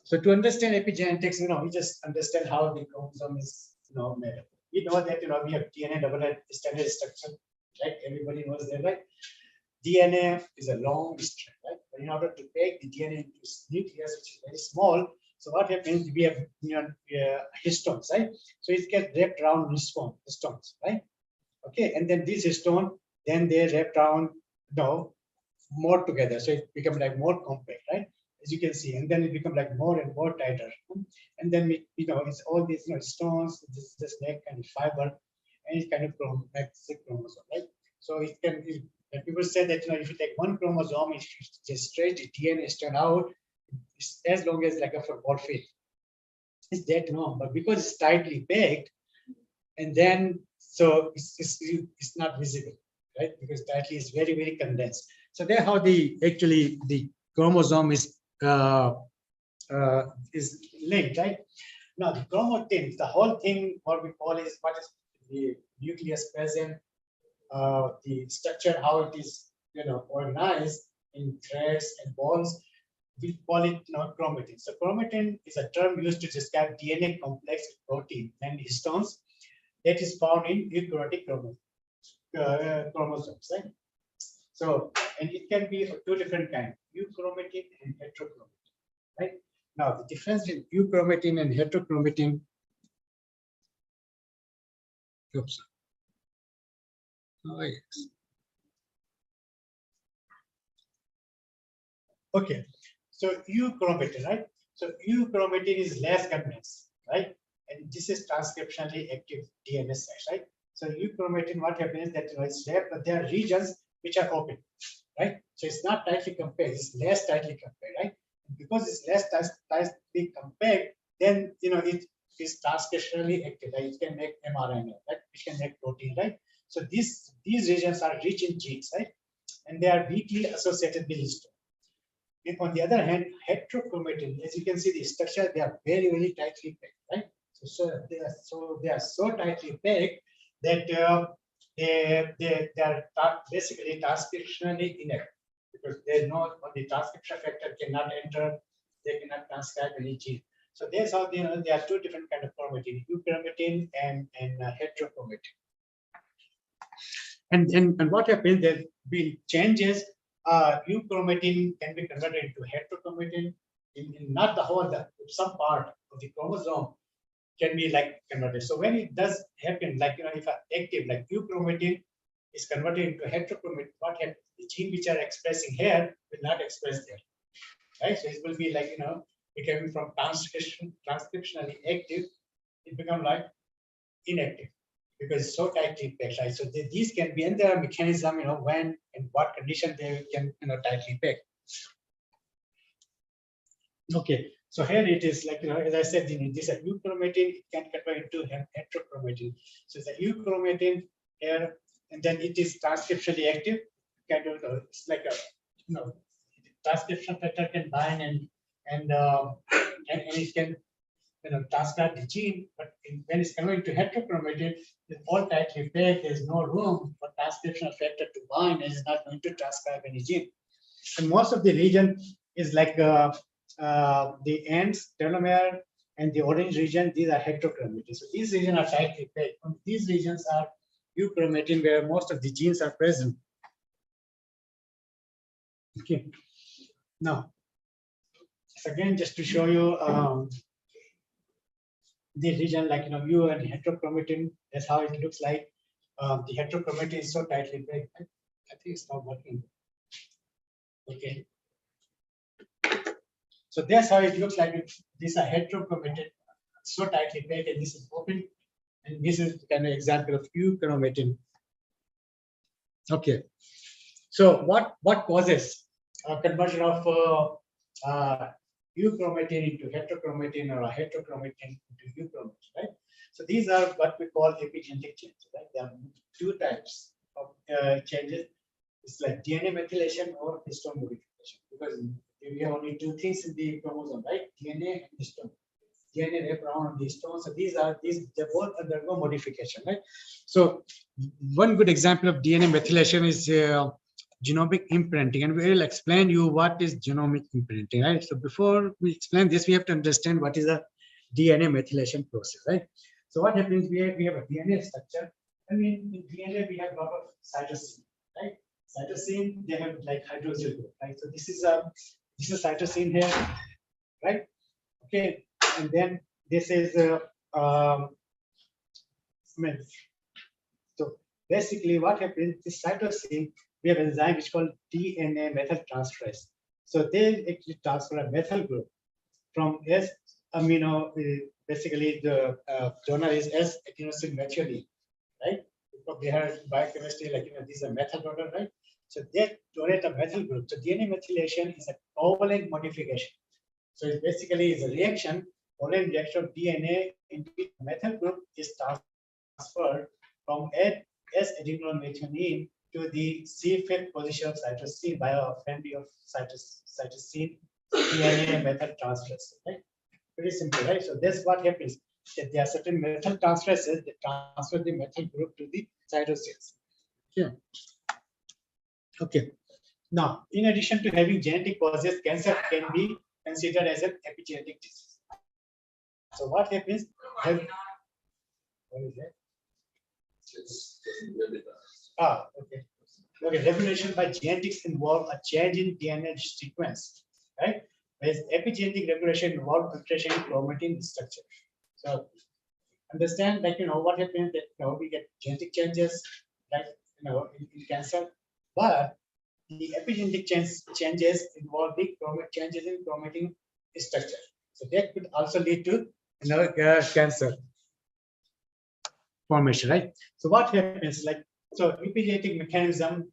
So to understand epigenetics, we just understand how the chromosome is, made up. We know that we have DNA double standard structure, right? Everybody knows that, right? DNA is a long strand, right? But in order to take the DNA into nucleus, which is very small, so what happens? We have histones, right? So it gets wrapped around histones, right? Okay, and then this histone, then they wrap around more together, so it becomes like more compact, right? As you can see, and then it becomes like more and more tighter, and then it's all these stones, this neck kind of fiber, and it kind of like the chromosome, right? So it can. People say that if you take one chromosome, if you just stretch the DNA strand out, it's as long as like a football field. It's that long, but because it's tightly packed, and then so it's not visible, right? Because tightly is very, very condensed. So that's how the chromosome is linked, right? Now the chromatin, the whole thing, what we call is what is the nucleus present, the structure, how it is, organized in threads and bonds. We call it chromatin. So chromatin is a term used to describe DNA complex protein and histones that is found in eukaryotic chromosomes, right? So, and it can be of two different kinds, euchromatin and heterochromatin, right? Now, the difference in euchromatin and heterochromatin. Oops. Oh, yes. Okay, so euchromatin, right? So euchromatin is less condense, right? And this is transcriptionally active DNA sites, right? So euchromatin, what happens is that it's there, but there are regions which are open, right? So it's not tightly compact, it's less tightly compact, right? Because it's less tightly compact, then it is transcriptionally active, right? It can make mRNA, right? It can make protein, right? So these regions are rich in genes, right? And they are weakly associated with histone. And on the other hand, heterochromatin, as you can see the structure, they are very, very tightly packed, right? So they are so tightly packed that they are basically transcriptionally inactive, because they know the transcription factor cannot enter, they cannot transcribe any gene. So that's how there are two different kind of chromatin, euchromatin and heterochromatin. And what happens, there will be changes. Euchromatin can be converted into heterochromatin in not the whole, some part of the chromosome can be like converted. So when it does happen, like if active, like euchromatin is converted into heterochromatin, what happens? The gene which are expressing here will not express there, right? So it will be like becoming from transcriptionally active, it become like inactive, because it's so tightly packed, right? So these can be, and there are mechanism, when and what condition they can, tightly pack. Okay, so here it is like, as I said, this is euchromatin, it can convert into heterochromatin. So the euchromatin here, and then it is transcriptionally active. Kind of, it's like a, transcription factor can bind and it can, transcribe the gene, but when it's converted to heterochromatin, it's all tightly packed. There's no room for transcription factor to bind, and it's not going to transcribe any gene. And most of the region is like the ends, telomere, and the orange region. These are heterochromatin. So these regions are tightly packed. And these regions are euchromatin, where most of the genes are present. Okay. Now, again, just to show you the region, like you and heterochromatin, that's how it looks like. The heterochromatin is so tightly packed. I think it's not working. Okay. So that's how it looks like. These are heterochromatin, so tightly packed, and this is open, and this is kind of example of euchromatin. Okay. So what causes conversion of euchromatin into heterochromatin, or a heterochromatin into euchromatin, right? So these are what we call epigenetic changes, right? There are two types of changes. It's like DNA methylation or histone modification, because we have only two things in the chromosome, right? DNA and histone. DNA wrap around the histone. So they both undergo modification, right? So one good example of DNA methylation is genomic imprinting, and we will explain you what is genomic imprinting, right? So before we explain this, we have to understand what is a DNA methylation process, right? So what happens, we have a DNA structure. I mean, in DNA we have a lot of cytosine, right? Cytosine, they have like hydroxyl group, right? So this is a cytosine here, right? Okay, and then this is so basically what happens, this cytosine, we have an enzyme which is called DNA methyltransferase. So they actually transfer a methyl group from S amino, basically the donor is S adenosine methionine, right? Because they have biochemistry, like these are methyl donor, right? So they donate a methyl group. So DNA methylation is a covalent modification. So it basically is a reaction, covalent reaction of DNA into methyl group is transferred from S adenosine methionine to the C-fifth position of cytosine by a family of cytosine DNA methyltransferase, right? Very simple, right? So that's what happens. That there are certain methyl transferases that transfer the methyl group to the cytosines. Yeah. Okay. Now, in addition to having genetic causes, cancer can be considered as an epigenetic disease. So what happens? What is that? Okay. Okay, regulation by genetics involve a change in DNA sequence, right? Whereas epigenetic regulation involves alteration in chromatin structure. So understand, like, what happens that, we get genetic changes, like, in cancer, but the epigenetic changes involve big changes in chromatin structure. So that could also lead to, cancer formation, right? So what happens, like, so epigenetic mechanism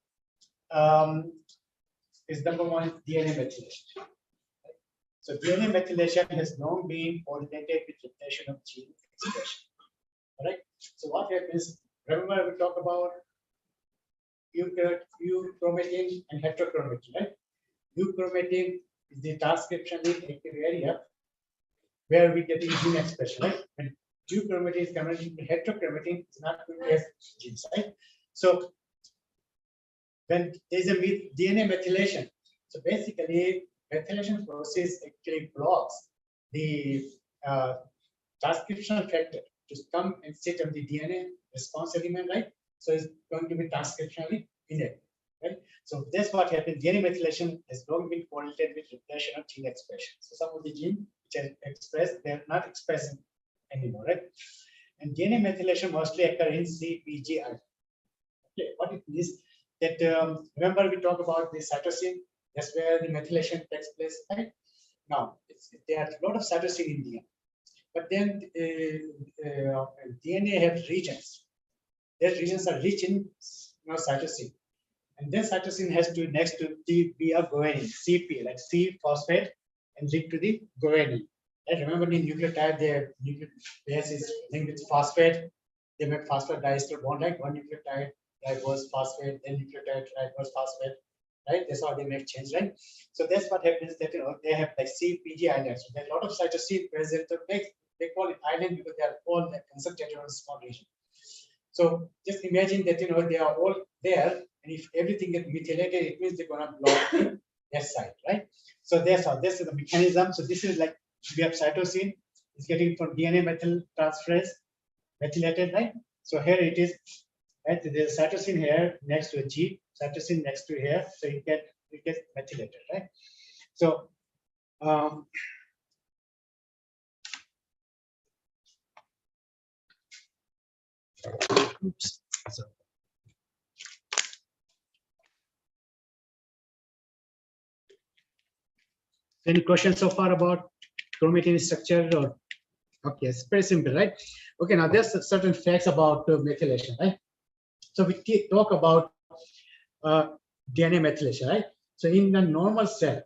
is number one, DNA methylation. So DNA methylation has long been correlated with retention of gene expression. All right. So what happens? Remember we talk about euchromatin and heterochromatin, right? Euchromatin is the transcriptionally active area where we get gene expression, right? When euchromatin is converted to heterochromatin, it's not going to have genes, right? So when there is a DNA methylation, so basically methylation process actually blocks the transcriptional factor to come and sit on the DNA response element, right? So it's going to be transcriptionally inactive, right? So that's what happens. DNA methylation has long been correlated with repression of gene expression. So some of the genes which are expressed, they're not expressing anymore, right? And DNA methylation mostly occur in CpG. Okay, what it means that remember we talk about the cytosine. That's where the methylation takes place, right? Now, there are a lot of cytosine in DNA, but then DNA has regions. Those regions are rich in cytosine, and then cytosine has to next to be a guanine, CP, like C phosphate, and linked to the guanine. And remember the nucleotide, their nucleic base is linked with phosphate. They make phosphate diester bond, like one nucleotide ribose phosphate, then nucleotide ribose phosphate, right? That's how they make change, right? So that's what happens, that they have like CpG islands. So there's a lot of cytosine present. They call it island because they are all concentrated on a small region. So just imagine that they are all there, and if everything gets methylated, it means they're gonna block the S side, right? So that's how this is the mechanism. So this is like we have cytosine, it's getting from DNA methyl transferase, methylated, right? So here it is. Right, there's cytosine here next to a G, cytosine next to here, so it gets methylated, right? So oops. So any questions so far about chromatin structure? Or okay, it's pretty simple, right? Okay, now there's certain facts about methylation, right? So we talk about DNA methylation, right? So in the normal cell,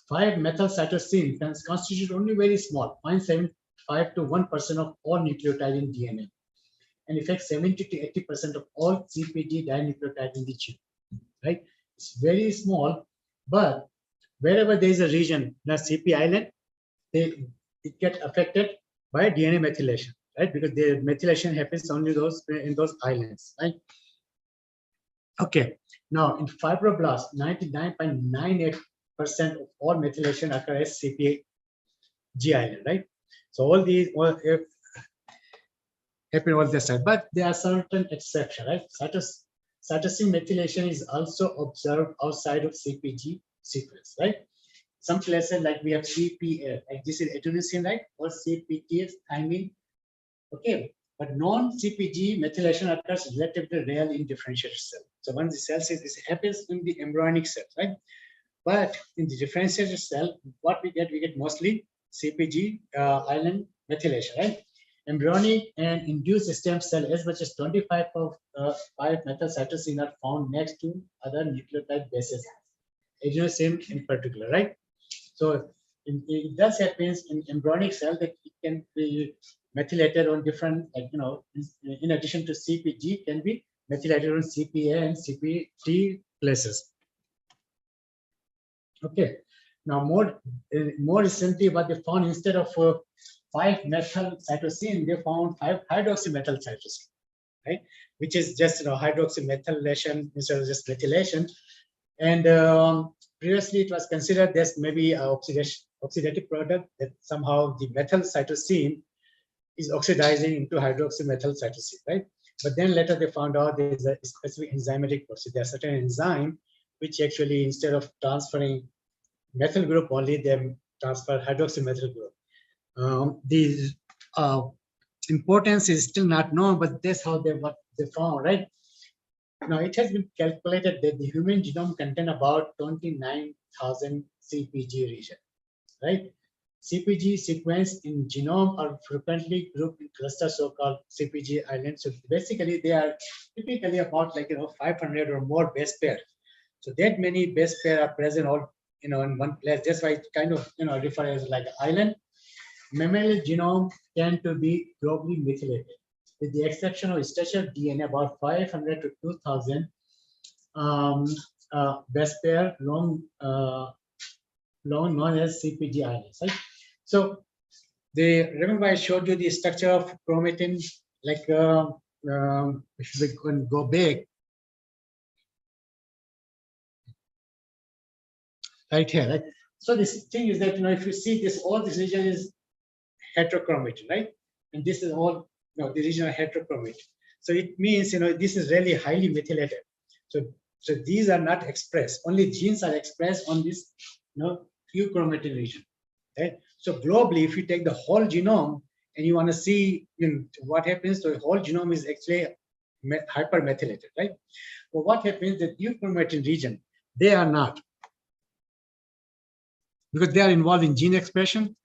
5-methyl cytosine constitute only very small, 0.75 to 1% of all nucleotide in DNA, and in fact 70 to 80% of all CpG dinucleotide in the gene, right? It's very small, but wherever there is a region, the CP island, it gets affected by DNA methylation, right? Because the methylation happens only in those islands, right? Okay, now in fibroblasts, 99.98% of all methylation occur as CpG island, right? So all these happen on this side, but there are certain exceptions, right? Cytosine methylation is also observed outside of CpG sequence, right? Some places like we have CPA, like this is adenosine, right? Or CPT, thymine, okay? But non-CpG methylation occurs relatively rarely in differentiated cell. So when the cell says this happens in the embryonic cell, right? But in the differentiated cell, what we get mostly CpG island methylation, right? Embryonic and induced stem cell, as much as 25 of 5-methyl cytosine are found next to other nucleotide bases, adenosine in particular, right? So it does happen in embryonic cell that it can be methylated on different, like, in addition to CpG, can be methylated on CPA and CPT places. Okay. Now more recently, what they found, instead of 5-methyl cytosine, they found 5-hydroxymethyl cytosine, right? Which is just hydroxymethylation instead of just methylation. And previously it was considered there's maybe an oxidative product that somehow the methyl cytosine is oxidizing into hydroxymethyl cytosine, right? But then later they found out there is a specific enzymatic process. There's a certain enzyme which actually, instead of transferring methyl group only, they transfer hydroxymethyl group. The importance is still not known, but that's how what they found, right? Now it has been calculated that the human genome contains about 29,000 CpG region, right? CpG sequence in genome are frequently grouped in clusters, so-called CpG islands. So basically, they are typically about 500 or more base pairs. So that many base pairs are present all in one place. That's why it kind of referred as like an island. Mammalian genome tend to be globally methylated, with the exception of structured DNA, about 500 to 2,000 base pair long known as CpG islands, right? So remember I showed you the structure of chromatin, like if we can go back, right here, right? So this thing is that if you see this, all this region is heterochromatin, right? And this is all the region of heterochromatin. So it means this is really highly methylated. So these are not expressed. Only genes are expressed on this euchromatin region. Right? So globally, if you take the whole genome and you want to see what happens, to the whole genome is actually hypermethylated, right? But what happens that euchromatin region, they are not, because they are involved in gene expression,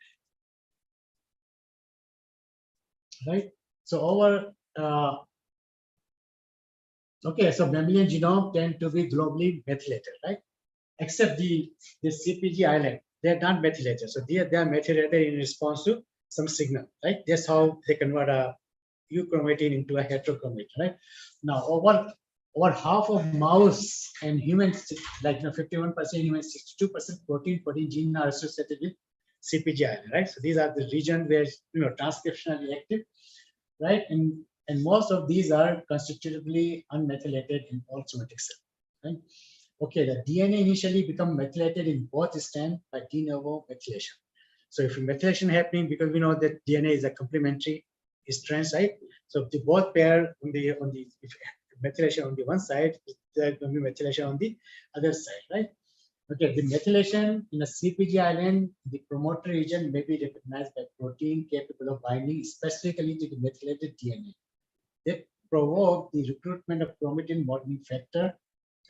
right? So okay, so mammalian genome tend to be globally methylated, right? Except the CpG island, they're not methylated. So they are methylated in response to some signal, right? That's how they convert a euchromatin into a heterochromatin, right? Now, over half of mouse and humans, 51% humans, 62% protein gene are associated with CpG island, right? So these are the region where transcriptionally active, right? And most of these are constitutively unmethylated in all somatic cells, right? Okay, the DNA initially become methylated in both strands by de novo methylation. So if methylation happening, because we know that DNA is a complementary strand, right? So if the both pair on the if methylation on the one side, there will be methylation on the other side, right? Okay, the methylation in a CpG island, the promoter region may be recognized by protein capable of binding specifically to the methylated DNA. They provoke the recruitment of chromatin bonding factor,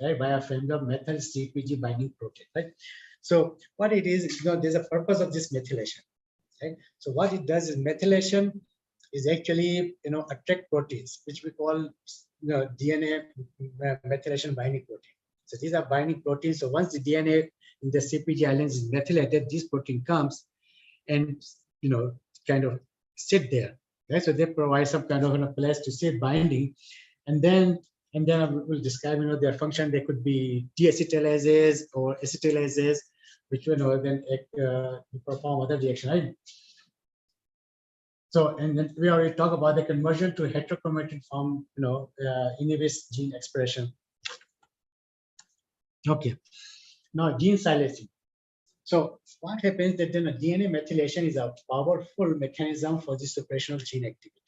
right, by a family of methyl CpG binding protein, right? So what it is, there's a purpose of this methylation, right? So what it does is methylation is actually, attract proteins, which we call, DNA methylation binding protein. So these are binding proteins. So once the DNA in the CpG islands is methylated, this protein comes and, kind of sit there, right? So they provide some kind of a place to sit binding, and then I will describe, their function. They could be deacetylases or acetylases, which then perform other reaction, right? So, and then we already talked about the conversion to heterochromatin form, inhibits gene expression. Okay, now gene silencing. So what happens that then a DNA methylation is a powerful mechanism for the suppression of gene activity.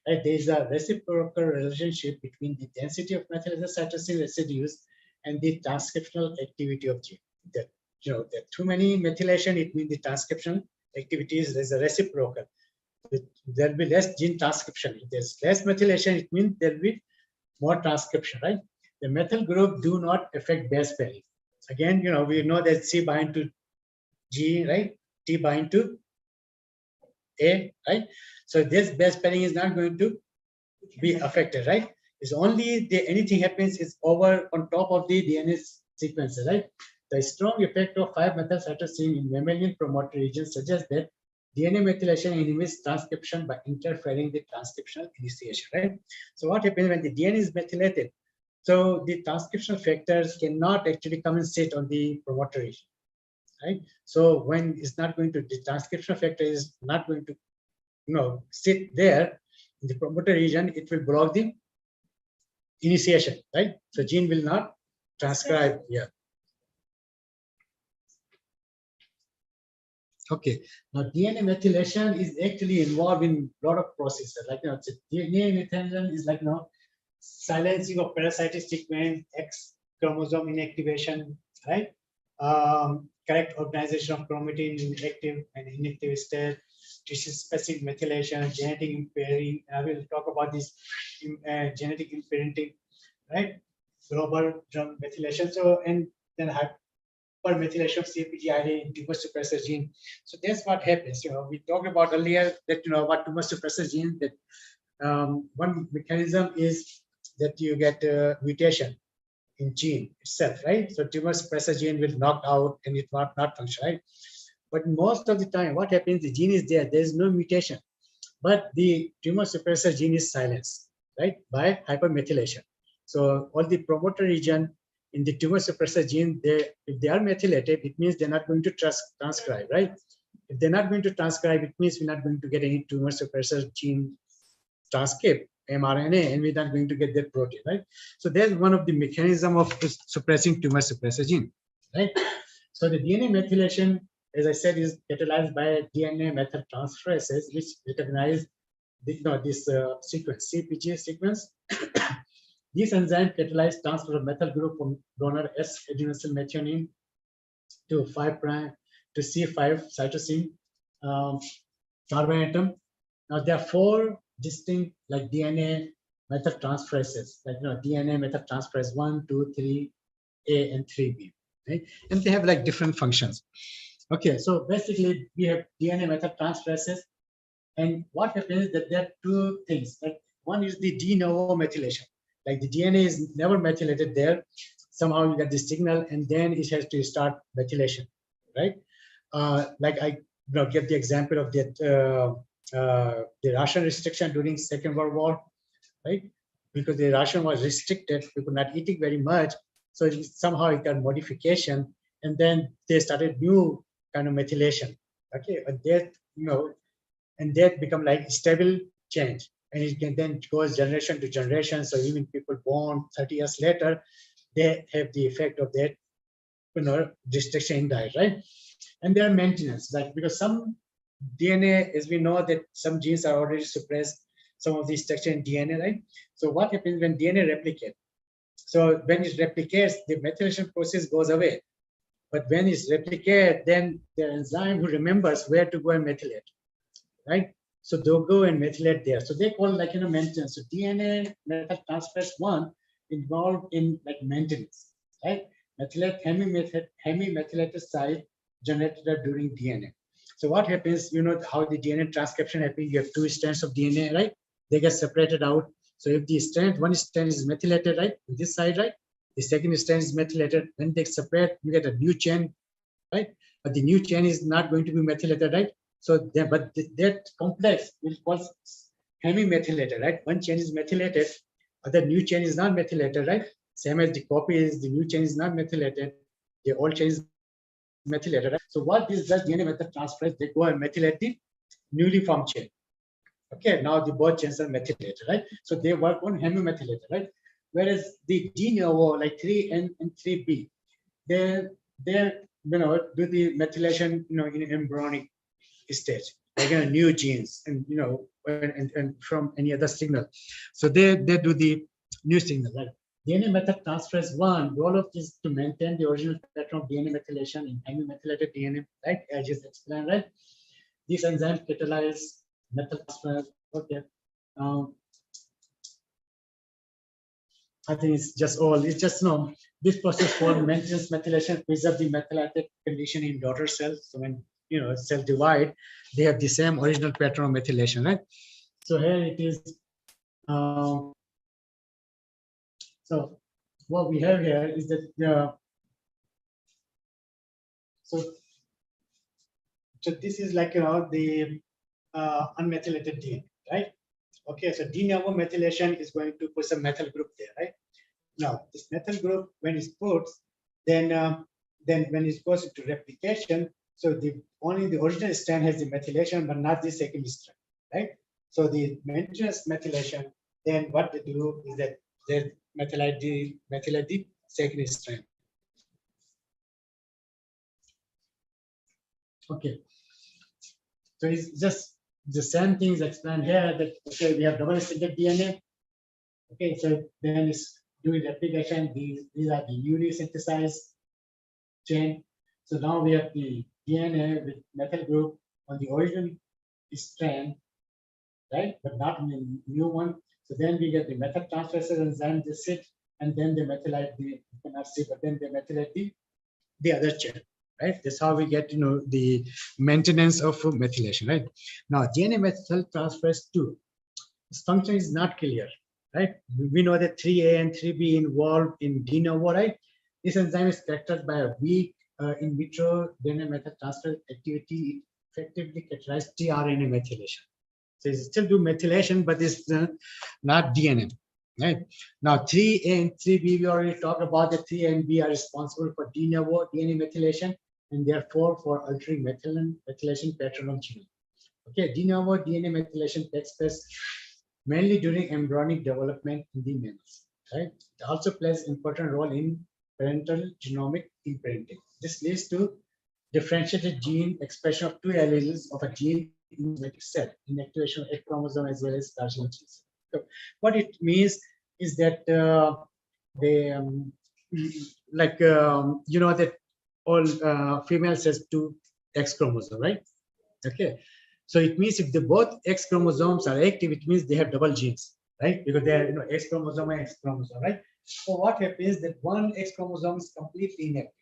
Right? There is a reciprocal relationship between the density of methylated cytosine residues and the transcriptional activity of gene. That there are too many methylation, it means the transcription activities is a reciprocal. There will be less gene transcription. If there's less methylation, it means there will be more transcription, right? The methyl group do not affect base pairing. Again, we know that C bind to G, right? T bind to A, right? So this base pairing is not going to be affected, right? It's only anything happens is over on top of the DNA sequence, right? The strong effect of 5-methyl cytosine in mammalian promoter region suggests that DNA methylation inhibits transcription by interfering the transcriptional initiation, right? So what happens when the DNA is methylated? So the transcriptional factors cannot actually come and sit on the promoter region, right? So when it's not going to, the transcription factor is not going to, sit there in the promoter region, it will block the initiation, right? So gene will not transcribe here. Okay, now DNA methylation is actually involved in a lot of processes. Like, DNA methylation is like, silencing of parasitic sequence, X chromosome inactivation, right? Correct organization of chromatin in active and inactive state, tissue-specific methylation, genetic impairing. I will talk about this genetic impairing, right? Global drum methylation. So, and then hypermethylation of CpG in tumor suppressor gene. So that's what happens. We talked about earlier that about tumor suppressor gene. That one mechanism is that you get a mutation in gene itself, right? So tumor suppressor gene will knock out and it will not function, right? But most of the time, what happens? The gene is there. There is no mutation, but the tumor suppressor gene is silenced, right, by hypermethylation. So all the promoter region in the tumor suppressor gene, if they are methylated, it means they're not going to transcribe, right? If they're not going to transcribe, it means we're not going to get any tumor suppressor gene transcript, mRNA, and we're not going to get that protein, right? So there's one of the mechanism of suppressing tumor suppressor gene, right? So the DNA methylation, as I said, is catalyzed by DNA methyltransferases, which recognize this sequence, CpG sequence. This enzyme catalyzes transfer of methyl group from donor S adenosine methionine to 5' to C5 cytosine carbon atom. Now there are 4 distinct like DNA methyltransferases, like DNA methyltransferase 1, 2, 3A and 3B, right? And they have like different functions. Okay, so basically we have DNA methyltransferases, and what happens is that there are 2 things. Like one is the de novo methylation, like the DNA is never methylated there. Somehow you get the signal, and then it has to start methylation, right? Like I give the example of that the Russian restriction during Second World War, right? Because the Russian was restricted, we could not eat it very much, so somehow it got modification, and then they started new kind of methylation. Okay, but that and that become like stable change, and it can then goes generation to generation. So even people born 30 years later, they have the effect of that restriction in diet, right? And there are maintenance, like because some DNA, as we know that some genes are already suppressed, some of the structure in DNA, right? So what happens when DNA replicates? So when it replicates, the methylation process goes away. But when it's replicated, then the enzyme who remembers where to go and methylate, right? So they'll go and methylate there. So they call like maintenance. So DNA methyltransferase 1 involved in like maintenance, right? Hemimethylated site generated during DNA. So what happens, how the DNA transcription happens, you have 2 strands of DNA, right? They get separated out. So if the strand, one strand is methylated, right, on this side, right, the second strand is methylated. When they separate, you get a new chain, right? But the new chain is not going to be methylated, right? So then, but that complex will cause hemimethylated, right? One chain is methylated, other new chain is not methylated, right? Same as the copy is, the new chain is not methylated, the old chain is methylated, right? So what this does, DNA methyltransferase, they go and methylate the newly formed chain. Okay, now the both chains are methylated, right? So they work on hemimethylated, right? Whereas the de novo, like 3N and 3B, they do the methylation, in embryonic stage, like new genes, and and from any other signal. So they do the new signal, right? DNA methyltransferase 1, the goal of this to maintain the original pattern of DNA methylation in hemimethylated DNA, right? As just explained, right? These enzymes catalyze methyltransferase. Okay. I think it's just this process called maintenance methylation preserve the methylated condition in daughter cells. So when cell divide, they have the same original pattern of methylation, right? So here it is. So what we have here is that so this is like the unmethylated DNA, right? Okay, so de novo methylation is going to put some methyl group there, right? Now this methyl group, when it's put, then then when it goes into replication, so only the original strand has the methylation, but not the second strand, right? So the maintenance methylation, then what they do is that they methylate the second strand. Okay. So it's just the same things explained here that okay, we have double-stranded DNA. Okay, so then it's doing replication. These are the newly synthesized chain. So now we have the DNA with methyl group on the original strand, right? But not in the new one. So then we get the methyl transferase enzyme, they sit, and then they methylate the, you cannot see, but then they methylate the other chain, right? That's how we get, the maintenance of methylation, right? Now, DNA methyl transferase 2, its function is not clear, right? We know that 3A and 3B involved in de novo, right? This enzyme is characterized by a weak in vitro DNA methyl transfer activity. It effectively characterizes tRNA methylation. So it still do methylation, but it's not DNA, right? Now 3A and 3B, we already talked about the 3A and B are responsible for de novo DNA methylation and therefore for altering methylation pattern of genome. Okay, de novo DNA methylation takes place mainly during embryonic development in the mammals, right? It also plays an important role in parental genomic imprinting. This leads to differentiated gene expression of 2 alleles of a gene in the cell, inactivation of X chromosome as well as large genes. So what it means is that that all females has 2 X chromosomes, right? Okay, so it means if the both X chromosomes are active, it means they have double genes, right? Because they are X chromosome and X chromosome, right? So what happens that one X chromosome is completely inactive,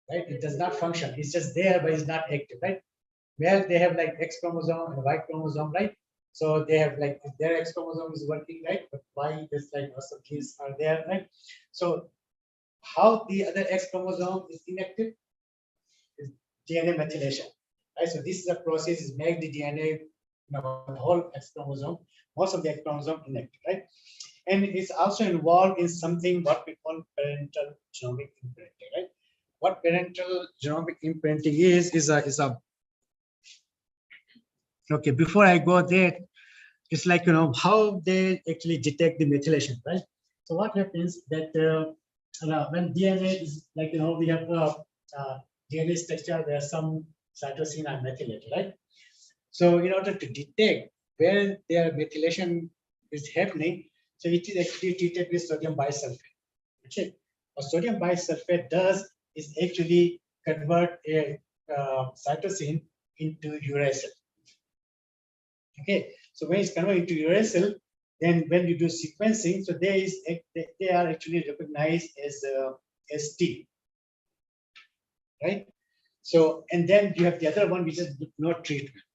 right? It does not function. It's just there, but it's not active, right? Male, they have like X chromosome and Y chromosome, right? So they have like their X chromosome is working, right? But Y is like also genes are there, right? So how the other X chromosome is inactive is DNA methylation, right? So this is a process is make the DNA, the whole X chromosome, most of the X chromosome inactive, right? And it's also involved in something what we call parental genomic imprinting, right? What parental genomic imprinting is a okay. Before I go there, it's like how they actually detect the methylation, right? So what happens that when DNA is like we have DNA structure where some cytosine are methylated, right? So in order to detect where their methylation is happening, so it is actually treated with sodium bisulfate. Okay, what sodium bisulfate does is actually convert a cytosine into uracil. Okay, so when it's converted into uracil, then when you do sequencing, so they are actually recognized as T, right? So and then you have the other one which is no treatment,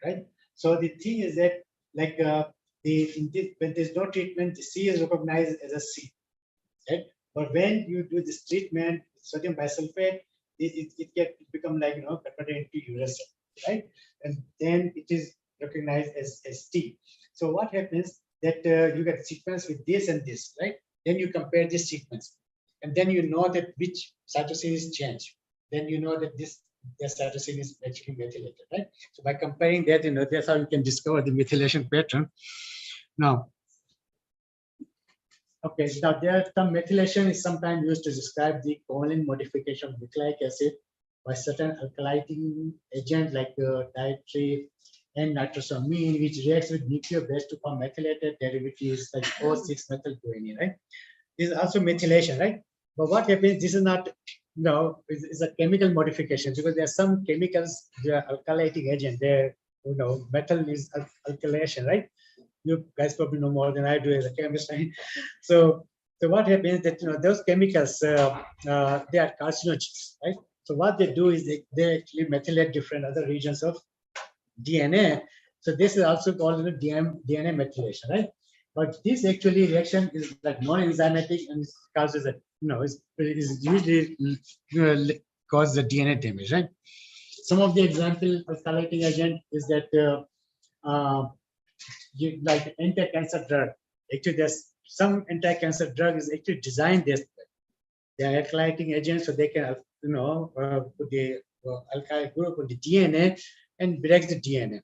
right? So the thing is that like when there's no treatment, the C is recognized as a C, right? But when you do this treatment, sodium bisulfate, it can become like converted into uracil, right? And then it is recognized as T. So what happens that you get sequence with this and this, right? Then you compare this sequence, and then you know that which cytosine is changed. Then you know that this cytosine is actually methylated, right? So by comparing that, that's how you can discover the methylation pattern. Now, okay, now some methylation is sometimes used to describe the covalent modification of nucleic acid by certain alkylating agent like dietary and nitrosamine, which reacts with nuclear base to form methylated derivatives like O6-methyl-guanine, right? This is also methylation, right? But what happens, this is not, it's a chemical modification because there are some chemicals, they are alkylating agent, they're, metal is alkylation, right? You guys probably know more than I do as a chemist, right? So what happens that, those chemicals, they are carcinogens, right? So what they do is they actually methylate different other regions of DNA. So this is also called DNA methylation, right? But this actually reaction is like non-enzymatic and causes a, is usually causes the DNA damage, right? Some of the example of alkylating agent is that like anti-cancer drug. Actually, there's some anti-cancer drug is actually designed this way. They are alkylating agents, so they can put the alkyl group on the DNA and breaks the DNA,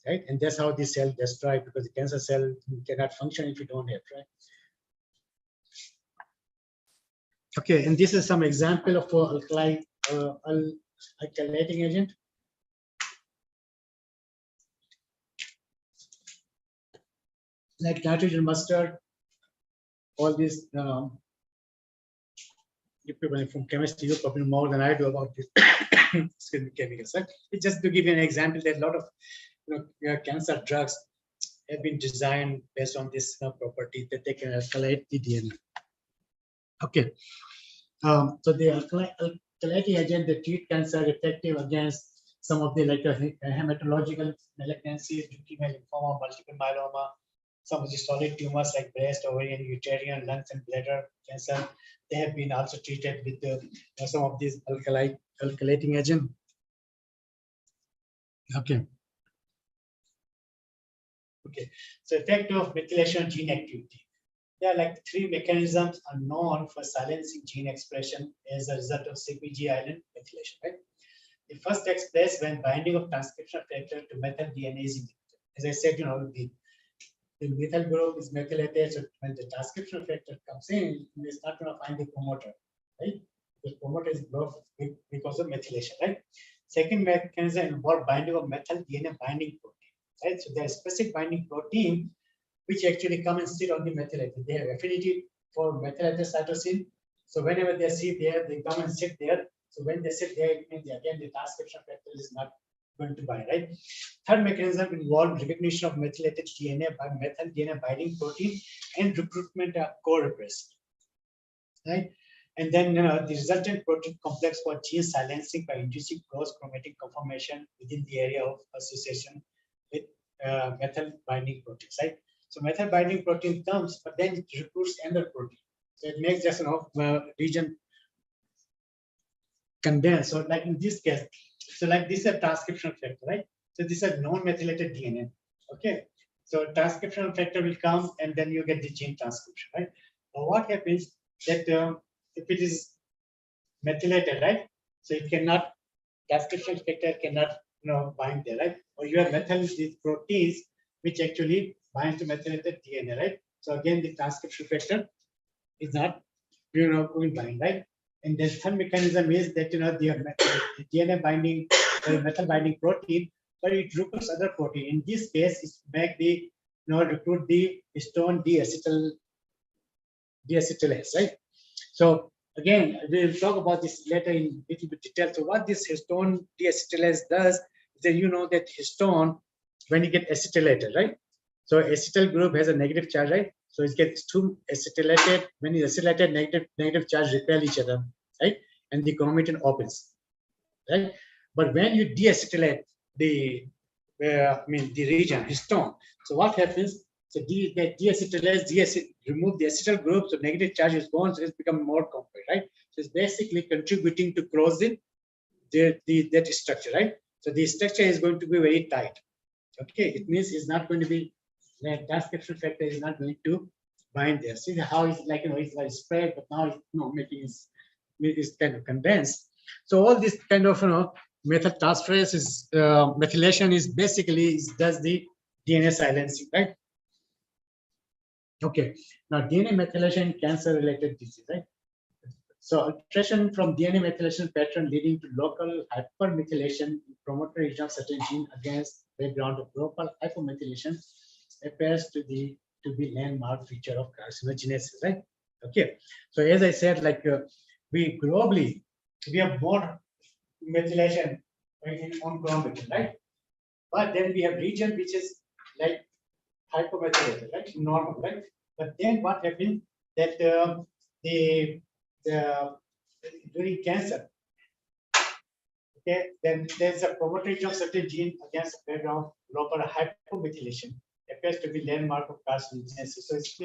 right? And that's how the cell destroyed, because the cancer cell cannot function if you don't have, right? Okay, and this is some example of alkylating agent. Like nitrogen mustard, all these you people from chemistry, you probably more than I do about this. Excuse me, chemicals. Right? It's just to give you an example, that a lot of cancer drugs have been designed based on this property that they can alkylate the DNA. Okay, so the alkylating agent that treat cancer effective against some of the hematological malignancies, leukemia, lymphoma, multiple myeloma, some of the solid tumors like breast, ovarian, uterine, lungs, and bladder cancer. They have been also treated with some of these alkylating agent. Okay. Okay. So effect of methylation gene activity. There are like 3 mechanisms are known for silencing gene expression as a result of CpG island methylation. Right. The first takes place when binding of transcription factor to methyl DNA is inhibited. As I said, the methyl group is methylated, so when the transcription factor comes in, it's not going to find the promoter, right? The promoter is blocked because of methylation, right? Second mechanism involves binding of methyl DNA binding protein, right? So there's specific binding protein which actually come and sit on the methylated. They have affinity for methylated cytosine. So whenever they sit there, they come and sit there. So when they sit there, it means again the transcription factor is not going to bind, right? Third mechanism involves recognition of methylated DNA by methyl DNA binding protein and recruitment of co-repressor, right? And then the resultant protein complex for gene silencing by inducing cross-chromatic conformation within the area of association with methyl binding proteins, right? So methyl binding protein comes, but then it recruits another protein. So it makes just region condense. So like in this case, so like this is a transcription factor, right? So this is non-methylated DNA. Okay. So transcription factor will come and then you get the gene transcription, right? But what happens that if it is methylated, right? So it cannot, transcription factor cannot bind there, right? Or you have methyl these proteins which actually bind to methylated DNA, right? So again, the transcription factor is not going to bind, right? And the third mechanism is that the DNA binding methyl binding protein, but it recruits other protein. In this case, it make the recruit the histone deacetylase, right? So again, we'll talk about this later in little bit detail. So what this histone deacetylase does is that that histone, when you get acetylated, right? So acetyl group has a negative charge, right? So it gets 2 acetylated. When it's acetylated, negative charge repel each other, right? And the chromatin opens, right? But when you deacetylate the region histone, so what happens? So the deacetylase remove the acetyl group, so negative charge is gone, so it's become more compact, right? So it's basically contributing to closing that structure, right? So the structure is going to be very tight. Okay, it means it's not going to be, the transcription factor is not going to bind there. See how it's like it's like spread, but now it's making it's kind of condensed. So all this kind of methyl transferase is methylation is basically does the DNA silencing, right? Okay, now DNA methylation in cancer-related disease, right? So alteration from DNA methylation pattern leading to local hypermethylation in promoter region of certain gene against background of local hypomethylation appears to be landmark feature of carcinogenesis, right? Okay, so as I said, like we globally we have more methylation on chromatin, right? But then we have region which is like hypomethylated, right? Normal, right? But then what happens that during cancer, okay, then there's a promoter region of certain gene against background local hypomethylation appears to be landmark of carcinogenesis. So it's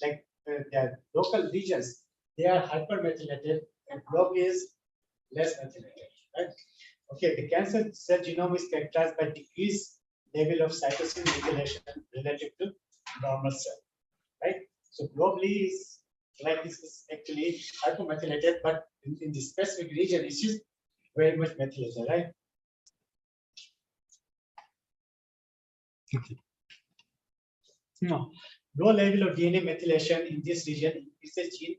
like the local regions, they are hypermethylated and globally is less methylated, right? Okay, the cancer cell genome is characterized by decreased level of cytosine methylation relative to normal cell, right? So globally is like this is actually hypomethylated, but in the specific region, it's just very much methylated, right? Okay. No, low level of DNA methylation in this region increases gene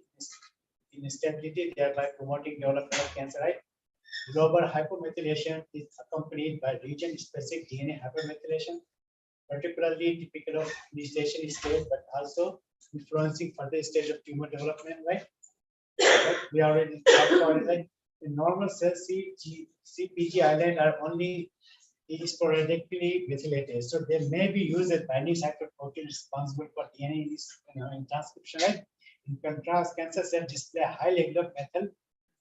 instability, thereby promoting development of cancer, right? Global hypomethylation is accompanied by region-specific DNA hypermethylation, particularly typical of initiation stage, but also influencing further stage of tumor development, right? We already talked about it, like in normal cells, CPG island are only sporadically methylated. So they may be used as binding site for protein responsible for DNA in transcription, right? In contrast, cancer cells display a high level of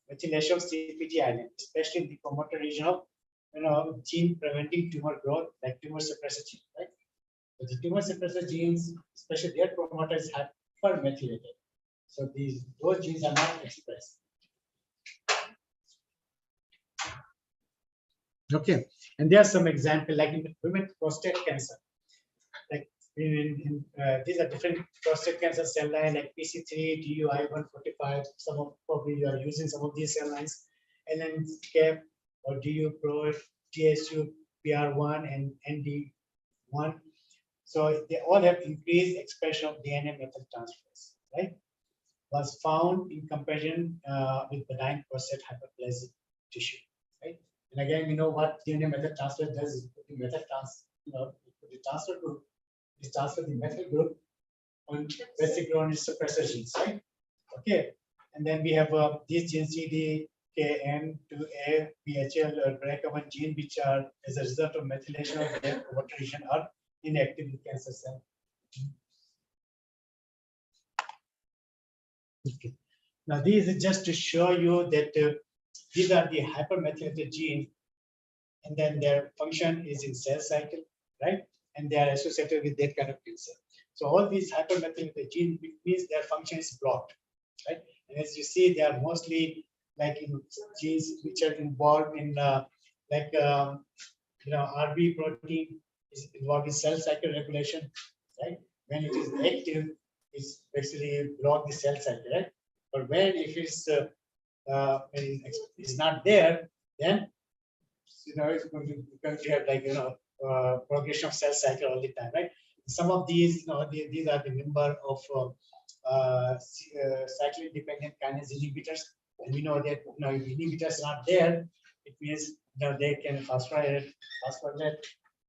methylation of CPG island, especially in the promoter region of gene preventing tumor growth, like tumor suppressor gene, right? So the tumor suppressor genes, especially their promoters, are hypermethylated. So those genes are not expressed. Okay, and there are some examples like in women prostate cancer. Like these are different prostate cancer cell lines like PC3, DUI145. Some of probably you are using some of these cell lines, and then CAP or DU Pro, TSU, PR1, and ND1. So they all have increased expression of DNA methyltransferase, right? Was found in comparison with benign prostate hyperplasia tissue, right? And again, we know what DNA methyltransferase does is put the transfer the methyl group on vesicular suppressor genes, right? Okay, and then we have these genes CDKN2A, BHL, or BRCA1 gene, which are as a result of methylation of their promoter region are inactive in cancer cell. Okay. Now, these is just to show you that these are the hypermethylated genes, and then their function is in cell cycle, right? And they are associated with that kind of cancer. So all these hypermethylated genes means their function is blocked, right? And as you see, they are mostly like in genes which are involved in RB protein is involved in cell cycle regulation, right? When it is active, it's basically block the cell cycle, right? But when if it's not there, then it's going to have like progression of cell cycle all the time, right? Some of these, these are the number of cyclin dependent kinase inhibitors, and we know that if inhibitors are not there, it means they can phosphorylate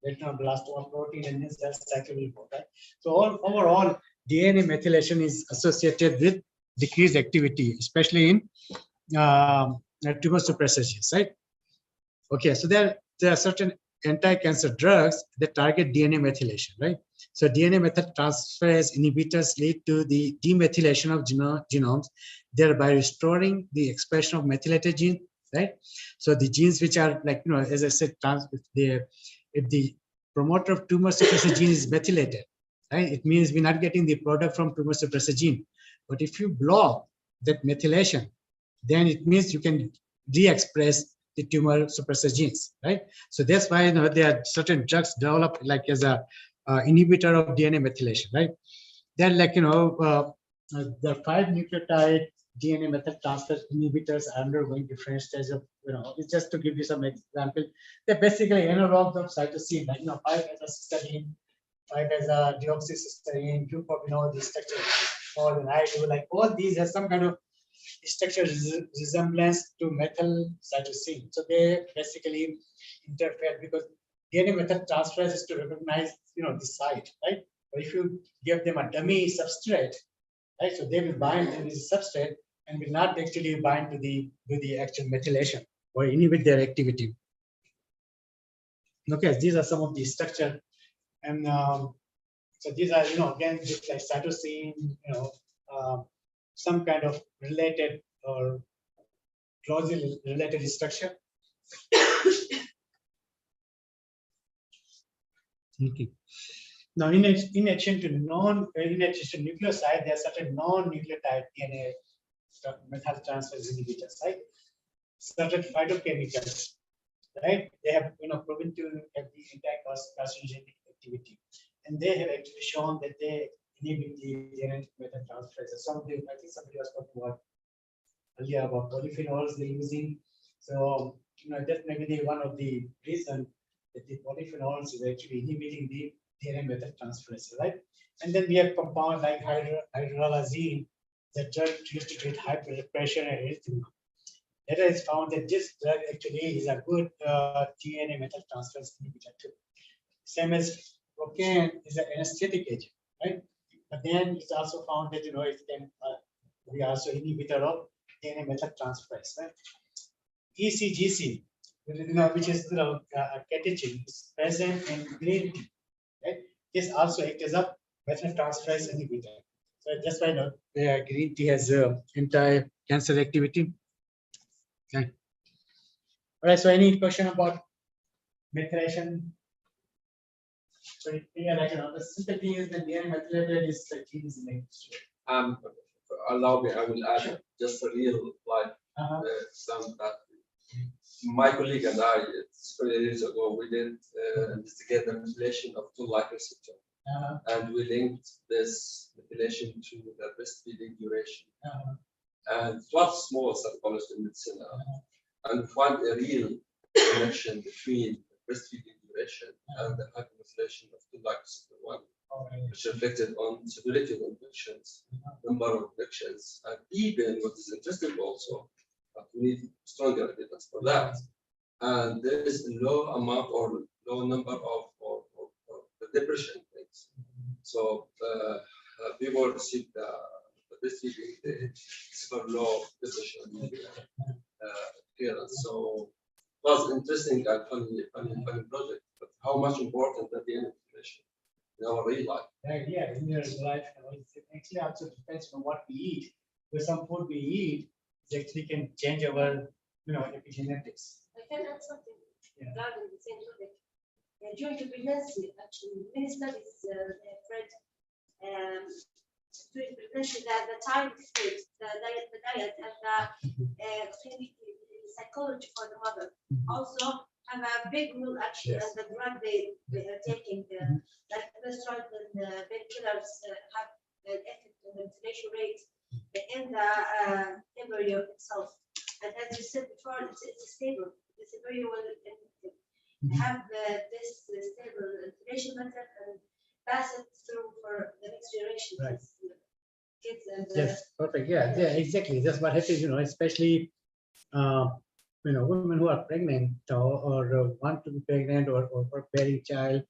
blastoma protein, and then cell cycle will go, right? So overall, DNA methylation is associated with decreased activity, especially in tumor suppressor genes, right? Okay, so there are certain anti-cancer drugs that target DNA methylation, right? So DNA methyltransferase inhibitors lead to the demethylation of genomes, thereby restoring the expression of methylated gene, right? So the genes which are like, as I said, if the promoter of tumor suppressor gene is methylated, right? It means we're not getting the product from tumor suppressor gene. But if you block that methylation, then it means you can re-express the tumor suppressor genes, right? So that's why there are certain drugs developed like as a inhibitor of DNA methylation, right? They're like there are 5 nucleotide DNA methyltransfer inhibitors undergoing different stages of it's just to give you some example. They're basically analogs of cytosine, like 5 as a cysteine, 5 as a deoxycysteine, 2 for the structure more than I do. Like all these have some kind of structure resemblance to methyl cytosine. So they basically interfere because DNA methyltransferase is to recognize the site, right? But if you give them a dummy substrate, right? So they will bind to this substrate and will not actually bind to the actual methylation or inhibit their activity. Okay, these are some of the structure, and so these are again just like cytosine, some kind of related or closely related structure. Okay. Now, in addition to nucleoside, there are certain non-nucleotide DNA methyltransferase inhibitors, right? Certain phytochemicals, right? They have proven to have the anti-carcinogenic activity, and they have actually shown that they inhibit the DNA metatransferase. Something I think somebody was talking about earlier about polyphenols they're using. So that may be one of the reasons that the polyphenols is actually inhibiting the DNA metatransferase, right? And then we have compound like hydralazine, that drug used to treat high blood pressure and everything. It is found that this drug actually is a good DNA metatransferase inhibitor too. Same as cocaine is an anesthetic agent, right? But then it's also found that it can be also inhibitor of DNA metatransferase, right? ECGC, which is a catechin, is present in green tea, right? This also acts as a metatransferase inhibitor. So that's why green tea has anti-cancer activity. Okay. All right. So any question about methylation? So the simple thing is that DNA methylated is the genes mixed. Allow me, I will add just a real life some that my colleague and I, 3 years ago, we did investigate the methylation of 2-like receptor. And we linked this methylation to the breastfeeding duration. And it was small study published in medicine. And we found a real connection between breastfeeding duration and the hypermethylation of 2-like receptor 1, which reflected on severity of infections, number of infections, and even what is interesting also, but we need stronger evidence for that. And there is a low amount or low number of the depression things. So people receive the breastfeeding, the super low depression appearance. So it was interesting and funny project, but how much important that the information in our real life. Yeah, in your life, it actually also depends on what we eat. With some food we eat, it actually can change our, epigenetics. I can add something Yeah. regarding the same topic. During the pregnancy, actually, many studies read during pregnancy that the time food, the diet, and the psychology for the mother also have a big role actually, Yes. as the drug they are taking, like cholesterol and painkillers have an effect on the inflammation rate in the embryo itself. And as you said before, it's stable. It's a very well effective. Have this stable inflammation method and pass it through for the next generation. Right. Kids and Yes, perfect. Yeah, exactly. That's what happens, especially women who are pregnant or want to be pregnant or bearing child.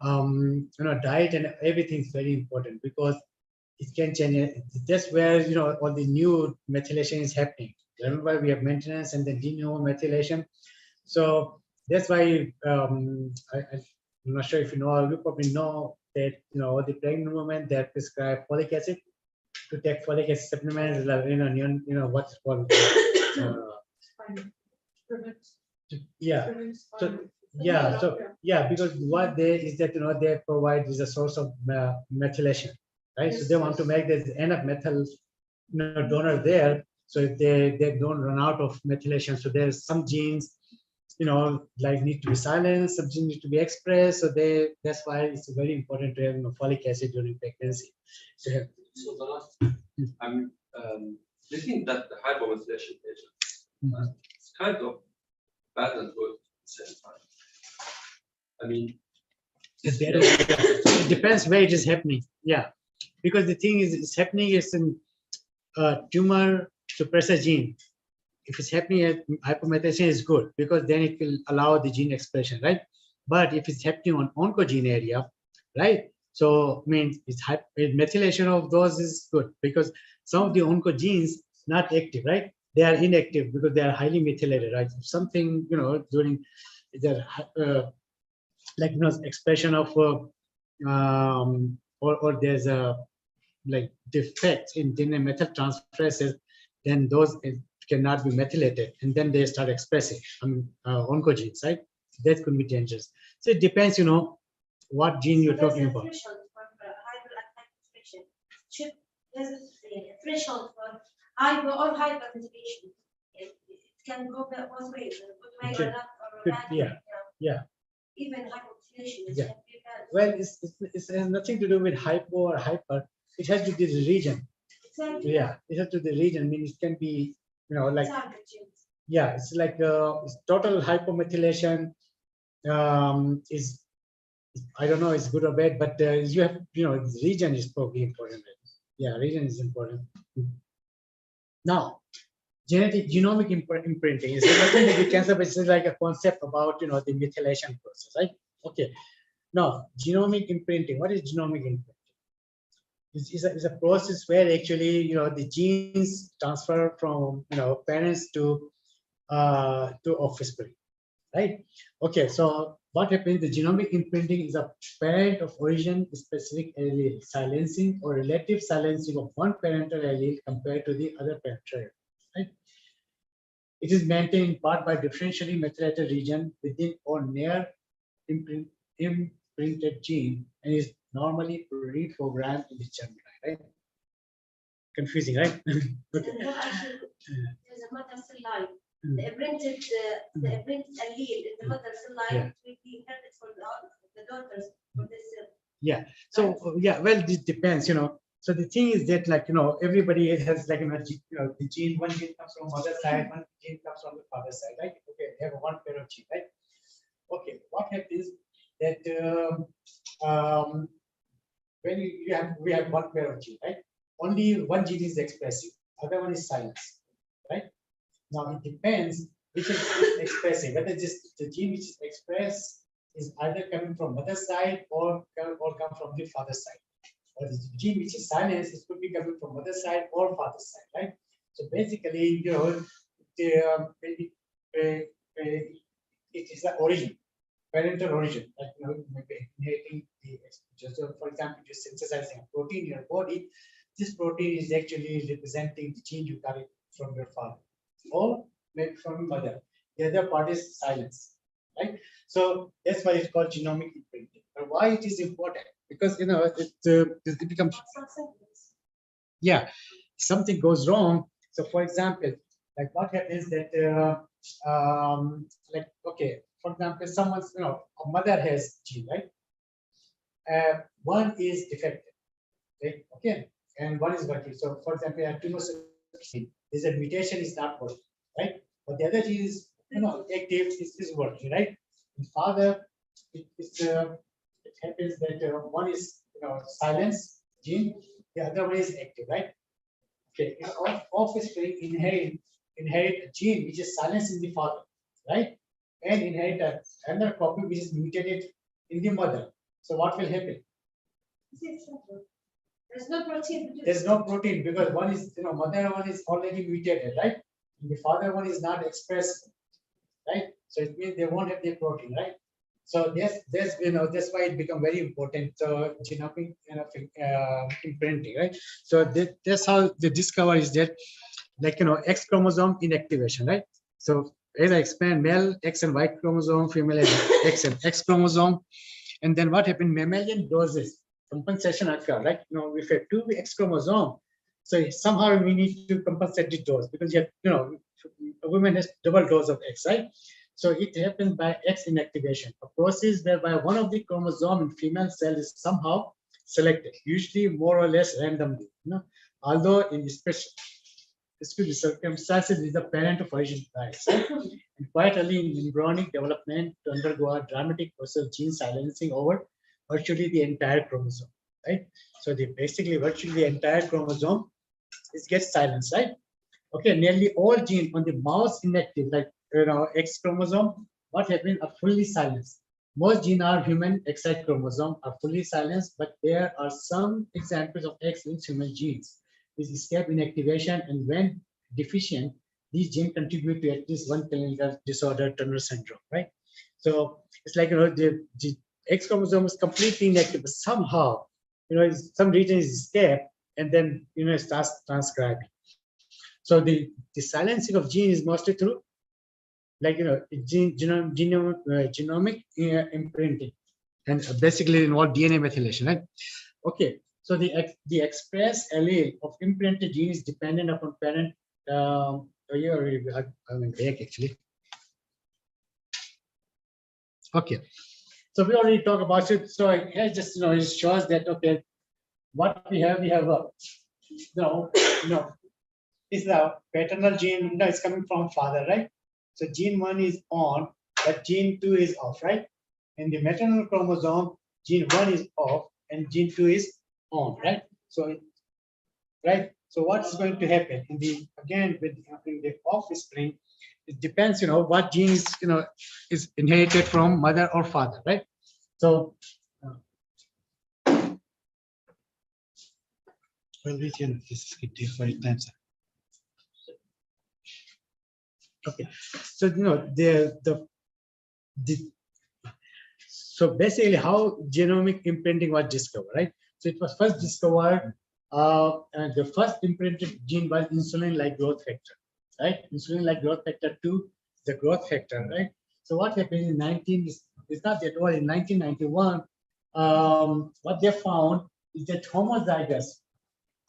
Diet and everything is very important because it can change it. That's where all the new methylation is happening. Remember, we have maintenance and then de novo methylation. So that's why I'm not sure if you know. You probably know that the pregnant women that prescribe folic acid to take folic acid supplements. What's called. Because what they is that they provide is a source of methylation, right? So they want to make this enough methyl donor there, so if they don't run out of methylation. So there's some genes like need to be silenced, some genes need to be expressed. So that's why it's very important to have folic acid during pregnancy. So the last, I'm thinking that the hypomethylation agent it's kind of bad and good at the same time. I mean, it depends where it is happening. Yeah, because the thing is happening is in tumor suppressor gene. If it's happening at hypomethylation is good because then it will allow the gene expression, right? But if it's happening on oncogene area, right? So means methylation of those is good because some of the oncogenes not active, right? They are inactive because they are highly methylated, right? If something during the expression of or there's a defects in DNA methyltransferases, then those cannot be methylated, and then they start expressing oncogenes, right? That could be dangerous. So it depends, what gene you're talking about. There's a threshold for hypo or hypermethylation. It can go both ways, good way or not, or bad way, Yeah. Even hypomethylation is Yeah. can be bad. Well, it has nothing to do with hypo or hyper. It has to do with the region. Exactly. Yeah, it has to do with the region. I mean, it can be, like, Target genes. yeah, it's like total hypomethylation is, I don't know, it's good or bad, but you have, the region is probably important. Yeah, region is important. Now, genomic imprinting is nothing that you can say, but it's like a concept about, the methylation process, right? Okay. Now, genomic imprinting. What is genomic imprinting? It's a process where actually, the genes transfer from, parents to offspring, right? Okay, so what happens? The genomic imprinting is a parent of origin specific allele silencing or relative silencing of one parental allele compared to the other parental allele, right? It is maintained in part by differentially methylated region within or near imprinted gene and is normally reprogrammed in the germline, right? Confusing, right? Okay. No, actually, there's a mother cell line. The imprinted allele in the mother cell line will be inherited for the daughters for this cell. Yeah. So well, this depends, So the thing is that, like, everybody has, like, the gene, one gene comes from mother side, one gene comes from the father side, right? Okay, they have one pair of gene, right? Okay, what happens that when we have one pair of gene, right? Only one gene is expressive, other one is silenced, right? Now it depends which is expressive, whether just the gene which is expressed is either coming from mother side or come from the father side. Or the gene which is silenced, it could be coming from mother side or father side, right? So basically, it is the origin, parental origin, like, maybe inheriting so for example, you're synthesizing a protein in your body. This protein is actually representing the gene you got it from your father or maybe from your mother. The other part is silence, right? So that's why it's called genomic imprinting. But why it is important? Because it becomes, yeah, something goes wrong. So for example, like what happens that like, okay, for example, someone's, a mother has gene, right? One is defective, right? Okay, and one is working. So for example, a tumor gene, there's a mutation is not working, right? But the other gene is, active, is working, right? In father, it happens that one is, silence gene, the other one is active, right? Okay, offspring inherit a gene which is silenced in the father, right? And inherit another copy which is mutated in the mother. So what will happen? There's no protein. There's no protein because one is, mother one is already mutated, right? And the father one is not expressed, right? So it means they won't have the protein, right? So that's why it become very important. So genomic imprinting, right? So that's how they discover is that, like, X chromosome inactivation, right? So as I explained, male X and Y chromosome, female X and X chromosome, and then what happened? Mammalian doses compensation occur, right? If you have two X chromosome, so somehow we need to compensate the dose because you have, a woman has double dose of X, right? So it happens by X inactivation, a process whereby one of the chromosome in female cell is somehow selected, usually more or less randomly. Although in specific circumstances, is the parent of origin dies. And quite early in embryonic development to undergo a dramatic process of gene silencing over virtually the entire chromosome, right? So basically virtually the entire chromosome gets silenced, right? Okay, nearly all genes on the mouse inactive, like, X chromosome, what happens are fully silenced. Most genes are human XY chromosome are fully silenced, but there are some examples of X-linked human genes which escape inactivation, and when deficient, these genes contribute to at least one clinical disorder, Turner syndrome, right? So it's like, the X chromosome is completely inactive, but somehow, some region is escaped, and then, it starts transcribing. So the silencing of gene is mostly through, like, genomic imprinting, and basically involve DNA methylation, right? Okay, so the express allele of imprinted gene is dependent upon parent. I'm back actually. Okay, So we already talked about it. So here just, it shows that, okay, what we have a, is the paternal gene, it's coming from father, right? So gene 1 is on, but gene 2 is off, right? In the maternal chromosome, gene 1 is off and gene 2 is on, right? So, right? So what's going to happen in the, again, with in the offspring, it depends, what gene is, is inherited from mother or father, right? So, well, we can skip this for times. Okay, so so basically how genomic imprinting was discovered, right? So it was first discovered, and the first imprinted gene was insulin-like growth factor, right? Insulin-like growth factor 2, the growth factor, right? So what happened in it's not that old, in 1991, what they found is that homozygous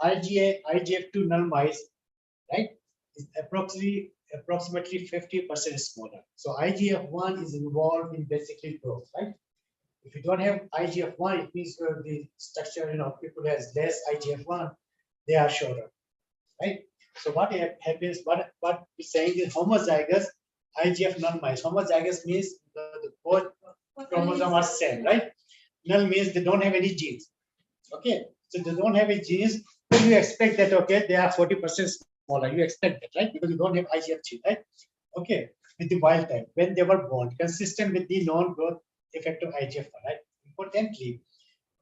IGF2 null mice, right, is approximately 50% smaller. So IGF-1 is involved in basically growth, right? If you don't have IGF-1, it means the structure, people who has less IGF-1, they are shorter, right? So what happens, what we're saying is homozygous IGF null mice. Homozygous means the both chromosomes are same, right? Null means they don't have any genes. Okay, so they don't have any genes, then you expect that, okay, they are 40% smaller. You expect that, right? Because you don't have IGF gene, right? Okay, with the wild type, when they were born, consistent with the non-growth effect of IGF-1, right? Importantly,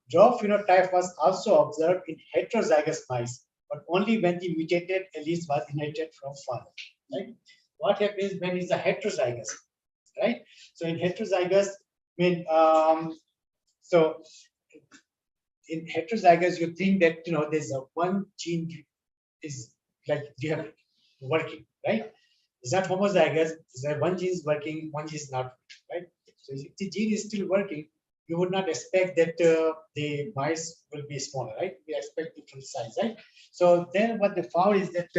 draw phenotype was also observed in heterozygous mice, but only when the mutated alleles was inherited from father, right? What happens when it's a heterozygous, right? So in heterozygous, so in heterozygous, you think that, there's a one gene is like you have working, right? It's not homozygous. It's that one gene is working, one gene is not, right? So if the gene is still working, you would not expect that the mice will be smaller, right? We expect different size, right? So then what they found is that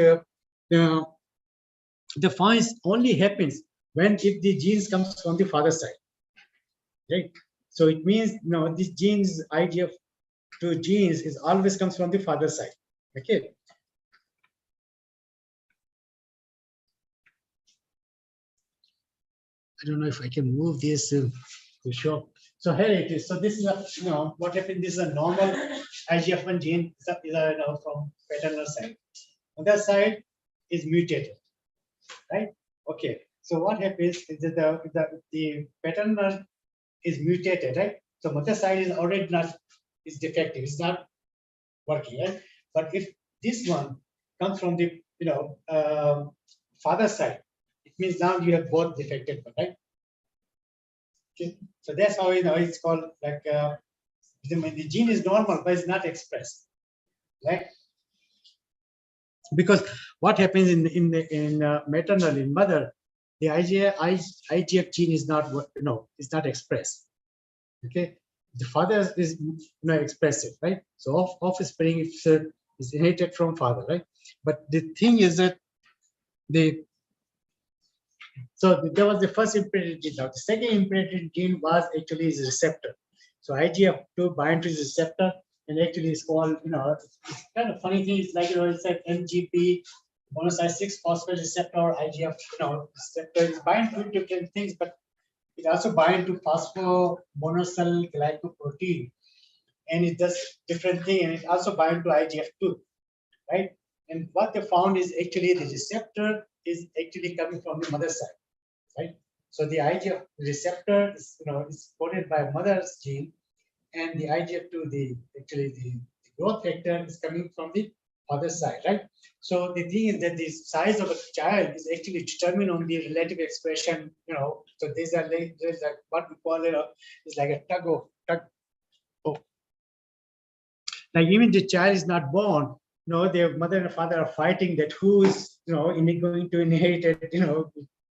the find only happens when if the genes comes from the father side, right? So it means, this genes IGF2 genes is always comes from the father side, okay? I don't know if I can move this to show. So here it is. So this is a, what happened. This is a normal IGF-1 gene from paternal side. On that side is mutated, right? Okay. So what happens is that the paternal is mutated, right? So mother side is already not is defective. It's not working, right? But if this one comes from the father side, it means now you have both defected, right? Okay, so that's how it's called like the gene is normal, but it's not expressed, right? Because what happens in maternal in mother, the IGF gene is not it's not expressed. Okay, the father is expressive, right? So offspring is inherited from father, right? But the thing is that so that was the first imprinted gene. Now the second imprinted gene was actually is receptor. So IGF2 bind to the receptor and actually it's called, it's kind of funny thing. It's like, it's like MGP, monocyte 6-phosphate receptor, IGF, receptor is bind to different things, but it also bind to phosphomonocyl glycoprotein, and it does different thing, and it also bind to IGF2, right? And what they found is actually the receptor is actually coming from the mother side, right? So the IGF receptor is, is coded by mother's gene, and the IGF2, the growth factor is coming from the other side, right? So the thing is that the size of a child is actually determined on the relative expression, So there's like what we call it is like a tug. Like even the child is not born, their mother and father are fighting that who is, going to inherit it,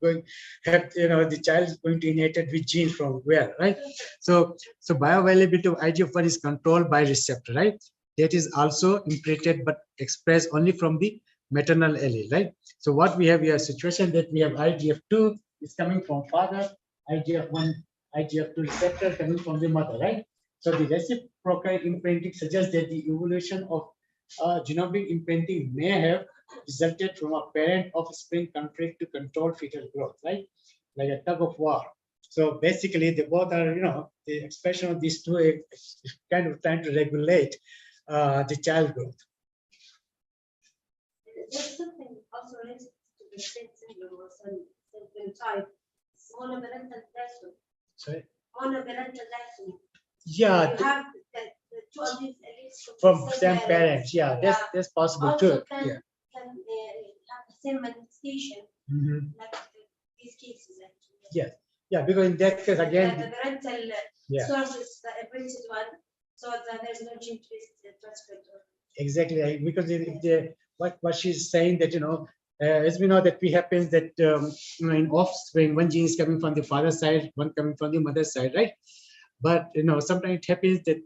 the child is going to inherit which gene from where, right? So bioavailability of IGF-1 is controlled by receptor, right? That is also imprinted but expressed only from the maternal allele, right? So what we have here, situation that we have IGF-2 is coming from father, IGF2 receptor coming from the mother, right? So the reciprocal imprinting suggests that the evolution of genomic imprinting may have resulted from a parent offspring conflict to control fetal growth, right? Like a tug of war. So basically, they both are, the expression of these two is kind of trying to regulate the child growth. There's something also related to the same syndrome or some type. It's monoparental disomy. Sorry? Monoparental disomy. Yeah. You have the two alleles From same parents. Yeah, that's possible also too. can, Yeah. can have the same manifestation like these cases actually. Yeah. Yeah, because in that case again. The parental source is the imprinted one, so that there's no gene transfer. Exactly, because if they, what she's saying that as we know that we happens that in offspring one gene is coming from the father's side, one coming from the mother's side, right? But sometimes it happens that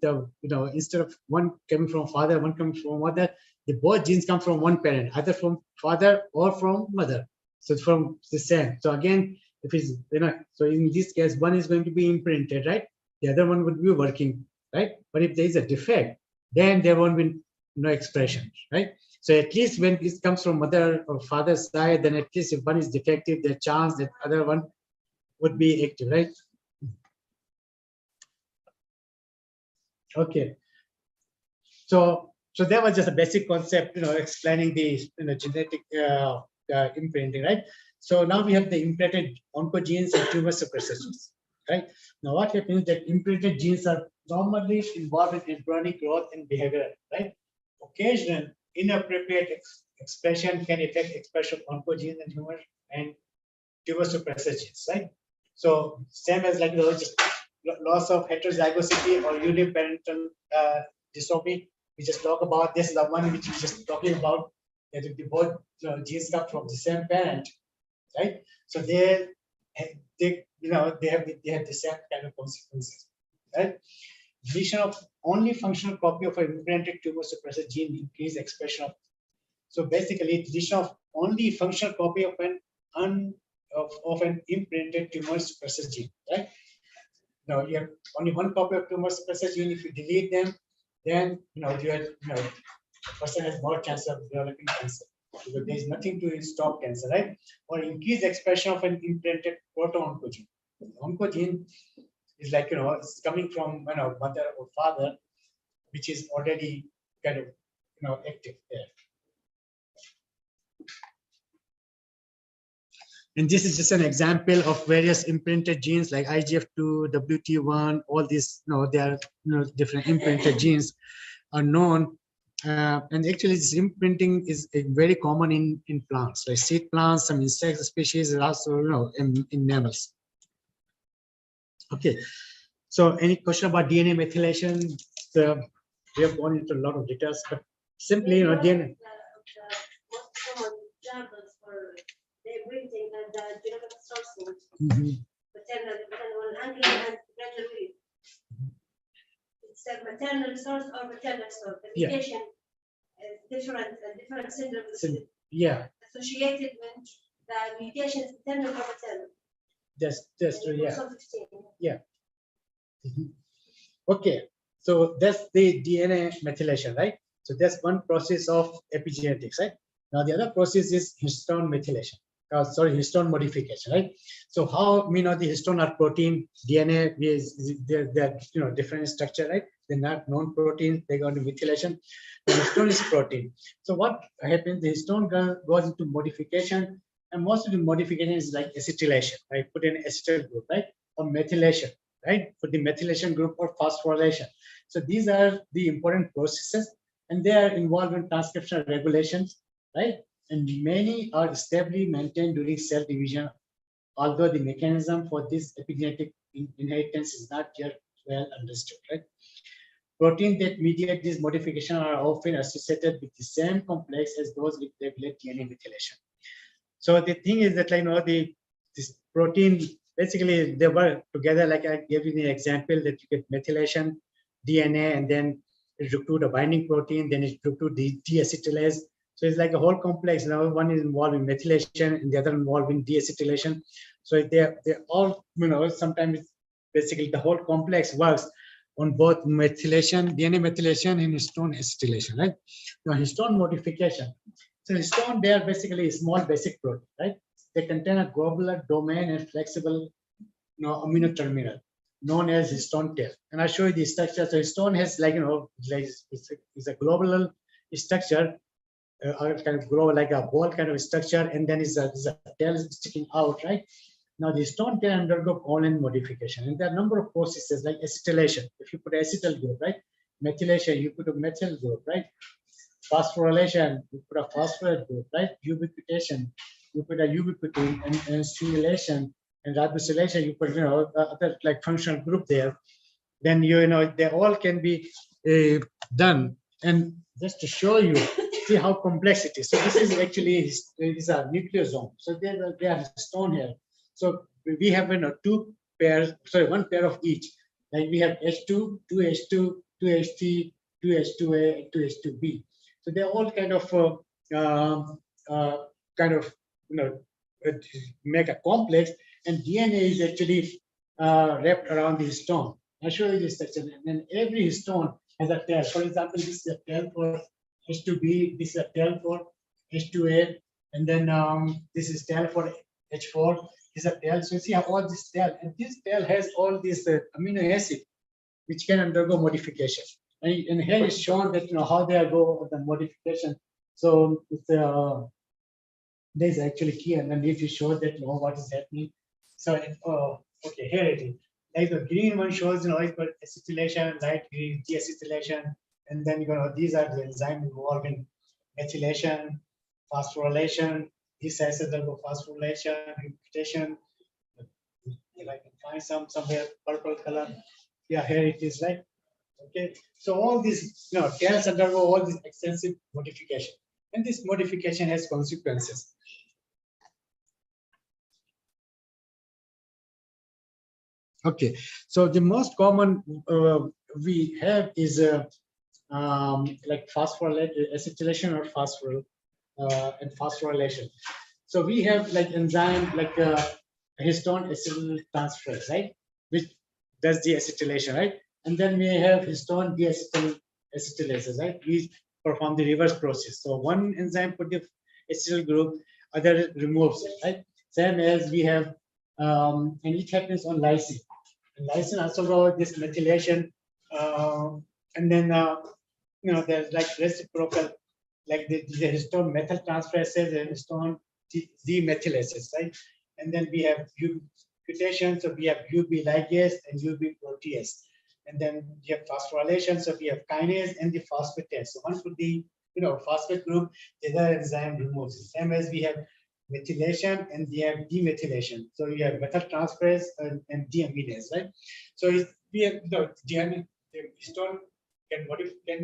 instead of one coming from father, one coming from mother, the both genes come from one parent, either from father or from mother. So it's from the same. So again, if it's so in this case, one is going to be imprinted, right? The other one would be working, right? But if there is a defect, then there won't be no expression, right? So at least when it comes from mother or father's side, then at least if one is defective, the chance that other one would be active, right? Okay. So that was just a basic concept, explaining the genetic imprinting, right? So now we have the imprinted oncogenes and tumor suppressor genes, right? Now what happens that imprinted genes are normally involved in embryonic growth and behavior, right? Occasional inappropriate expression can affect expression of oncogenes and tumor suppressor genes, right? So same as like just loss of heterozygosity or uniparental dystrophy. We just talk about this is the one which we just talking about, that if the both genes come from the same parent, right? So they have the same kind of consequences, right? Deletion of only functional copy of an implanted tumor suppressor gene increase expression of. So basically, deletion of only functional copy of an imprinted tumor suppressor gene, right? Now you have only one copy of tumor suppressor gene. If you delete them, then the person has more chance of developing cancer, because there is nothing to stop cancer, right? Or increase expression of an imprinted proto-oncogene. Oncogene is like it's coming from mother or father, which is already kind of active there. And this is just an example of various imprinted genes like IGF2, WT1, all these, they are different imprinted genes are known. And actually this imprinting is very common in plants, like seed plants, some insect species, and also in mammals. Okay, so any question about DNA methylation? We have gone into a lot of details, but simply DNA. Most common examples for the imprinting and the genomic sourcing, maternal angular and gradual read. It's a maternal source or maternal source. The mutation is different syndromes. Yeah. Associated with the mutation is maternal or maternal. That's true. Yeah. Yeah. Okay. So that's the DNA methylation, right? So that's one process of epigenetics, right? Now the other process is histone methylation. Histone modification, right? So how we know the histone are protein, DNA is they're different structure, right? They're not non-protein, they go into methylation. The histone is protein. So what happens? The histone goes into modification, and most of the modification is like acetylation, right? Put in acetyl group, right? Or methylation, right? For the methylation group or phosphorylation. So these are the important processes, and they are involved in transcriptional regulations, right? And many are stably maintained during cell division, although the mechanism for this epigenetic inheritance is not yet well understood, right? Proteins that mediate this modification are often associated with the same complex as those which regulate DNA methylation. So the thing is that this protein, basically they work together, like I gave you the example that you get methylation, DNA, and then it recruit a binding protein, then it recruit the deacetylase. So it's like a whole complex. Now one is involved in methylation and the other involved in deacetylation. So they're all, sometimes basically the whole complex works on both methylation, DNA methylation and histone acetylation, right? Now histone modification. So histone, they are basically a small basic protein, right? They contain a globular domain and flexible amino terminal known as histone tail. And I'll show you the structure. So histone has like, it's a globular structure, kind of globe like a ball kind of structure, and then is a tail sticking out, right? Now the histone tail undergo colon modification, and there are a number of processes like acetylation. If you put acetyl group, right? Methylation, you put a methyl group, right? Phosphorylation, you put a phosphorate group, right? Ubiquitation, you put a ubiquitin, and stimulation and ribosylation, you put other like functional group there. Then they all can be done. And just to show you, see how complex it is. So this is actually these are nucleosome. So they are histone here. So we have two pairs, sorry, one pair of each. Like we have H2, 2H2, 2H3, 2H2A, and 2H2B. So they're all kind of make a complex, and DNA is actually wrapped around the histone. I'll show you this structure. And every histone has a tail. For example, this is a tail for H2B, this is a tail for H2A, and then this is tail for H4. This is a tail. So you see how all this tail, and this tail has all these amino acid which can undergo modification. And here is shown that how they go the modification. So it's there's actually key underneath to show that what is happening. So okay, here it is. Like the green one shows it's got acetylation, light green deacetylation, and then these are the enzymes involved in methylation, phosphorylation, phosphorylation, ubiquitation. If I can find somewhere purple color. Yeah, here it is, right? Okay, so all these tails undergo all this extensive modification, and this modification has consequences. Okay, so the most common we have is like acetylation or and phosphorylation. So we have like enzyme like histone acetyl transferase, right, which does the acetylation, right? And then we have histone deacetylase, right? We perform the reverse process. So one enzyme put the acetyl group, other removes it, right? Same as we have, and it happens on lysine. And lysine also got this methylation, and then there's like reciprocal, like the histone methyl transferases and histone demethylases, right? And then we have ubiquitation, so we have UB ligase and UB protease. And then you have phosphorylation, so we have kinase and the phosphatase. So one put the phosphate group, the other enzyme removes it. Same as we have methylation and we have demethylation. So you have methyl transferase and deaminase, right? So we have the histone can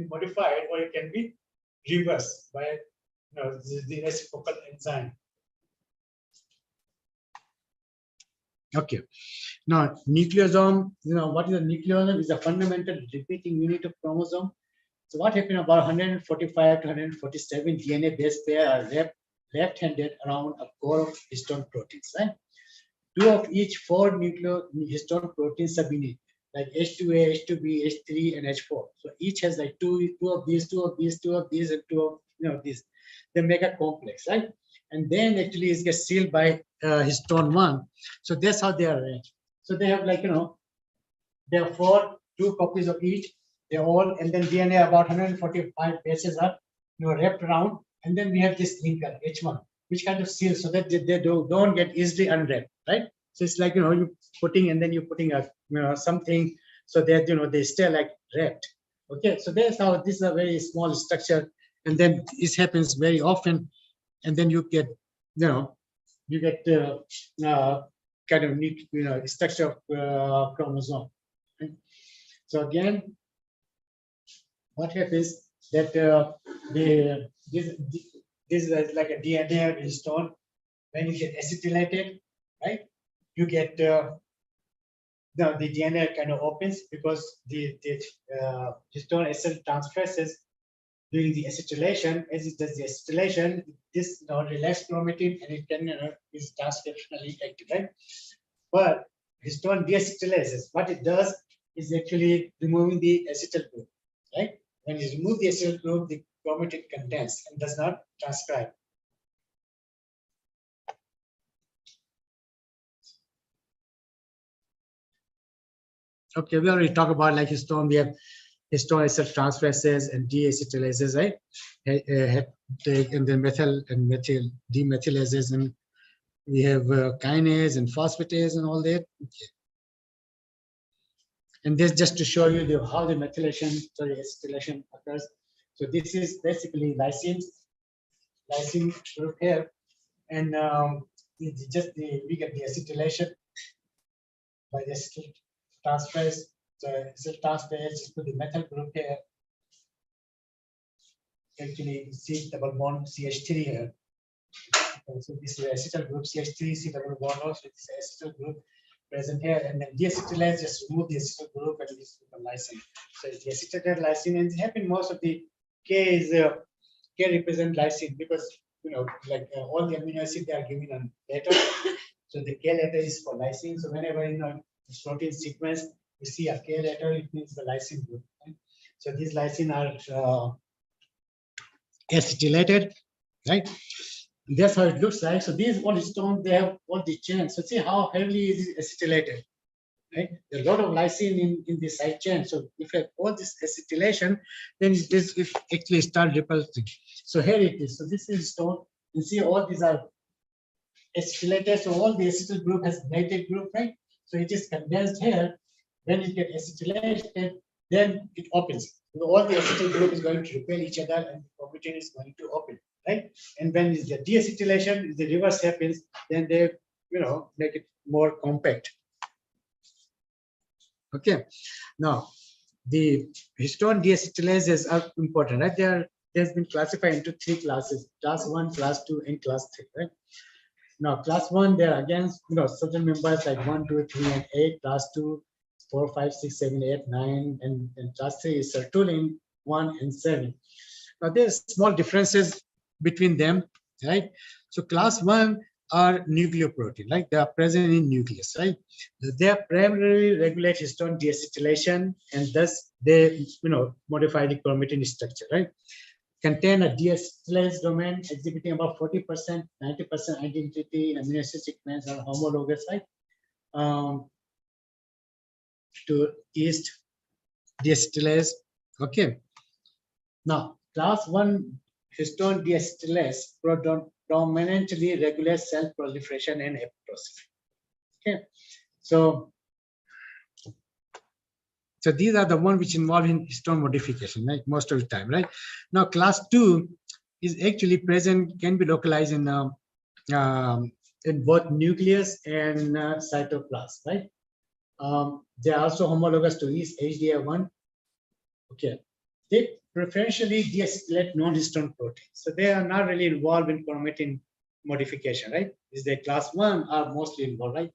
modify it, or it can be reversed by the reciprocal enzyme. Okay. Now, nucleosome, what is a nucleosome? Is a fundamental repeating unit of chromosome. So what happened about 145 to 147 DNA base pair are left-handed around a core of histone proteins, right? Two of each 4 histone proteins are beneath, like H2A, H2B, H3, and H4. So each has like two of these, and two of these. They make a complex, right? And then actually it gets sealed by histone 1. So that's how they are arranged. So they have like, there are 2 copies of each. They're all, and then DNA about 145 bases are wrapped around. And then we have this linker H1, which kind of seals so that they don't get easily unwrapped, right? So it's like, you putting, and then you're putting a, something so that, they stay like wrapped. Okay, so that's how this is a very small structure. And then this happens very often. And then you get, kind of neat, structure of chromosome. Right? So again, what happens that this is like a DNA histone. When you get acetylated, right? You get the DNA kind of opens because the histone acetyl transferases during the acetylation. As it does the acetylation, this relaxed chromatin, and it can is transcriptionally active, right? But histone deacetylases, what it does is actually removing the acetyl group, right? When you remove the acetyl group, the chromatin condenses and does not transcribe. Okay, we already talked about like histone. We have histone acetyltransferases and deacetylases, right? And then methyl and methyl demethylases, and we have kinase and phosphatase and all that. Okay. And this just to show you how the methylation, acetylation occurs. So this is basically lysine group here, and it's just we get the acetylation by the acetyltransferase. So acetyltransferase is to the methyl group here. Actually, C double bond CH3 here. So this is acetyl group CH3, C double bond also. This acetyl group present here, and then deacetylase just remove the acetyl group and this become lysine. So it's the acetylated lysine, and it happens most of the K is K represent lysine because like all the amino acids they are given on letter. So the K letter is for lysine. So whenever this protein sequence you see a K letter, it means the lysine group. Right? So these lysine are acetylated, right? And that's how it looks like. So these all histone, they have all the chains. So see how heavily is it acetylated, right? There are a lot of lysine in the side chain. So if you have all this acetylation, then it actually start repulsing. So here it is. So this is histone. You see all these are acetylated. So all the acetyl group has negative group, right? So it is condensed here. When it gets acetylated, then it opens. So all the acetyl group is going to repel each other, and the chromatin is going to open, right? And when is the deacetylation, if the reverse happens, then they make it more compact. Okay. Now the histone deacetylases are important, right? There's been classified into 3 classes: class 1, class 2, and class 3, right? Now class 1, they're again certain members like 1, 2, 3, and 8. Class 2, 4, 5, 6, 7, 8, 9, and class 3 is sertolin 1 and 7. Now there's small differences between them, right? So class 1 are nucleoprotein, like they are present in nucleus, right? They primarily regulate histone deacetylation, and thus they modify the chromatin structure, right? Contain a deacetylase domain exhibiting about 40%, 90% identity in amino acid sequence are homologous, right? To yeast deacetylase. Okay. Now, class 1 histone deacetylase predominantly regulates cell proliferation and apoptosis. Okay. So these are the ones which involve in histone modification, right? Most of the time, right? Now, class 2 is actually present, can be localized in both nucleus and cytoplasm, right? They are also homologous to yeast HDA1. Okay. They preferentially deacetylate non-histone proteins. So they are not really involved in chromatin modification, right? Is the class 1 are mostly involved, right?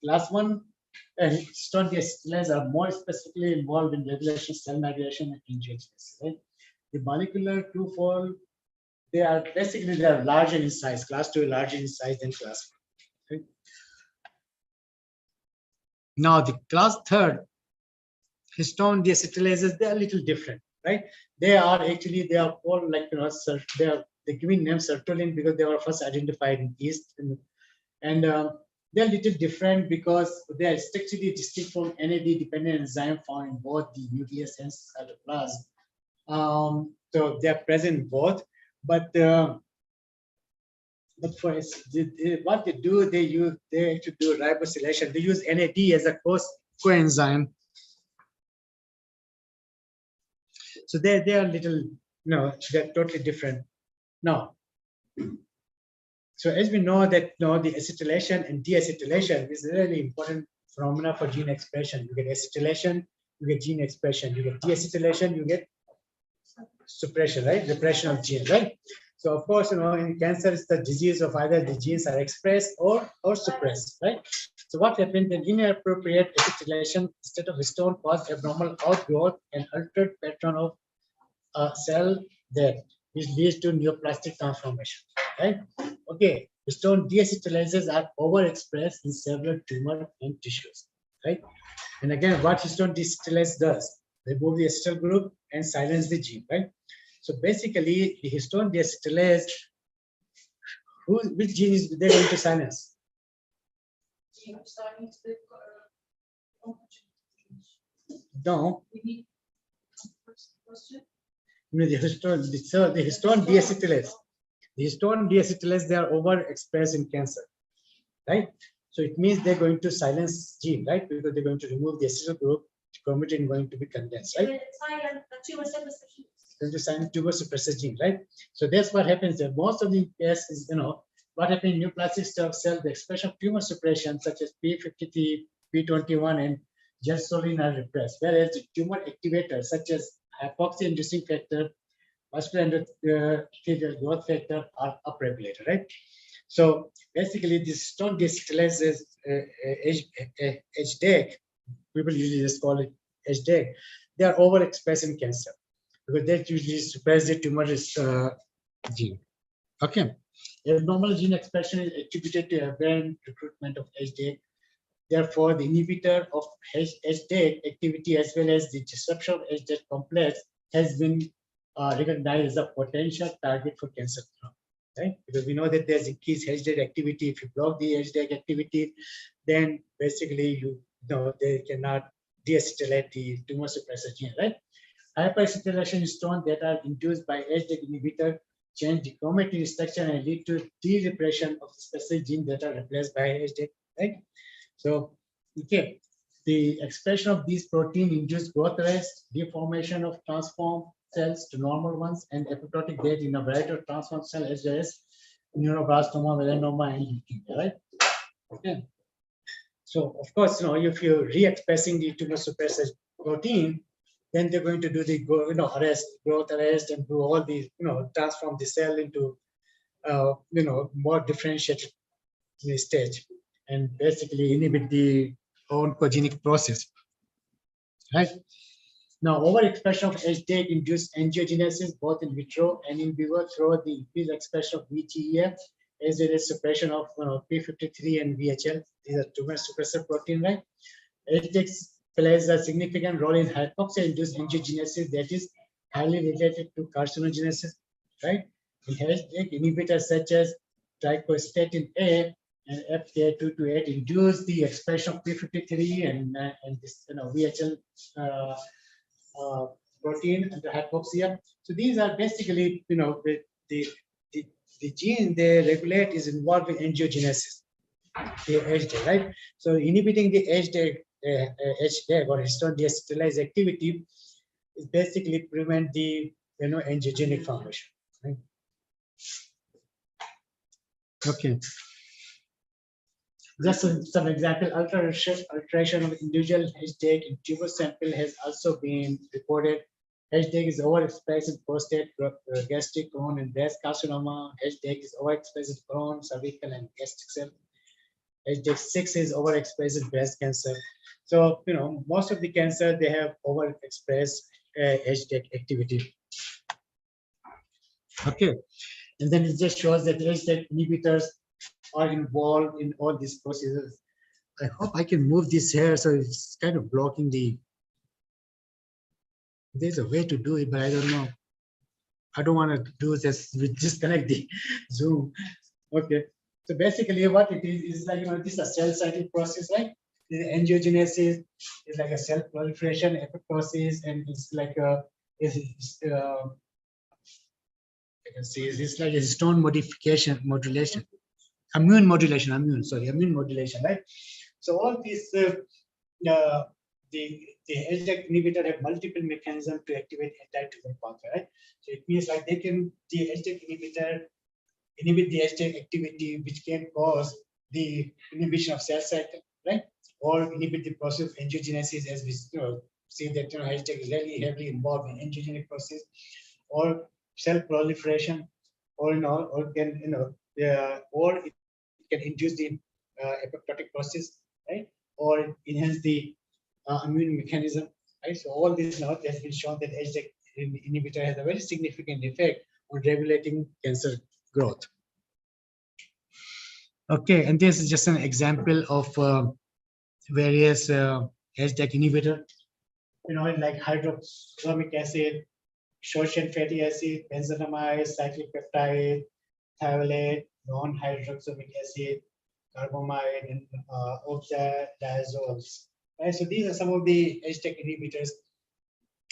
Class 1 histone deacetylase are more specifically involved in regulation, cell migration, and angiogenesis, right? The molecular twofold, they are larger in size. Class 2 is larger in size than class 1. Okay? Now the class 3 histone deacetylases, they are a little different, right? They are all like they're giving name sertolin because they were first identified in yeast, and they're a little different because they are structurally distinct from NAD dependent enzyme found in both the nucleus and cytoplasm. So they are present in both, but for what they do, they actually do ribosylation. They use NAD as a coenzyme. So they are little, they're totally different. Now, so as we know that the acetylation and deacetylation is a really important phenomena for gene expression. You get acetylation, you get gene expression. You get deacetylation, you get suppression, right? Repression of gene, right? So of course, in cancer, it's the disease of either the genes are expressed or suppressed, right? So what happens in inappropriate acetylation instead of histone cause abnormal outgrowth and altered pattern of cell death, which leads to neoplastic transformation, right? Okay, histone deacetylases are overexpressed in several tumor and tissues. right? And again, what histone deacetylase does, remove the acetyl group and silence the gene, right? So basically, the histone deacetylase, which gene is they going to silence? No, the histone deacetylase. The histone deacetylase, they are overexpressed in cancer, right? So it means they're going to silence gene, right? Because they're going to remove the acetyl group, chromatin going to be condensed, right? Going to silence tumor suppressor gene, right? So that's what happens there. Most of the cases, what happens in neoplastic stem cell, the expression of tumor suppression such as P53, P21, and gelsolin are repressed, whereas the tumor activators such as hypoxia-inducing factor, vascular endothelial growth factor are upregulated, right? So basically, this histone deacetylase is HDAC. People usually just call it HDAC. They are overexpressed in cancer because they usually suppress the tumor gene. Okay. Abnormal gene expression is attributed to aberrant recruitment of HDAC. Therefore, the inhibitor of HDAC activity as well as the disruption of HDAC complex has been recognized as a potential target for cancer, right? Because we know that there's increased HDAC activity. If you block the HDAC activity, then basically they cannot deacetylate the tumor suppressor gene, right? Hyperacetylation histone that are induced by HDAC inhibitor change the chromatin structure and lead to de-repression of specific genes that are replaced by HDAC, right? So, okay, the expression of these protein induced growth arrest, deformation of transform cells to normal ones, and apoptotic death in a variety of transform cells as well as neuroblastoma, melanoma, and leukemia, right? Okay. So, of course, if you're re-expressing the tumor suppressor protein, then they're going to do the growth arrest, and do all these, transform the cell into, more differentiated stage, and basically inhibit the oncogenic process, right? Now, overexpression of HDAC induced angiogenesis both in vitro and in vivo through the increased expression of VGF as well as suppression of P53 and VHL. These are tumor suppressor protein, right? HDAC plays a significant role in hypoxia-induced angiogenesis that is highly related to carcinogenesis, right? In HDAC inhibitors such as trichostatin A and FK228 induce the expression of P53 and this VHL protein and the hypoxia. So these are basically the gene they regulate is involved in angiogenesis, the HDAC, right? So inhibiting the HDAC or histone deacetylase activity is basically prevent the angiogenic formation, right? Okay. Just some example, alteration of individual HDAC in tumor sample has also been reported. HDAC is overexpressed in prostate, gastric, colon, and breast carcinoma. HDAC is overexpressed in colon, cervical, and gastric cell. HDAC6 is overexpressed in breast cancer. So, most of the cancer, they have overexpressed HDAC activity. Okay. And then it just shows that HDAC inhibitors are involved in all these processes. I hope I can move this here, so it's kind of blocking the. There's a way to do it, but I don't know. I don't want to do this with disconnect the Zoom. Okay. So basically, what it is like, this is a cell cycle process, right? The angiogenesis is like a cell proliferation apoptosis, and it's like a, I can see it's like a histone modulation, immune modulation, right? So all these, the HDAC inhibitor have multiple mechanisms to activate anti-tumor pathway, right? So it means like the HDAC inhibitor inhibit the HDAC activity, which can cause the inhibition of cell cycle, right? Or inhibit the process of angiogenesis, as we see that HDAC is really heavily involved in angiogenic process, or cell proliferation, or or it can induce the apoptotic process, right? Or enhance the immune mechanism, right? So all this now has been shown that HDAC inhibitor has a very significant effect on regulating cancer growth. Okay, and this is just an example of various HDAC inhibitor, like hydroxymic acid, short-chain fatty acid, benzonamide, cyclic peptide, thiolate, non-hydroxymic acid, carbamide, and oxadiazoles. Right, so these are some of the HDAC inhibitors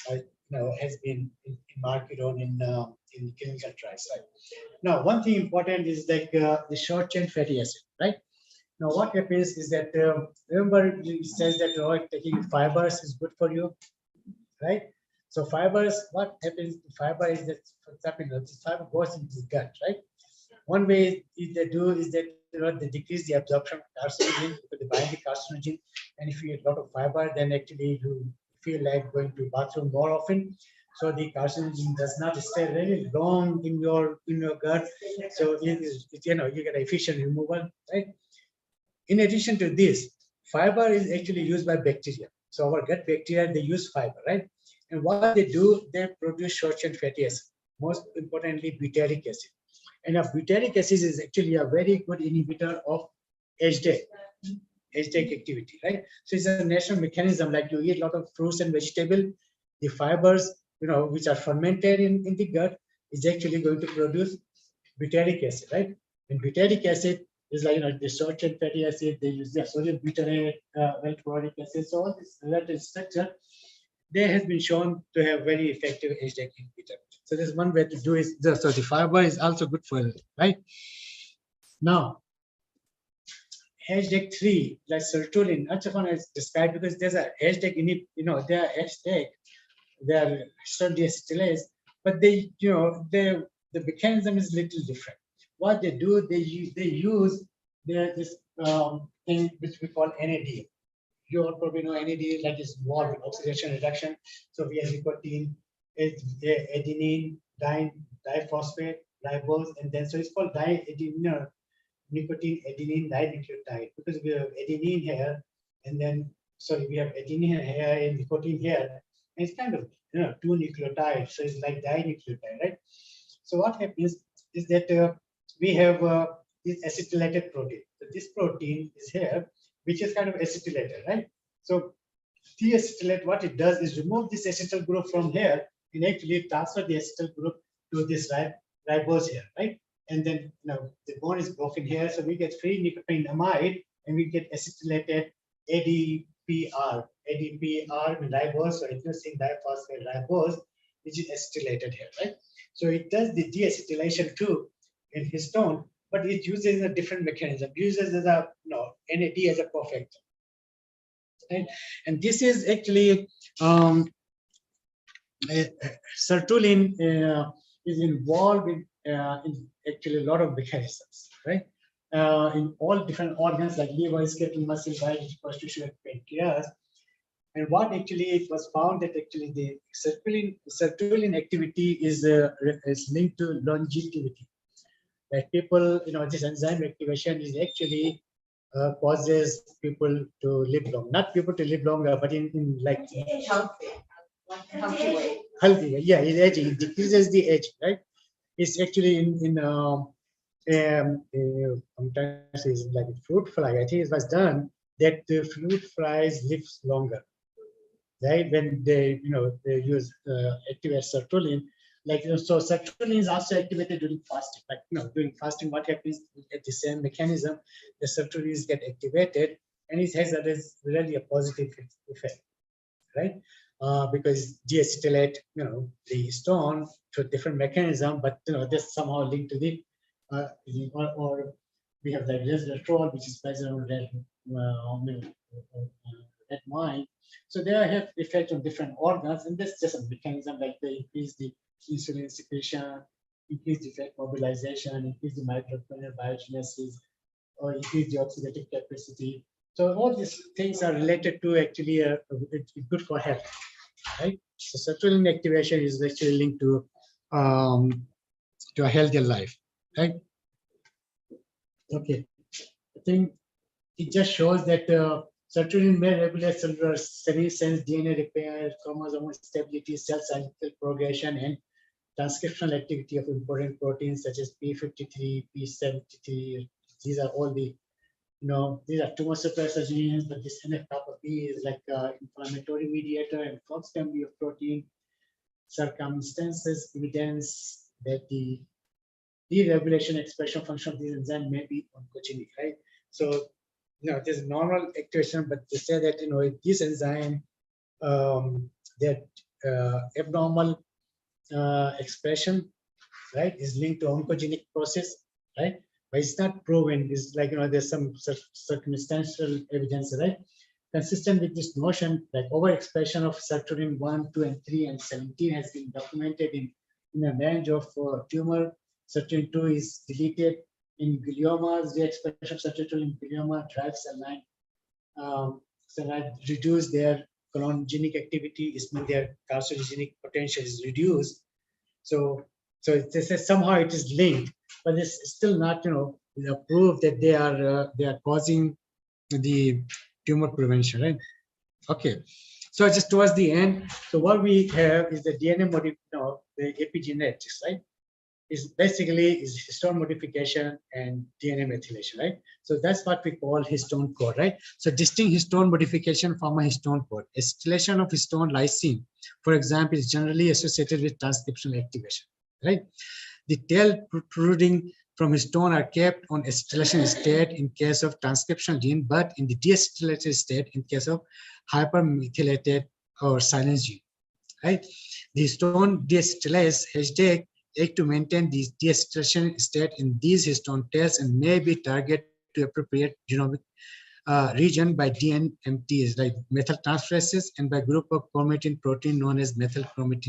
has been in market on in clinical trials. Right. Now, one thing important is like the short-chain fatty acid, right? Now, what happens is that remember it says that taking fibers is good for you, right? So fibers, what happens to fiber is that the fiber goes into the gut, right? One way they do is that they decrease the absorption of carcinogen because they bind the carcinogen, and if you eat a lot of fiber, then actually you feel like going to bathroom more often. So the carcinogen does not stay very long in your gut. So it is you get efficient removal, right? In addition to this, fiber is actually used by bacteria. So our gut bacteria, they use fiber, right? And what they do, they produce short-chain fatty acid, most importantly, butyric acid. And butyric acid is actually a very good inhibitor of HDAC activity, right? So it's a natural mechanism, like you eat a lot of fruits and vegetables, the fibers, which are fermented in the gut, is actually going to produce butyric acid, right? And butyric acid is like, the short-chain fatty acid, they use the sodium butyrate, valproic acid, so all this related structure, they has been shown to have very effective HDAC inhibitor. So there's one way to do is, so the fiber is also good for it, right? Now, HDAC3, like sertraline, I just want to describe because there's a HDAC inhibit, they are HDAC, they are deacetylase, but they, the mechanism is a little different. What they do, they use this thing which we call NAD. You all probably know NAD, like is involved with oxidation reduction. So we have nicotine, adenine, diphosphate, ribose, and then so it's called nicotine adenine dinucleotide because we have adenine here, and then we have adenine here and nicotine here, and it's kind of two nucleotides, so it's like dinucleotide, right? So what happens is that we have this acetylated protein. So this protein is here, which is kind of acetylated, right? So deacetylate, what it does is remove this acetyl group from here and actually transfer the acetyl group to this ribose here, right? And then the bond is broken here, so we get free nicotinamide and we get acetylated ADPR. ADPR in ribose, so adenosine diphosphate ribose, which is acetylated here, right? So it does the deacetylation too in histone, but it uses a different mechanism. It uses as a NAD as a perfector. Right? And this is actually sertraline is involved in actually a lot of mechanisms, right? In all different organs like liver, skeletal muscle, digestive constitution, pancreas. And what actually it was found that actually the sertraline activity is linked to longevity. Like people, this enzyme activation is actually causes people to live long. Not people to live longer, but in like healthy way. Yeah, it's aging. It decreases the age, right? It's actually sometimes it's like a fruit fly. I think it was done that the fruit flies lives longer, right? When they they use activate sertraline, so sertraline is also activated during fasting. Like during fasting, what happens at the same mechanism, the sertralines get activated, and it has really a positive effect, right? Because deacetylate, the stone to a different mechanism, but this somehow linked to the or we have like resveratrol, which is present on red wine. So they have effect on different organs, and that's just a mechanism, like they increase the insulin secretion, increase the fat mobilization, increase the mitochondrial biogenesis, or increase the oxidative capacity. So all these things are related to actually it's good for health, right? So sertraline activation is actually linked to a healthier life, right? Okay, I think it just shows that sertraline may regulate cellular senescence, DNA repair, chromosomal stability, cell cycle progression, and transcriptional activity of important proteins such as P53, P73. These are all the these are tumor suppressor genes, but this NF-kappa B is like inflammatory mediator, and Fox family of protein circumstances evidence that the deregulation expression function of this enzyme may be oncogenic, right? So, there's normal activation, but they say that, this enzyme, that abnormal expression, right, is linked to oncogenic process, right? But it's not proven. It's like, there's some circumstantial evidence, right? Consistent with this notion, like overexpression of sirtuin 1, 2, and 3, and 17 has been documented in a range of tumor. Sirtuin 2 is deleted in gliomas. The expression of sirtuin in glioma drives cell line, reduce their chronogenic activity, is mean their carcinogenic potential is reduced. So they say somehow it is linked, but it's still not, proof that they are causing the tumor prevention, right? Okay, so just towards the end, so what we have is the DNA the epigenetics, right? Is basically histone modification and DNA methylation, right? So that's what we call histone code, right? So distinct histone modification from a histone code. Acetylation of histone lysine, for example, is generally associated with transcriptional activation, right? The tail protruding from histone are kept on acetylation state in case of transcriptional gene, but in the deacetylated state in case of hypermethylated or silent gene, right? The histone deacetylase HDAC act to maintain the deacetylation state in these histone tails and may be targeted to appropriate genomic region by DNMTs, like methyltransferases, and by group of chromatin protein known as methylchromatin